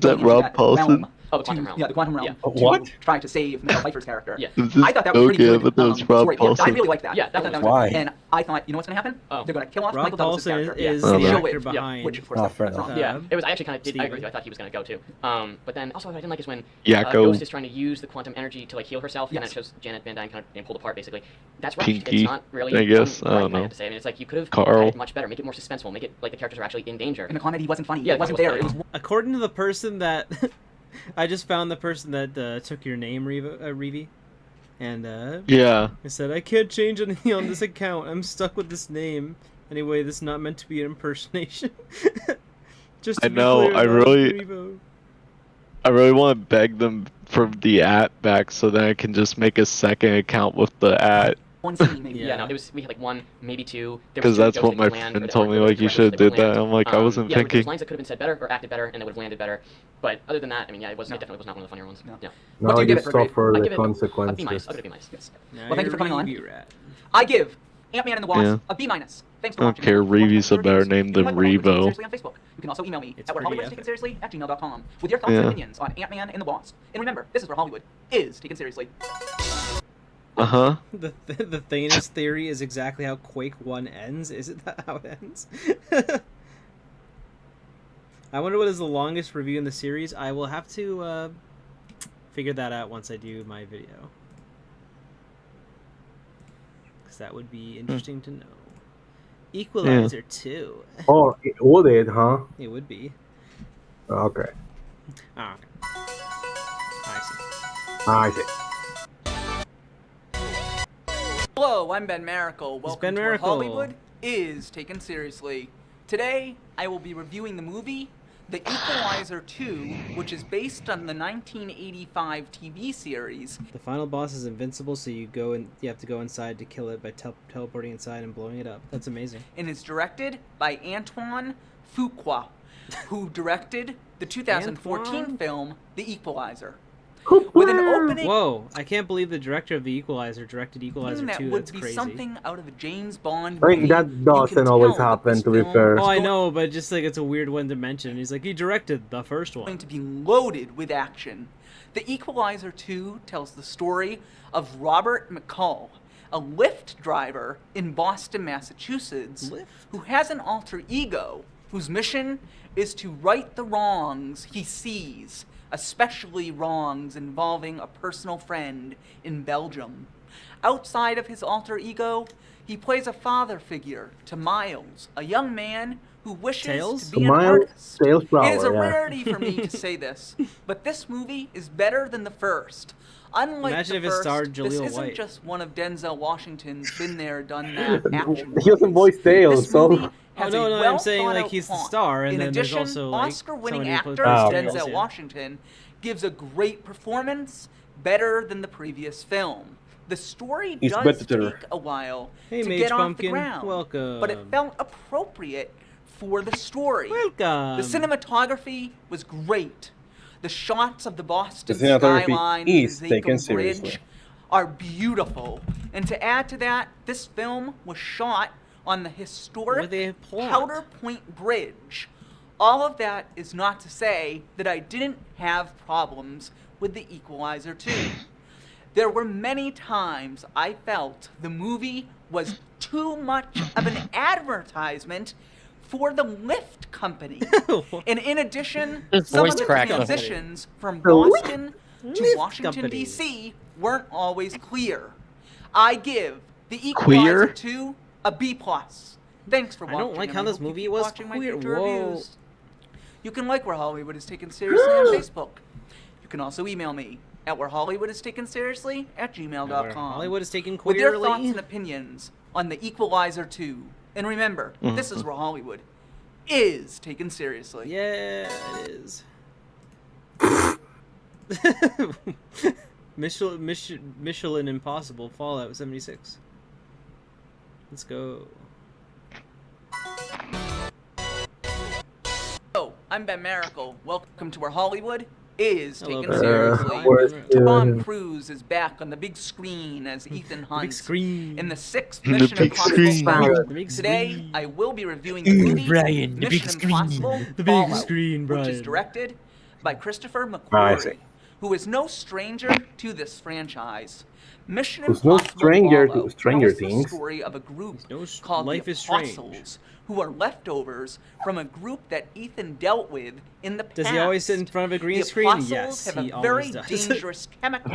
going into Rob that Paulson? realm Oh, the Quantum Realm. Yeah, the Quantum Realm. Yeah. What? To try to save Michelle Pfeiffer's character. Yeah. I thought that was pretty Okay, good. but that's Rob story. Paulson. I really liked that. Yeah, that I thought was was Why? good. And I thought, you know what's going to happen? Oh. They're going to kill off Rob Michael Douglas's Paulson character. is Yeah. the She'll actor live. behind. Which, of course, Oh, that's fair wrong. enough. Yeah, it was. I actually kind of did. I Steven. agree with you. I thought he was going to go too. But then also what I didn't like is when Yakko. Ghost is trying to use the quantum energy to like heal herself, and then Yes. it shows Janet Van Dyne kind of being pulled apart basically. That's rushed. Pinky, It's not really. I guess. done I right, don't know. have to say. I mean, it's like you could have Carl. made it much better, make it more suspenseful, make it like the characters are actually in danger. In the comedy, he wasn't funny. Yeah, It wasn't he there. wasn't It was According to the person that I just found, the person that took your name, Revi, and Yeah. I said I can't change anything on this account. I'm stuck with this name. Anyway, this is not meant to be an impersonation. Just to I be know, clear, I that was really- Revo. I really want to beg them for the @ back so that I can just make a second account with the @ one scene, maybe. Yeah, no, it was. We had like one, maybe two. There because was two that's jokes what that my could land, friend but told me, weren't like, you directly should have that did would land. that. I'm like, I wasn't yeah, there thinking. was lines that could have been said better or acted better, and they would have landed better. But other than that, I mean, yeah, it definitely was not one of the funnier ones. No. Yeah. What Now do you give you it for a grade? suffer I the give it a B-. consequences. I'll give it a B-. Yes. Now Well, thank you you're for coming on. Revi Rat. I give Ant-Man and the Wasp Yeah. a B-. Thanks for I don't watching. care, If you want Reeve's a more better reviews, name you than can like What Hollywood Takes Revo. Seriously on Facebook. You can also email me It's at pretty whathollywoodstakenseriously@gmail.com with your thoughts Yeah. and opinions on Ant-Man and the Wasp. And remember, this is where Hollywood is taken seriously. Uh-huh. The Thanos theory is exactly how Quake 1 ends. Isn't that how it ends? I wonder what is the longest review in the series. I will have to figure that out once I do my video. Because that would be interesting to know. Equalizer 2. Oh, it would it, huh? It would be. Okay. Oh, okay. I see. I see. Hello, I'm Ben Miracle. Welcome Ben to where Miracle. Hollywood is taken seriously. Today, I will be reviewing the movie The Equalizer 2, which is based on the 1985 TV series. The final boss is invincible, so you have to go inside to kill it by teleporting inside and blowing it up. That's amazing. And is directed by Antoine Fuqua, who directed the 2014 Antoine? film The Equalizer. With an opening Whoa! I can't believe the director of The Equalizer directed Equalizer that 2. would That's be crazy. something out of a James Bond I movie. mean, that You doesn't can always tell that happen, this to be film fair. Oh, is I going know, but just like it's a weird one to mention. He's like, he directed the first one. to be loaded with action. The Equalizer 2 tells the story of Robert McCall, a Lyft driver in Boston, Massachusetts, who has an alter ego whose mission is to right the wrongs he sees, especially wrongs involving a personal friend in Belgium. Outside of his alter ego, he plays a father figure to Miles, a young man who wishes Tails? to be an Miles artist. Tails Flower, It is a yeah. rarity for me to say this, but this movie is better than the first. Unlike Imagine the if it first, starred this Jaleel isn't White. just one of Denzel Washington's been there, done that action He doesn't voice Tails, This so... movie Oh, has no, a no, I'm saying, like, well-thought-out he's the plot. star, and In then there's addition, also, like, Oscar-winning someone who actor plays Tails, Denzel yeah. Washington gives a great performance, better than the previous film. The story It's does better. take a while Hey, to Mage get off the Pumpkin, ground, welcome. but it felt appropriate for the story. Welcome. The cinematography was great. The shots of the Boston The cinematography skyline is and the taken Zakum Bridge seriously. are beautiful. And to add to that, this film was shot on the historic With a plot. Powder Point Bridge. All of that is not to say that I didn't have problems with The Equalizer 2. There were many times I felt the movie was too much of an advertisement for the Lyft company. And in addition, His some of voice the cracked. transitions from The Lyft- Boston to Lyft Washington, company. D.C. weren't always clear. I give The Queer? Equalizer 2 a B+. Thanks for I watching. don't like and how I this hope you movie keep was watching my queer. future Whoa. reviews. You can like Where Hollywood is Taken Seriously on Facebook. You can also email me at wherehollywoodistakenseriously@gmail.com Hollywood is taken with your queerly. thoughts and opinions on The Equalizer 2. And remember, this is where Hollywood is taken seriously. Yeah, it is. Michelin Impossible Fallout 76. Let's go. Hello, I'm Ben Miracle. Welcome to where Hollywood is Hello, taken Ben. seriously. where's Tom the- Cruise is back on the big screen as Ethan Hunt Big screen. in the sixth The Mission big Impossible screen. film. The big Today, screen. I will be reviewing the movie Brian, the Mission big screen. Impossible The big Fallout, screen, which is Brian. directed by Christopher I see. McQuarrie, who is no stranger to this franchise. Mission Who's no Impossible stranger to Follow Stranger tells Things. the story of a group No called Life the is Strange. Apostles, who are leftovers from a group that Ethan dealt with in the past. Does he always sit in front of a green The screen? Apostles Yes, have he a very always does. dangerous chemical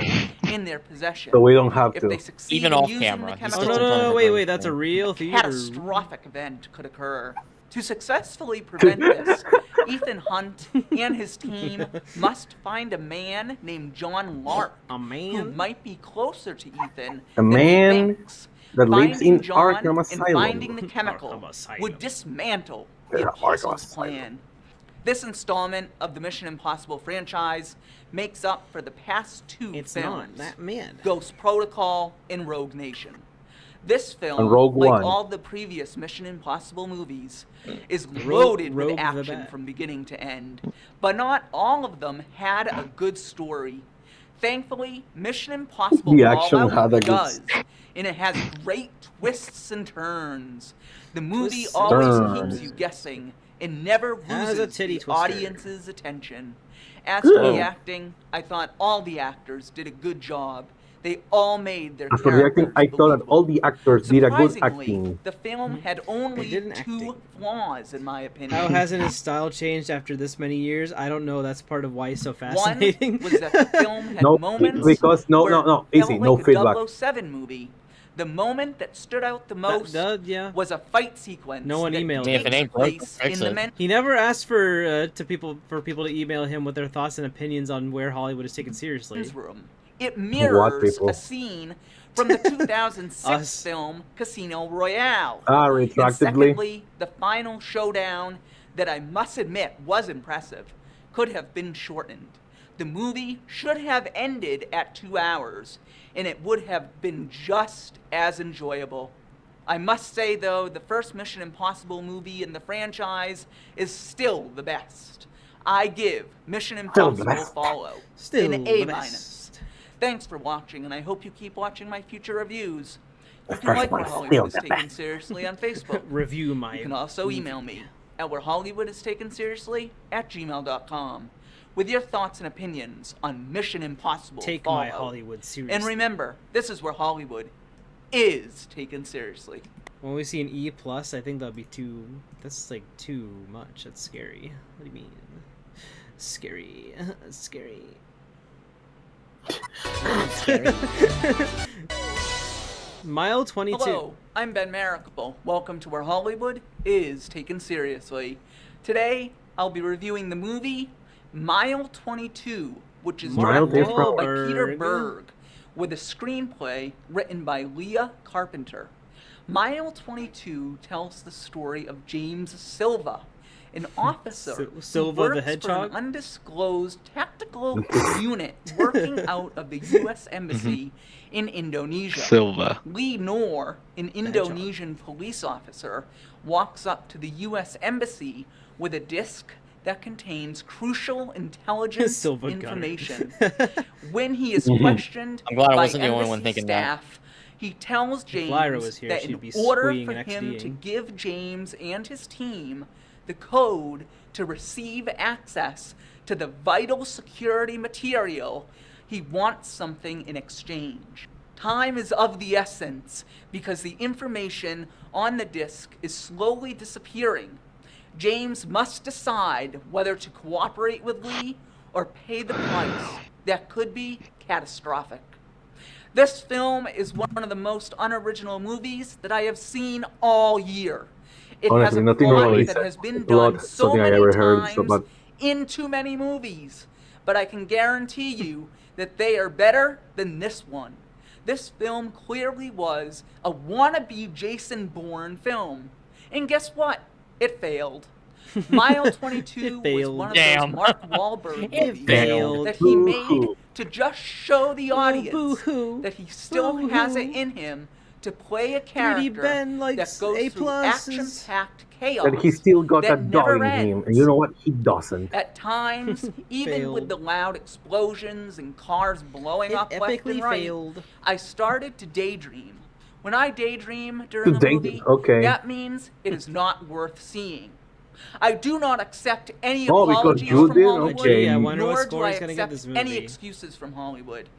in their possession. So we don't have If to. they succeed Even in off using camera, the he Oh, sits chemical, in no, front of a wait, green that's a screen. real theater. catastrophic event could occur. To successfully prevent this, Ethan Hunt and his team must find a man named John Lark, A who man? might be closer to Ethan A than he man thinks. that lives Finding in John Arkham and Asylum. finding the chemical Arkham Asylum. would dismantle Yeah, the Arkham Apostles' Asylum. plan. This installment of the Mission Impossible franchise makes up for the past two It's films, not that man. Ghost Protocol and Rogue Nation. This film, And Rogue like One. all the previous Mission Impossible movies, is loaded Rogue with the action Bat. from beginning to end. But not all of them had a good story. Thankfully, Mission Impossible The action Fallout had a good does, and it has great twists and turns. The movie Twists and always turns. keeps you guessing and never Has a loses titty the twister. audience's attention. As for Good. the acting, I thought all the actors did a good job. They all made their As for the acting, I thought that all the actors did a good Surprisingly, acting. the film had only did an two acting. flaws, in my opinion. How hasn't his style changed after this many years? I don't know. That's part of why he's so One fascinating. was that the film had No, moments because no, where no, no, it easy, felt no like feedback. a 007 movie. The moment that stood out the most yeah. was a fight sequence. No one that emailed If it takes ain't broke, place fix in the it. men- He never asked for people to email him with their thoughts and opinions on where Hollywood is taken seriously. men's room. It mirrors people? a scene from the 2006 Us. film Casino Royale. Ah, And retroactively. secondly, the final showdown that I must admit was impressive could have been shortened. The movie should have ended at 2 hours, and it would have been just as enjoyable. I must say, though, the first Mission Impossible movie in the franchise is still the best. I give Mission Still the Impossible best. Fallout Still an the A-. best. Thanks for watching, and I hope you keep watching my future reviews. You The can first like one Where is Hollywood still is the Taken best. Seriously on Facebook. Review my. You can also email me at wherehollywoodistakenseriously@gmail.com with your thoughts and opinions on Mission Impossible Take Fallout. my Hollywood seriously. And remember, this is where Hollywood is taken seriously. When we see an E plus, I think that'll be too. That's like too much. That's scary. What do you mean? Scary. Scary. Mile 22. Hello, I'm Ben Marikable. Welcome to Where Hollywood is Taken Seriously. Today, I'll be reviewing the movie Mile 22, which is Mile directed by Wahlberg. Peter Berg, with a screenplay written by Leah Carpenter. Mile 22 tells the story of James Silva, an officer Silva who the works for Hedgehog? an undisclosed tactical unit working out of the U.S. Embassy in Indonesia. Silva. Lee Noor, an Indonesian police officer, walks up to the U.S. Embassy with a disc that contains crucial intelligence Silva gunner. information. When he is questioned I'm glad I by wasn't the only one embassy thinking that. staff, he tells If Lyra James was here, that she'd in be order squeeing for and him to XDing. give James and his team the code to receive access to the vital security material, he wants something in exchange. Time is of the essence because the information on the disk is slowly disappearing. James must decide whether to cooperate with Lee or pay the price that could be catastrophic. This film is one of the most unoriginal movies that I have seen all year. It has Honestly, a nothing plot really. that has been Plot, done so something I many ever heard, so times but in too many movies, but I can guarantee you that they are better than this one. This film clearly was a wannabe Jason Bourne film. And guess what? It failed. Mile 22 was one of Damn. those Mark Wahlberg It movies failed. that he made Boo-hoo. to just show the audience boo-hoo. that he still has it Boo-hoo. in him to play a 3D character Ben that likes goes A+'s. through action-packed chaos that he still got that that dog never in him, ends. and you know what? He doesn't. At times, even Failed. with the loud explosions and cars blowing It up left epically and right, failed. I started to daydream. When I daydream during a To movie, okay. that means it is not worth seeing. I do not accept any Oh, because apologies you from did? Hollywood, Okay. Gee, I wonder what nor score do I he's gonna give this accept any movie. excuses from Hollywood.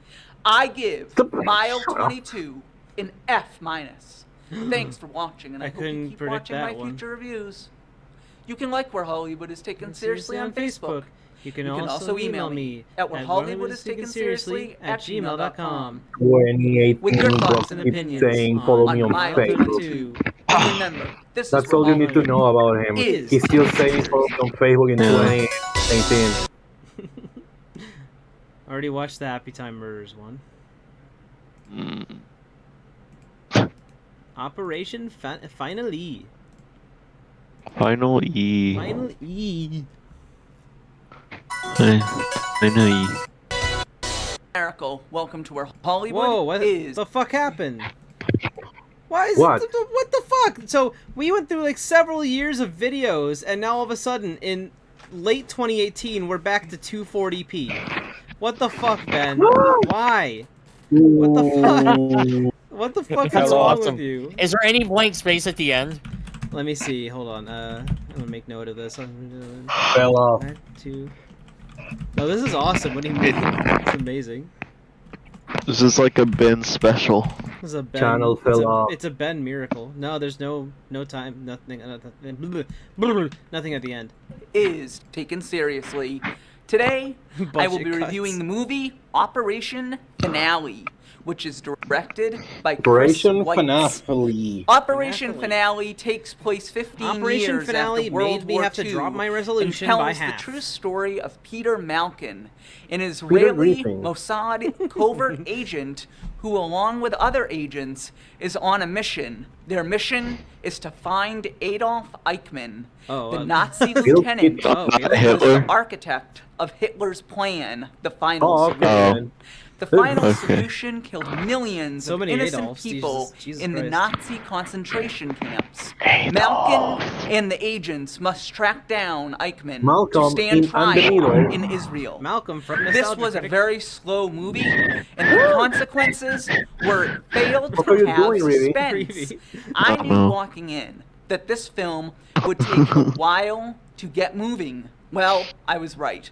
I give Mile 22 an F-. Thanks for watching, and I, I hope you couldn't keep predict watching that my one. future reviews. You can like Where Hollywood is Taken Seriously on Facebook. You can also email me at Where Hollywood is Taken Seriously at gmail.com. 2018 With your thoughts Brock and keeps opinions saying follow me on Mile Facebook. 22. And remember, this is That's where all you need to Hollywood know about him. is He's still taken saying follow me on Facebook in 2018. Already watched the Happy Time Murders one. Operation Finally. Final E. Final E. Final E. Miracle. Welcome to Where Hollywood Whoa, what is. the fuck happened? Why is What? What the fuck? So we went through like several years of videos, and now all of a sudden, in late 2018, we're back to 240p. What the fuck, Ben? Why? What the fuck? What the fuck is That's wrong awesome. with you? Is there any blank space at the end? Let me see. Hold on. I'm gonna make note of this. Fell off. Back to... No, this is awesome. What do you mean? It's amazing. This is like a Ben special. This is a Ben. Channel fell off. It's a Ben miracle. No, there's no time. Nothing. Nothing at the end. Is taken seriously. Today, I will be Budget cuts. reviewing the movie Operation Finale, which is directed by Operation Chris Weitz. Finale. Operation Finale takes place 15 Operation years Finale after World made me War have to II drop my and resolution tells by the half. true story of Peter Malkin, an Israeli Griffin. Mossad covert agent who, along with other agents, is on a mission. Their mission is to find Adolf Eichmann, the Nazi lieutenant Oh, who was Hitler? the architect of Hitler's plan, the final Oh, solution. okay. The final Okay. solution killed millions So of many innocent Adolfs, people Jesus in the Christ. Nazi concentration camps. Malkin and the agents must track down Eichmann to Malcolm stand in trial Andamiro. in Israel. Malcolm from This Nostalgia was a Critic. very slow movie, and the consequences were it failed What are to you have doing, Riri? suspense. I knew Uh-oh. walking in that this film would take a while to get moving. Well, I was right.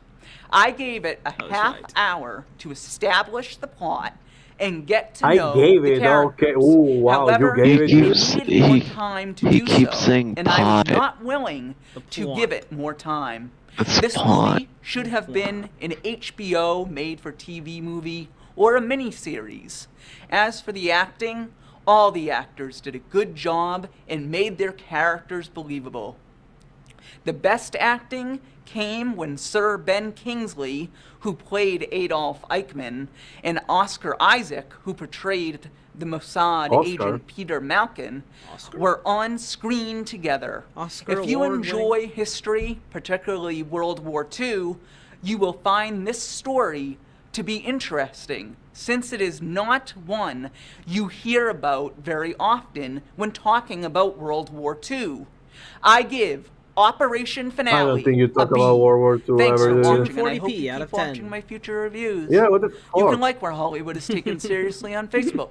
I gave it a was half right. hour to establish the plot and get to I know gave the it, characters. okay. Ooh, wow, you However, gave it- it He needed more keeps- time to he do keeps so, saying and I was plot. not willing The to plot. give it more time. It's This plot. movie should have been an HBO made-for-TV movie or a miniseries. As for the acting, all the actors did a good job and made their characters believable. The best acting came when Sir Ben Kingsley, who played Adolf Eichmann, and Oscar Isaac, who portrayed the Mossad Oscar? agent Peter Malkin, Oscar? were on screen together. Oscar If you award enjoy history, particularly World War II, you will find this story to be interesting, since it is not one you hear about very often when talking about World War II. I give Operation Finale I don't think you talk a B. about World War II Thanks ever, for dude. watching, and I hope 40p you out keep of 10. watching my future reviews. Yeah, what the You fuck? can like Where Hollywood is Taken Seriously on Facebook.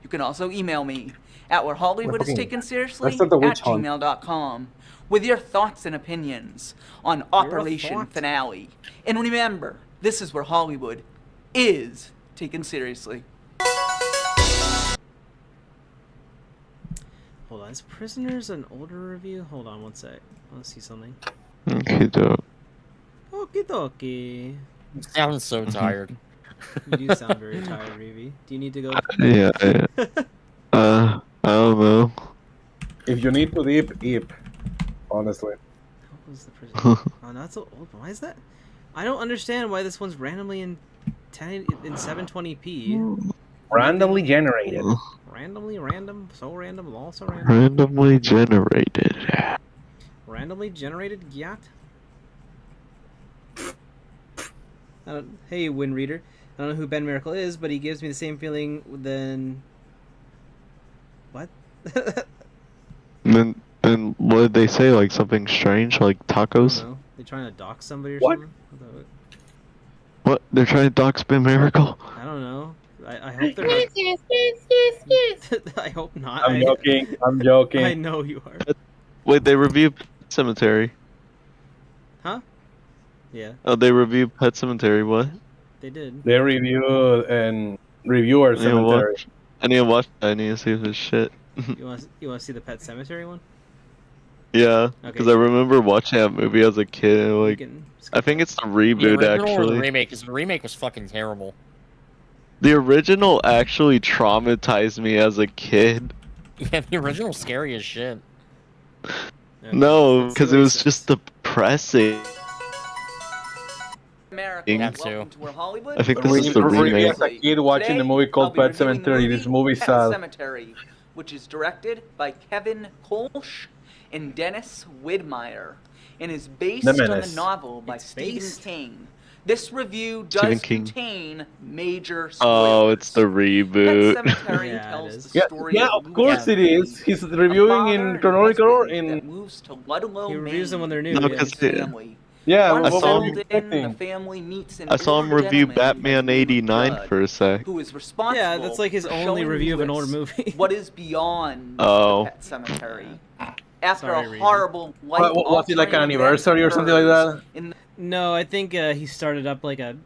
You can also email me at Where Hollywood is fucking- Taken Seriously that's not the at witch hunt. gmail.com with your thoughts and opinions on Operation thought? Finale. And remember, this is where Hollywood is taken seriously. Hold on. Is Prisoners an older review? Hold on one sec. I want to see something. Okay, dope. Okie dokie. You sound so tired. You do sound very tired, Reevy. Do you need to go? Yeah. I don't know. If you need to dip. Honestly. What was the prison? Oh, that's so old. Why is that? I don't understand why this one's randomly in 720p. Randomly generated. Randomly random, so random, also random. Randomly generated. Randomly generated yacht. Hey, Wind Reader. I don't know who Ben Miracle is, but he gives me the same feeling than. What? Then what did they say? Like something strange, like I tacos? don't know. They trying to dox somebody or What? something? What? They're trying to dox Ben Miracle? I don't know. I hope they're not. I hope not. I'm joking. I'm joking. I know you are. Wait, they reviewed Cemetery. Yeah, Oh, they reviewed Pet Cemetery. What? they did. They reviewed and reviewer I need to cemetery. watch. I need to watch. I need to see this shit. You want to see the Pet Cemetery one? Yeah, because I remember watching that movie as a kid. And, like, I think it's the The reboot original or the actually. remake? Because the remake was fucking terrible. The original actually traumatized me as a kid. Yeah, the original's scary as shit. No, because it was just depressing. America, That too. welcome to where Hollywood. I think this is the Really, remake. as a kid watching the movie called Pet Cemetery, this movie Pet sad. Cemetery, which is directed by Kevin Kolsch and Dennis Widmeyer, and is based on the Menace. novel by Stephen based? King. This review Stephen does King. contain major spoilers. Oh, it's the Pet reboot. Cemetery Yeah, it tells is. the Yeah, story yeah, of of course Louis, it is. He's a reviewing father in and chronological or husband that in. moves to Ludlow, He reviews them when they're new. No, yeah. 'cause family. Yeah, Once I saw settled him- in, the expecting. family meets an I saw him older review gentleman by the Batman name of '89 Judd, for a sec. who is responsible Yeah, that's like his for only showing review of an older Lewis movie. what is beyond Oh. the Pet Cemetery. After Sorry, a Reed. horrible Was it like an life-altering anniversary or event something like occurs that? in the No, I think he started up like a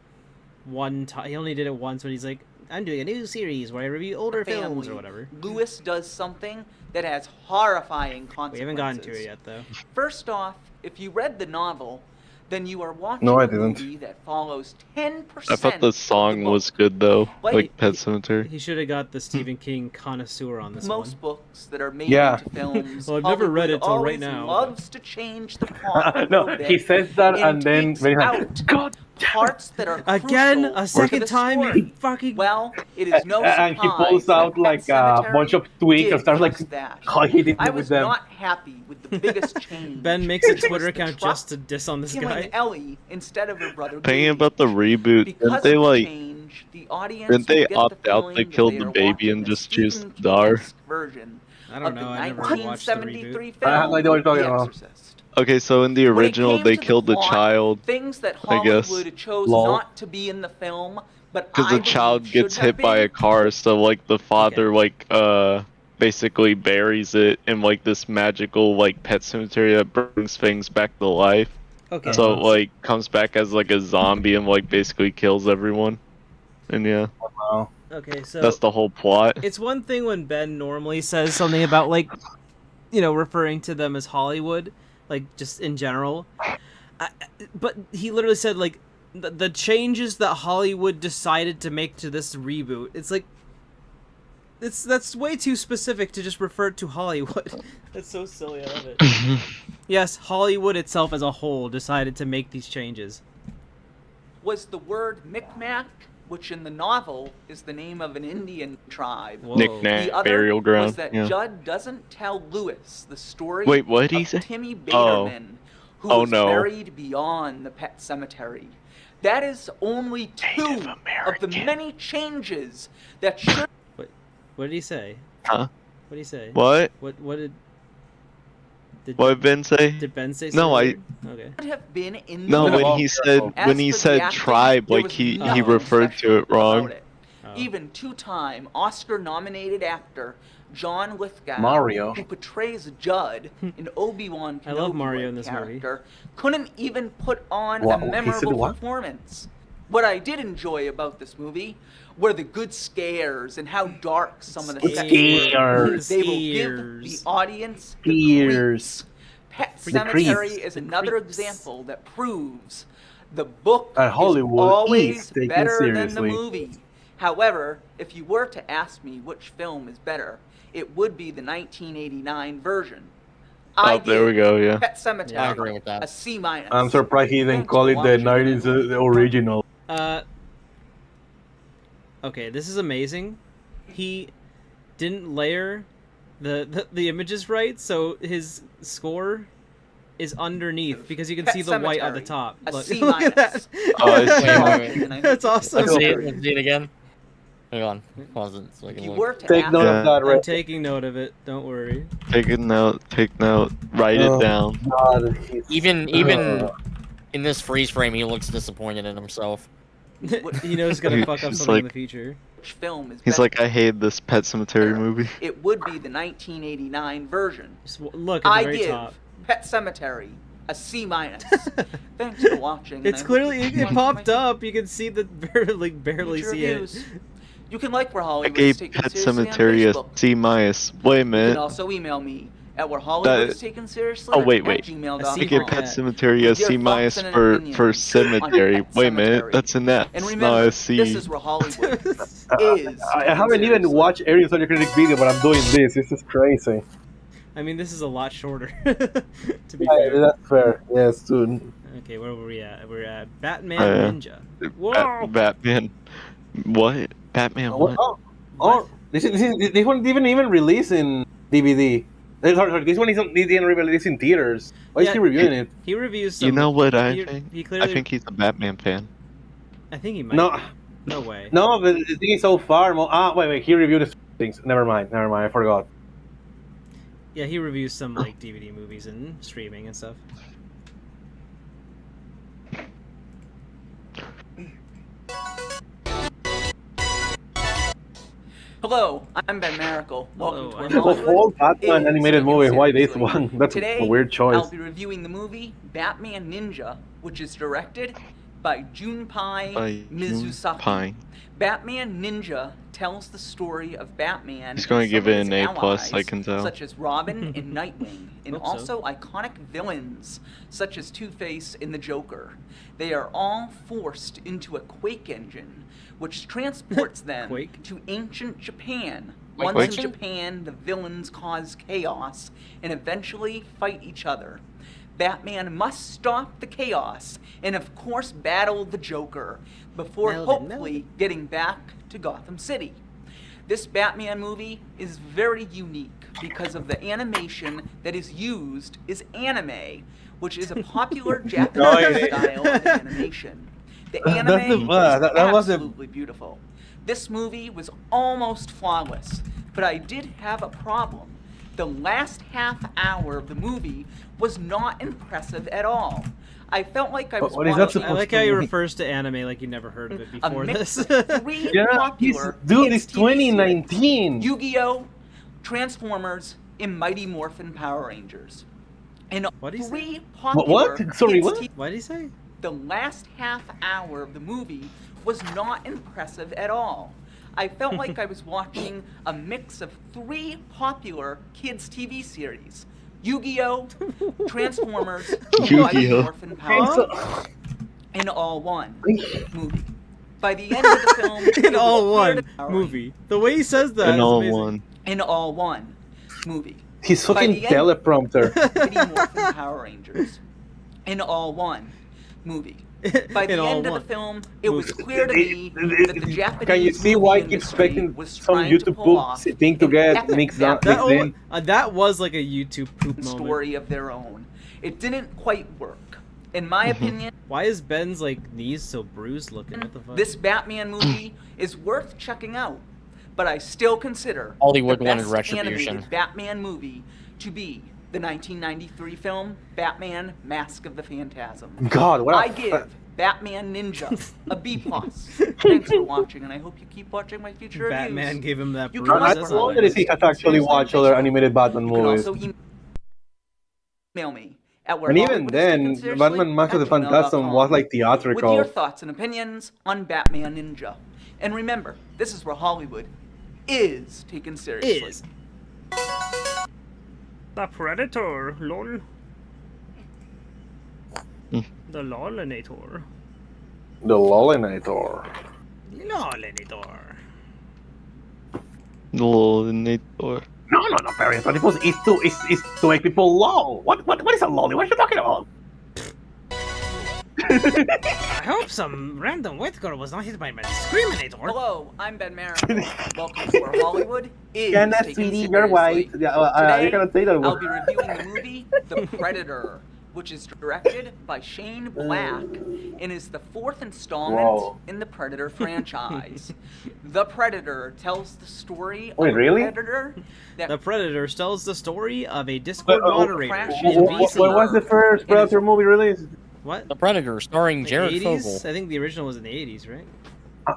one time. He only did it once when he's like, "I'm doing a new series where I review older films family, or whatever." Lewis does something that has horrifying consequences. We haven't gotten to it yet, though. First off, if you read the novel, then you are watching No, I a didn't. movie that follows 10% I thought the song was good though, like Pet Cemetery. He should have got the Stephen King connoisseur on this Most one. books that are made Yeah. into films. Well, I've never read it till right Hollywood now, always but- loves to change the plot. a No, little he bit says that and then takes very out like, God. parts that are Again, crucial a to second the time, story. you fucking. Well, it is no surprise And he pulls out that like Pet a Sematary bunch of twigs and did starts like just that. hitting I with was them. not happy with the biggest change. Ben makes a which was Twitter the account truck just to diss on this killing guy. Ellie instead of her brother. Thinking Louis. about the reboot, Because didn't they of the like? change, the audience Didn't they will get opt the out? They feeling killed that the they are baby and watching a just choose Stephen Dar. King-esque version I don't of know. the I never watched the 1973 reboot. I have film no idea what you're talking The about. Exorcist. Okay, so in the When it original, came they to killed the plot, child Things that I guess. Hollywood chose Lol. not to be in the film, but because I the believe child should gets have hit by a been. car. So like the father basically buries it in like this magical like pet cemetery that brings things back to life. Okay. So it, like comes back as like a zombie and like basically kills everyone. And yeah, Wow. Okay, so that's the whole plot. it's one thing when Ben normally says something about like, referring to them as Hollywood, like just in general. But he literally said like the changes that Hollywood decided to make to this reboot. It's like that's way too specific to just refer to Hollywood. That's so silly. I love it. Yes, Hollywood itself as a whole decided to make these changes. Was the word Micmac, which in the novel is the name of an Indian tribe. Whoa. Knick-knack, The other burial ground. was that Yeah. Judd doesn't tell Lewis the story Wait, what did he of say? Timmy Oh. Baterman, who Oh, was no. buried beyond the Pet Cemetery. That is only two Native of the American. many changes that should What did he say? Huh? What did he say? What? What did What did Ben say? did Ben say? No, Something weird? Okay. have been in No, the when film. he said As when he for the said acting, tribe, there like was he nothing referred to special it wrong. about it. Oh. Even two-time Oscar-nominated actor John Lithgow, Mario. who portrays Judd in Obi-Wan I love Kenobi Mario in this movie. character, couldn't even put on Wow, a he said memorable what? performance. What I did enjoy about this movie were the good scares and how dark some of the sets were. Scares. They will give the Scares. audience the Scares. creeps. Pet The Cemetery creeps. is The another creeps. example that proves the book And Hollywood is always is taken better than the seriously. movie. However, if you were to ask me which film is better, it would be the 1989 version. Oh, there we go. Yeah. Pet Cemetery, I agree with that. a C-. I'm surprised he didn't Thanks call for it the watching. 90s the original. Okay, this is amazing. He didn't layer the images right, so his score is underneath because you can Pet see the white on the Cemetery, top. a Look, C-. look at that. Oh, I see. Wait, And I That's think awesome. Let's see it. Let's see it again. Hang on. Pause it so I If can you look. were to Take ask note Yeah. of that, I'm right? taking note of it. Don't worry. Take a note. Take note. Write Oh. it down. God, he's- Even in this freeze frame, he looks disappointed in himself. He knows he's gonna fuck up He's something in the like- future. which film is He's better. like, I hate this Pet Cemetery movie. It would be the 1989 version. Just look at the I very give top. Pet Cemetery a C minus. Thanks for watching. and It's I hope clearly you it enjoy popped my up. You can see the barely future see it. reviews. You can like Where I Hollywood gave is Taken Pet Seriously on Cemetery a Facebook. C minus. Wait a You can minute. also email me at Where Hollywood That- is Taken Seriously Oh wait, at wait. gmail.com. I gave Pet Cemetery a With your C thoughts minus and for opinions cemetery. on Pet Wait a minute, Cemetery. that's an S, And not remember, a C. this is Where Hollywood is. I haven't even watched Ariel's Audio Critic video, but I'm doing this. This is crazy. I mean, this is a lot shorter. To be Yeah, fair. that's fair. Yes, dude. Okay, where were we at? We're at Batman Ninja. Batman. What? Batman what? This one didn't even release in DVD. Sorry, this one didn't release in theaters. Why is Yeah, he reviewing it? He reviews some. You know what I he- think? He clearly, I think he's a Batman fan. I think he might. No. be. No way. No, but the thing is so far. Wait. He reviewed the things. Never mind. I forgot. Yeah, he reviews some like DVD movies and streaming and stuff. Hello, I'm Ben Miracle. Welcome to Where Of Hollywood all Batman is animated Taken movies, why this Seriously. one? That's Today, a weird choice. I'll be reviewing the movie Batman Ninja, which is directed by Junpei By Mizusaki. Junpei. Batman Ninja tells the story of Batman He's going and to give some it of an his A+, I allies, can tell. such as Robin and Nightwing, and Hope so. also iconic villains such as Two-Face and the Joker. They are all forced into a Quake engine, which transports them Quake? to ancient Japan. Wait, Once Quake? in Japan, the villains cause chaos and eventually fight each other. Batman must stop the chaos and, of course, battle the Joker before Melvin, hopefully getting back to Gotham City. This Batman movie is very unique because of the animation that is used is anime, which is a popular Japanese style of animation. The That's anime the- is that was the- absolutely beautiful. This movie was almost flawless, but I did have a problem. The last half hour of the movie was not impressive at all. I felt like I was What is that watching I like how he refers to anime like you never heard of it a before mix this. of three Yeah, popular dude, kids' it's TV series. 2019. Yu-Gi-Oh!, Transformers, and Mighty Morphin Power Rangers. And What'd he say? three popular What? Sorry, kids' what? TV What did he say? the last half hour of the movie was not impressive at all. I felt like I was watching a mix of three popular kids' TV series: Yu-Gi-Oh!, Transformers, and Mighty Yu-Gi-Oh! Morphin Power Rangers, in all one movie. By the end of the film, it In was all clear one to- movie. The way he says that In is all amazing. one. In all one movie. His By fucking the end- teleprompter. Mighty Morphin Power Rangers. In all one movie. By the In all end of one the film, it was movie. clear to me that the Japanese Can you see movie why he's industry expecting was some trying to YouTube pull poop off thing to an get epic mixed up? Batman That was like a YouTube poop moment. story of their own. It didn't quite work. In my opinion, Why is Ben's like knees so bruised looking? What the fuck? this Batman movie is worth checking out, but I still consider Hollywood the wanted best retribution. animated Batman movie to be the 1993 film Batman: Mask of the Phantasm. God, what a I give Batman Ninja a B+. Thanks for watching, and I hope you keep watching my future Batman reviews. gave him that You bruise. can That's also not wonder if he has actually watched other animated Batman You can movies. also email me at And even then, Batman Mask of the Phantasm was like with your theatrical. thoughts and opinions on Batman Ninja. And remember, this is where Hollywood is taken seriously. Is. The Predator, lol. The Lolinator. The Lolinator. Lolinator. Lolinator. No, Barry. But it's to make people lol. What is a lolly? What are you talking about? I hope some random white girl was not hit by my discriminator. Hello, I'm Ben Merrick. Welcome to where Hollywood is Yeah, that's taken sweetie, seriously. you're white. Yeah, Today, you cannot say that I'll word. be reviewing the movie The Predator, which is directed by Shane Black and is the fourth installment Whoa. in the Predator franchise. The Predator tells the story Wait, of really? a predator that The Predator tells the story of a Discord moderator. crashes in When VC. When was the first Predator movie released? What? The Predator, starring Like Jared 80s? Fogle. I think the original was in the 80s, right?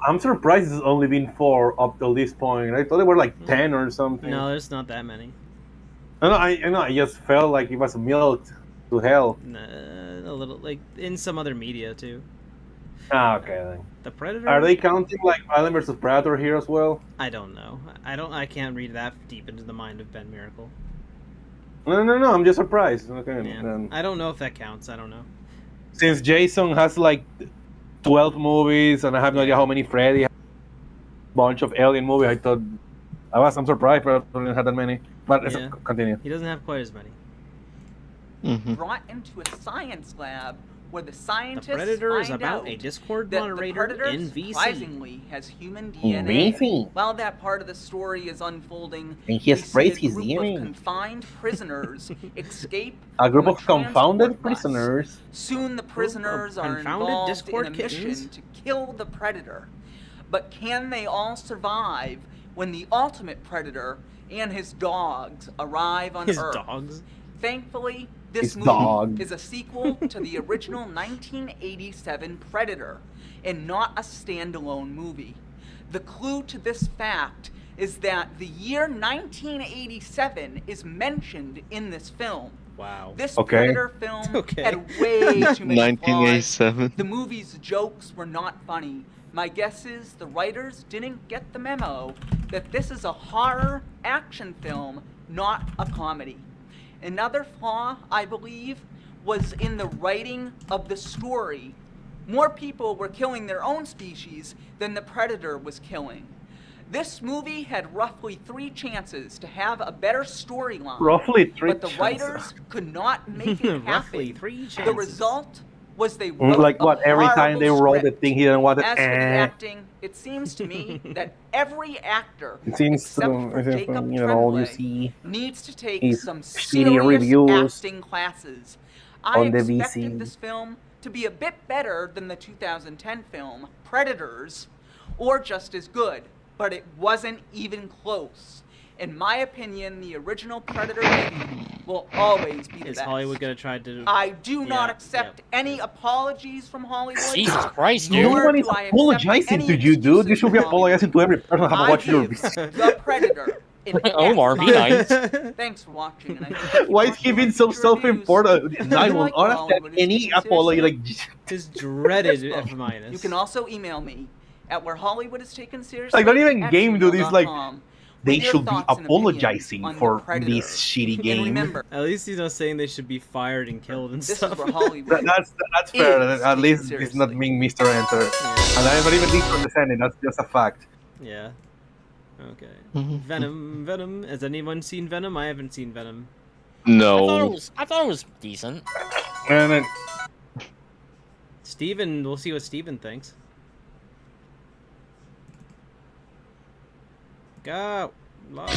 I'm surprised it's only been 4 up till this point. I thought there were like 10 or something. No, there's not that many. I know. I just felt like it was milked. to hell. A little, like, in some other media, too. Ah, okay then. The Predator? Are they counting like Alien vs Predator here as well? I don't know. I can't read that deep into the mind of Ben Miracle. No. I'm just surprised. Okay. Yeah. I don't know if that counts. I don't know. Since Jason has like 12 movies, and I have no idea how many Freddy, bunch of Alien movies, I'm surprised Predator didn't have that many. But Yeah. continue. He doesn't have quite as many. Brought into a science lab where the scientists The Predator is find about out a Discord that moderator the Predator in VC. surprisingly has human DNA. VC? While that part of the story is unfolding, And he has we see praised a his group DNA. of confined prisoners escape A group from of confounded transport bus. prisoners. Soon the prisoners are confounded involved Discord in a mission kittens? to kill the Predator. But can they all survive when the ultimate Predator and his dogs arrive on His Earth? dogs? Thankfully, this His movie dog. is a sequel to the original 1987 Predator and not a standalone movie. The clue to this fact is that the year 1987 is mentioned in this film. Wow. This Okay. Predator film Okay. had way too many flaws. 1987. The movie's jokes were not funny. My guess is the writers didn't get the memo that this is a horror action film, not a comedy. Another flaw, I believe, was in the writing of the story. More people were killing their own species than the Predator was killing. This movie had roughly 3 chances to have a better storyline. Roughly 3 But the chances. writers could not make it Roughly happen. 3 chances. The result was they wrote Like a what? Every time they horrible roll the script. thing, he didn't want it. As for the acting, it seems to me that every actor, It seems except for Jacob you Tremblay, see needs to take is some shitty serious reviews acting classes. I on the expected VC. this film to be a bit better than the 2010 film Predators, or just as good, but it wasn't even close. In my opinion, the original Predator movie will always be the Is best. Hollywood gonna try to? I do not Yeah, accept any apologies from Hollywood. Jesus Christ, dude. Nor No one is do I accept apologizing any to you, dude. You should be excuses from apologizing to every person that I have watched your give VC. The Predator. an Omar, be F. nice. Thanks for watching. And I hope you Why is watch he being the so future self-important? reviews. I If you will like not Hollywood accept is any taken apology. seriously, Like, His dreaded Facebook. F minus. You can also email me at where Hollywood is taken seriously. Like, not even at game, dude. It's like, gmail.com they with your should be thoughts and apologizing opinions on for The Predator. this shitty And game. remember, At least he's not saying they should be fired and killed and this stuff. is where Hollywood That's fair. is At least taken it's not seriously. being Mr. Enter. Yeah. And I'm not even misunderstanding. That's just a fact. Yeah. Okay. Venom. Has anyone seen Venom? I haven't seen Venom. No. I thought it was decent. And then, Steven, we'll see what Steven thinks. Go. stop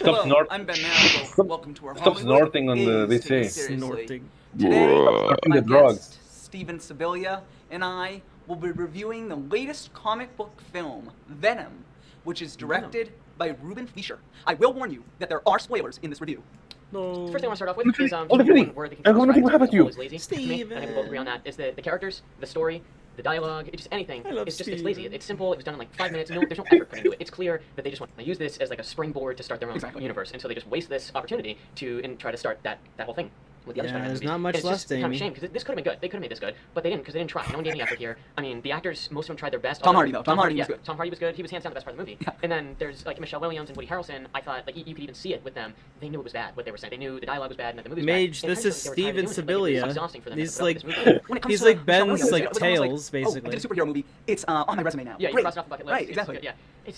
Hello, snorting. I'm Ben Mericle. Stop- Welcome to our stop Hollywood snorting on the is taken VC. seriously. Snorting. Today, Snorting my the drugs. guest, Steven Sibilia, and I will be reviewing the latest comic book film, Venom, which is directed by Ruben Fleischer. I will warn you that there are spoilers in this review. No. First thing I want to start off with is Hold the one word that I'm gonna think what happened to you. is lazy. To me, I think we both agree on that. Is the characters, the story, the dialogue, it's just anything. I love It's just it's Steve. lazy. It's simple. It was done in like 5 minutes. No, there's no effort put into it. It's clear that they just want to use this as like a springboard to start their own universe, and so they just waste this opportunity to and try to start that whole thing. With the other Yeah, Spider-Man there's movies. not much And it's left, just kind of a Amy. shame because this could have been good. They could have made this good, but they didn't because they didn't try. No one gave any effort here. I mean, the actors, most of them tried their best. Tom although- Hardy, though. Tom Hardy was yeah, good. Tom Hardy was good. He was hands down the best part of the movie. And then there's like Michelle Williams and Woody Harrelson. I thought like you could even see it with them. They knew it was bad what they were saying. They knew the dialogue was bad and that the movie was Mage, bad. And this it is turns out they were tired of Steven doing it. Like, it was Sibilia. exhausting for them He's to write like, this movie. When it comes he's to like Michelle Ben's Williams, like it was almost Tails, Oh, basically. I did a superhero movie. It's on my resume now. Yeah, you Great. crossed off the bucket list. Right, It's exactly. good, yeah.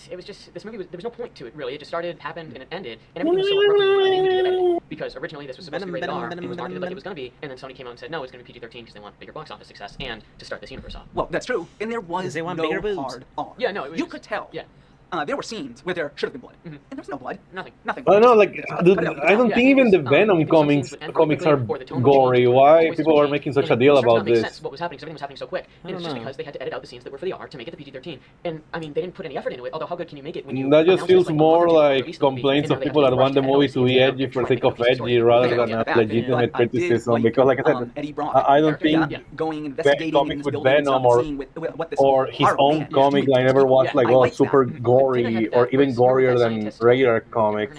It was just this movie was there was no point to it really. It just started, happened, and it ended, and everything was so abruptly they needed to end it. Because originally this was supposed to be rated R, it was marketed like it was going to be, and then Sony came out and said no, it's going to be PG-13 because they want bigger box office success and to start this universe off. Well, that's true. And there was Because they want no bigger boobs. hard R. Yeah, no, it was You just- could tell. Yeah, There were scenes where there should have been blood. Mhm. And there was no blood. nothing. Nothing. I don't know, like, Just dude, cut it out. I don't Yeah, think it even was, the Venom it was some comics scenes would end comics quickly, are or the tone would gory. change, or Why voices people would are change, making such and a deal it started to about not make this? sense what was happening because everything was happening so quick. And it's just because they had to edit out the scenes that were for the R to make it the PG-13. And I mean, they didn't put any effort into it. Although, how good can you make it when you? That just announce feels this, like, more a month or two before like release the movie, complaints and of now they people have that to want the rush to movie edit to all be these scenes edgy out for and the sake try of to make the edgy story. rather Yeah, than yeah, a yeah. legitimate But I did criticism. like, Because, like I said, Eddie Brock. I don't think Yeah. Going investigating comics in this with building and Venom stuff, or- seeing what this or his horrible own man is comic doing I to never people. watched Yeah, like I like super that. gory or even gorier than regular comics.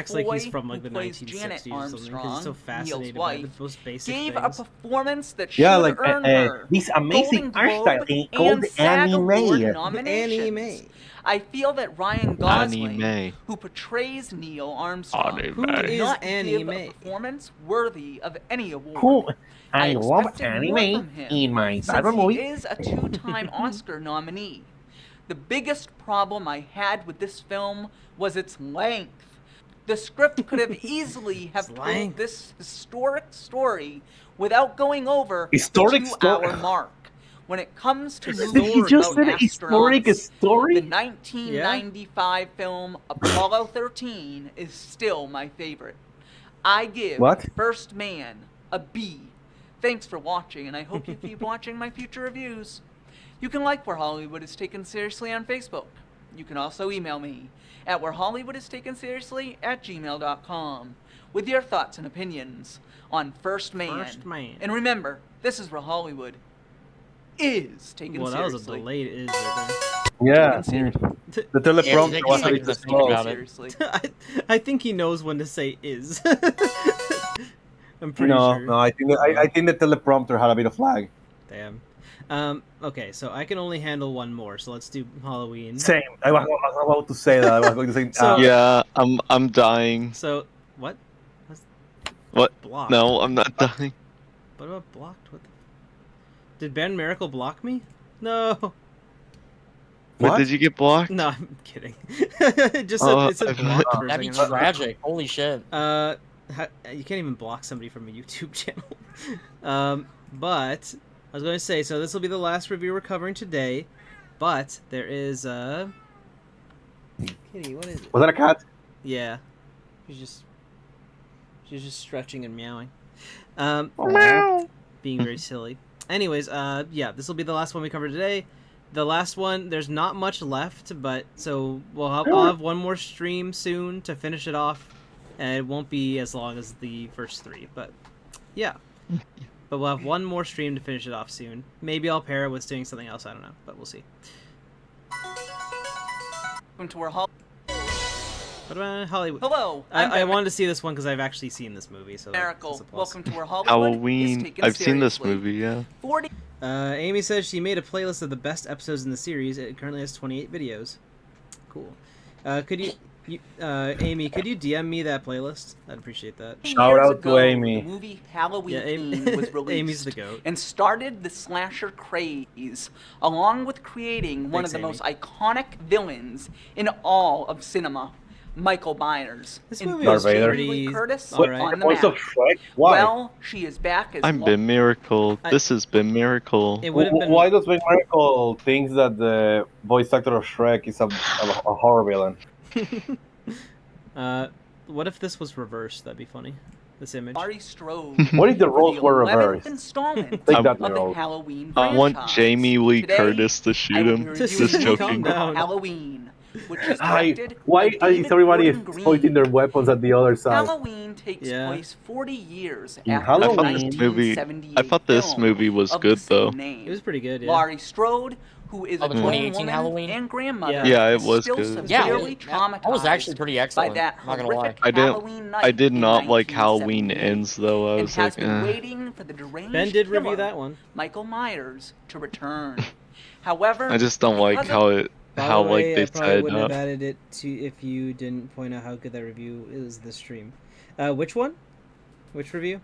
acts like he's boy from like who the plays 1960s Janet or something. 'Cause he's so Armstrong, fascinated Neil's by the wife, most basic gave things. a performance that Yeah, should like earn her this amazing Golden art Globe style called and SAG Award anime. nominations. Anime. I feel that Ryan Gosling, Anime. who portrays Neil Armstrong, Anime. did Who not is give a anime? performance worthy of any award. Cool. I love expected more anime from him, in my since cyber he movie. is a two-time Oscar nominee. The biggest problem I had with this film was its length. The script could have easily have told this historic story without going over the 2-hour mark. When it comes to movies Did he just about say historic astronauts, story? the 1995 film Apollo 13 is still my favorite. I give First Man a B. Thanks for watching, and I hope you keep watching my future reviews. You can like Where Hollywood is Taken Seriously on Facebook. You can also email me at wherehollywoodistakenseriously@gmail.com with your thoughts and opinions on First Man. And remember, this is Where Hollywood is taken seriously. Well, that was a delayed is right Yeah. The teleprompter was a bit slow. I think he knows when to say is. I'm pretty sure. No, I think the teleprompter had a bit of lag. Damn. Okay, so I can only handle one more, so let's do Halloween. Same. I was about to say that. I was going to say. Yeah, I'm dying. So what? What? Blocked. No, I'm not dying. What about blocked? What? Did Ben Miracle block me? No. What? Did you get blocked? No, I'm kidding. It just said, it's a blocked version. That'd be tragic. Holy shit. You can't even block somebody from a YouTube channel. But I was going to say, so this will be the last review we're covering today. But there is Kitty, what is it? Was that a cat? Yeah. She's just stretching and meowing. Meow. Being very silly. Anyways, yeah, this will be the last one we cover today. The last one, there's not much left, but so I'll have one more stream soon to finish it off, and it won't be as long as the first three, but yeah. But we'll have one more stream to finish it off soon. Maybe I'll pair it with doing something else, I don't know, but we'll see. Welcome to our What about Hollywood? Hello. I wanted to see this one because I've actually seen this movie, so Miracle. Welcome to our Halloween. I've seen this movie, yeah. Amy says she made a playlist of the best episodes in the series. It currently has 28 videos. Cool. Could you Amy, could you DM me that playlist? I'd appreciate that. Shout out to Amy. The movie Halloween Amy, was released Amy's the goat. and started the slasher craze, along with creating one of the most iconic villains in all of cinema. Michael Myers. This and movie was Jamie Lee pretty... Curtis Alright. on the Voice map. of Shrek? Why? Well, she is back as I'm Ben Miracle. This has been Miracle. It would have been... Why does Ben Miracle think that the voice actor of Shrek is a horror villain? What if this was reversed? That'd be funny. This image. Laurie Strode. What if the roles were 11th reversed? installment Take that of the role. Halloween I want franchise. Jamie Lee Today, Curtis to shoot I will him. be Just reviewing joking. Halloween, which is directed Why by is David everybody Gordon Green. pointing their weapons at the other side? Halloween takes place 40 years In after Halloween. the I thought this 1978 movie was film good of the same though. name. It was pretty good, yeah. Laurie Strode, who is a the grown 2018 woman Halloween? and grandmother, Yeah, it is was still good. severely Yeah, traumatized that was actually pretty by excellent. that Not gonna lie. horrific I Halloween night did in not like Halloween 1978, Ends though. I and was has like, been waiting for the deranged Ben did review killer, that one. Michael Myers, to return. However, I just don't like how it, By how the like way, they I probably tied wouldn't up. have added it to if you didn't point out how good that review is this stream. Which one? Which review?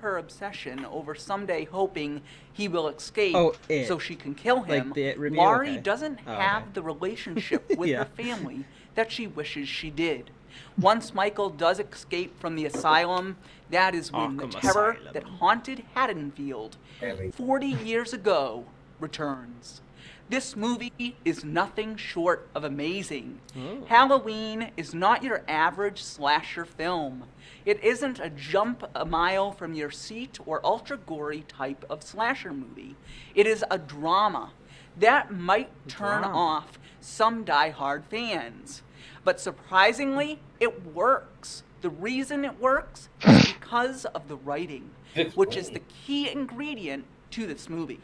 her obsession over someday hoping he will escape Oh, It. so she can kill him, Like the It review? Laurie Okay. doesn't Oh, have okay. the relationship with Yeah. her family that she wishes she did. Once Michael does escape from the asylum, that is when the Arkham terror Asylum. that haunted Haddonfield 40 years ago returns. This movie is nothing short of amazing. Oh. Halloween is not your average slasher film. It isn't a jump a mile from your seat or ultra gory type of slasher movie. It is a drama that might turn Drama. off some die-hard fans. But surprisingly, it works. The reason it works is because of the writing, which is the key ingredient to this movie.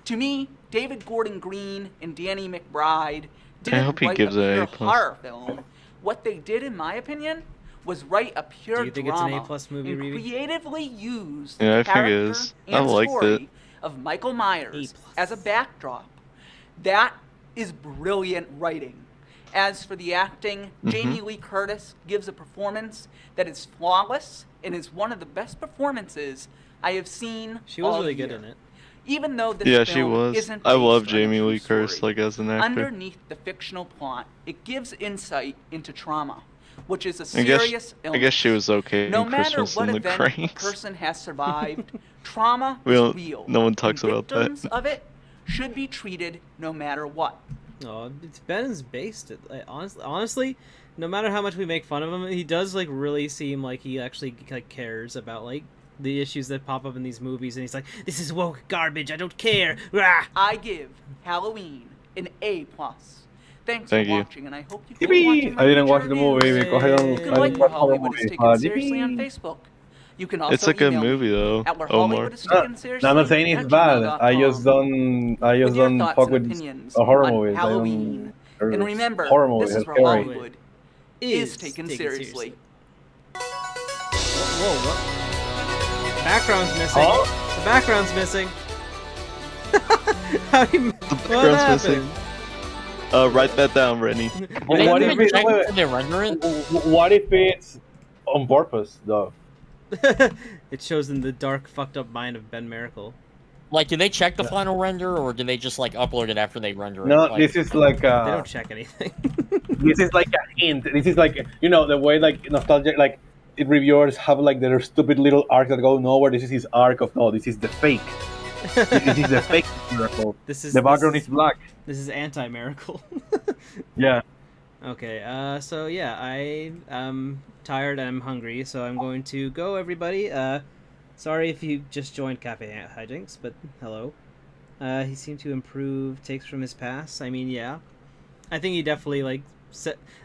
To me, David Gordon Green and Danny McBride didn't hope he write gives a it an pure A+. horror film. What they did, in my opinion, was write a pure Do you think it's an drama A+ movie, and Reedy? creatively use Yeah, the I think it character is. I and liked story it. of Michael Myers as a backdrop. That is brilliant writing. As for the acting, Jamie Lee Curtis gives a performance that is flawless and is one of the best performances I have seen She was all really good year. in it. Even though this Yeah, film she was. isn't I love based on a Jamie true Lee Curtis story, like as an actor. underneath the fictional plot, it gives insight into trauma, which is a I guess serious illness. I guess she was okay No in matter Christmas what in the event a Cranks. person has survived, trauma We is don't- real. no one talks and about that. victims of it should be treated no matter what. Oh, it's Ben's based it. Like, honestly, no matter how much we make fun of him, he does like really seem like he actually like cares about like the issues that pop up in these movies, and he's like, "This is woke garbage. I don't care." Rah! I give Halloween an A+. Thanks Thank for you. watching, and I hope you keep watching my I didn't future watch the movie reviews. because I don't. You can I like don't Where watch horror Hollywood is movies. taken seriously on Yippee. Facebook. You can also It's a good email me movie though, at Where Omar. Hollywood is taken seriously I'm not saying it's at bad. I gmail.com. just don't. I just With your don't thoughts fuck and with opinions horror on movies. Halloween. I don't. And remember, horror movies. this is That's where scary. Hollywood is taken seriously. Whoa, what? Background's missing. Huh? The background's missing. How you, The what background's happened? missing. Write that down, Rennie. But They what even if check it, when they render it? what if it's on purpose though? It shows in the dark, fucked up mind of Ben Miracle. Like, do they check the final render, or do they just like upload it after they render it? No, Like, this is like They don't check anything. this is like a hint. This is like the way like nostalgic like reviewers have like their stupid little arc that go nowhere. This is his arc of no. This is the fake. This is the fake miracle. This is The background is black. This is anti-miracle. Yeah. Okay, so yeah, I am tired and I'm hungry, so I'm going to go, everybody. Sorry if you just joined Cafe Hijinks, but hello. He seemed to improve takes from his past. I mean, yeah. I think he definitely, like,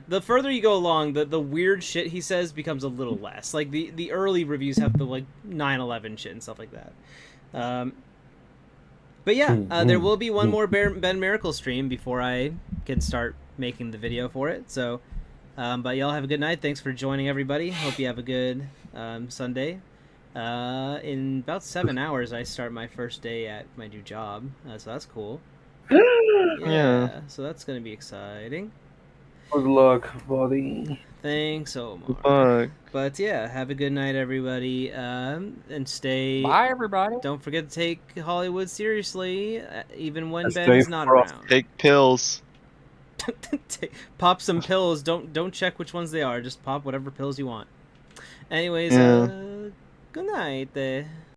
the further you go along, the weird shit he says becomes a little less. Like, the early reviews have the, like, 9/11 shit and stuff like that. But yeah, there will be one more Ben Miracle stream before I can start making the video for it. So, but y'all have a good night. Thanks for joining, everybody. Hope you have a good Sunday. In about 7 hours, I start my first day at my new job, so that's cool. Yeah, so that's gonna be exciting. Good luck, buddy. Thanks so much. Fuck. But yeah, have a good night, everybody, and stay. Bye, everybody. Don't forget to take Hollywood seriously, even when And Ben stay is not frosty. around. Take pills. Pop some pills. Don't check which ones they are. Just pop whatever pills you want. Anyways, Yeah. good night.